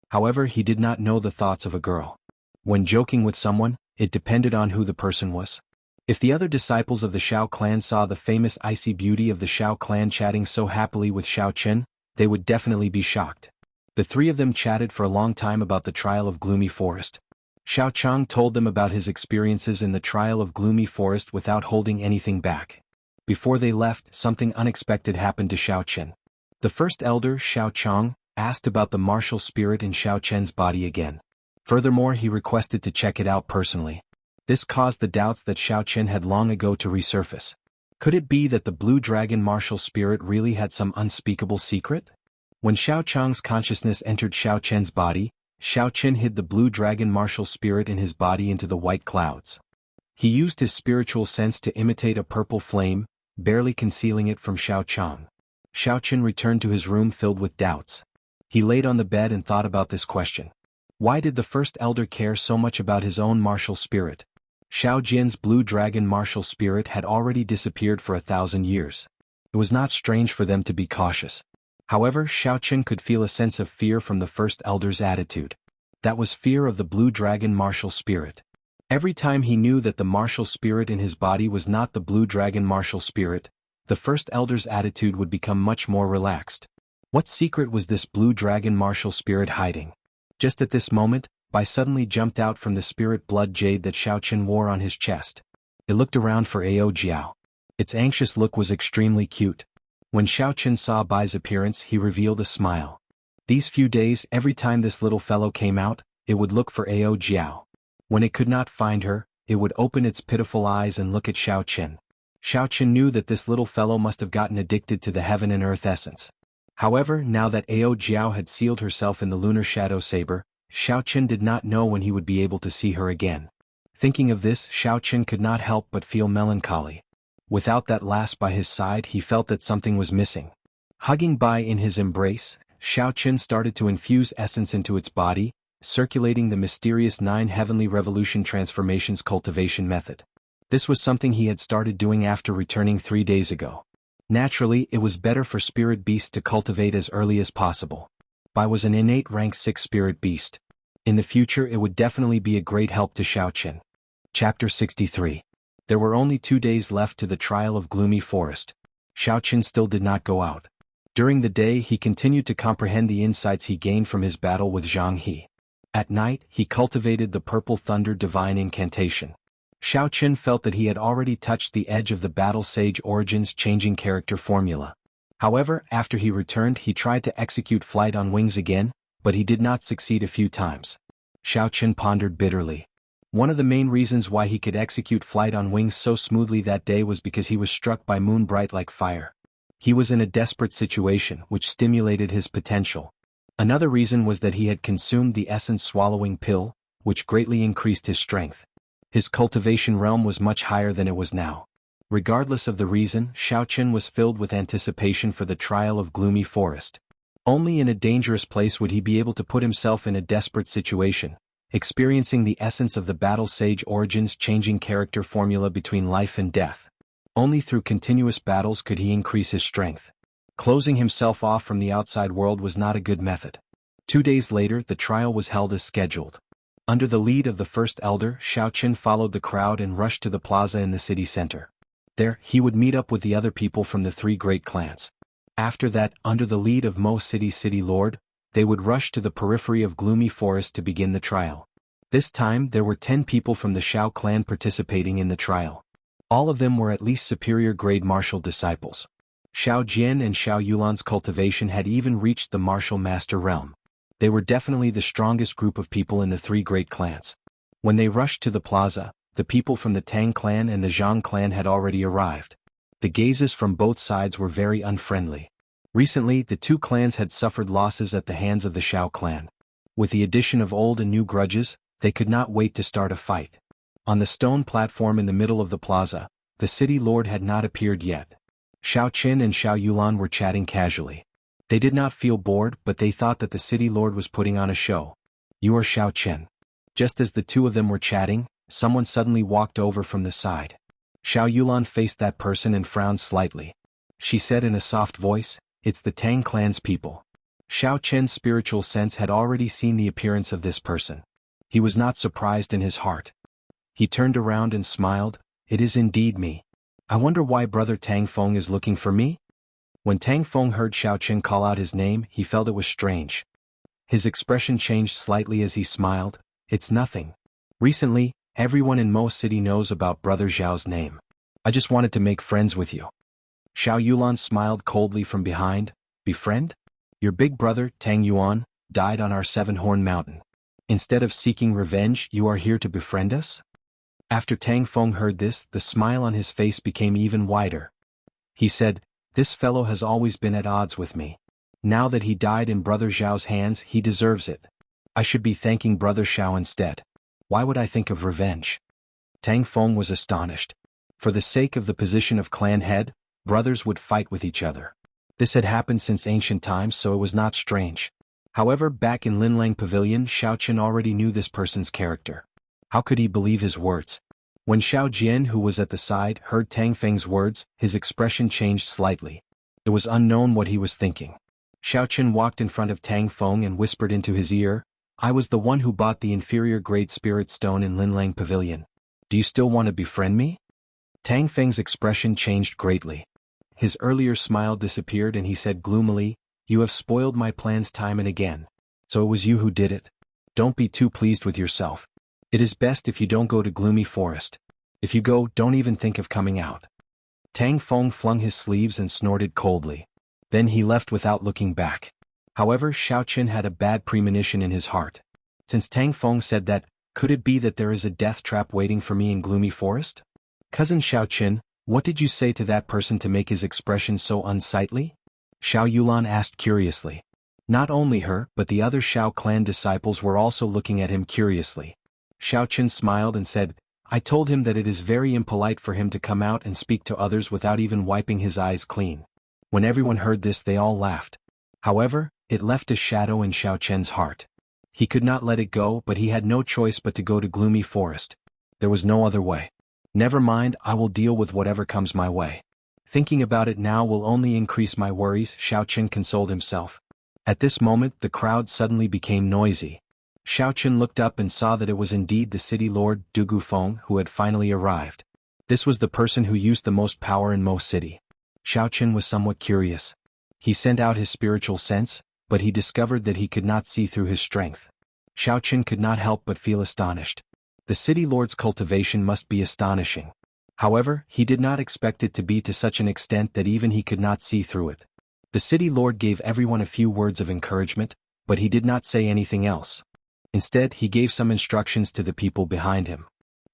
However, he did not know the thoughts of a girl. When joking with someone, it depended on who the person was. If the other disciples of the Xiao clan saw the famous icy beauty of the Xiao clan chatting so happily with Xiao Chen, they would definitely be shocked. The three of them chatted for a long time about the trial of Gloomy Forest. Xiao Chang told them about his experiences in the trial of Gloomy Forest without holding anything back. Before they left, something unexpected happened to Xiao Chen. The first elder, Xiao Chang, asked about the martial spirit in Xiao Chen's body again. Furthermore, he requested to check it out personally. This caused the doubts that Xiao Chen had long ago to resurface. Could it be that the blue dragon martial spirit really had some unspeakable secret? When Xiao Chang's consciousness entered Xiao Chen's body, Xiao Chen hid the blue dragon martial spirit in his body into the white clouds. He used his spiritual sense to imitate a purple flame, barely concealing it from Xiao Chang. Xiao Chen returned to his room filled with doubts. He laid on the bed and thought about this question. Why did the first elder care so much about his own martial spirit? Xiao Jian's blue dragon martial spirit had already disappeared for 1,000 years. It was not strange for them to be cautious. However, Xiao Chen could feel a sense of fear from the first elder's attitude. That was fear of the blue dragon martial spirit. Every time he knew that the martial spirit in his body was not the blue dragon martial spirit, the first elder's attitude would become much more relaxed. What secret was this blue dragon martial spirit hiding? Just at this moment, Bai suddenly jumped out from the spirit blood jade that Xiao Chen wore on his chest. It looked around for Ao Jiao. Its anxious look was extremely cute. When Xiao Chen saw Bai's appearance, he revealed a smile. These few days, every time this little fellow came out, it would look for Ao Jiao. When it could not find her, it would open its pitiful eyes and look at Xiao Chen. Xiao Qin knew that this little fellow must have gotten addicted to the heaven and earth essence. However, now that Ao Jiao had sealed herself in the lunar shadow saber, Xiao Qin did not know when he would be able to see her again. Thinking of this, Xiao Qin could not help but feel melancholy. Without that lass by his side, he felt that something was missing. Hugging Bai in his embrace, Xiao Qin started to infuse essence into its body, circulating the mysterious 9 heavenly revolution transformations cultivation method. This was something he had started doing after returning 3 days ago. Naturally, it was better for spirit beasts to cultivate as early as possible. Bai was an innate rank 6 spirit beast. In the future it would definitely be a great help to Xiao Qin. Chapter 63. There were only 2 days left to the trial of Gloomy Forest. Xiao Qin still did not go out. During the day he continued to comprehend the insights he gained from his battle with Jianghu. At night he cultivated the Purple Thunder Divine Incantation. Xiao Qin felt that he had already touched the edge of the Battle Sage Origins changing character formula. However, after he returned he tried to execute Flight on Wings again, but he did not succeed a few times. Xiao Qin pondered bitterly. One of the main reasons why he could execute Flight on Wings so smoothly that day was because he was struck by moon bright like fire. He was in a desperate situation which stimulated his potential. Another reason was that he had consumed the essence swallowing pill, which greatly increased his strength. His cultivation realm was much higher than it was now. Regardless of the reason, Xiao Qin was filled with anticipation for the trial of Gloomy Forest. Only in a dangerous place would he be able to put himself in a desperate situation, experiencing the essence of the Battle Sage Origins changing character formula between life and death. Only through continuous battles could he increase his strength. Closing himself off from the outside world was not a good method. 2 days later the trial was held as scheduled. Under the lead of the first elder, Xiao Qin followed the crowd and rushed to the plaza in the city center. There, he would meet up with the other people from the 3 great clans. After that, under the lead of Mo City's city lord, they would rush to the periphery of Gloomy Forest to begin the trial. This time there were 10 people from the Shao clan participating in the trial. All of them were at least superior grade martial disciples. Xiao Jian and Xiao Yulan's cultivation had even reached the martial master realm. They were definitely the strongest group of people in the 3 great clans. When they rushed to the plaza, the people from the Tang clan and the Zhang clan had already arrived. The gazes from both sides were very unfriendly. Recently, the 2 clans had suffered losses at the hands of the Shao clan. With the addition of old and new grudges, they could not wait to start a fight. On the stone platform in the middle of the plaza, the city lord had not appeared yet. Xiao Qin and Xiao Yulan were chatting casually. They did not feel bored, but they thought that the city lord was putting on a show. "You are Xiao Qin." Just as the 2 of them were chatting, someone suddenly walked over from the side. Xiao Yulan faced that person and frowned slightly. She said in a soft voice, "It's the Tang clan's people." Xiao Qin's spiritual sense had already seen the appearance of this person. He was not surprised in his heart. He turned around and smiled, "It is indeed me. I wonder why Brother Tang Feng is looking for me?" When Tang Feng heard Xiao Qin call out his name, he felt it was strange. His expression changed slightly as he smiled, "It's nothing. Recently, everyone in Mo City knows about Brother Zhao's name. I just wanted to make friends with you." Xiao Yulan smiled coldly from behind, "Befriend? Your big brother, Tang Yuan, died on our 7-horn mountain. Instead of seeking revenge, you are here to befriend us?" After Tang Feng heard this, the smile on his face became even wider. He said, "This fellow has always been at odds with me. Now that he died in Brother Zhao's hands, he deserves it. I should be thanking Brother Xiao instead. Why would I think of revenge?" Tang Feng was astonished. For the sake of the position of clan head, brothers would fight with each other. This had happened since ancient times, so it was not strange. However, back in Linlang Pavilion, Xiao Qin already knew this person's character. How could he believe his words? When Xiao Jian, who was at the side, heard Tang Feng's words, his expression changed slightly. It was unknown what he was thinking. Xiao Qin walked in front of Tang Feng and whispered into his ear, "I was the one who bought the inferior grade spirit stone in Linlang Pavilion. Do you still want to befriend me?" Tang Feng's expression changed greatly. His earlier smile disappeared and he said gloomily, "You have spoiled my plans time and again. So it was you who did it. Don't be too pleased with yourself. It is best if you don't go to Gloomy Forest. If you go, don't even think of coming out." Tang Feng flung his sleeves and snorted coldly. Then he left without looking back. However, Xiao Qin had a bad premonition in his heart. Since Tang Feng said that, could it be that there is a death trap waiting for me in Gloomy Forest? "Cousin Xiao Qin, What did you say to that person to make his expression so unsightly? Xiao Yulan asked curiously. Not only her, but the other Xiao clan disciples were also looking at him curiously. Xiao Qin smiled and said, I told him that it is very impolite for him to come out and speak to others without even wiping his eyes clean. When everyone heard this, they all laughed. However, it left a shadow in Xiao Qian's heart. He could not let it go, but he had no choice but to go to Gloomy Forest. There was no other way. Never mind, I will deal with whatever comes my way. Thinking about it now will only increase my worries, Xiao Qin consoled himself. At this moment the crowd suddenly became noisy. Xiao Qin looked up and saw that it was indeed the city lord, Du Gufeng, who had finally arrived. This was the person who used the most power in Mo City. Xiao Qin was somewhat curious. He sent out his spiritual sense, but he discovered that he could not see through his strength. Xiao Qin could not help but feel astonished. The city lord's cultivation must be astonishing. However, he did not expect it to be to such an extent that even he could not see through it. The city lord gave everyone a few words of encouragement, but he did not say anything else. Instead, he gave some instructions to the people behind him.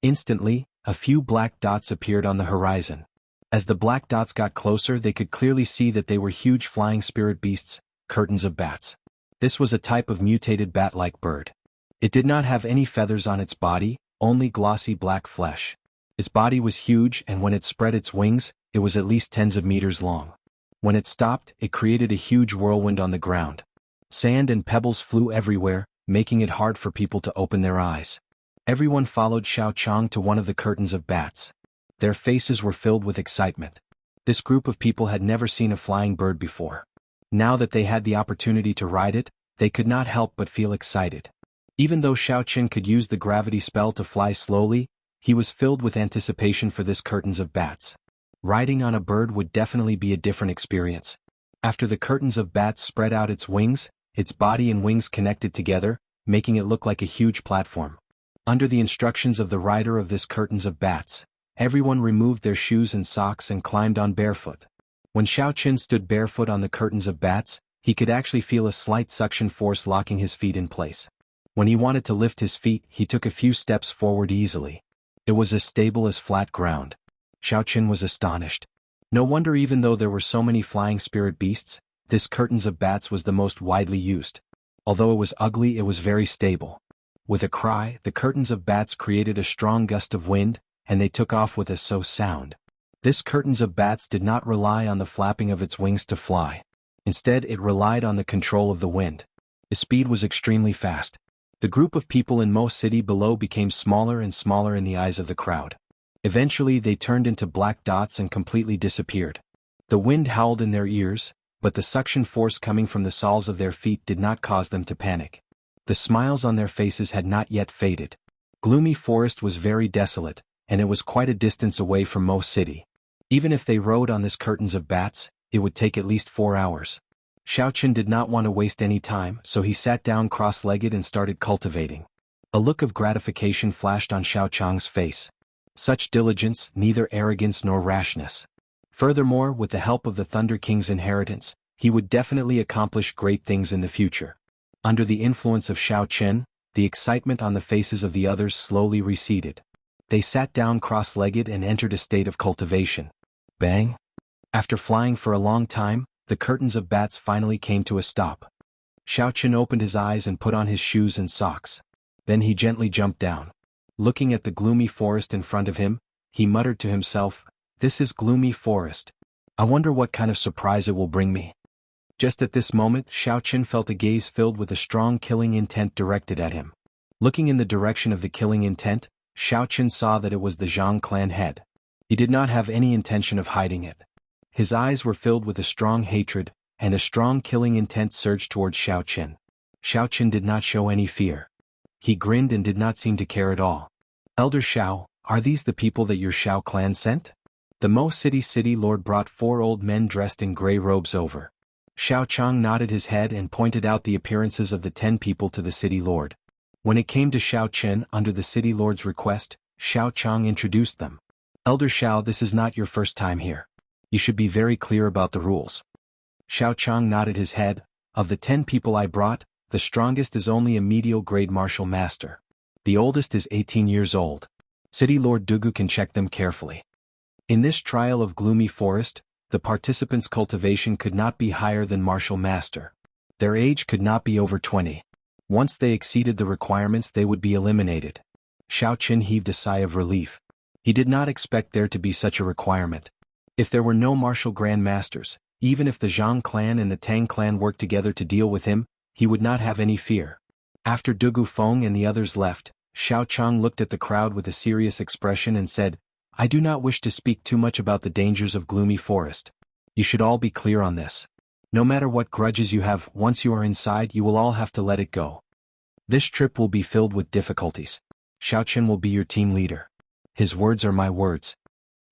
Instantly, a few black dots appeared on the horizon. As the black dots got closer, they could clearly see that they were huge flying spirit beasts, curtains of bats. This was a type of mutated bat-like bird. It did not have any feathers on its body, only glossy black flesh. Its body was huge, and when it spread its wings, it was at least tens of meters long. When it stopped, it created a huge whirlwind on the ground. Sand and pebbles flew everywhere, making it hard for people to open their eyes. Everyone followed Xiao Chang to one of the curtains of bats. Their faces were filled with excitement. This group of people had never seen a flying bird before. Now that they had the opportunity to ride it, they could not help but feel excited. Even though Xiao Qin could use the gravity spell to fly slowly, he was filled with anticipation for this curtains of bats. Riding on a bird would definitely be a different experience. After the curtains of bats spread out its wings, its body and wings connected together, making it look like a huge platform. Under the instructions of the rider of this curtains of bats, everyone removed their shoes and socks and climbed on barefoot. When Xiao Qin stood barefoot on the curtains of bats, he could actually feel a slight suction force locking his feet in place. When he wanted to lift his feet, he took a few steps forward easily. It was as stable as flat ground. Xiao Qin was astonished. No wonder, even though there were so many flying spirit beasts, this curtains of bats was the most widely used. Although it was ugly, it was very stable. With a cry, the curtains of bats created a strong gust of wind, and they took off with a so sound. This curtains of bats did not rely on the flapping of its wings to fly. Instead, it relied on the control of the wind. Its speed was extremely fast. The group of people in Mo City below became smaller and smaller in the eyes of the crowd. Eventually they turned into black dots and completely disappeared. The wind howled in their ears, but the suction force coming from the soles of their feet did not cause them to panic. The smiles on their faces had not yet faded. Gloomy Forest was very desolate, and it was quite a distance away from Mo City. Even if they rode on this curtains of bats, it would take at least 4 hours. Xiao Qin did not want to waste any time, so he sat down cross-legged and started cultivating. A look of gratification flashed on Xiao Chang's face. Such diligence, neither arrogance nor rashness. Furthermore, with the help of the Thunder King's inheritance, he would definitely accomplish great things in the future. Under the influence of Xiao Qin, the excitement on the faces of the others slowly receded. They sat down cross-legged and entered a state of cultivation. Bang! After flying for a long time, the curtains of bats finally came to a stop. Xiao Qin opened his eyes and put on his shoes and socks. Then he gently jumped down. Looking at the gloomy forest in front of him, he muttered to himself, "This is Gloomy Forest. I wonder what kind of surprise it will bring me." Just at this moment, Xiao Qin felt a gaze filled with a strong killing intent directed at him. Looking in the direction of the killing intent, Xiao Qin saw that it was the Zhang clan head. He did not have any intention of hiding it. His eyes were filled with a strong hatred, and a strong killing intent surged towards Xiao Qin. Xiao Qin did not show any fear. He grinned and did not seem to care at all. "Elder Xiao, are these the people that your Xiao clan sent?" The Mo City Lord brought 4 old men dressed in gray robes over. Xiao Chang nodded his head and pointed out the appearances of the 10 people to the city lord. When it came to Xiao Qin, under the city lord's request, Xiao Chang introduced them. "Elder Xiao, this is not your first time here. You should be very clear about the rules." Xiao Chang nodded his head. "Of the 10 people I brought, the strongest is only a medial grade martial master. The oldest is 18 years old. City Lord Dugu can check them carefully." In this trial of gloomy forest, the participants' cultivation could not be higher than martial master. Their age could not be over 20. Once they exceeded the requirements, they would be eliminated. Xiao Qin heaved a sigh of relief. He did not expect there to be such a requirement. If there were no martial grandmasters, even if the Zhang clan and the Tang clan worked together to deal with him, he would not have any fear. After Du Gufeng and the others left, Xiao Chang looked at the crowd with a serious expression and said, "I do not wish to speak too much about the dangers of gloomy forest. You should all be clear on this. No matter what grudges you have, once you are inside you will all have to let it go. This trip will be filled with difficulties. Xiaoqin will be your team leader. His words are my words."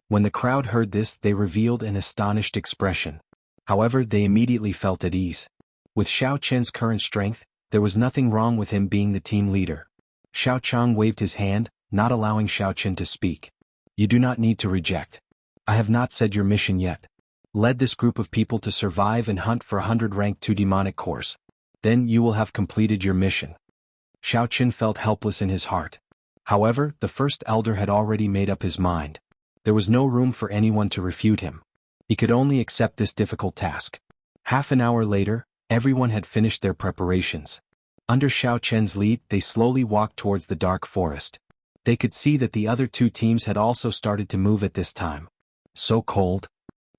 When the crowd heard this, they revealed an astonished expression. However, they immediately felt at ease. With Xiao Chen's current strength, there was nothing wrong with him being the team leader. Xiao Chang waved his hand, not allowing Xiao Chen to speak. "You do not need to reject. I have not said your mission yet. Led this group of people to survive and hunt for 100 rank 2 demonic cores. Then you will have completed your mission." Xiao Chen felt helpless in his heart. However, the first elder had already made up his mind. There was no room for anyone to refute him. He could only accept this difficult task. Half an hour later, everyone had finished their preparations. Under Xiao Chen's lead, they slowly walked towards the dark forest. They could see that the other two teams had also started to move at this time. So cold.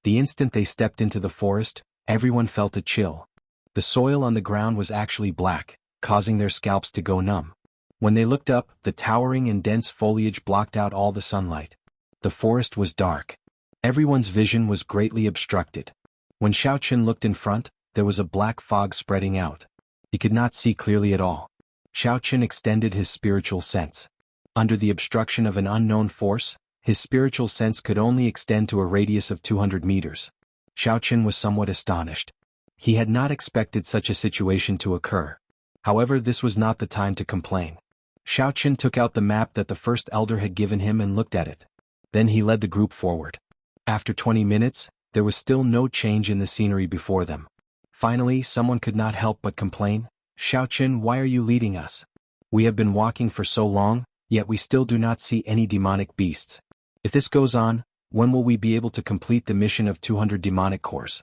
The instant they stepped into the forest, everyone felt a chill. The soil on the ground was actually black, causing their scalps to go numb. When they looked up, the towering and dense foliage blocked out all the sunlight. The forest was dark. Everyone's vision was greatly obstructed. When Xiao Chen looked in front, there was a black fog spreading out. He could not see clearly at all. Xiao Chen extended his spiritual sense. Under the obstruction of an unknown force, his spiritual sense could only extend to a radius of 200 meters. Xiao Chen was somewhat astonished. He had not expected such a situation to occur. However, this was not the time to complain. Xiao Chen took out the map that the first elder had given him and looked at it. Then he led the group forward. After 20 minutes, there was still no change in the scenery before them. Finally, someone could not help but complain, "Xiao Chen, why are you leading us? We have been walking for so long, yet we still do not see any demonic beasts. If this goes on, when will we be able to complete the mission of 200 demonic cores?"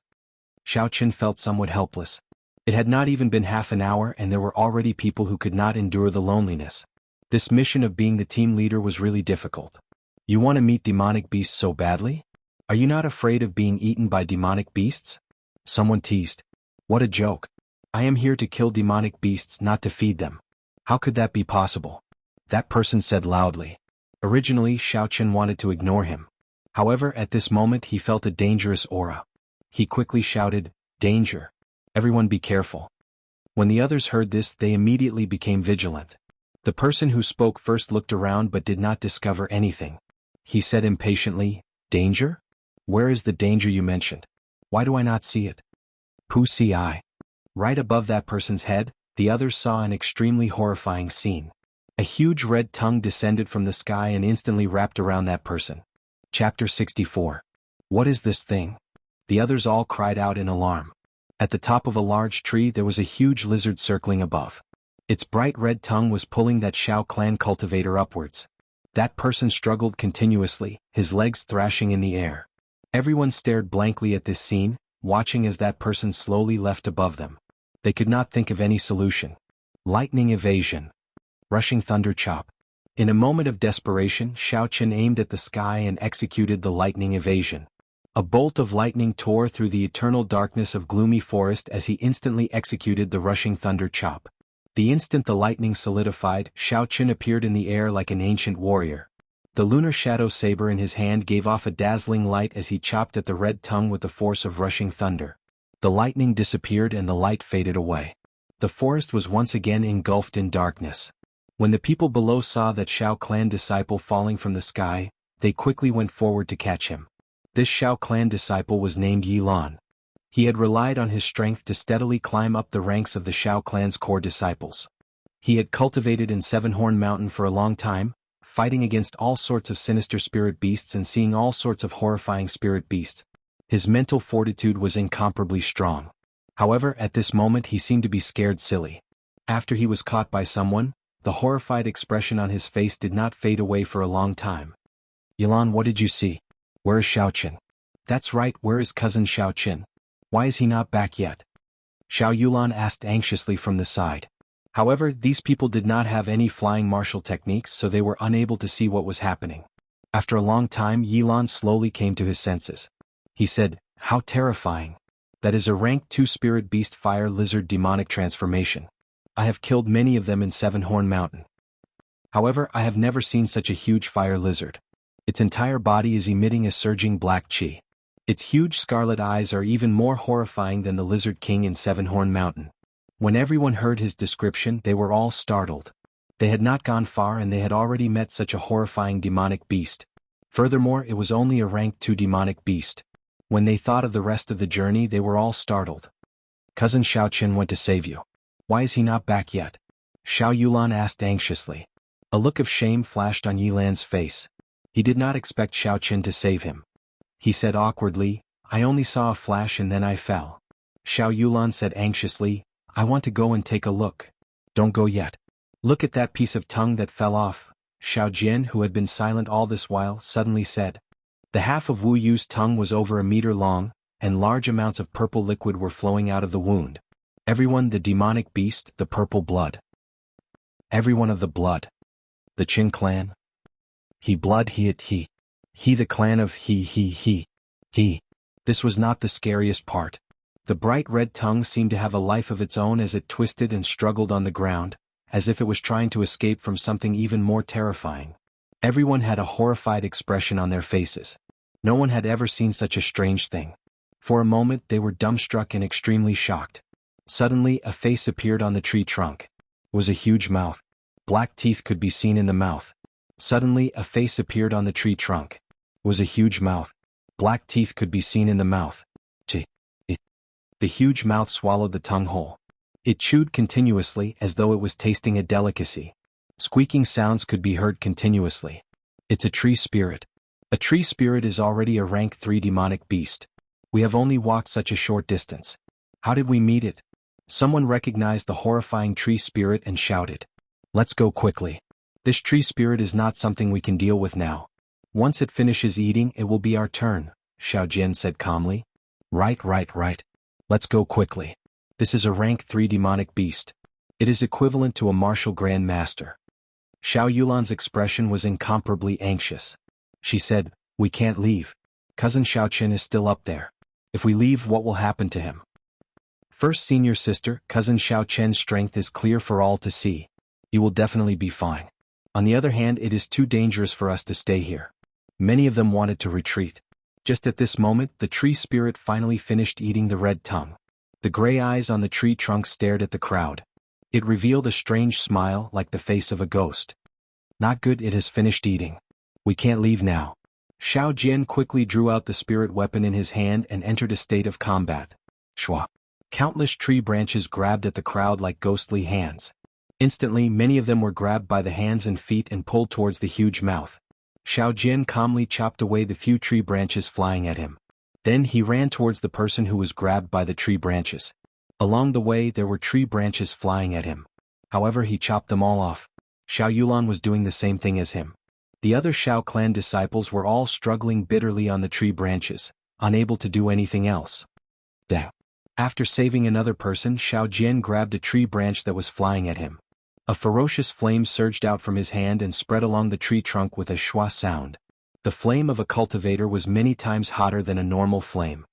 Xiao Chen felt somewhat helpless. It had not even been half an hour and there were already people who could not endure the loneliness. This mission of being the team leader was really difficult. You want to meet demonic beasts so badly? Are you not afraid of being eaten by demonic beasts? Someone teased. What a joke. I am here to kill demonic beasts, not to feed them. How could that be possible? That person said loudly. Originally, Xiao Chen wanted to ignore him. However, at this moment he felt a dangerous aura. He quickly shouted, "Danger. Everyone be careful." When the others heard this, they immediately became vigilant. The person who spoke first looked around but did not discover anything. He said impatiently, "Danger? Where is the danger you mentioned? Why do I not see it?" "Pu si I." Right above that person's head, the others saw an extremely horrifying scene. A huge red tongue descended from the sky and instantly wrapped around that person. Chapter 64. What is this thing? The others all cried out in alarm. At the top of a large tree there was a huge lizard circling above. Its bright red tongue was pulling that Xiao clan cultivator upwards. That person struggled continuously, his legs thrashing in the air. Everyone stared blankly at this scene, watching as that person slowly left above them. They could not think of any solution. Lightning evasion. Rushing thunder chop. In a moment of desperation, Xiao Chen aimed at the sky and executed the lightning evasion. A bolt of lightning tore through the eternal darkness of gloomy forest as he instantly executed the rushing thunder chop. The instant the lightning solidified, Xiao Chen appeared in the air like an ancient warrior. The lunar shadow saber in his hand gave off a dazzling light as he chopped at the red tongue with the force of rushing thunder. The lightning disappeared and the light faded away. The forest was once again engulfed in darkness. When the people below saw that Xiao clan disciple falling from the sky, they quickly went forward to catch him. This Xiao clan disciple was named Yi Lan. He had relied on his strength to steadily climb up the ranks of the Xiao clan's core disciples. He had cultivated in Seven-Horn Mountain for a long time, fighting against all sorts of sinister spirit beasts and seeing all sorts of horrifying spirit beasts. His mental fortitude was incomparably strong. However, at this moment he seemed to be scared silly. After he was caught by someone, the horrified expression on his face did not fade away for a long time. "Yilan, what did you see?" Where is Xiaoqin? That's right, where is cousin Xiaoqin? Why is he not back yet? Xiao Yulan asked anxiously from the side. However, these people did not have any flying martial techniques, so they were unable to see what was happening. After a long time, Yilan slowly came to his senses. He said, "How terrifying. That is a rank 2 spirit beast fire lizard demonic transformation. I have killed many of them in Seven-Horn Mountain. However, I have never seen such a huge fire lizard. Its entire body is emitting a surging black chi. Its huge scarlet eyes are even more horrifying than the Lizard King in Seven-Horn Mountain." When everyone heard his description, they were all startled. They had not gone far and they had already met such a horrifying demonic beast. Furthermore, it was only a rank 2 demonic beast. When they thought of the rest of the journey, they were all startled. Cousin Xiaoqin went to save you. Why is he not back yet? Xiao Yulan asked anxiously. A look of shame flashed on Yilan's face. He did not expect Xiaoqin to save him. He said awkwardly, "I only saw a flash and then I fell." Xiao Yulan said anxiously, "I want to go and take a look." "Don't go yet. Look at that piece of tongue that fell off," Xiao Jian, who had been silent all this while, suddenly said. The half of Wu Yu's tongue was over a meter long, and large amounts of purple liquid were flowing out of the wound. Everyone, the demonic beast, the purple blood. Everyone of the blood. The Qin clan. He blood he it he. He the clan of he. This was not the scariest part. The bright red tongue seemed to have a life of its own as it twisted and struggled on the ground, as if it was trying to escape from something even more terrifying. Everyone had a horrified expression on their faces. No one had ever seen such a strange thing. For a moment they were dumbstruck and extremely shocked. Suddenly a face appeared on the tree trunk. It was a huge mouth. Black teeth could be seen in the mouth. Suddenly a face appeared on the tree trunk. It was a huge mouth. Black teeth could be seen in the mouth. The huge mouth swallowed the tongue whole. It chewed continuously as though it was tasting a delicacy. Squeaking sounds could be heard continuously. It's a tree spirit. A tree spirit is already a rank 3 demonic beast. We have only walked such a short distance. How did we meet it? Someone recognized the horrifying tree spirit and shouted. "Let's go quickly. This tree spirit is not something we can deal with now. Once it finishes eating, it will be our turn," Xiao Jian said calmly. Right. Let's go quickly. This is a rank 3 demonic beast. It is equivalent to a martial grand master. Xiao Yulan's expression was incomparably anxious. She said, "We can't leave. Cousin Xiaoqin is still up there. If we leave, what will happen to him?" First senior sister, cousin Xiaoqin's strength is clear for all to see. You will definitely be fine. On the other hand, it is too dangerous for us to stay here. Many of them wanted to retreat. Just at this moment, the tree spirit finally finished eating the red tongue. The gray eyes on the tree trunk stared at the crowd. It revealed a strange smile like the face of a ghost. "Not good, it has finished eating. We can't leave now." Xiao Jian quickly drew out the spirit weapon in his hand and entered a state of combat. Shwa. Countless tree branches grabbed at the crowd like ghostly hands. Instantly, many of them were grabbed by the hands and feet and pulled towards the huge mouth. Xiao Jian calmly chopped away the few tree branches flying at him. Then he ran towards the person who was grabbed by the tree branches. Along the way there were tree branches flying at him. However, he chopped them all off. Xiao Yulan was doing the same thing as him. The other Xiao clan disciples were all struggling bitterly on the tree branches, unable to do anything else. After saving another person, Xiao Jian grabbed a tree branch that was flying at him. A ferocious flame surged out from his hand and spread along the tree trunk with a shwa sound. The flame of a cultivator was many times hotter than a normal flame.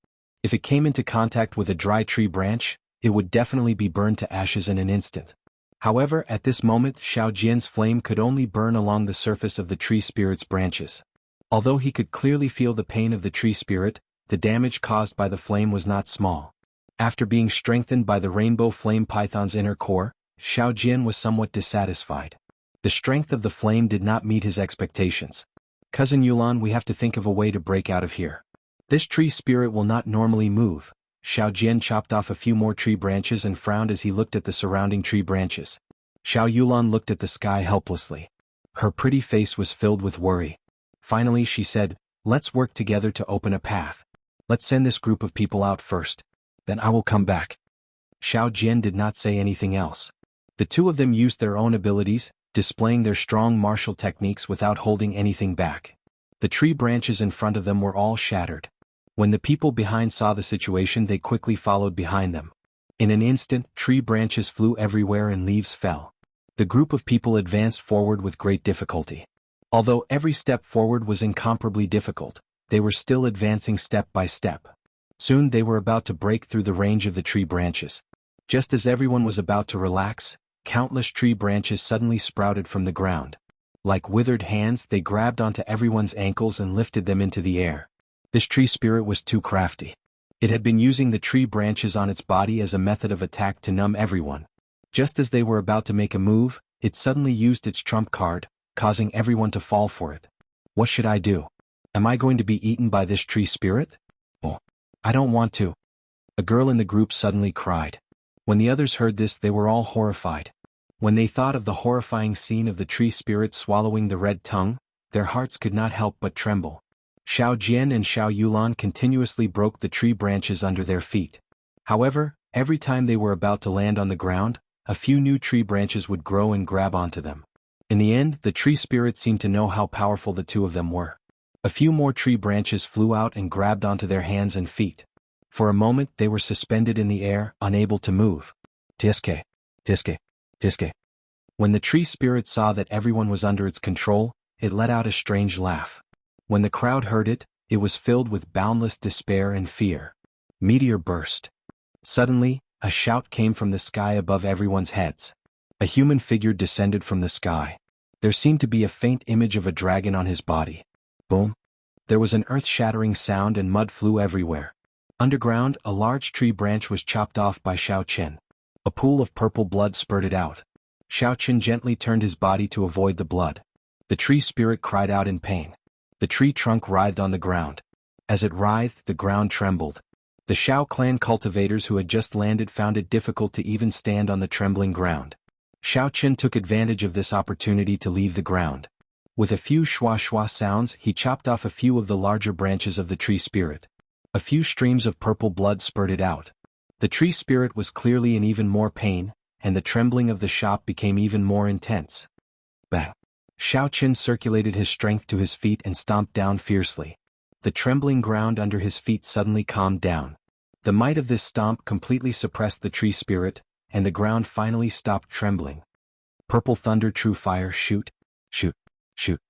If it came into contact with a dry tree branch, it would definitely be burned to ashes in an instant. However, at this moment, Xiao Jian's flame could only burn along the surface of the tree spirit's branches. Although he could clearly feel the pain of the tree spirit, the damage caused by the flame was not small. After being strengthened by the rainbow flame python's inner core, Xiao Jian was somewhat dissatisfied. The strength of the flame did not meet his expectations. "Cousin Yulan, we have to think of a way to break out of here. This tree spirit will not normally move." Xiao Jian chopped off a few more tree branches and frowned as he looked at the surrounding tree branches. Xiao Yulan looked at the sky helplessly. Her pretty face was filled with worry. Finally she said, "Let's work together to open a path. Let's send this group of people out first. Then I will come back." Xiao Jian did not say anything else. The two of them used their own abilities, displaying their strong martial techniques without holding anything back. The tree branches in front of them were all shattered. When the people behind saw the situation, they quickly followed behind them. In an instant, tree branches flew everywhere and leaves fell. The group of people advanced forward with great difficulty. Although every step forward was incomparably difficult, they were still advancing step by step. Soon they were about to break through the range of the tree branches. Just as everyone was about to relax, countless tree branches suddenly sprouted from the ground. Like withered hands, they grabbed onto everyone's ankles and lifted them into the air. This tree spirit was too crafty. It had been using the tree branches on its body as a method of attack to numb everyone. Just as they were about to make a move, it suddenly used its trump card, causing everyone to fall for it. What should I do? Am I going to be eaten by this tree spirit? Oh, I don't want to. A girl in the group suddenly cried. When the others heard this, they were all horrified. When they thought of the horrifying scene of the tree spirit swallowing the red tongue, their hearts could not help but tremble. Xiao Jian and Xiao Yulan continuously broke the tree branches under their feet. However, every time they were about to land on the ground, a few new tree branches would grow and grab onto them. In the end, the tree spirit seemed to know how powerful the two of them were. A few more tree branches flew out and grabbed onto their hands and feet. For a moment they were suspended in the air, unable to move. Tiske, tiske, tiske. When the tree spirit saw that everyone was under its control, it let out a strange laugh. When the crowd heard it, it was filled with boundless despair and fear. Meteor burst. Suddenly, a shout came from the sky above everyone's heads. A human figure descended from the sky. There seemed to be a faint image of a dragon on his body. Boom! There was an earth-shattering sound and mud flew everywhere. Underground, a large tree branch was chopped off by Xiao Chen. A pool of purple blood spurted out. Xiao Chen gently turned his body to avoid the blood. The tree spirit cried out in pain. The tree trunk writhed on the ground. As it writhed, the ground trembled. The Xiao clan cultivators who had just landed found it difficult to even stand on the trembling ground. Xiao Chen took advantage of this opportunity to leave the ground. With a few shwa-shwa sounds, he chopped off a few of the larger branches of the tree spirit. A few streams of purple blood spurted out. The tree spirit was clearly in even more pain, and the trembling of the shop became even more intense. Bang! Xiao Chen circulated his strength to his feet and stomped down fiercely. The trembling ground under his feet suddenly calmed down. The might of this stomp completely suppressed the tree spirit, and the ground finally stopped trembling. Purple thunder, true fire, shoot, shoot, shoot.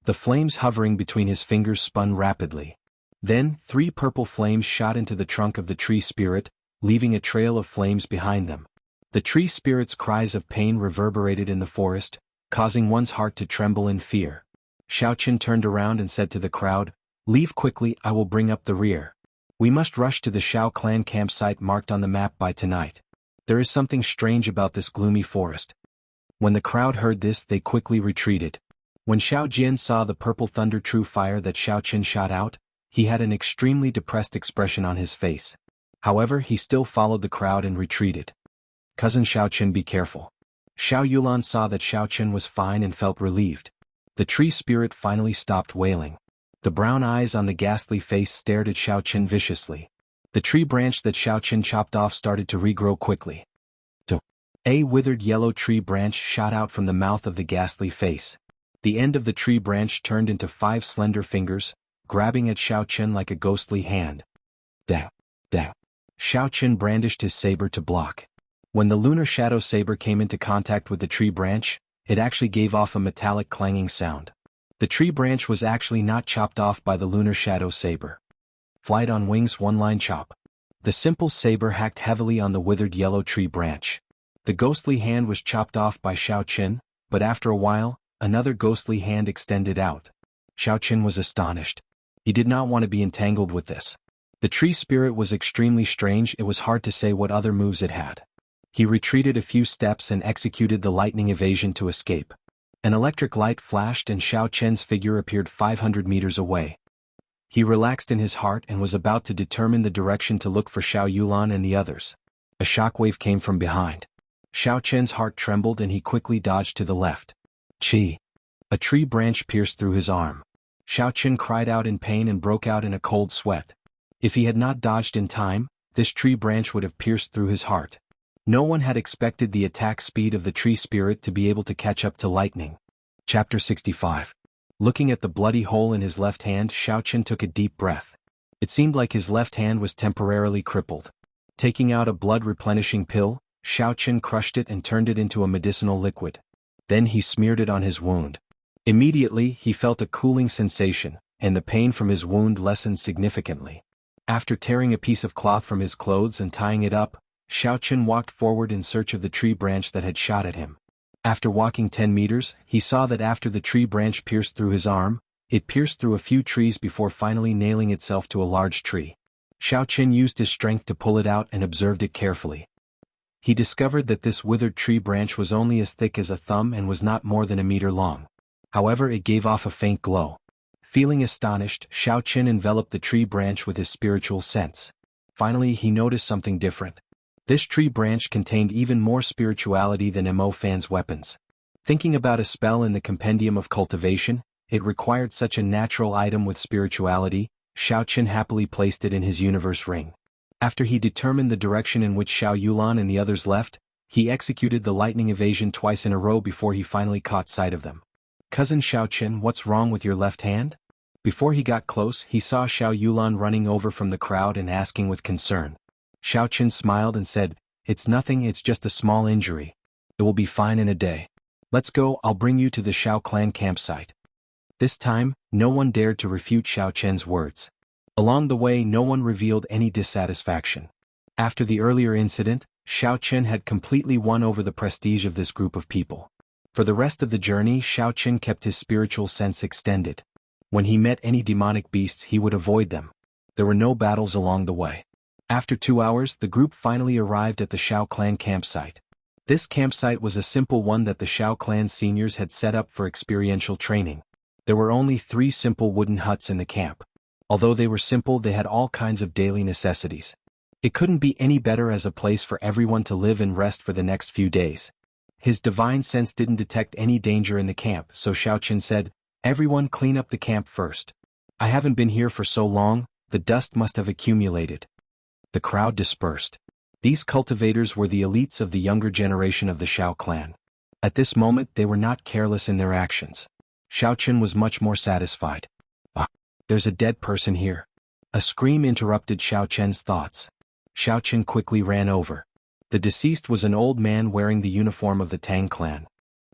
The flames hovering between his fingers spun rapidly. Then, 3 purple flames shot into the trunk of the tree spirit, leaving a trail of flames behind them. The tree spirit's cries of pain reverberated in the forest, causing one's heart to tremble in fear. Xiao Chen turned around and said to the crowd, "Leave quickly, I will bring up the rear. We must rush to the Xiao clan campsite marked on the map by tonight. There is something strange about this gloomy forest." When the crowd heard this, they quickly retreated. When Xiao Jian saw the purple thunder true fire that Xiao Chen shot out, he had an extremely depressed expression on his face. However, he still followed the crowd and retreated. "Cousin Xiao Chen, be careful." Xiao Yulan saw that Xiao Chen was fine and felt relieved. The tree spirit finally stopped wailing. The brown eyes on the ghastly face stared at Xiao Chen viciously. The tree branch that Xiao Chen chopped off started to regrow quickly. A withered yellow tree branch shot out from the mouth of the ghastly face. The end of the tree branch turned into 5 slender fingers, grabbing at Xiao Chen like a ghostly hand. Dang! Dang! Xiao Chen brandished his saber to block. When the lunar shadow saber came into contact with the tree branch, it actually gave off a metallic clanging sound. The tree branch was actually not chopped off by the lunar shadow saber. Flight on wings, one-line chop. The simple saber hacked heavily on the withered yellow tree branch. The ghostly hand was chopped off by Xiao Chen, but after a while, another ghostly hand extended out. Xiao Chen was astonished. He did not want to be entangled with this. The tree spirit was extremely strange. It was hard to say what other moves it had. He retreated a few steps and executed the lightning evasion to escape. An electric light flashed and Xiao Chen's figure appeared 500 meters away. He relaxed in his heart and was about to determine the direction to look for Xiao Yulan and the others. A shockwave came from behind. Xiao Chen's heart trembled and he quickly dodged to the left. Chi! A tree branch pierced through his arm. Xiao Chen cried out in pain and broke out in a cold sweat. If he had not dodged in time, this tree branch would have pierced through his heart. No one had expected the attack speed of the tree spirit to be able to catch up to lightning. Chapter 65. Looking at the bloody hole in his left hand, Xiaochen took a deep breath. It seemed like his left hand was temporarily crippled. Taking out a blood-replenishing pill, Xiaochen crushed it and turned it into a medicinal liquid. Then he smeared it on his wound. Immediately, he felt a cooling sensation, and the pain from his wound lessened significantly. After tearing a piece of cloth from his clothes and tying it up, Xiaochen walked forward in search of the tree branch that had shot at him. After walking 10 meters, he saw that after the tree branch pierced through his arm, it pierced through a few trees before finally nailing itself to a large tree. Xiaochen used his strength to pull it out and observed it carefully. He discovered that this withered tree branch was only as thick as a thumb and was not more than a meter long. However, it gave off a faint glow. Feeling astonished, Xiaochen enveloped the tree branch with his spiritual sense. Finally, he noticed something different. This tree branch contained even more spirituality than Mo Fan's weapons. Thinking about a spell in the Compendium of Cultivation, it required such a natural item with spirituality. Xiaochen happily placed it in his universe ring. After he determined the direction in which Xiao Yulan and the others left, he executed the lightning evasion twice in a row before he finally caught sight of them. "Cousin Xiaochen, what's wrong with your left hand?" Before he got close, he saw Xiao Yulan running over from the crowd and asking with concern. Xiaochen smiled and said, "It's nothing, it's just a small injury. It will be fine in a day. Let's go, I'll bring you to the Xiao clan campsite." This time, no one dared to refute Xiaochen's words. Along the way, no one revealed any dissatisfaction. After the earlier incident, Xiaochen had completely won over the prestige of this group of people. For the rest of the journey, Xiaochen kept his spiritual sense extended. When he met any demonic beasts, he would avoid them. There were no battles along the way. After 2 hours, the group finally arrived at the Xiao clan campsite. This campsite was a simple one that the Xiao clan seniors had set up for experiential training. There were only 3 simple wooden huts in the camp. Although they were simple, they had all kinds of daily necessities. It couldn't be any better as a place for everyone to live and rest for the next few days. His divine sense didn't detect any danger in the camp, so Xiaochen said, "Everyone clean up the camp first. I haven't been here for so long, the dust must have accumulated." The crowd dispersed. These cultivators were the elites of the younger generation of the Xiao clan. At this moment, they were not careless in their actions. Xiaochen was much more satisfied. "Ah, there's a dead person here." A scream interrupted Xiaochen's thoughts. Xiaochen quickly ran over. The deceased was an old man wearing the uniform of the Tang clan.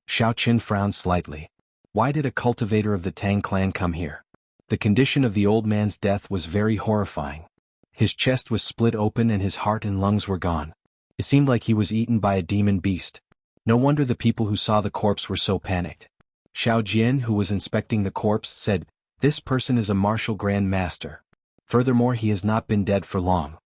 Xiaochen frowned slightly. Why did a cultivator of the Tang clan come here? The condition of the old man's death was very horrifying. His chest was split open and his heart and lungs were gone. It seemed like he was eaten by a demon beast. No wonder the people who saw the corpse were so panicked. Xiao Jian, who was inspecting the corpse, said, "This person is a martial grand master. Furthermore, he has not been dead for long."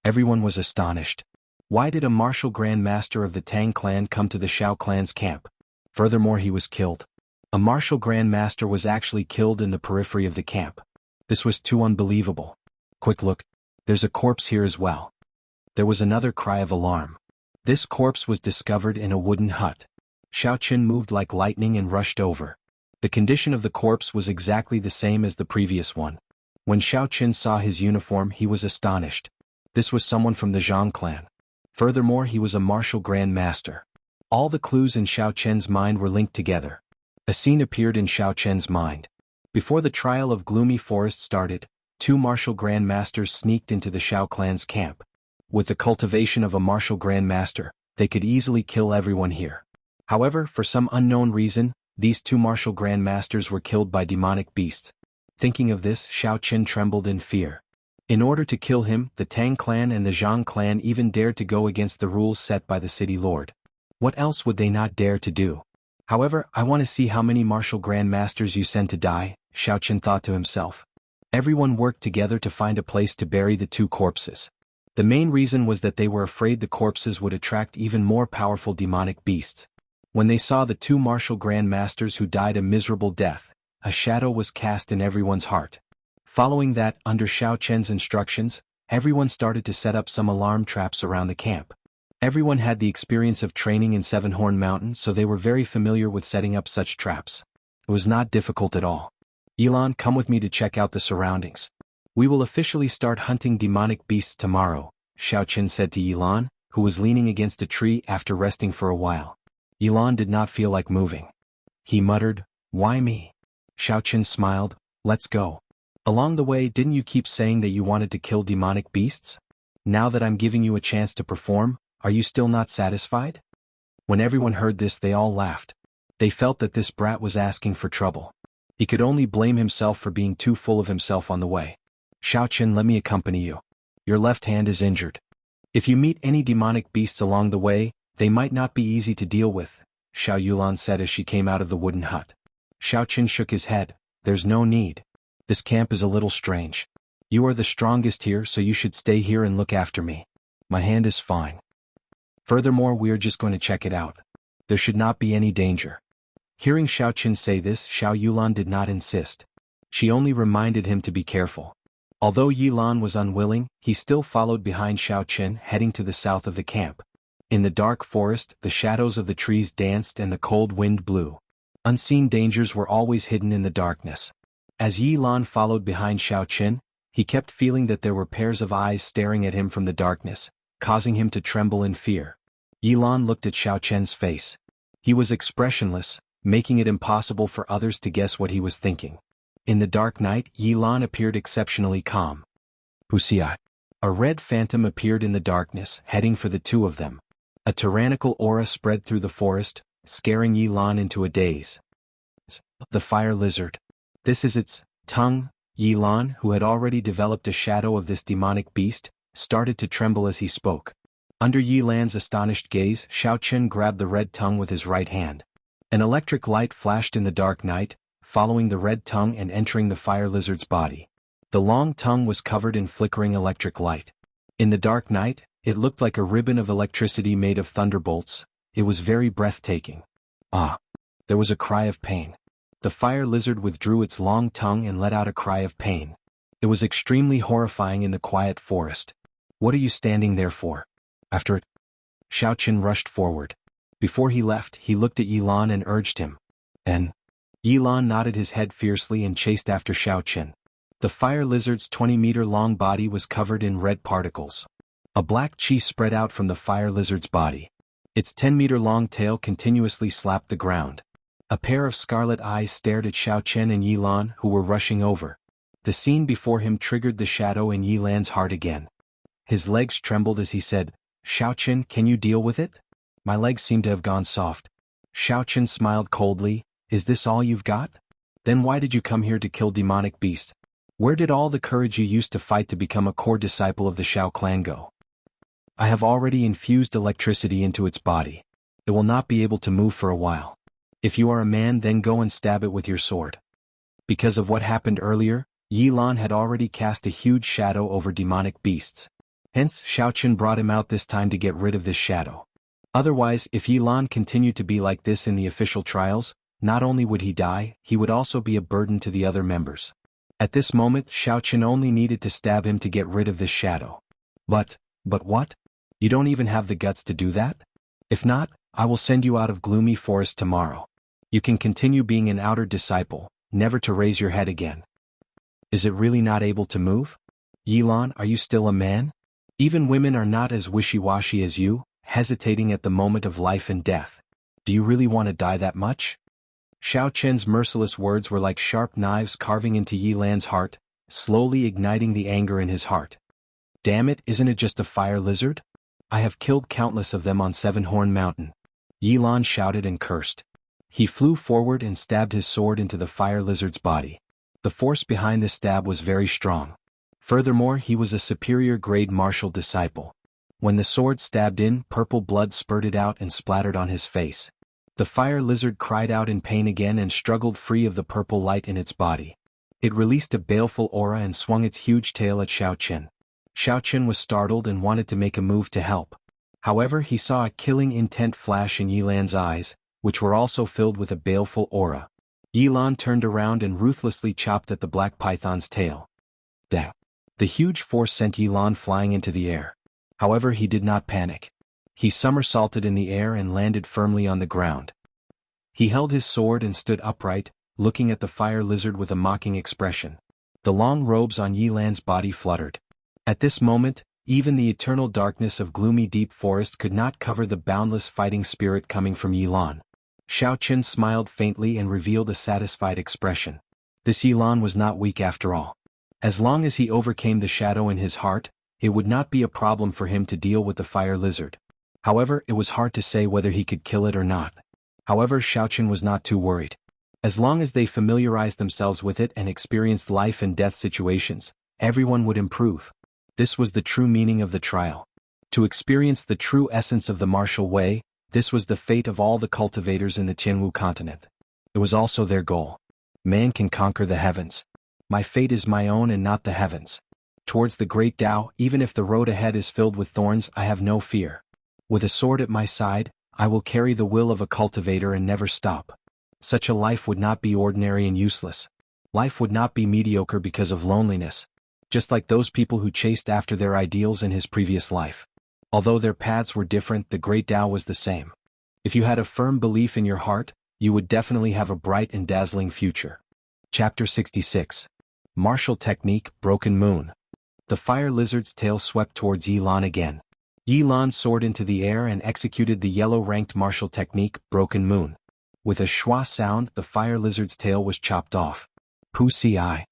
Everyone was astonished. Why did a martial grand master of the Tang clan come to the Xiao clan's camp? Furthermore, he was killed. A martial grand master was actually killed in the periphery of the camp. This was too unbelievable. "Quick look, there's a corpse here as well." There was another cry of alarm. This corpse was discovered in a wooden hut. Xiaochen moved like lightning and rushed over. The condition of the corpse was exactly the same as the previous one. When Xiaochen saw his uniform, he was astonished. This was someone from the Zhang clan. Furthermore, he was a martial grand master. All the clues in Xiaochen's mind were linked together. A scene appeared in Xiaochen's mind. Before the trial of Gloomy Forest started, 2 martial grand masters sneaked into the Xiao clan's camp. With the cultivation of a martial grand master, they could easily kill everyone here. However, for some unknown reason, these 2 martial grand masters were killed by demonic beasts. Thinking of this, Xiaochen trembled in fear. In order to kill him, the Tang clan and the Zhang clan even dared to go against the rules set by the city lord. What else would they not dare to do? However, I want to see how many martial grand masters you send to die, Xiaochen thought to himself. Everyone worked together to find a place to bury the 2 corpses. The main reason was that they were afraid the corpses would attract even more powerful demonic beasts. When they saw the 2 martial grand masters who died a miserable death, a shadow was cast in everyone's heart. Following that, under Xiaochen's instructions, everyone started to set up some alarm traps around the camp. Everyone had the experience of training in Seven Horn Mountain, so they were very familiar with setting up such traps. It was not difficult at all. "Yilan, come with me to check out the surroundings. We will officially start hunting demonic beasts tomorrow," Xiaochen said to Yilan, who was leaning against a tree after resting for a while. Yilan did not feel like moving. He muttered, "Why me? Xiaoqin smiled. Let's go. Along the way, didn't you keep saying that you wanted to kill demonic beasts? Now that I'm giving you a chance to perform, are you still not satisfied? When everyone heard this, they all laughed. They felt that this brat was asking for trouble. He could only blame himself for being too full of himself on the way. Xiaoqin, let me accompany you. Your left hand is injured. If you meet any demonic beasts along the way, they might not be easy to deal with, Xiao Yulan said as she came out of the wooden hut. Xiaoqin shook his head. There's no need. This camp is a little strange. You are the strongest here, so you should stay here and look after me. My hand is fine. Furthermore, we're just going to check it out. There should not be any danger. Hearing Xiaoqin say this, Xiao Yulan did not insist. She only reminded him to be careful. Although Yilan was unwilling, he still followed behind Xiaoqin, heading to the south of the camp. In the dark forest, the shadows of the trees danced and the cold wind blew. Unseen dangers were always hidden in the darkness. As Yilan followed behind Xiaoqin, he kept feeling that there were pairs of eyes staring at him from the darkness, causing him to tremble in fear. Yilan looked at Xiaoqin's face. He was expressionless, making it impossible for others to guess what he was thinking. In the dark night, Yilan appeared exceptionally calm. Wuxia. A red phantom appeared in the darkness, heading for the two of them. A tyrannical aura spread through the forest, scaring Yilan into a daze. The fire lizard. This is its tongue. Yilan, who had already developed a shadow of this demonic beast, started to tremble as he spoke. Under Yilan's astonished gaze, Xiaoqin grabbed the red tongue with his right hand. An electric light flashed in the dark night, following the red tongue and entering the fire lizard's body. The long tongue was covered in flickering electric light. In the dark night, it looked like a ribbon of electricity made of thunderbolts. It was very breathtaking. Ah! There was a cry of pain. The fire lizard withdrew its long tongue and let out a cry of pain. It was extremely horrifying in the quiet forest. What are you standing there for? After it, Xiaoqin rushed forward. Before he left, he looked at Yilan and urged him. And Yilan nodded his head fiercely and chased after Xiaoqin. The fire lizard's 20-meter-long body was covered in red particles. A black chi spread out from the fire lizard's body. Its 10-meter-long tail continuously slapped the ground. A pair of scarlet eyes stared at Xiaoqin and Yilan, who were rushing over. The scene before him triggered the shadow in Yilan's heart again. His legs trembled as he said, Xiaoqin, can you deal with it? My legs seem to have gone soft. Xiaoqin smiled coldly. Is this all you've got? Then why did you come here to kill demonic beast? Where did all the courage you used to fight to become a core disciple of the Xiao clan go? I have already infused electricity into its body. It will not be able to move for a while. If you are a man, then go and stab it with your sword. Because of what happened earlier, Yilan had already cast a huge shadow over demonic beasts. Hence, Xiaoqin brought him out this time to get rid of this shadow. Otherwise, if Yilan continued to be like this in the official trials, not only would he die, he would also be a burden to the other members. At this moment, Xiaoqin only needed to stab him to get rid of this shadow. But what? You don't even have the guts to do that? If not, I will send you out of Gloomy Forest tomorrow. You can continue being an outer disciple, never to raise your head again. Is it really not able to move? Yilan, are you still a man? Even women are not as wishy-washy as you, hesitating at the moment of life and death. Do you really want to die that much? Xiaoqin's merciless words were like sharp knives carving into Yilan's heart, slowly igniting the anger in his heart. Damn it, isn't it just a fire lizard? I have killed countless of them on Seven-Horn Mountain. Yilan shouted and cursed. He flew forward and stabbed his sword into the fire lizard's body. The force behind the stab was very strong. Furthermore, he was a superior grade martial disciple. When the sword stabbed in, purple blood spurted out and splattered on his face. The fire lizard cried out in pain again and struggled free of the purple light in its body. It released a baleful aura and swung its huge tail at Xiaoqin. Xiaoqin was startled and wanted to make a move to help. However, he saw a killing intent flash in Yilan's eyes, which were also filled with a baleful aura. Yilan turned around and ruthlessly chopped at the black python's tail. Damn! The huge force sent Yilan flying into the air. However, he did not panic. He somersaulted in the air and landed firmly on the ground. He held his sword and stood upright, looking at the fire lizard with a mocking expression. The long robes on Yilan's body fluttered. At this moment, even the eternal darkness of gloomy deep forest could not cover the boundless fighting spirit coming from Yilan. Xiaoqin smiled faintly and revealed a satisfied expression. This Yilan was not weak after all. As long as he overcame the shadow in his heart, it would not be a problem for him to deal with the fire lizard. However, it was hard to say whether he could kill it or not. However, Xiaochen was not too worried. As long as they familiarized themselves with it and experienced life and death situations, everyone would improve. This was the true meaning of the trial. To experience the true essence of the martial way, this was the fate of all the cultivators in the Jianghu continent. It was also their goal. Man can conquer the heavens. My fate is my own and not the heavens. Towards the great Tao, even if the road ahead is filled with thorns, I have no fear. With a sword at my side, I will carry the will of a cultivator and never stop. Such a life would not be ordinary and useless. Life would not be mediocre because of loneliness, just like those people who chased after their ideals in his previous life. Although their paths were different, the great Tao was the same. If you had a firm belief in your heart, you would definitely have a bright and dazzling future. Chapter 66. Martial Technique, Broken Moon. The fire lizard's tail swept towards Yilan again. Yilan soared into the air and executed the yellow-ranked martial technique, Broken Moon. With a schwa sound, the fire lizard's tail was chopped off. Pusi.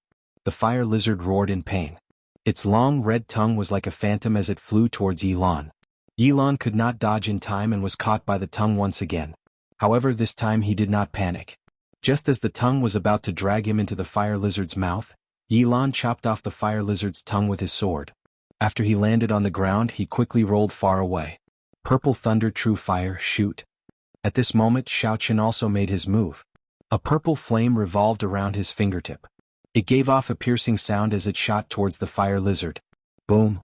The fire lizard roared in pain. Its long red tongue was like a phantom as it flew towards Yilan. Yilan could not dodge in time and was caught by the tongue once again. However, this time he did not panic. Just as the tongue was about to drag him into the fire lizard's mouth, Yilan chopped off the fire lizard's tongue with his sword. After he landed on the ground, he quickly rolled far away. Purple thunder, true fire, shoot. At this moment, Xiaochen also made his move. A purple flame revolved around his fingertip. It gave off a piercing sound as it shot towards the fire lizard. Boom!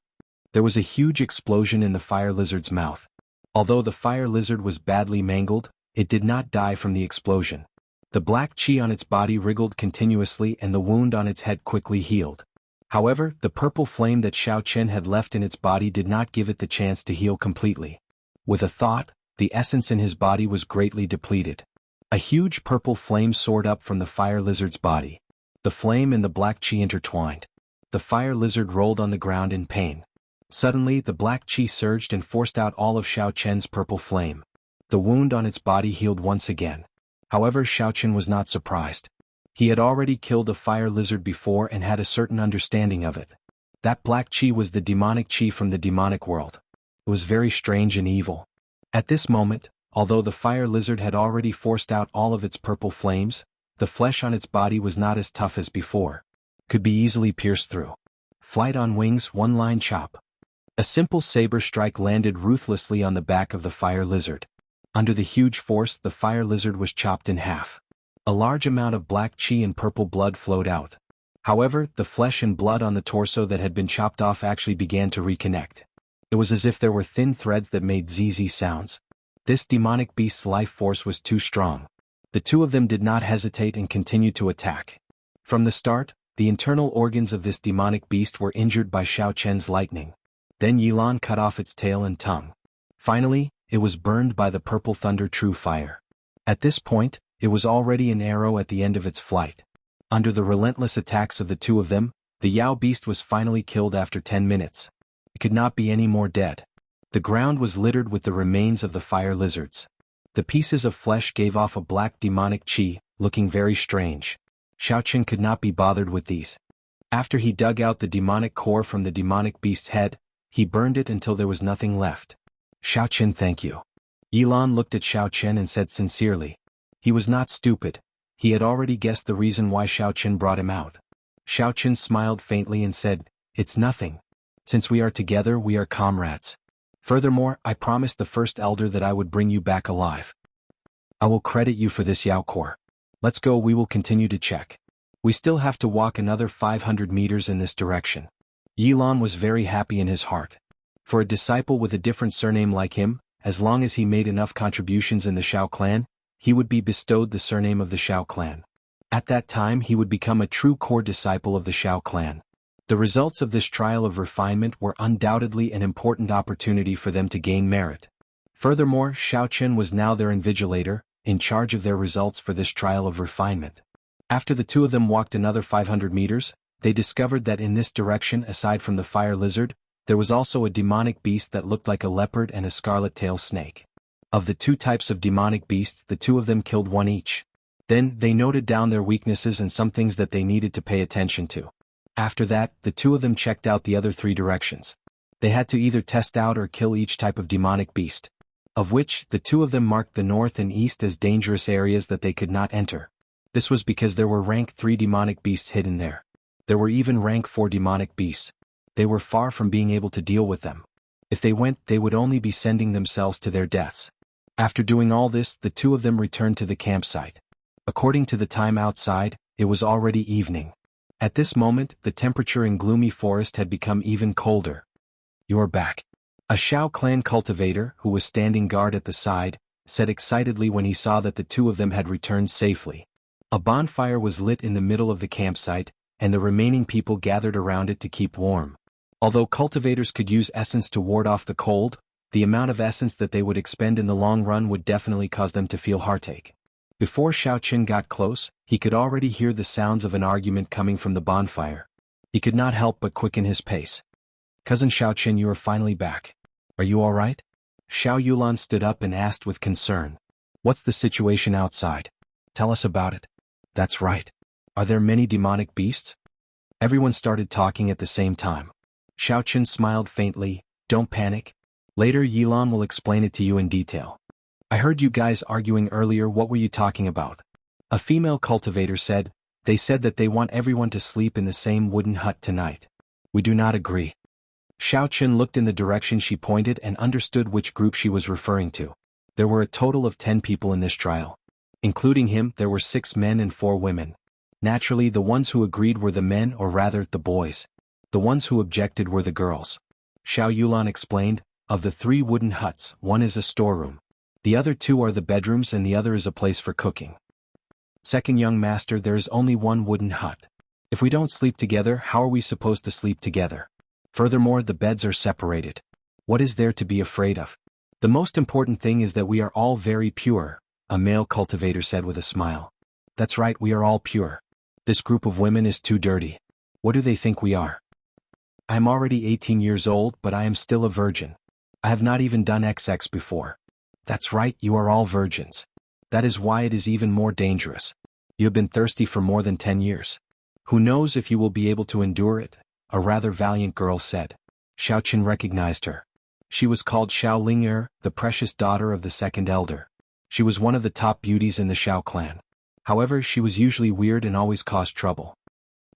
There was a huge explosion in the fire lizard's mouth. Although the fire lizard was badly mangled, it did not die from the explosion. The black chi on its body wriggled continuously and the wound on its head quickly healed. However, the purple flame that Xiaochen had left in its body did not give it the chance to heal completely. With a thought, the essence in his body was greatly depleted. A huge purple flame soared up from the fire lizard's body. The flame and the black chi intertwined. The fire lizard rolled on the ground in pain. Suddenly, the black chi surged and forced out all of Xiaochen's purple flame. The wound on its body healed once again. However, Xiaochen was not surprised. He had already killed a fire lizard before and had a certain understanding of it. That black chi was the demonic chi from the demonic world. It was very strange and evil. At this moment, although the fire lizard had already forced out all of its purple flames, the flesh on its body was not as tough as before. Could be easily pierced through. Flight on wings, one-line chop. A simple saber strike landed ruthlessly on the back of the fire lizard. Under the huge force, the fire lizard was chopped in half. A large amount of black chi and purple blood flowed out. However, the flesh and blood on the torso that had been chopped off actually began to reconnect. It was as if there were thin threads that made zzz sounds. This demonic beast's life force was too strong. The two of them did not hesitate and continued to attack. From the start, the internal organs of this demonic beast were injured by Xiaochen's lightning. Then Yilan cut off its tail and tongue. Finally, it was burned by the purple thunder, true fire. At this point, it was already an arrow at the end of its flight. Under the relentless attacks of the two of them, the Yao beast was finally killed after 10 minutes. It could not be any more dead. The ground was littered with the remains of the fire lizards. The pieces of flesh gave off a black demonic chi, looking very strange. Xiaochen could not be bothered with these. After he dug out the demonic core from the demonic beast's head, he burned it until there was nothing left. Xiaochen, thank you. Yilan looked at Xiaochen and said sincerely. He was not stupid. He had already guessed the reason why Xiaochen brought him out. Xiaochen smiled faintly and said, "It's nothing. Since we are together, we are comrades. Furthermore, I promised the first elder that I would bring you back alive. I will credit you for this, Yao core. Let's go, we will continue to check. We still have to walk another 500 meters in this direction." Yilan was very happy in his heart. For a disciple with a different surname like him, as long as he made enough contributions in the Shao clan, he would be bestowed the surname of the Shao clan. At that time he would become a true core disciple of the Shao clan. The results of this trial of refinement were undoubtedly an important opportunity for them to gain merit. Furthermore, Xiaochen was now their invigilator, in charge of their results for this trial of refinement. After the two of them walked another 500 meters, they discovered that in this direction, aside from the fire lizard, there was also a demonic beast that looked like a leopard and a scarlet-tailed snake. Of the two types of demonic beasts, the two of them killed one each. Then, they noted down their weaknesses and some things that they needed to pay attention to. After that, the two of them checked out the other 3 directions. They had to either test out or kill each type of demonic beast, of which, the 2 of them marked the north and east as dangerous areas that they could not enter. This was because there were rank 3 demonic beasts hidden there. There were even rank 4 demonic beasts. They were far from being able to deal with them. If they went, they would only be sending themselves to their deaths. After doing all this, the 2 of them returned to the campsite. According to the time outside, it was already evening. At this moment, the temperature in gloomy forest had become even colder. "You're back." A Shao clan cultivator, who was standing guard at the side, said excitedly when he saw that the 2 of them had returned safely. A bonfire was lit in the middle of the campsite, and the remaining people gathered around it to keep warm. Although cultivators could use essence to ward off the cold, the amount of essence that they would expend in the long run would definitely cause them to feel heartache. Before Shao Qin got close, he could already hear the sounds of an argument coming from the bonfire. He could not help but quicken his pace. "Cousin Shao Qin, you are finally back. Are you all right?" Xiao Yulan stood up and asked with concern. "What's the situation outside? Tell us about it." "That's right. Are there many demonic beasts?" Everyone started talking at the same time. Shao Qin smiled faintly. "Don't panic. Later Yilan will explain it to you in detail." "I heard you guys arguing earlier. What were you talking about?" A female cultivator said. "They said that they want everyone to sleep in the same wooden hut tonight. We do not agree." Shao Qin looked in the direction she pointed and understood which group she was referring to. There were a total of 10 people in this trial. Including him, there were 6 men and 4 women. Naturally, the ones who agreed were the men, or rather, the boys. The ones who objected were the girls. Xiao Yulan explained, "Of the 3 wooden huts, one is a storeroom. The other 2 are the bedrooms and the other is a place for cooking." "Second young master, there is only 1 wooden hut. If we don't sleep together, how are we supposed to sleep together? Furthermore, the beds are separated. What is there to be afraid of? The most important thing is that we are all very pure," a male cultivator said with a smile. "That's right, we are all pure. This group of women is too dirty. What do they think we are? I am already 18 years old, but I am still a virgin. I have not even done XX before." "That's right, you are all virgins. That is why it is even more dangerous. You have been thirsty for more than 10 years. Who knows if you will be able to endure it?" a rather valiant girl said. Shao Qin recognized her. She was called Xiao Ling'er, the precious daughter of the second elder. She was one of the top beauties in the Shao clan. However, she was usually weird and always caused trouble.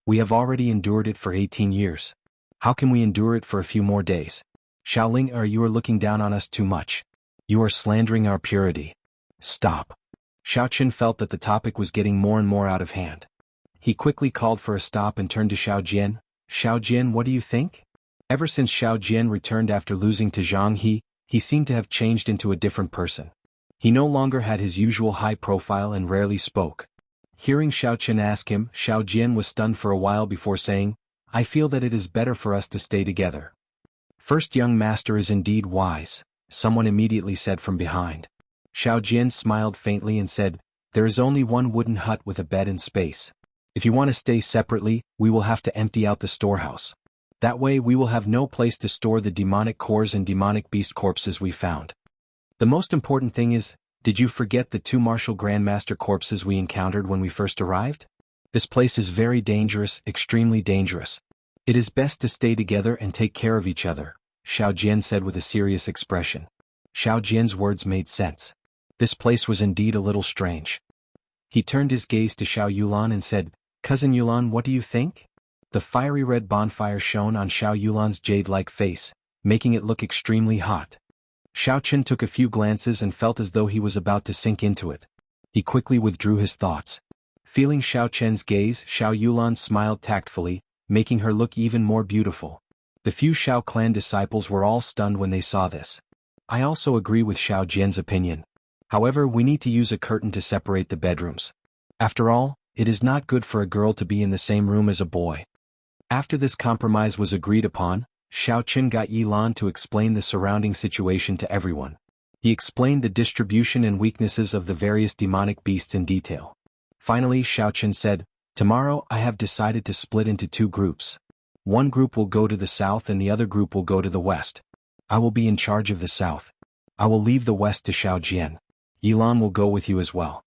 "We have already endured it for 18 years. How can we endure it for a few more days? Xiao Ling'er, you are looking down on us too much. You are slandering our purity. Stop." Shao Qin felt that the topic was getting more and more out of hand. He quickly called for a stop and turned to Xiao Jian. "Xiao Jian, what do you think?" Ever since Xiao Jian returned after losing to Jianghu, he seemed to have changed into a different person. He no longer had his usual high profile and rarely spoke. Hearing Xiao Qin ask him, Xiao Jian was stunned for a while before saying, "I feel that it is better for us to stay together." "First young master is indeed wise," someone immediately said from behind. Xiao Jian smiled faintly and said, "There is only 1 wooden hut with a bed and space. If you want to stay separately, we will have to empty out the storehouse. That way we will have no place to store the demonic cores and demonic beast corpses we found. The most important thing is, did you forget the 2 martial grandmaster corpses we encountered when we first arrived? This place is very dangerous, extremely dangerous. It is best to stay together and take care of each other," Xiao Jian said with a serious expression. Xiao Jian's words made sense. This place was indeed a little strange. He turned his gaze to Xiao Yulan and said, "Cousin Yulan, what do you think?" The fiery red bonfire shone on Xiao Yulan's jade-like face, making it look extremely hot. Shao Qin took a few glances and felt as though he was about to sink into it. He quickly withdrew his thoughts. Feeling Shao Qin's gaze, Xiao Yulan smiled tactfully, making her look even more beautiful. The few Shao clan disciples were all stunned when they saw this. "I also agree with Xiao Jian's opinion. However, we need to use a curtain to separate the bedrooms. After all, it is not good for a girl to be in the same room as a boy." After this compromise was agreed upon, Shao Qin got Yilan to explain the surrounding situation to everyone. He explained the distribution and weaknesses of the various demonic beasts in detail. Finally, Shao Qin said, "Tomorrow I have decided to split into 2 groups. One group will go to the south and the other group will go to the west. I will be in charge of the south. I will leave the west to Xiao Jian. Yilan will go with you as well."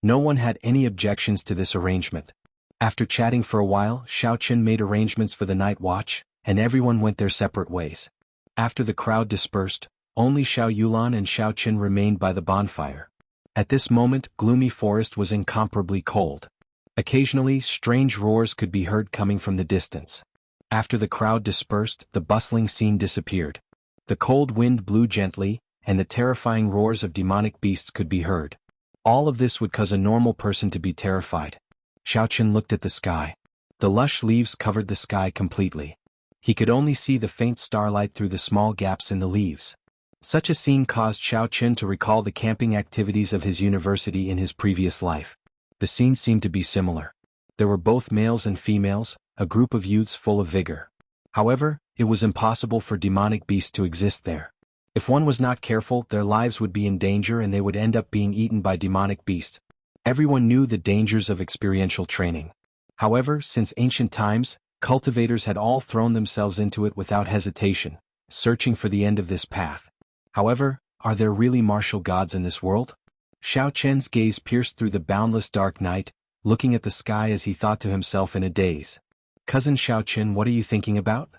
No one had any objections to this arrangement. After chatting for a while, Xiaoqun made arrangements for the night watch, and everyone went their separate ways. After the crowd dispersed, only Xiao Yulan and Xiaoqun remained by the bonfire. At this moment, gloomy forest was incomparably cold. Occasionally, strange roars could be heard coming from the distance. After the crowd dispersed, the bustling scene disappeared. The cold wind blew gently, and the terrifying roars of demonic beasts could be heard. All of this would cause a normal person to be terrified. Xiaoqun looked at the sky. The lush leaves covered the sky completely. He could only see the faint starlight through the small gaps in the leaves. Such a scene caused Xiaoqun to recall the camping activities of his university in his previous life. The scene seemed to be similar. There were both males and females, a group of youths full of vigor. However, it was impossible for demonic beasts to exist there. If one was not careful, their lives would be in danger and they would end up being eaten by demonic beasts. Everyone knew the dangers of experiential training. However, since ancient times, cultivators had all thrown themselves into it without hesitation, searching for the end of this path. However, are there really martial gods in this world? Xiaoqun's gaze pierced through the boundless dark night, looking at the sky as he thought to himself in a daze. "Cousin Xiaoqun, what are you thinking about?"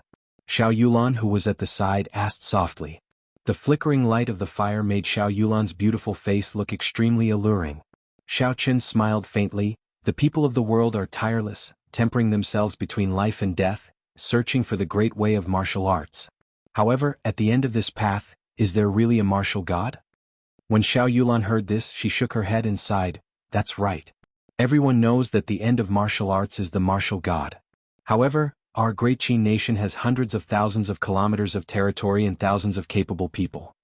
Xiao Yulan, who was at the side, asked softly. The flickering light of the fire made Xiao Yulan's beautiful face look extremely alluring. Xiaoqun smiled faintly. The people of the world are tireless, tempering themselves between life and death, searching for the great way of martial arts. However, at the end of this path, is there really a martial god? When Xiao Yulan heard this, she shook her head and sighed. That's right. Everyone knows that the end of martial arts is the martial god. However, our great Qin nation has hundreds of thousands of kilometers of territory and thousands of capable people.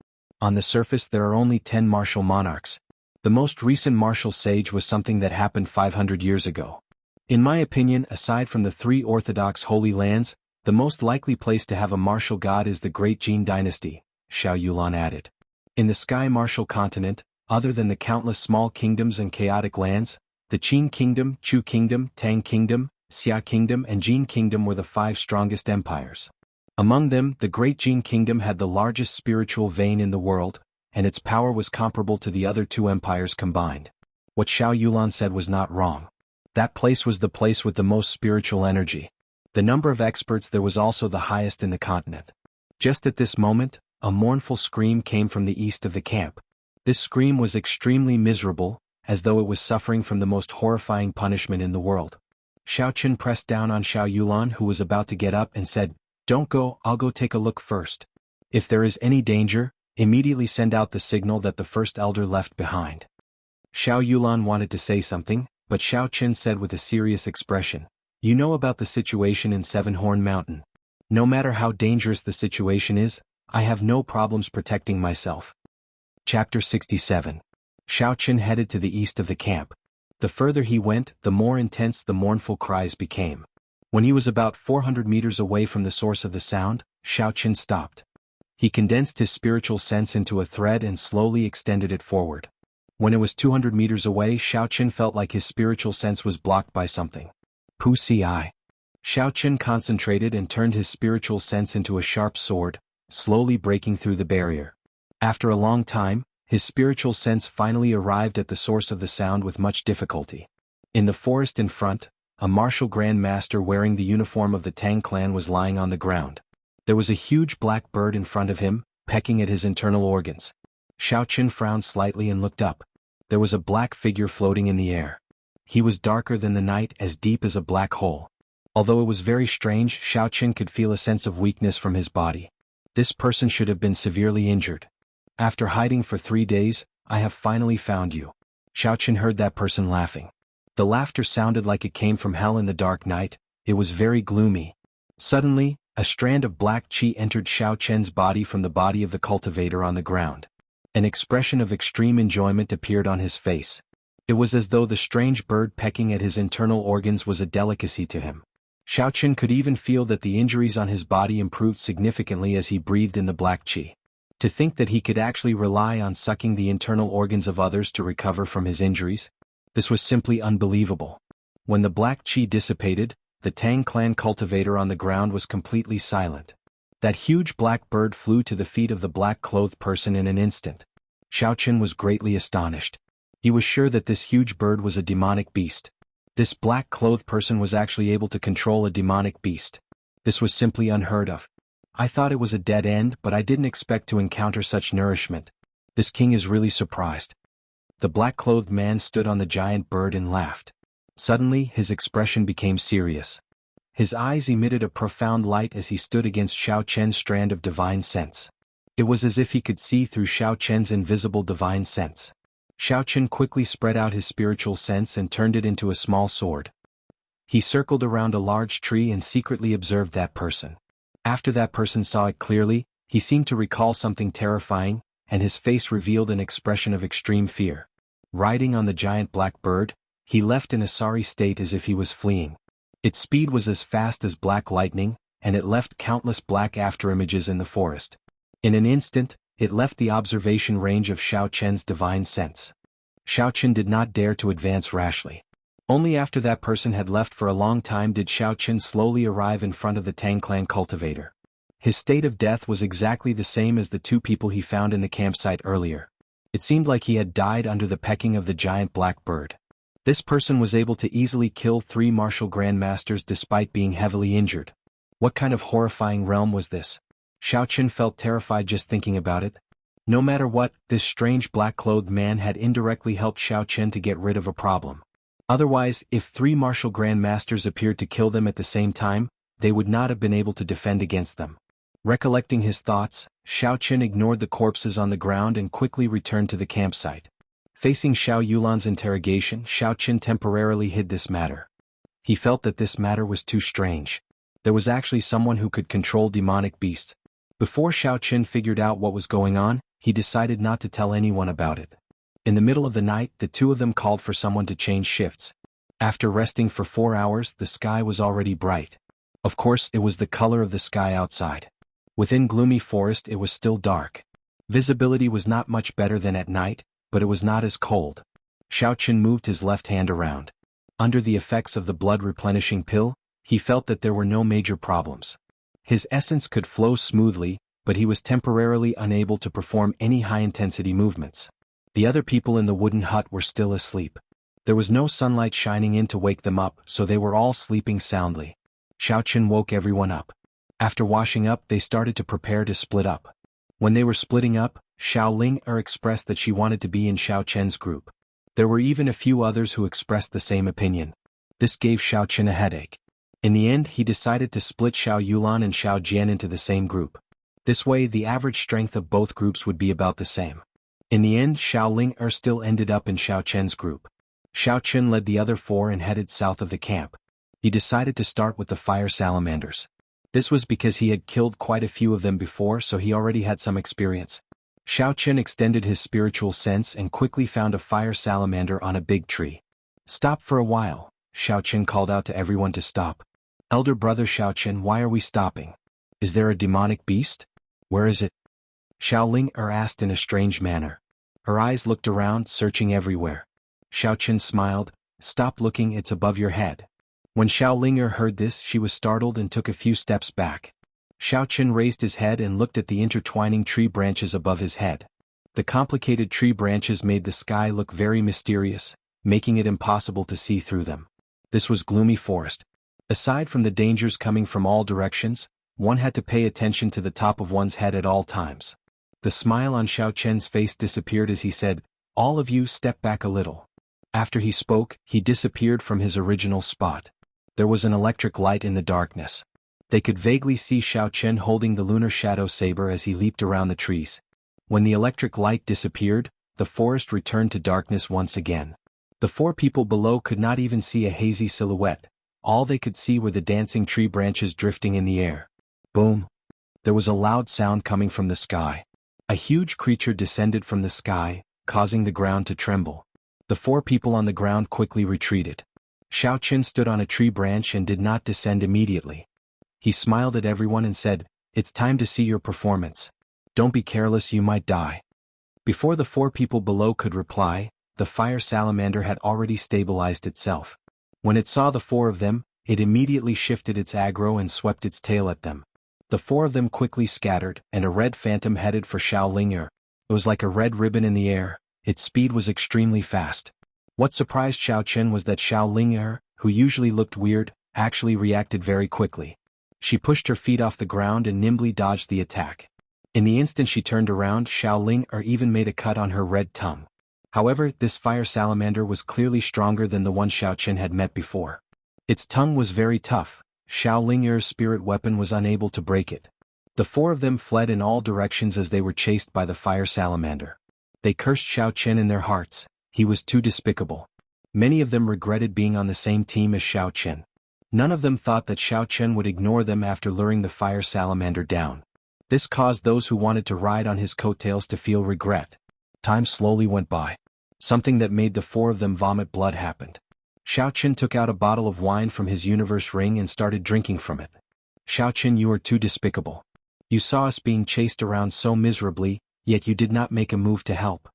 On the surface there are only 10 martial monarchs. The most recent martial sage was something that happened 500 years ago. In my opinion, aside from the 3 orthodox holy lands, the most likely place to have a martial god is the Great Jin dynasty, Xiao Yulan added. In the Sky Martial Continent, other than the countless small kingdoms and chaotic lands, the Qin Kingdom, Chu Kingdom, Tang Kingdom, Xia Kingdom and Jin Kingdom were the 5 strongest empires. Among them, the Great Jin Kingdom had the largest spiritual vein in the world, and its power was comparable to the other 2 empires combined. What Xiao Yulan said was not wrong. That place was the place with the most spiritual energy. The number of experts there was also the highest in the continent. Just at this moment, a mournful scream came from the east of the camp. This scream was extremely miserable, as though it was suffering from the most horrifying punishment in the world. Xiaoqun pressed down on Xiao Yulan, who was about to get up, and said, "Don't go, I'll go take a look first. If there is any danger, immediately send out the signal that the first elder left behind." Xiao Yulan wanted to say something, but Xiaoqun said with a serious expression, "You know about the situation in Seven Horn Mountain. No matter how dangerous the situation is, I have no problems protecting myself." Chapter 67. Xiaoqun headed to the east of the camp. The further he went, the more intense the mournful cries became. When he was about 400 meters away from the source of the sound, Xiaoqun stopped. He condensed his spiritual sense into a thread and slowly extended it forward. When it was 200 meters away, Xiaoqun felt like his spiritual sense was blocked by something. Pu Si. Xiaoqun concentrated and turned his spiritual sense into a sharp sword, slowly breaking through the barrier. After a long time, his spiritual sense finally arrived at the source of the sound with much difficulty. In the forest in front, a martial grand master wearing the uniform of the Tang clan was lying on the ground. There was a huge black bird in front of him, pecking at his internal organs. Xiaoqun frowned slightly and looked up. There was a black figure floating in the air. He was darker than the night, as deep as a black hole. Although it was very strange, Xiaoqun could feel a sense of weakness from his body. This person should have been severely injured. "After hiding for 3 days, I have finally found you." Xiaoqun heard that person laughing. The laughter sounded like it came from hell in the dark night. It was very gloomy. Suddenly, a strand of black qi entered Xiaoqun's body from the body of the cultivator on the ground. An expression of extreme enjoyment appeared on his face. It was as though the strange bird pecking at his internal organs was a delicacy to him. Xiaoqun could even feel that the injuries on his body improved significantly as he breathed in the black qi. To think that he could actually rely on sucking the internal organs of others to recover from his injuries? This was simply unbelievable. When the black qi dissipated, the Tang clan cultivator on the ground was completely silent. That huge black bird flew to the feet of the black-clothed person in an instant. Xiaoqun was greatly astonished. He was sure that this huge bird was a demonic beast. This black-clothed person was actually able to control a demonic beast. This was simply unheard of. I thought it was a dead end, but I didn't expect to encounter such nourishment. This king is really surprised. The black-clothed man stood on the giant bird and laughed. Suddenly, his expression became serious. His eyes emitted a profound light as he stood against Xiao Chen's strand of divine sense. It was as if he could see through Xiao Chen's invisible divine sense. Xiao Chen quickly spread out his spiritual sense and turned it into a small sword. He circled around a large tree and secretly observed that person. After that person saw it clearly, he seemed to recall something terrifying, and his face revealed an expression of extreme fear. Riding on the giant black bird, he left in a sorry state as if he was fleeing. Its speed was as fast as black lightning, and it left countless black afterimages in the forest. In an instant, it left the observation range of Xiao Chen's divine sense. Xiao Chen did not dare to advance rashly. Only after that person had left for a long time did Xiao Chen slowly arrive in front of the Tang clan cultivator. His state of death was exactly the same as the two people he found in the campsite earlier. It seemed like he had died under the pecking of the giant black bird. This person was able to easily kill 3 martial grandmasters despite being heavily injured. What kind of horrifying realm was this? Xiao Chen felt terrified just thinking about it. No matter what, this strange black-clothed man had indirectly helped Xiao Chen to get rid of a problem. Otherwise, if 3 martial grandmasters appeared to kill them at the same time, they would not have been able to defend against them. Recollecting his thoughts, Xiao Chen ignored the corpses on the ground and quickly returned to the campsite. Facing Xiao Yulan's interrogation, Xiao Chen temporarily hid this matter. He felt that this matter was too strange. There was actually someone who could control demonic beasts. Before Xiao Chen figured out what was going on, he decided not to tell anyone about it. In the middle of the night, the two of them called for someone to change shifts. After resting for 4 hours, the sky was already bright. Of course, it was the color of the sky outside. Within gloomy forest, it was still dark. Visibility was not much better than at night, but it was not as cold. Xiao Chen moved his left hand around. Under the effects of the blood-replenishing pill, he felt that there were no major problems. His essence could flow smoothly, but he was temporarily unable to perform any high-intensity movements. The other people in the wooden hut were still asleep. There was no sunlight shining in to wake them up, so they were all sleeping soundly. Xiao Chen woke everyone up. After washing up, they started to prepare to split up. When they were splitting up, Xiao Ling expressed that she wanted to be in Xiao Chen's group. There were even a few others who expressed the same opinion. This gave Xiao Chen a headache. In the end, he decided to split Xiao Yulan and Xiao Jian into the same group. This way, the average strength of both groups would be about the same. In the end, Xiao Ling still ended up in Xiao Chen's group. Xiao Chen led the other 4 and headed south of the camp. He decided to start with the fire salamanders. This was because he had killed quite a few of them before, so he already had some experience. Xiao Chen extended his spiritual sense and quickly found a fire salamander on a big tree. "Stop for a while," Xiao Chen called out to everyone to stop. "Elder brother Xiao Chen, why are we stopping? Is there a demonic beast? Where is it?" Xiao Ling asked in a strange manner. Her eyes looked around, searching everywhere. Xiao Chen smiled. "Stop looking, it's above your head." When Xiao Ling heard this, she was startled and took a few steps back. Xiao Chen raised his head and looked at the intertwining tree branches above his head. The complicated tree branches made the sky look very mysterious, making it impossible to see through them. This was gloomy forest. Aside from the dangers coming from all directions, one had to pay attention to the top of one's head at all times. The smile on Xiao Chen's face disappeared as he said, "All of you step back a little." After he spoke, he disappeared from his original spot. There was an electric light in the darkness. They could vaguely see Xiao Chen holding the lunar shadow saber as he leaped around the trees. When the electric light disappeared, the forest returned to darkness once again. The 4 people below could not even see a hazy silhouette. All they could see were the dancing tree branches drifting in the air. Boom! There was a loud sound coming from the sky. A huge creature descended from the sky, causing the ground to tremble. The 4 people on the ground quickly retreated. Xiao Chen stood on a tree branch and did not descend immediately. He smiled at everyone and said, "It's time to see your performance. Don't be careless, you might die." Before the 4 people below could reply, the fire salamander had already stabilized itself. When it saw the 4 of them, it immediately shifted its aggro and swept its tail at them. The 4 of them quickly scattered, and a red phantom headed for Xiao Ling. It was like a red ribbon in the air. Its speed was extremely fast. What surprised Xiao Chen was that Xiao Ling'er, who usually looked weird, actually reacted very quickly. She pushed her feet off the ground and nimbly dodged the attack. In the instant she turned around, Xiao Ling'er even made a cut on her red tongue. However, this fire salamander was clearly stronger than the one Xiao Chen had met before. Its tongue was very tough. Xiao Ling'er's spirit weapon was unable to break it. The four of them fled in all directions as they were chased by the fire salamander. They cursed Xiao Chen in their hearts. He was too despicable. Many of them regretted being on the same team as Xiao Chen. None of them thought that Xiao Chen would ignore them after luring the fire salamander down. This caused those who wanted to ride on his coattails to feel regret. Time slowly went by. Something that made the four of them vomit blood happened. Xiao Chen took out a bottle of wine from his universe ring and started drinking from it. Xiao Chen, you are too despicable. You saw us being chased around so miserably, yet you did not make a move to help.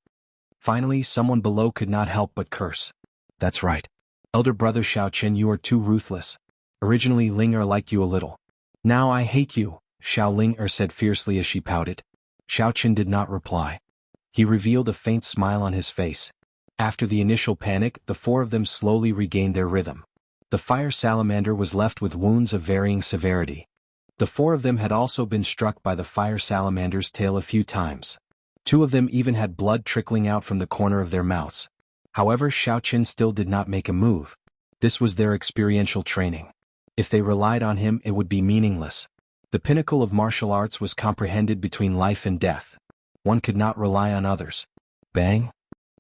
Finally, someone below could not help but curse. That's right. Elder brother Xiao Chen, you are too ruthless. Originally Ling'er liked you a little. Now I hate you, Xiao Ling'er said fiercely as she pouted. Xiao Chen did not reply. He revealed a faint smile on his face. After the initial panic, the four of them slowly regained their rhythm. The fire salamander was left with wounds of varying severity. The four of them had also been struck by the fire salamander's tail a few times. Two of them even had blood trickling out from the corner of their mouths. However, Xiao Chen still did not make a move. This was their experiential training. If they relied on him, it would be meaningless. The pinnacle of martial arts was comprehended between life and death. One could not rely on others. Bang!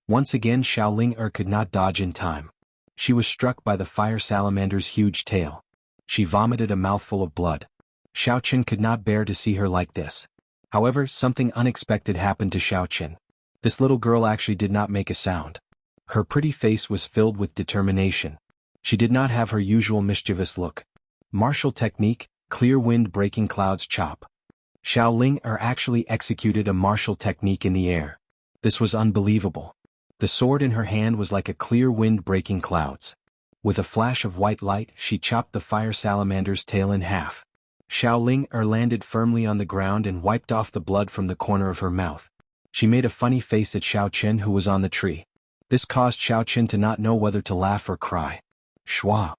Once again Xiao Ling'er could not dodge in time. She was struck by the fire salamander's huge tail. She vomited a mouthful of blood. Xiao Chen could not bear to see her like this. However, something unexpected happened to Xiao Chen. This little girl actually did not make a sound. Her pretty face was filled with determination. She did not have her usual mischievous look. Martial technique, clear wind breaking clouds chop. Xiao Ling'er actually executed a martial technique in the air. This was unbelievable. The sword in her hand was like a clear wind breaking clouds. With a flash of white light, she chopped the fire salamander's tail in half. Xiao Ling'er landed firmly on the ground and wiped off the blood from the corner of her mouth. She made a funny face at Xiao Chen, who was on the tree. This caused Xiao Chen to not know whether to laugh or cry. Shwa!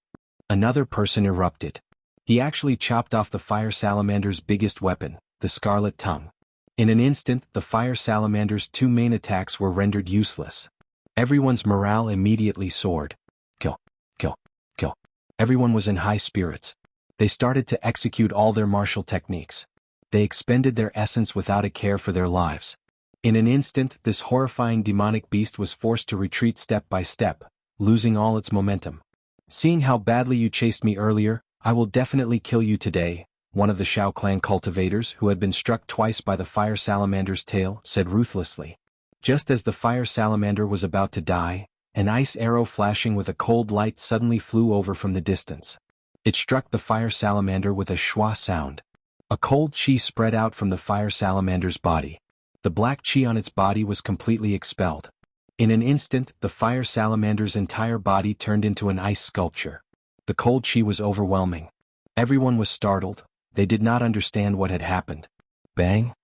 Another person erupted. He actually chopped off the fire salamander's biggest weapon, the scarlet tongue. In an instant, the fire salamander's two main attacks were rendered useless. Everyone's morale immediately soared. Kill, kill, kill. Everyone was in high spirits. They started to execute all their martial techniques. They expended their essence without a care for their lives. In an instant, this horrifying demonic beast was forced to retreat step by step, losing all its momentum. Seeing how badly you chased me earlier, I will definitely kill you today, one of the Shao clan cultivators, who had been struck twice by the fire salamander's tail, said ruthlessly. Just as the fire salamander was about to die, an ice arrow flashing with a cold light suddenly flew over from the distance. It struck the fire salamander with a schwa sound. A cold chi spread out from the fire salamander's body. The black chi on its body was completely expelled. In an instant, the fire salamander's entire body turned into an ice sculpture. The cold chi was overwhelming. Everyone was startled. They did not understand what had happened. Bang!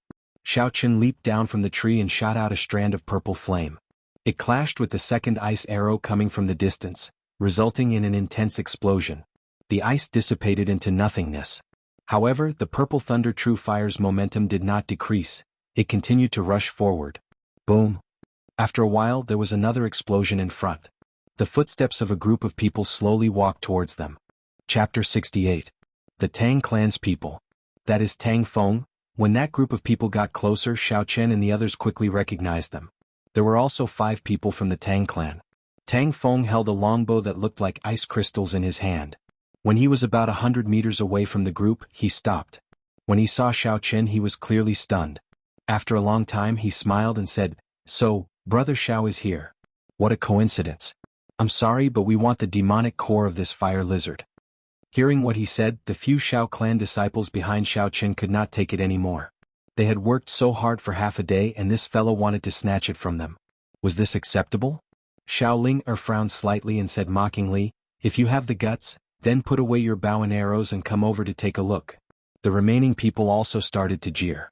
Xiao Chen leaped down from the tree and shot out a strand of purple flame. It clashed with the second ice arrow coming from the distance, resulting in an intense explosion. The ice dissipated into nothingness. However, the purple thunder true fire's momentum did not decrease. It continued to rush forward. Boom! After a while, there was another explosion in front. The footsteps of a group of people slowly walked towards them. Chapter 68. The Tang clan's people. That is Tang Feng. When that group of people got closer, Xiao Chen and the others quickly recognized them. There were also 5 people from the Tang clan. Tang Feng held a longbow that looked like ice crystals in his hand. When he was about 100 meters away from the group, he stopped. When he saw Xiao Chen, he was clearly stunned. After a long time, he smiled and said, "So, Brother Xiao is here. What a coincidence. I'm sorry, but we want the demonic core of this fire lizard." Hearing what he said, the few Shao clan disciples behind Xiao Chen could not take it anymore. They had worked so hard for half a day and this fellow wanted to snatch it from them. Was this acceptable? Xiao Ling'er frowned slightly and said mockingly, "If you have the guts, then put away your bow and arrows and come over to take a look." The remaining people also started to jeer.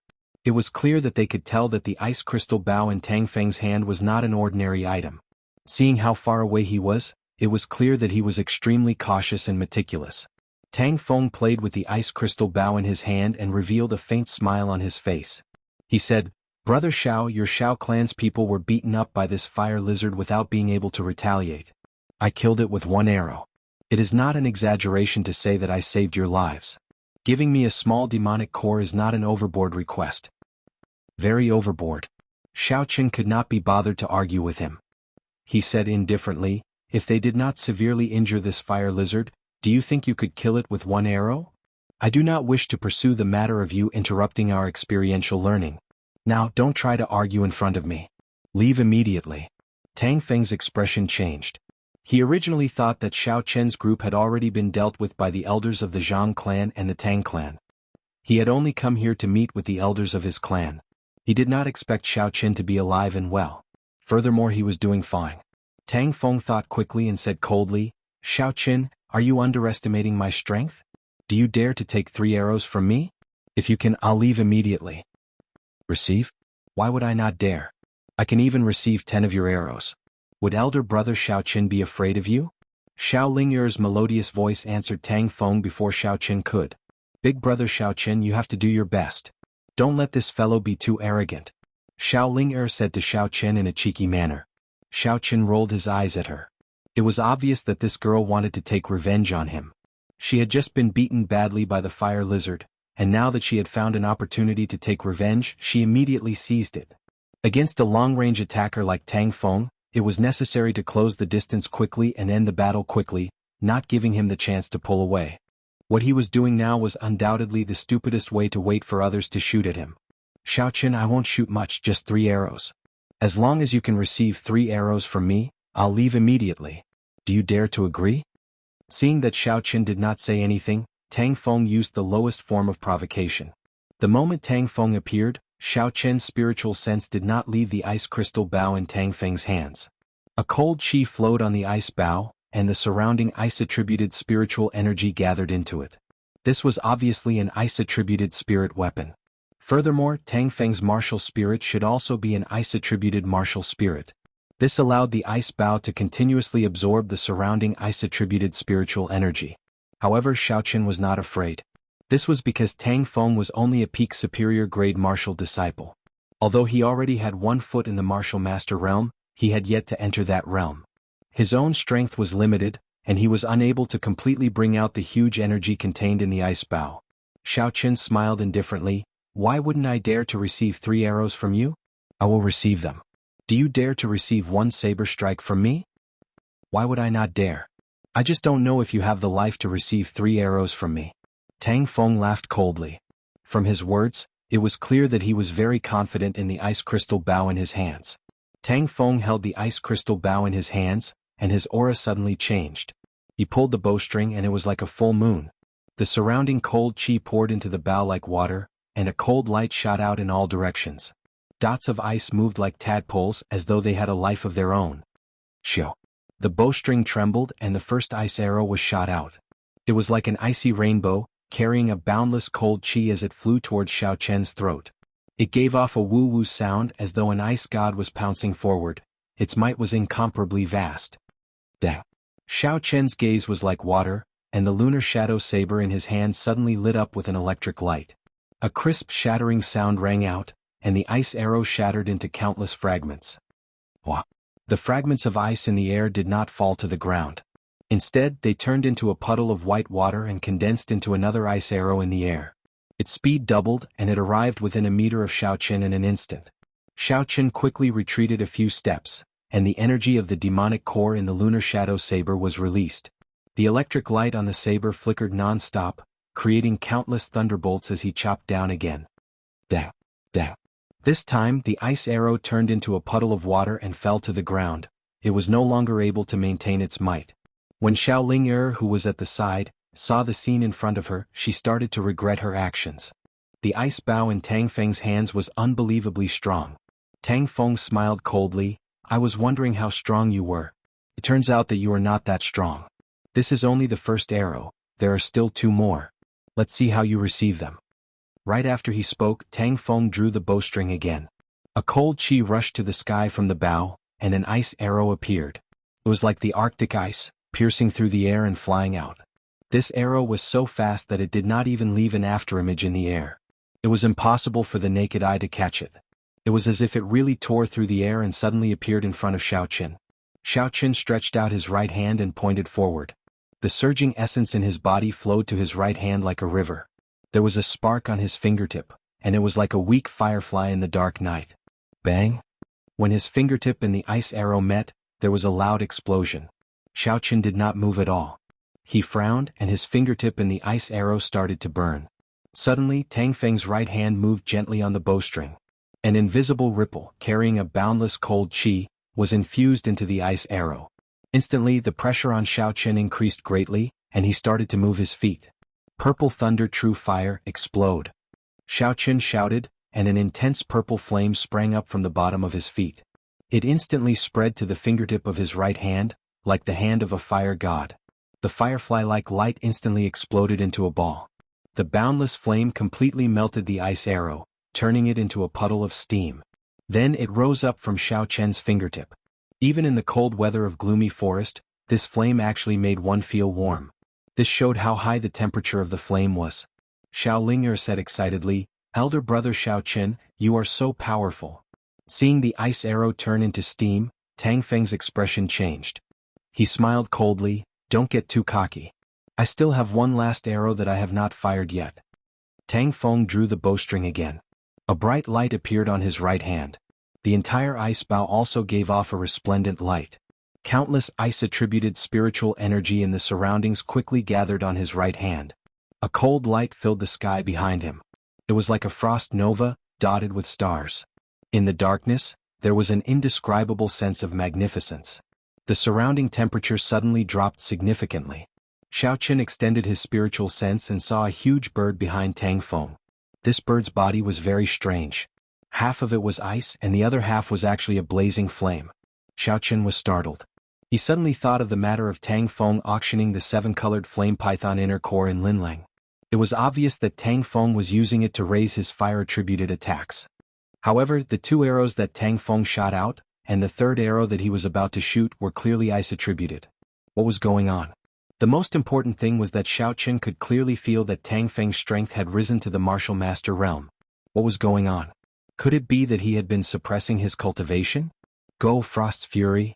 It was clear that they could tell that the ice crystal bow in Tang Feng's hand was not an ordinary item. Seeing how far away he was, it was clear that he was extremely cautious and meticulous. Tang Feng played with the ice crystal bow in his hand and revealed a faint smile on his face. He said, "Brother Xiao, your Xiao clan's people were beaten up by this fire lizard without being able to retaliate. I killed it with one arrow. It is not an exaggeration to say that I saved your lives. Giving me a small demonic core is not an overboard request." Very overboard. Xiao Qin could not be bothered to argue with him. He said indifferently, "If they did not severely injure this fire lizard, do you think you could kill it with one arrow? I do not wish to pursue the matter of you interrupting our experiential learning. Now don't try to argue in front of me. Leave immediately." Tang Feng's expression changed. He originally thought that Xiao Chen's group had already been dealt with by the elders of the Zhang clan and the Tang clan. He had only come here to meet with the elders of his clan. He did not expect Xiao Chen to be alive and well. Furthermore, he was doing fine. Tang Feng thought quickly and said coldly, "Xiao Chen, are you underestimating my strength? Do you dare to take 3 arrows from me? If you can, I'll leave immediately." "Receive? Why would I not dare? I can even receive 10 of your arrows. Would elder brother Xiao Chen be afraid of you?" Xiao Ling'er's melodious voice answered Tang Feng before Xiao Chen could. "Big brother Xiao Chen, you have to do your best. Don't let this fellow be too arrogant," Xiao Ling'er said to Xiao Chen in a cheeky manner. Xiao Chen rolled his eyes at her. It was obvious that this girl wanted to take revenge on him. She had just been beaten badly by the fire lizard, and now that she had found an opportunity to take revenge, she immediately seized it. Against a long-range attacker like Tang Feng, it was necessary to close the distance quickly and end the battle quickly, not giving him the chance to pull away. What he was doing now was undoubtedly the stupidest way to wait for others to shoot at him. "Xiao Chen, I won't shoot much, just 3 arrows. As long as you can receive 3 arrows from me, I'll leave immediately. Do you dare to agree?" Seeing that Xiao Chen did not say anything, Tang Feng used the lowest form of provocation. The moment Tang Feng appeared, Xiao Chen's spiritual sense did not leave the ice crystal bow in Tang Feng's hands. A cold chi flowed on the ice bow, and the surrounding ice-attributed spiritual energy gathered into it. This was obviously an ice-attributed spirit weapon. Furthermore, Tang Feng's martial spirit should also be an ice-attributed martial spirit. This allowed the ice bow to continuously absorb the surrounding ice-attributed spiritual energy. However, Xiao Chen was not afraid. This was because Tang Feng was only a peak superior grade martial disciple. Although he already had 1 foot in the martial master realm, he had yet to enter that realm. His own strength was limited, and he was unable to completely bring out the huge energy contained in the ice bow. Xiao Chen smiled indifferently. "Why wouldn't I dare to receive 3 arrows from you? I will receive them. Do you dare to receive 1 saber strike from me?" "Why would I not dare? I just don't know if you have the life to receive 3 arrows from me." Tang Feng laughed coldly. From his words, it was clear that he was very confident in the ice crystal bow in his hands. Tang Feng held the ice crystal bow in his hands, and his aura suddenly changed. He pulled the bowstring and it was like a full moon. The surrounding cold chi poured into the bow like water, and a cold light shot out in all directions. Dots of ice moved like tadpoles as though they had a life of their own. Shio. The bowstring trembled and the first ice arrow was shot out. It was like an icy rainbow, carrying a boundless cold chi as it flew towards Xiao Chen's throat. It gave off a woo-woo sound as though an ice god was pouncing forward. Its might was incomparably vast. Dang. Xiao Chen's gaze was like water, and the lunar shadow saber in his hand suddenly lit up with an electric light. A crisp shattering sound rang out, and the ice arrow shattered into countless fragments. Wah! The fragments of ice in the air did not fall to the ground. Instead, they turned into a puddle of white water and condensed into another ice arrow in the air. Its speed doubled and it arrived within a meter of Xiao Chen in an instant. Xiao Chen quickly retreated a few steps, and the energy of the demonic core in the lunar shadow saber was released. The electric light on the saber flickered non-stop, creating countless thunderbolts as he chopped down again. Dang! Dang! This time, the ice arrow turned into a puddle of water and fell to the ground. It was no longer able to maintain its might. When Xiao Ling'er, who was at the side, saw the scene in front of her, she started to regret her actions. The ice bow in Tang Feng's hands was unbelievably strong. Tang Feng smiled coldly. "I was wondering how strong you were. It turns out that you are not that strong. This is only the first arrow, there are still 2 more. Let's see how you receive them." Right after he spoke, Tang Feng drew the bowstring again. A cold chi rushed to the sky from the bow, and an ice arrow appeared. It was like the Arctic ice, piercing through the air and flying out. This arrow was so fast that it did not even leave an afterimage in the air. It was impossible for the naked eye to catch it. It was as if it really tore through the air and suddenly appeared in front of Xiaoqin. Xiaoqin stretched out his right hand and pointed forward. The surging essence in his body flowed to his right hand like a river. There was a spark on his fingertip, and it was like a weak firefly in the dark night. Bang! When his fingertip and the ice arrow met, there was a loud explosion. Xiaoqin did not move at all. He frowned, and his fingertip and the ice arrow started to burn. Suddenly, Tang Feng's right hand moved gently on the bowstring. An invisible ripple, carrying a boundless cold chi, was infused into the ice arrow. Instantly, the pressure on Xiaoqin increased greatly, and he started to move his feet. Purple thunder, true fire, explode. Xiaoqin shouted, and an intense purple flame sprang up from the bottom of his feet. It instantly spread to the fingertip of his right hand, like the hand of a fire god. The firefly-like light instantly exploded into a ball. The boundless flame completely melted the ice arrow, turning it into a puddle of steam. Then it rose up from Xiaoqin's fingertip. Even in the cold weather of gloomy forest, this flame actually made one feel warm. This showed how high the temperature of the flame was. Xiao Ling'er said excitedly, "Elder brother Xiaoqin, you are so powerful." Seeing the ice arrow turn into steam, Tang Feng's expression changed. He smiled coldly, "Don't get too cocky. I still have one last arrow that I have not fired yet." Tang Feng drew the bowstring again. A bright light appeared on his right hand. The entire ice bow also gave off a resplendent light. Countless ice-attributed spiritual energy in the surroundings quickly gathered on his right hand. A cold light filled the sky behind him. It was like a frost nova, dotted with stars. In the darkness, there was an indescribable sense of magnificence. The surrounding temperature suddenly dropped significantly. Xiaoqin extended his spiritual sense and saw a huge bird behind Tang Feng. This bird's body was very strange. Half of it was ice and the other half was actually a blazing flame. Xiaoqin was startled. He suddenly thought of the matter of Tang Feng auctioning the 7-colored flame python inner core in Linlang. It was obvious that Tang Feng was using it to raise his fire-attributed attacks. However, the 2 arrows that Tang Feng shot out, and the 3rd arrow that he was about to shoot were clearly ice-attributed. What was going on? The most important thing was that Xiaoqin could clearly feel that Tang Feng's strength had risen to the martial master realm. What was going on? Could it be that he had been suppressing his cultivation? Go Frost's Fury!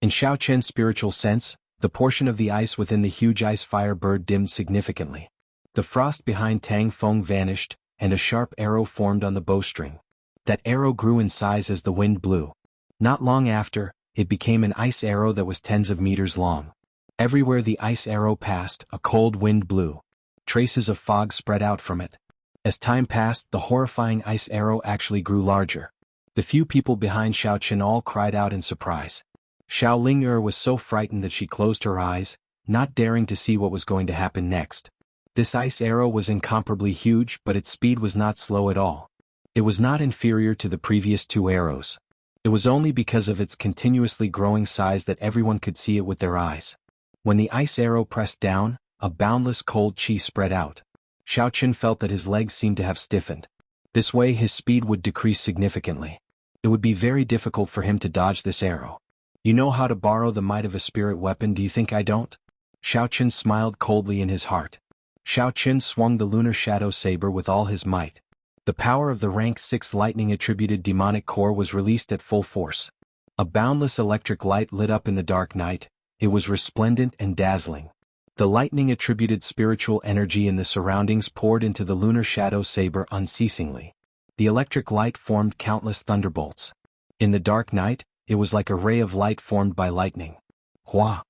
In Xiaoqin's spiritual sense, the portion of the ice within the huge ice fire bird dimmed significantly. The frost behind Tang Feng vanished, and a sharp arrow formed on the bowstring. That arrow grew in size as the wind blew. Not long after, it became an ice arrow that was tens of meters long. Everywhere the ice arrow passed, a cold wind blew. Traces of fog spread out from it. As time passed, the horrifying ice arrow actually grew larger. The few people behind Xiaoqin all cried out in surprise. Xiao Ling'er was so frightened that she closed her eyes, not daring to see what was going to happen next. This ice arrow was incomparably huge, but its speed was not slow at all. It was not inferior to the previous 2 arrows. It was only because of its continuously growing size that everyone could see it with their eyes. When the ice arrow pressed down, a boundless cold chi spread out. Xiaoqin felt that his legs seemed to have stiffened. This way his speed would decrease significantly. It would be very difficult for him to dodge this arrow. You know how to borrow the might of a spirit weapon, do you think I don't? Xiaoqin smiled coldly in his heart. Xiaoqin swung the lunar shadow saber with all his might. The power of the rank 6 lightning-attributed demonic core was released at full force. A boundless electric light lit up in the dark night. It was resplendent and dazzling. The lightning-attributed spiritual energy in the surroundings poured into the lunar shadow saber unceasingly. The electric light formed countless thunderbolts. In the dark night, it was like a ray of light formed by lightning. Hua!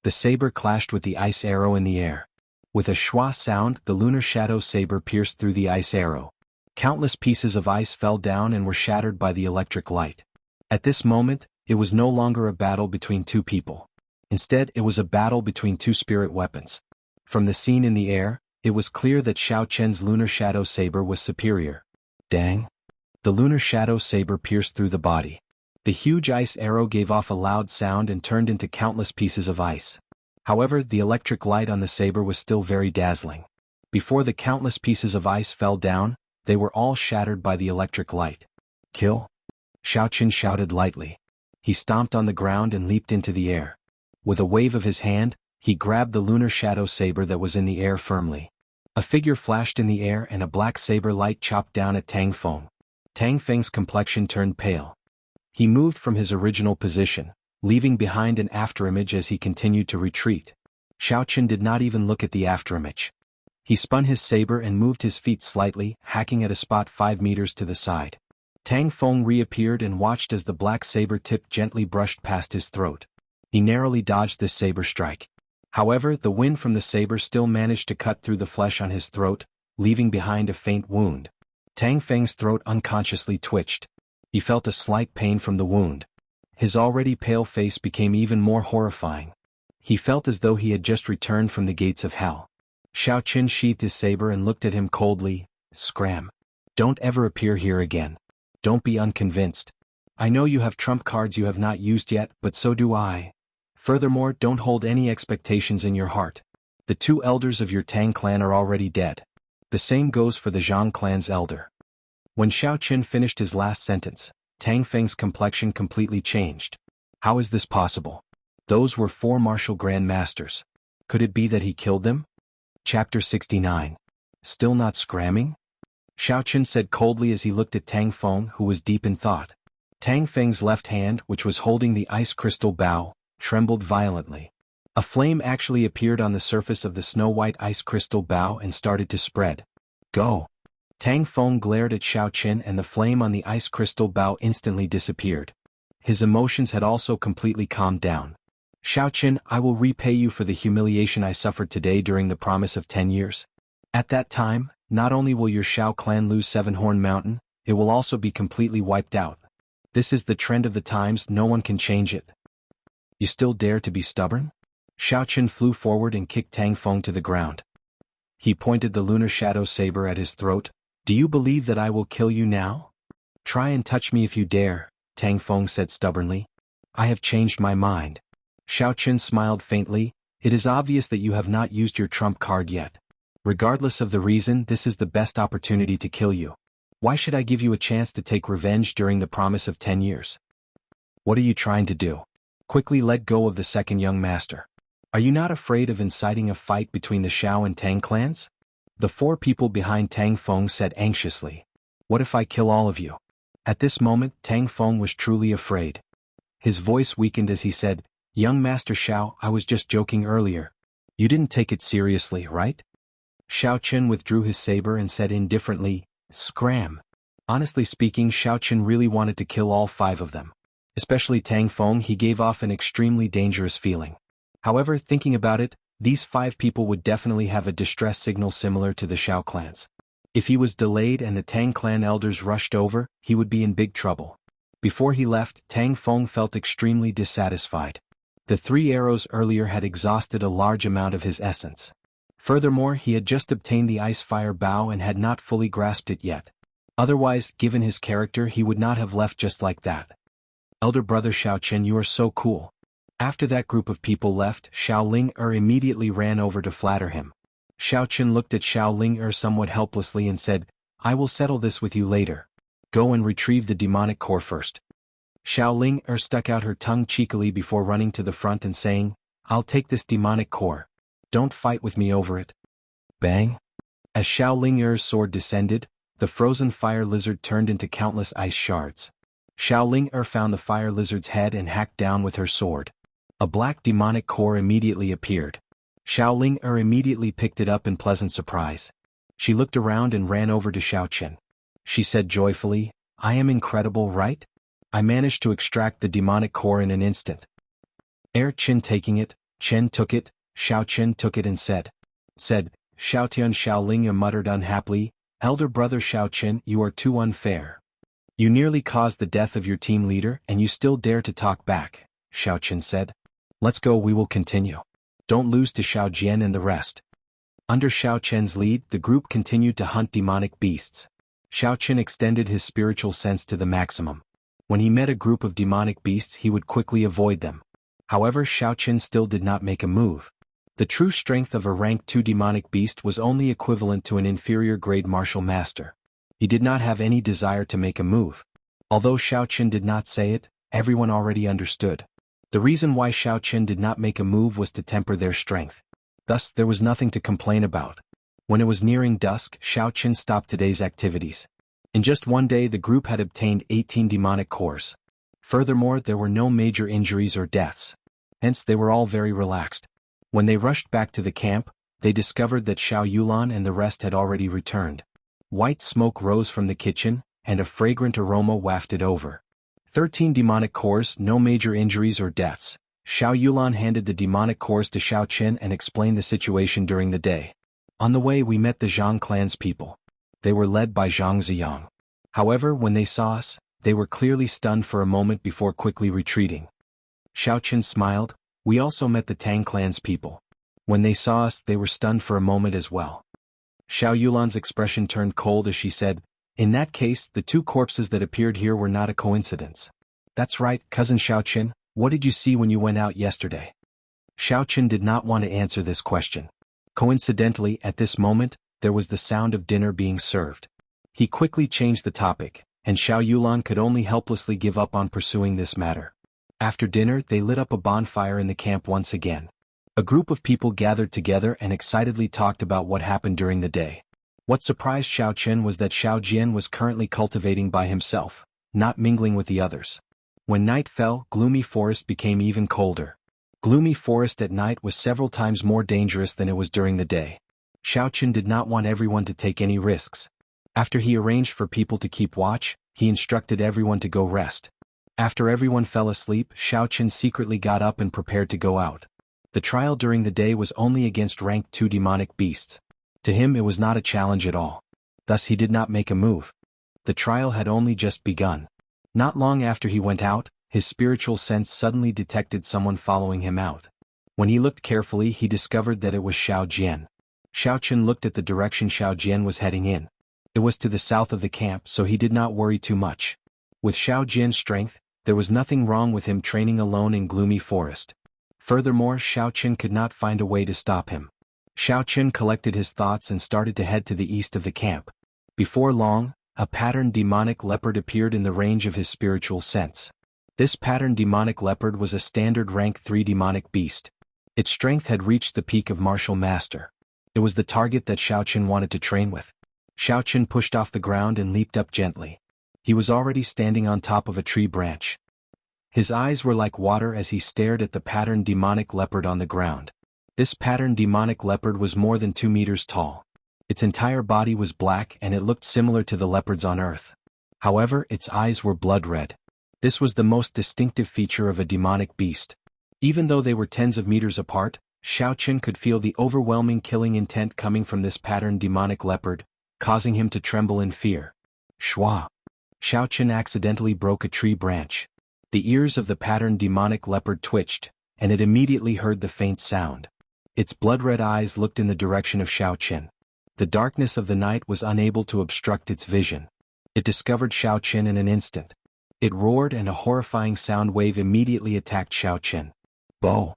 The saber clashed with the ice arrow in the air. With a schwa sound, the lunar shadow saber pierced through the ice arrow. Countless pieces of ice fell down and were shattered by the electric light. At this moment, it was no longer a battle between 2 people. Instead, it was a battle between 2 spirit weapons. From the scene in the air, it was clear that Xiaoqian's lunar shadow saber was superior. Dang! The lunar shadow saber pierced through the body. The huge ice arrow gave off a loud sound and turned into countless pieces of ice. However, the electric light on the saber was still very dazzling. Before the countless pieces of ice fell down, They were all shattered by the electric light. Kill? Xiaoqin shouted lightly. He stomped on the ground and leaped into the air. With a wave of his hand, he grabbed the lunar shadow saber that was in the air firmly. A figure flashed in the air and a black saber light chopped down at Tang Feng. Tang Feng's complexion turned pale. He moved from his original position, leaving behind an afterimage as he continued to retreat. Xiaoqin did not even look at the afterimage. He spun his saber and moved his feet slightly, hacking at a spot 5 meters to the side. Tang Feng reappeared and watched as the black saber tip gently brushed past his throat. He narrowly dodged this saber strike. However, the wind from the saber still managed to cut through the flesh on his throat, leaving behind a faint wound. Tang Feng's throat unconsciously twitched. He felt a slight pain from the wound. His already pale face became even more horrifying. He felt as though he had just returned from the gates of hell. Xiaoqin sheathed his saber and looked at him coldly. Scram. Don't ever appear here again. Don't be unconvinced. I know you have trump cards you have not used yet, but so do I. Furthermore, don't hold any expectations in your heart. The 2 elders of your Tang clan are already dead. The same goes for the Zhang clan's elder. When Xiaoqin finished his last sentence, Tang Feng's complexion completely changed. How is this possible? Those were 4 martial grand masters. Could it be that he killed them? Chapter 69. Still not scramming? Xiaoqin said coldly as he looked at Tang Feng, who was deep in thought. Tang Feng's left hand, which was holding the ice crystal bow, trembled violently. A flame actually appeared on the surface of the snow-white ice crystal bow and started to spread. Go! Tang Feng glared at Xiaoqin and the flame on the ice crystal bow instantly disappeared. His emotions had also completely calmed down. Xiaoqin, I will repay you for the humiliation I suffered today during the promise of 10 years. At that time, not only will your Xiao clan lose Seven-Horn Mountain, it will also be completely wiped out. This is the trend of the times, no one can change it. You still dare to be stubborn? Xiaoqin flew forward and kicked Tang Feng to the ground. He pointed the lunar shadow saber at his throat. Do you believe that I will kill you now? Try and touch me if you dare, Tang Feng said stubbornly. I have changed my mind. Xiaoqin smiled faintly. It is obvious that you have not used your trump card yet. Regardless of the reason, this is the best opportunity to kill you. Why should I give you a chance to take revenge during the promise of 10 years? What are you trying to do? Quickly let go of the second young master. Are you not afraid of inciting a fight between the Xiao and Tang clans? The 4 people behind Tang Feng said anxiously. What if I kill all of you? At this moment, Tang Feng was truly afraid. His voice weakened as he said, Young Master Xiao, I was just joking earlier. You didn't take it seriously, right? Xiaoqin withdrew his saber and said indifferently, Scram. Honestly speaking, Xiaoqin really wanted to kill all 5 of them. Especially Tang Feng, he gave off an extremely dangerous feeling. However, thinking about it, these 5 people would definitely have a distress signal similar to the Xiao clans. If he was delayed and the Tang clan elders rushed over, he would be in big trouble. Before he left, Tang Feng felt extremely dissatisfied. The 3 arrows earlier had exhausted a large amount of his essence. Furthermore, he had just obtained the ice fire bow and had not fully grasped it yet. Otherwise, given his character, he would not have left just like that. Elder brother Xiaoqin, you are so cool. After that group of people left, Xiao Ling-er immediately ran over to flatter him. Xiaoqin looked at Xiao Ling-er somewhat helplessly and said, I will settle this with you later. Go and retrieve the demonic core first. Xiao Ling-er stuck out her tongue cheekily before running to the front and saying, I'll take this demonic core. Don't fight with me over it. Bang! As Xiao Ling-er's sword descended, the frozen fire lizard turned into countless ice shards. Xiao Ling-er found the fire lizard's head and hacked down with her sword. A black demonic core immediately appeared. Xiao Ling-er immediately picked it up in pleasant surprise. She looked around and ran over to Xiaoqin. She said joyfully, I am incredible, right? I managed to extract the demonic core in an instant. Qin taking it, Chen took it, Xiaoqin took it and said, Xiaotian. Xiao Ling-er muttered unhappily, Elder brother Xiaoqin, you are too unfair. You nearly caused the death of your team leader and you still dare to talk back, Xiaoqin said. Let's go, we will continue. Don't lose to Xiao Jian and the rest. Under Xiaoqian's lead, the group continued to hunt demonic beasts. Xiaoqin extended his spiritual sense to the maximum. When he met a group of demonic beasts, he would quickly avoid them. However, Xiaoqin still did not make a move. The true strength of a rank 2 demonic beast was only equivalent to an inferior grade martial master. He did not have any desire to make a move. Although Xiao Qin did not say it, everyone already understood. The reason why Xiao Qin did not make a move was to temper their strength. Thus, there was nothing to complain about. When it was nearing dusk, Xiao Qin stopped today's activities. In just one day the group had obtained 18 demonic cores. Furthermore, there were no major injuries or deaths. Hence they were all very relaxed. When they rushed back to the camp, they discovered that Xiao Yulan and the rest had already returned. White smoke rose from the kitchen, and a fragrant aroma wafted over. 13 demonic cores, no major injuries or deaths. Xiao Yulan handed the demonic cores to Xiao Qin and explained the situation during the day. On the way we met the Zhang clan's people. They were led by Zhang Ziyang. However, when they saw us, they were clearly stunned for a moment before quickly retreating. Xiao Qin smiled. We also met the Tang clan's people. When they saw us, they were stunned for a moment as well. Xiao Yulan's expression turned cold as she said, "In that case, the 2 corpses that appeared here were not a coincidence." "That's right, cousin Xiao Qin, what did you see when you went out yesterday?" Xiao Qin did not want to answer this question. Coincidentally, at this moment, there was the sound of dinner being served. He quickly changed the topic, and Xiao Yulan could only helplessly give up on pursuing this matter. After dinner, they lit up a bonfire in the camp once again. A group of people gathered together and excitedly talked about what happened during the day. What surprised Xiao Qin was that Xiao Jian was currently cultivating by himself, not mingling with the others. When night fell, gloomy forest became even colder. Gloomy forest at night was several times more dangerous than it was during the day. Xiao Qin did not want everyone to take any risks. After he arranged for people to keep watch, he instructed everyone to go rest. After everyone fell asleep, Xiao Qin secretly got up and prepared to go out. The trial during the day was only against rank 2 demonic beasts. To him it was not a challenge at all. Thus he did not make a move. The trial had only just begun. Not long after he went out, his spiritual sense suddenly detected someone following him out. When he looked carefully, he discovered that it was Xiao Jian. Xiao Qin looked at the direction Xiao Jian was heading in. It was to the south of the camp, so he did not worry too much. With Xiao Jian's strength, there was nothing wrong with him training alone in gloomy forest. Furthermore, Xiao Qin could not find a way to stop him. Xiao Qin collected his thoughts and started to head to the east of the camp. Before long, a patterned demonic leopard appeared in the range of his spiritual sense. This patterned demonic leopard was a standard rank 3 demonic beast. Its strength had reached the peak of martial master. It was the target that Xiao Qin wanted to train with. Xiao Qin pushed off the ground and leaped up gently. He was already standing on top of a tree branch. His eyes were like water as he stared at the patterned demonic leopard on the ground. This patterned demonic leopard was more than 2 meters tall. Its entire body was black and it looked similar to the leopards on Earth. However, its eyes were blood red. This was the most distinctive feature of a demonic beast. Even though they were tens of meters apart, Xiao Qin could feel the overwhelming killing intent coming from this patterned demonic leopard, causing him to tremble in fear. Shwa! Xiao Qin accidentally broke a tree branch. The ears of the patterned demonic leopard twitched, and it immediately heard the faint sound. Its blood-red eyes looked in the direction of Xiao Qin. The darkness of the night was unable to obstruct its vision. It discovered Xiao Qin in an instant. It roared and a horrifying sound wave immediately attacked Xiao Qin. Bo!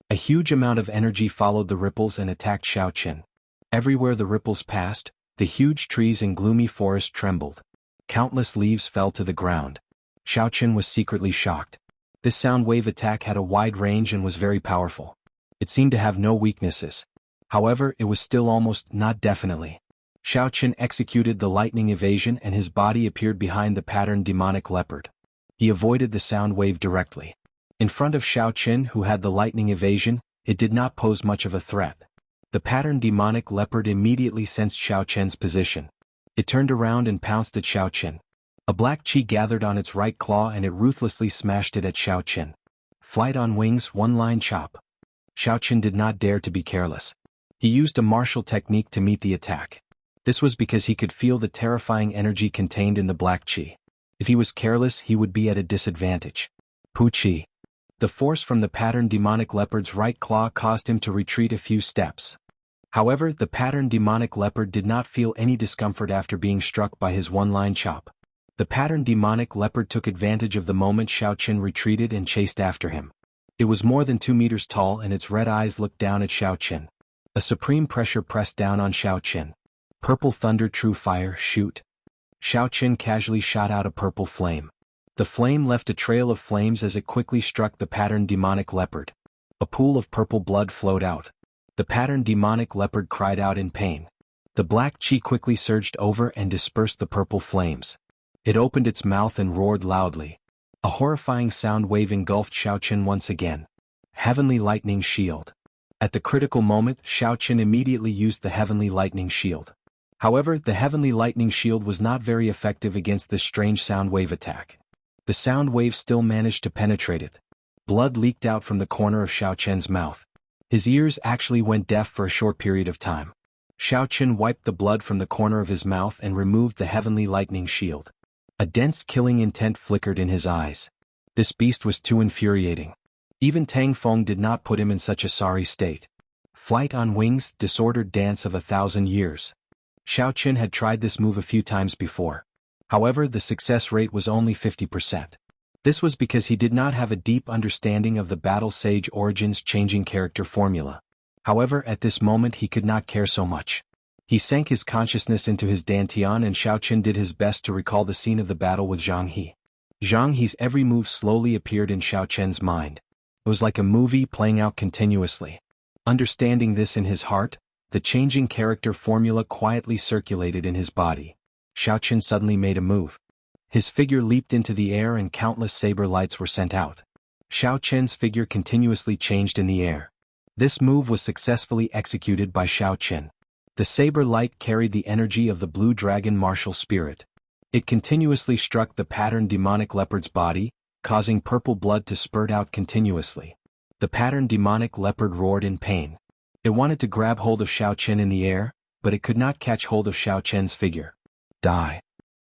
A huge amount of energy followed the ripples and attacked Xiao Qin. Everywhere the ripples passed, the huge trees and gloomy forest trembled. Countless leaves fell to the ground. Xiao Qin was secretly shocked. This sound wave attack had a wide range and was very powerful. It seemed to have no weaknesses. However, it was still almost, not definitely. Xiao Qin executed the lightning evasion and his body appeared behind the patterned demonic leopard. He avoided the sound wave directly. In front of Xiao Qin, who had the lightning evasion, it did not pose much of a threat. The patterned demonic leopard immediately sensed Xiao Qin's position. It turned around and pounced at Xiao Qin. A black chi gathered on its right claw and it ruthlessly smashed it at Xiao Qin. Flight on wings, one-line chop. Xiao Qin did not dare to be careless. He used a martial technique to meet the attack. This was because he could feel the terrifying energy contained in the black chi. If he was careless, he would be at a disadvantage. Pu chi. The force from the patterned demonic leopard's right claw caused him to retreat a few steps. However, the patterned demonic leopard did not feel any discomfort after being struck by his one-line chop. The patterned demonic leopard took advantage of the moment Xiao Qin retreated and chased after him. It was more than 2 meters tall and its red eyes looked down at Xiao Qin. A supreme pressure pressed down on Xiao Qin. Purple thunder, true fire, shoot. Xiao Qin casually shot out a purple flame. The flame left a trail of flames as it quickly struck the patterned demonic leopard. A pool of purple blood flowed out. The patterned demonic leopard cried out in pain. The black chi quickly surged over and dispersed the purple flames. It opened its mouth and roared loudly. A horrifying sound wave engulfed Xiao Qin once again. Heavenly Lightning Shield. At the critical moment, Xiao Qin immediately used the Heavenly Lightning Shield. However, the Heavenly Lightning Shield was not very effective against this strange sound wave attack. The sound wave still managed to penetrate it. Blood leaked out from the corner of Xiao Qin's mouth. His ears actually went deaf for a short period of time. Xiao Qin wiped the blood from the corner of his mouth and removed the Heavenly Lightning Shield. A dense killing intent flickered in his eyes. This beast was too infuriating. Even Tang Feng did not put him in such a sorry state. Flight on wings, disordered dance of 1,000 years. Xiao Qin had tried this move a few times before. However, the success rate was only 50%. This was because he did not have a deep understanding of the Battle Sage Origins changing character formula. However, at this moment he could not care so much. He sank his consciousness into his dantian and Xiao Qin did his best to recall the scene of the battle with Jianghu. Jianghu's every move slowly appeared in Xiao Qin's mind. It was like a movie playing out continuously. Understanding this in his heart, the changing character formula quietly circulated in his body. Xiao Qin suddenly made a move. His figure leaped into the air and countless saber lights were sent out. Xiao Qin's figure continuously changed in the air. This move was successfully executed by Xiao Qin. The saber light carried the energy of the blue dragon martial spirit. It continuously struck the patterned demonic leopard's body, causing purple blood to spurt out continuously. The patterned demonic leopard roared in pain. It wanted to grab hold of Xiao Qin in the air, but it could not catch hold of Xiao Qin's figure. Die.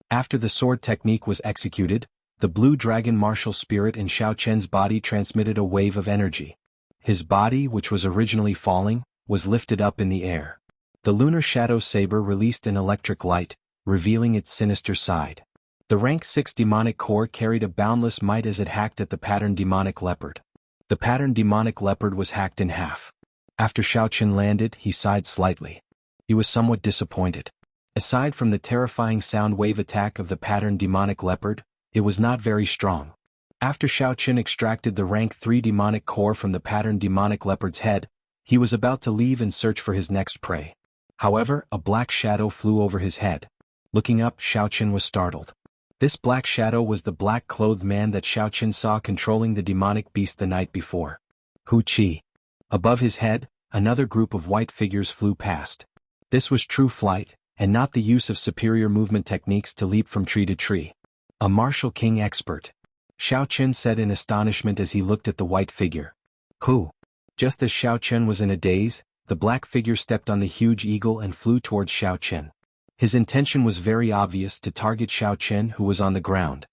After the sword technique was executed, the blue dragon martial spirit in Xiao Qin's body transmitted a wave of energy. His body, which was originally falling, was lifted up in the air. The lunar shadow saber released an electric light, revealing its sinister side. The rank 6 demonic core carried a boundless might as it hacked at the patterned demonic leopard. The patterned demonic leopard was hacked in half. After Xiao Qin landed, he sighed slightly. He was somewhat disappointed. Aside from the terrifying sound wave attack of the patterned demonic leopard, it was not very strong. After Xiao Qin extracted the rank 3 demonic core from the patterned demonic leopard's head, he was about to leave and search for his next prey. However, a black shadow flew over his head. Looking up, Xiao Qin was startled. This black shadow was the black-clothed man that Xiao Qin saw controlling the demonic beast the night before. Hu Qi. Above his head, another group of white figures flew past. This was true flight, and not the use of superior movement techniques to leap from tree to tree. A martial king expert. Xiao Qin said in astonishment as he looked at the white figure. Who? Just as Xiao Qin was in a daze, the black figure stepped on the huge eagle and flew towards Xiao Qin. His intention was very obvious, to target Xiao Qin, who was on the ground.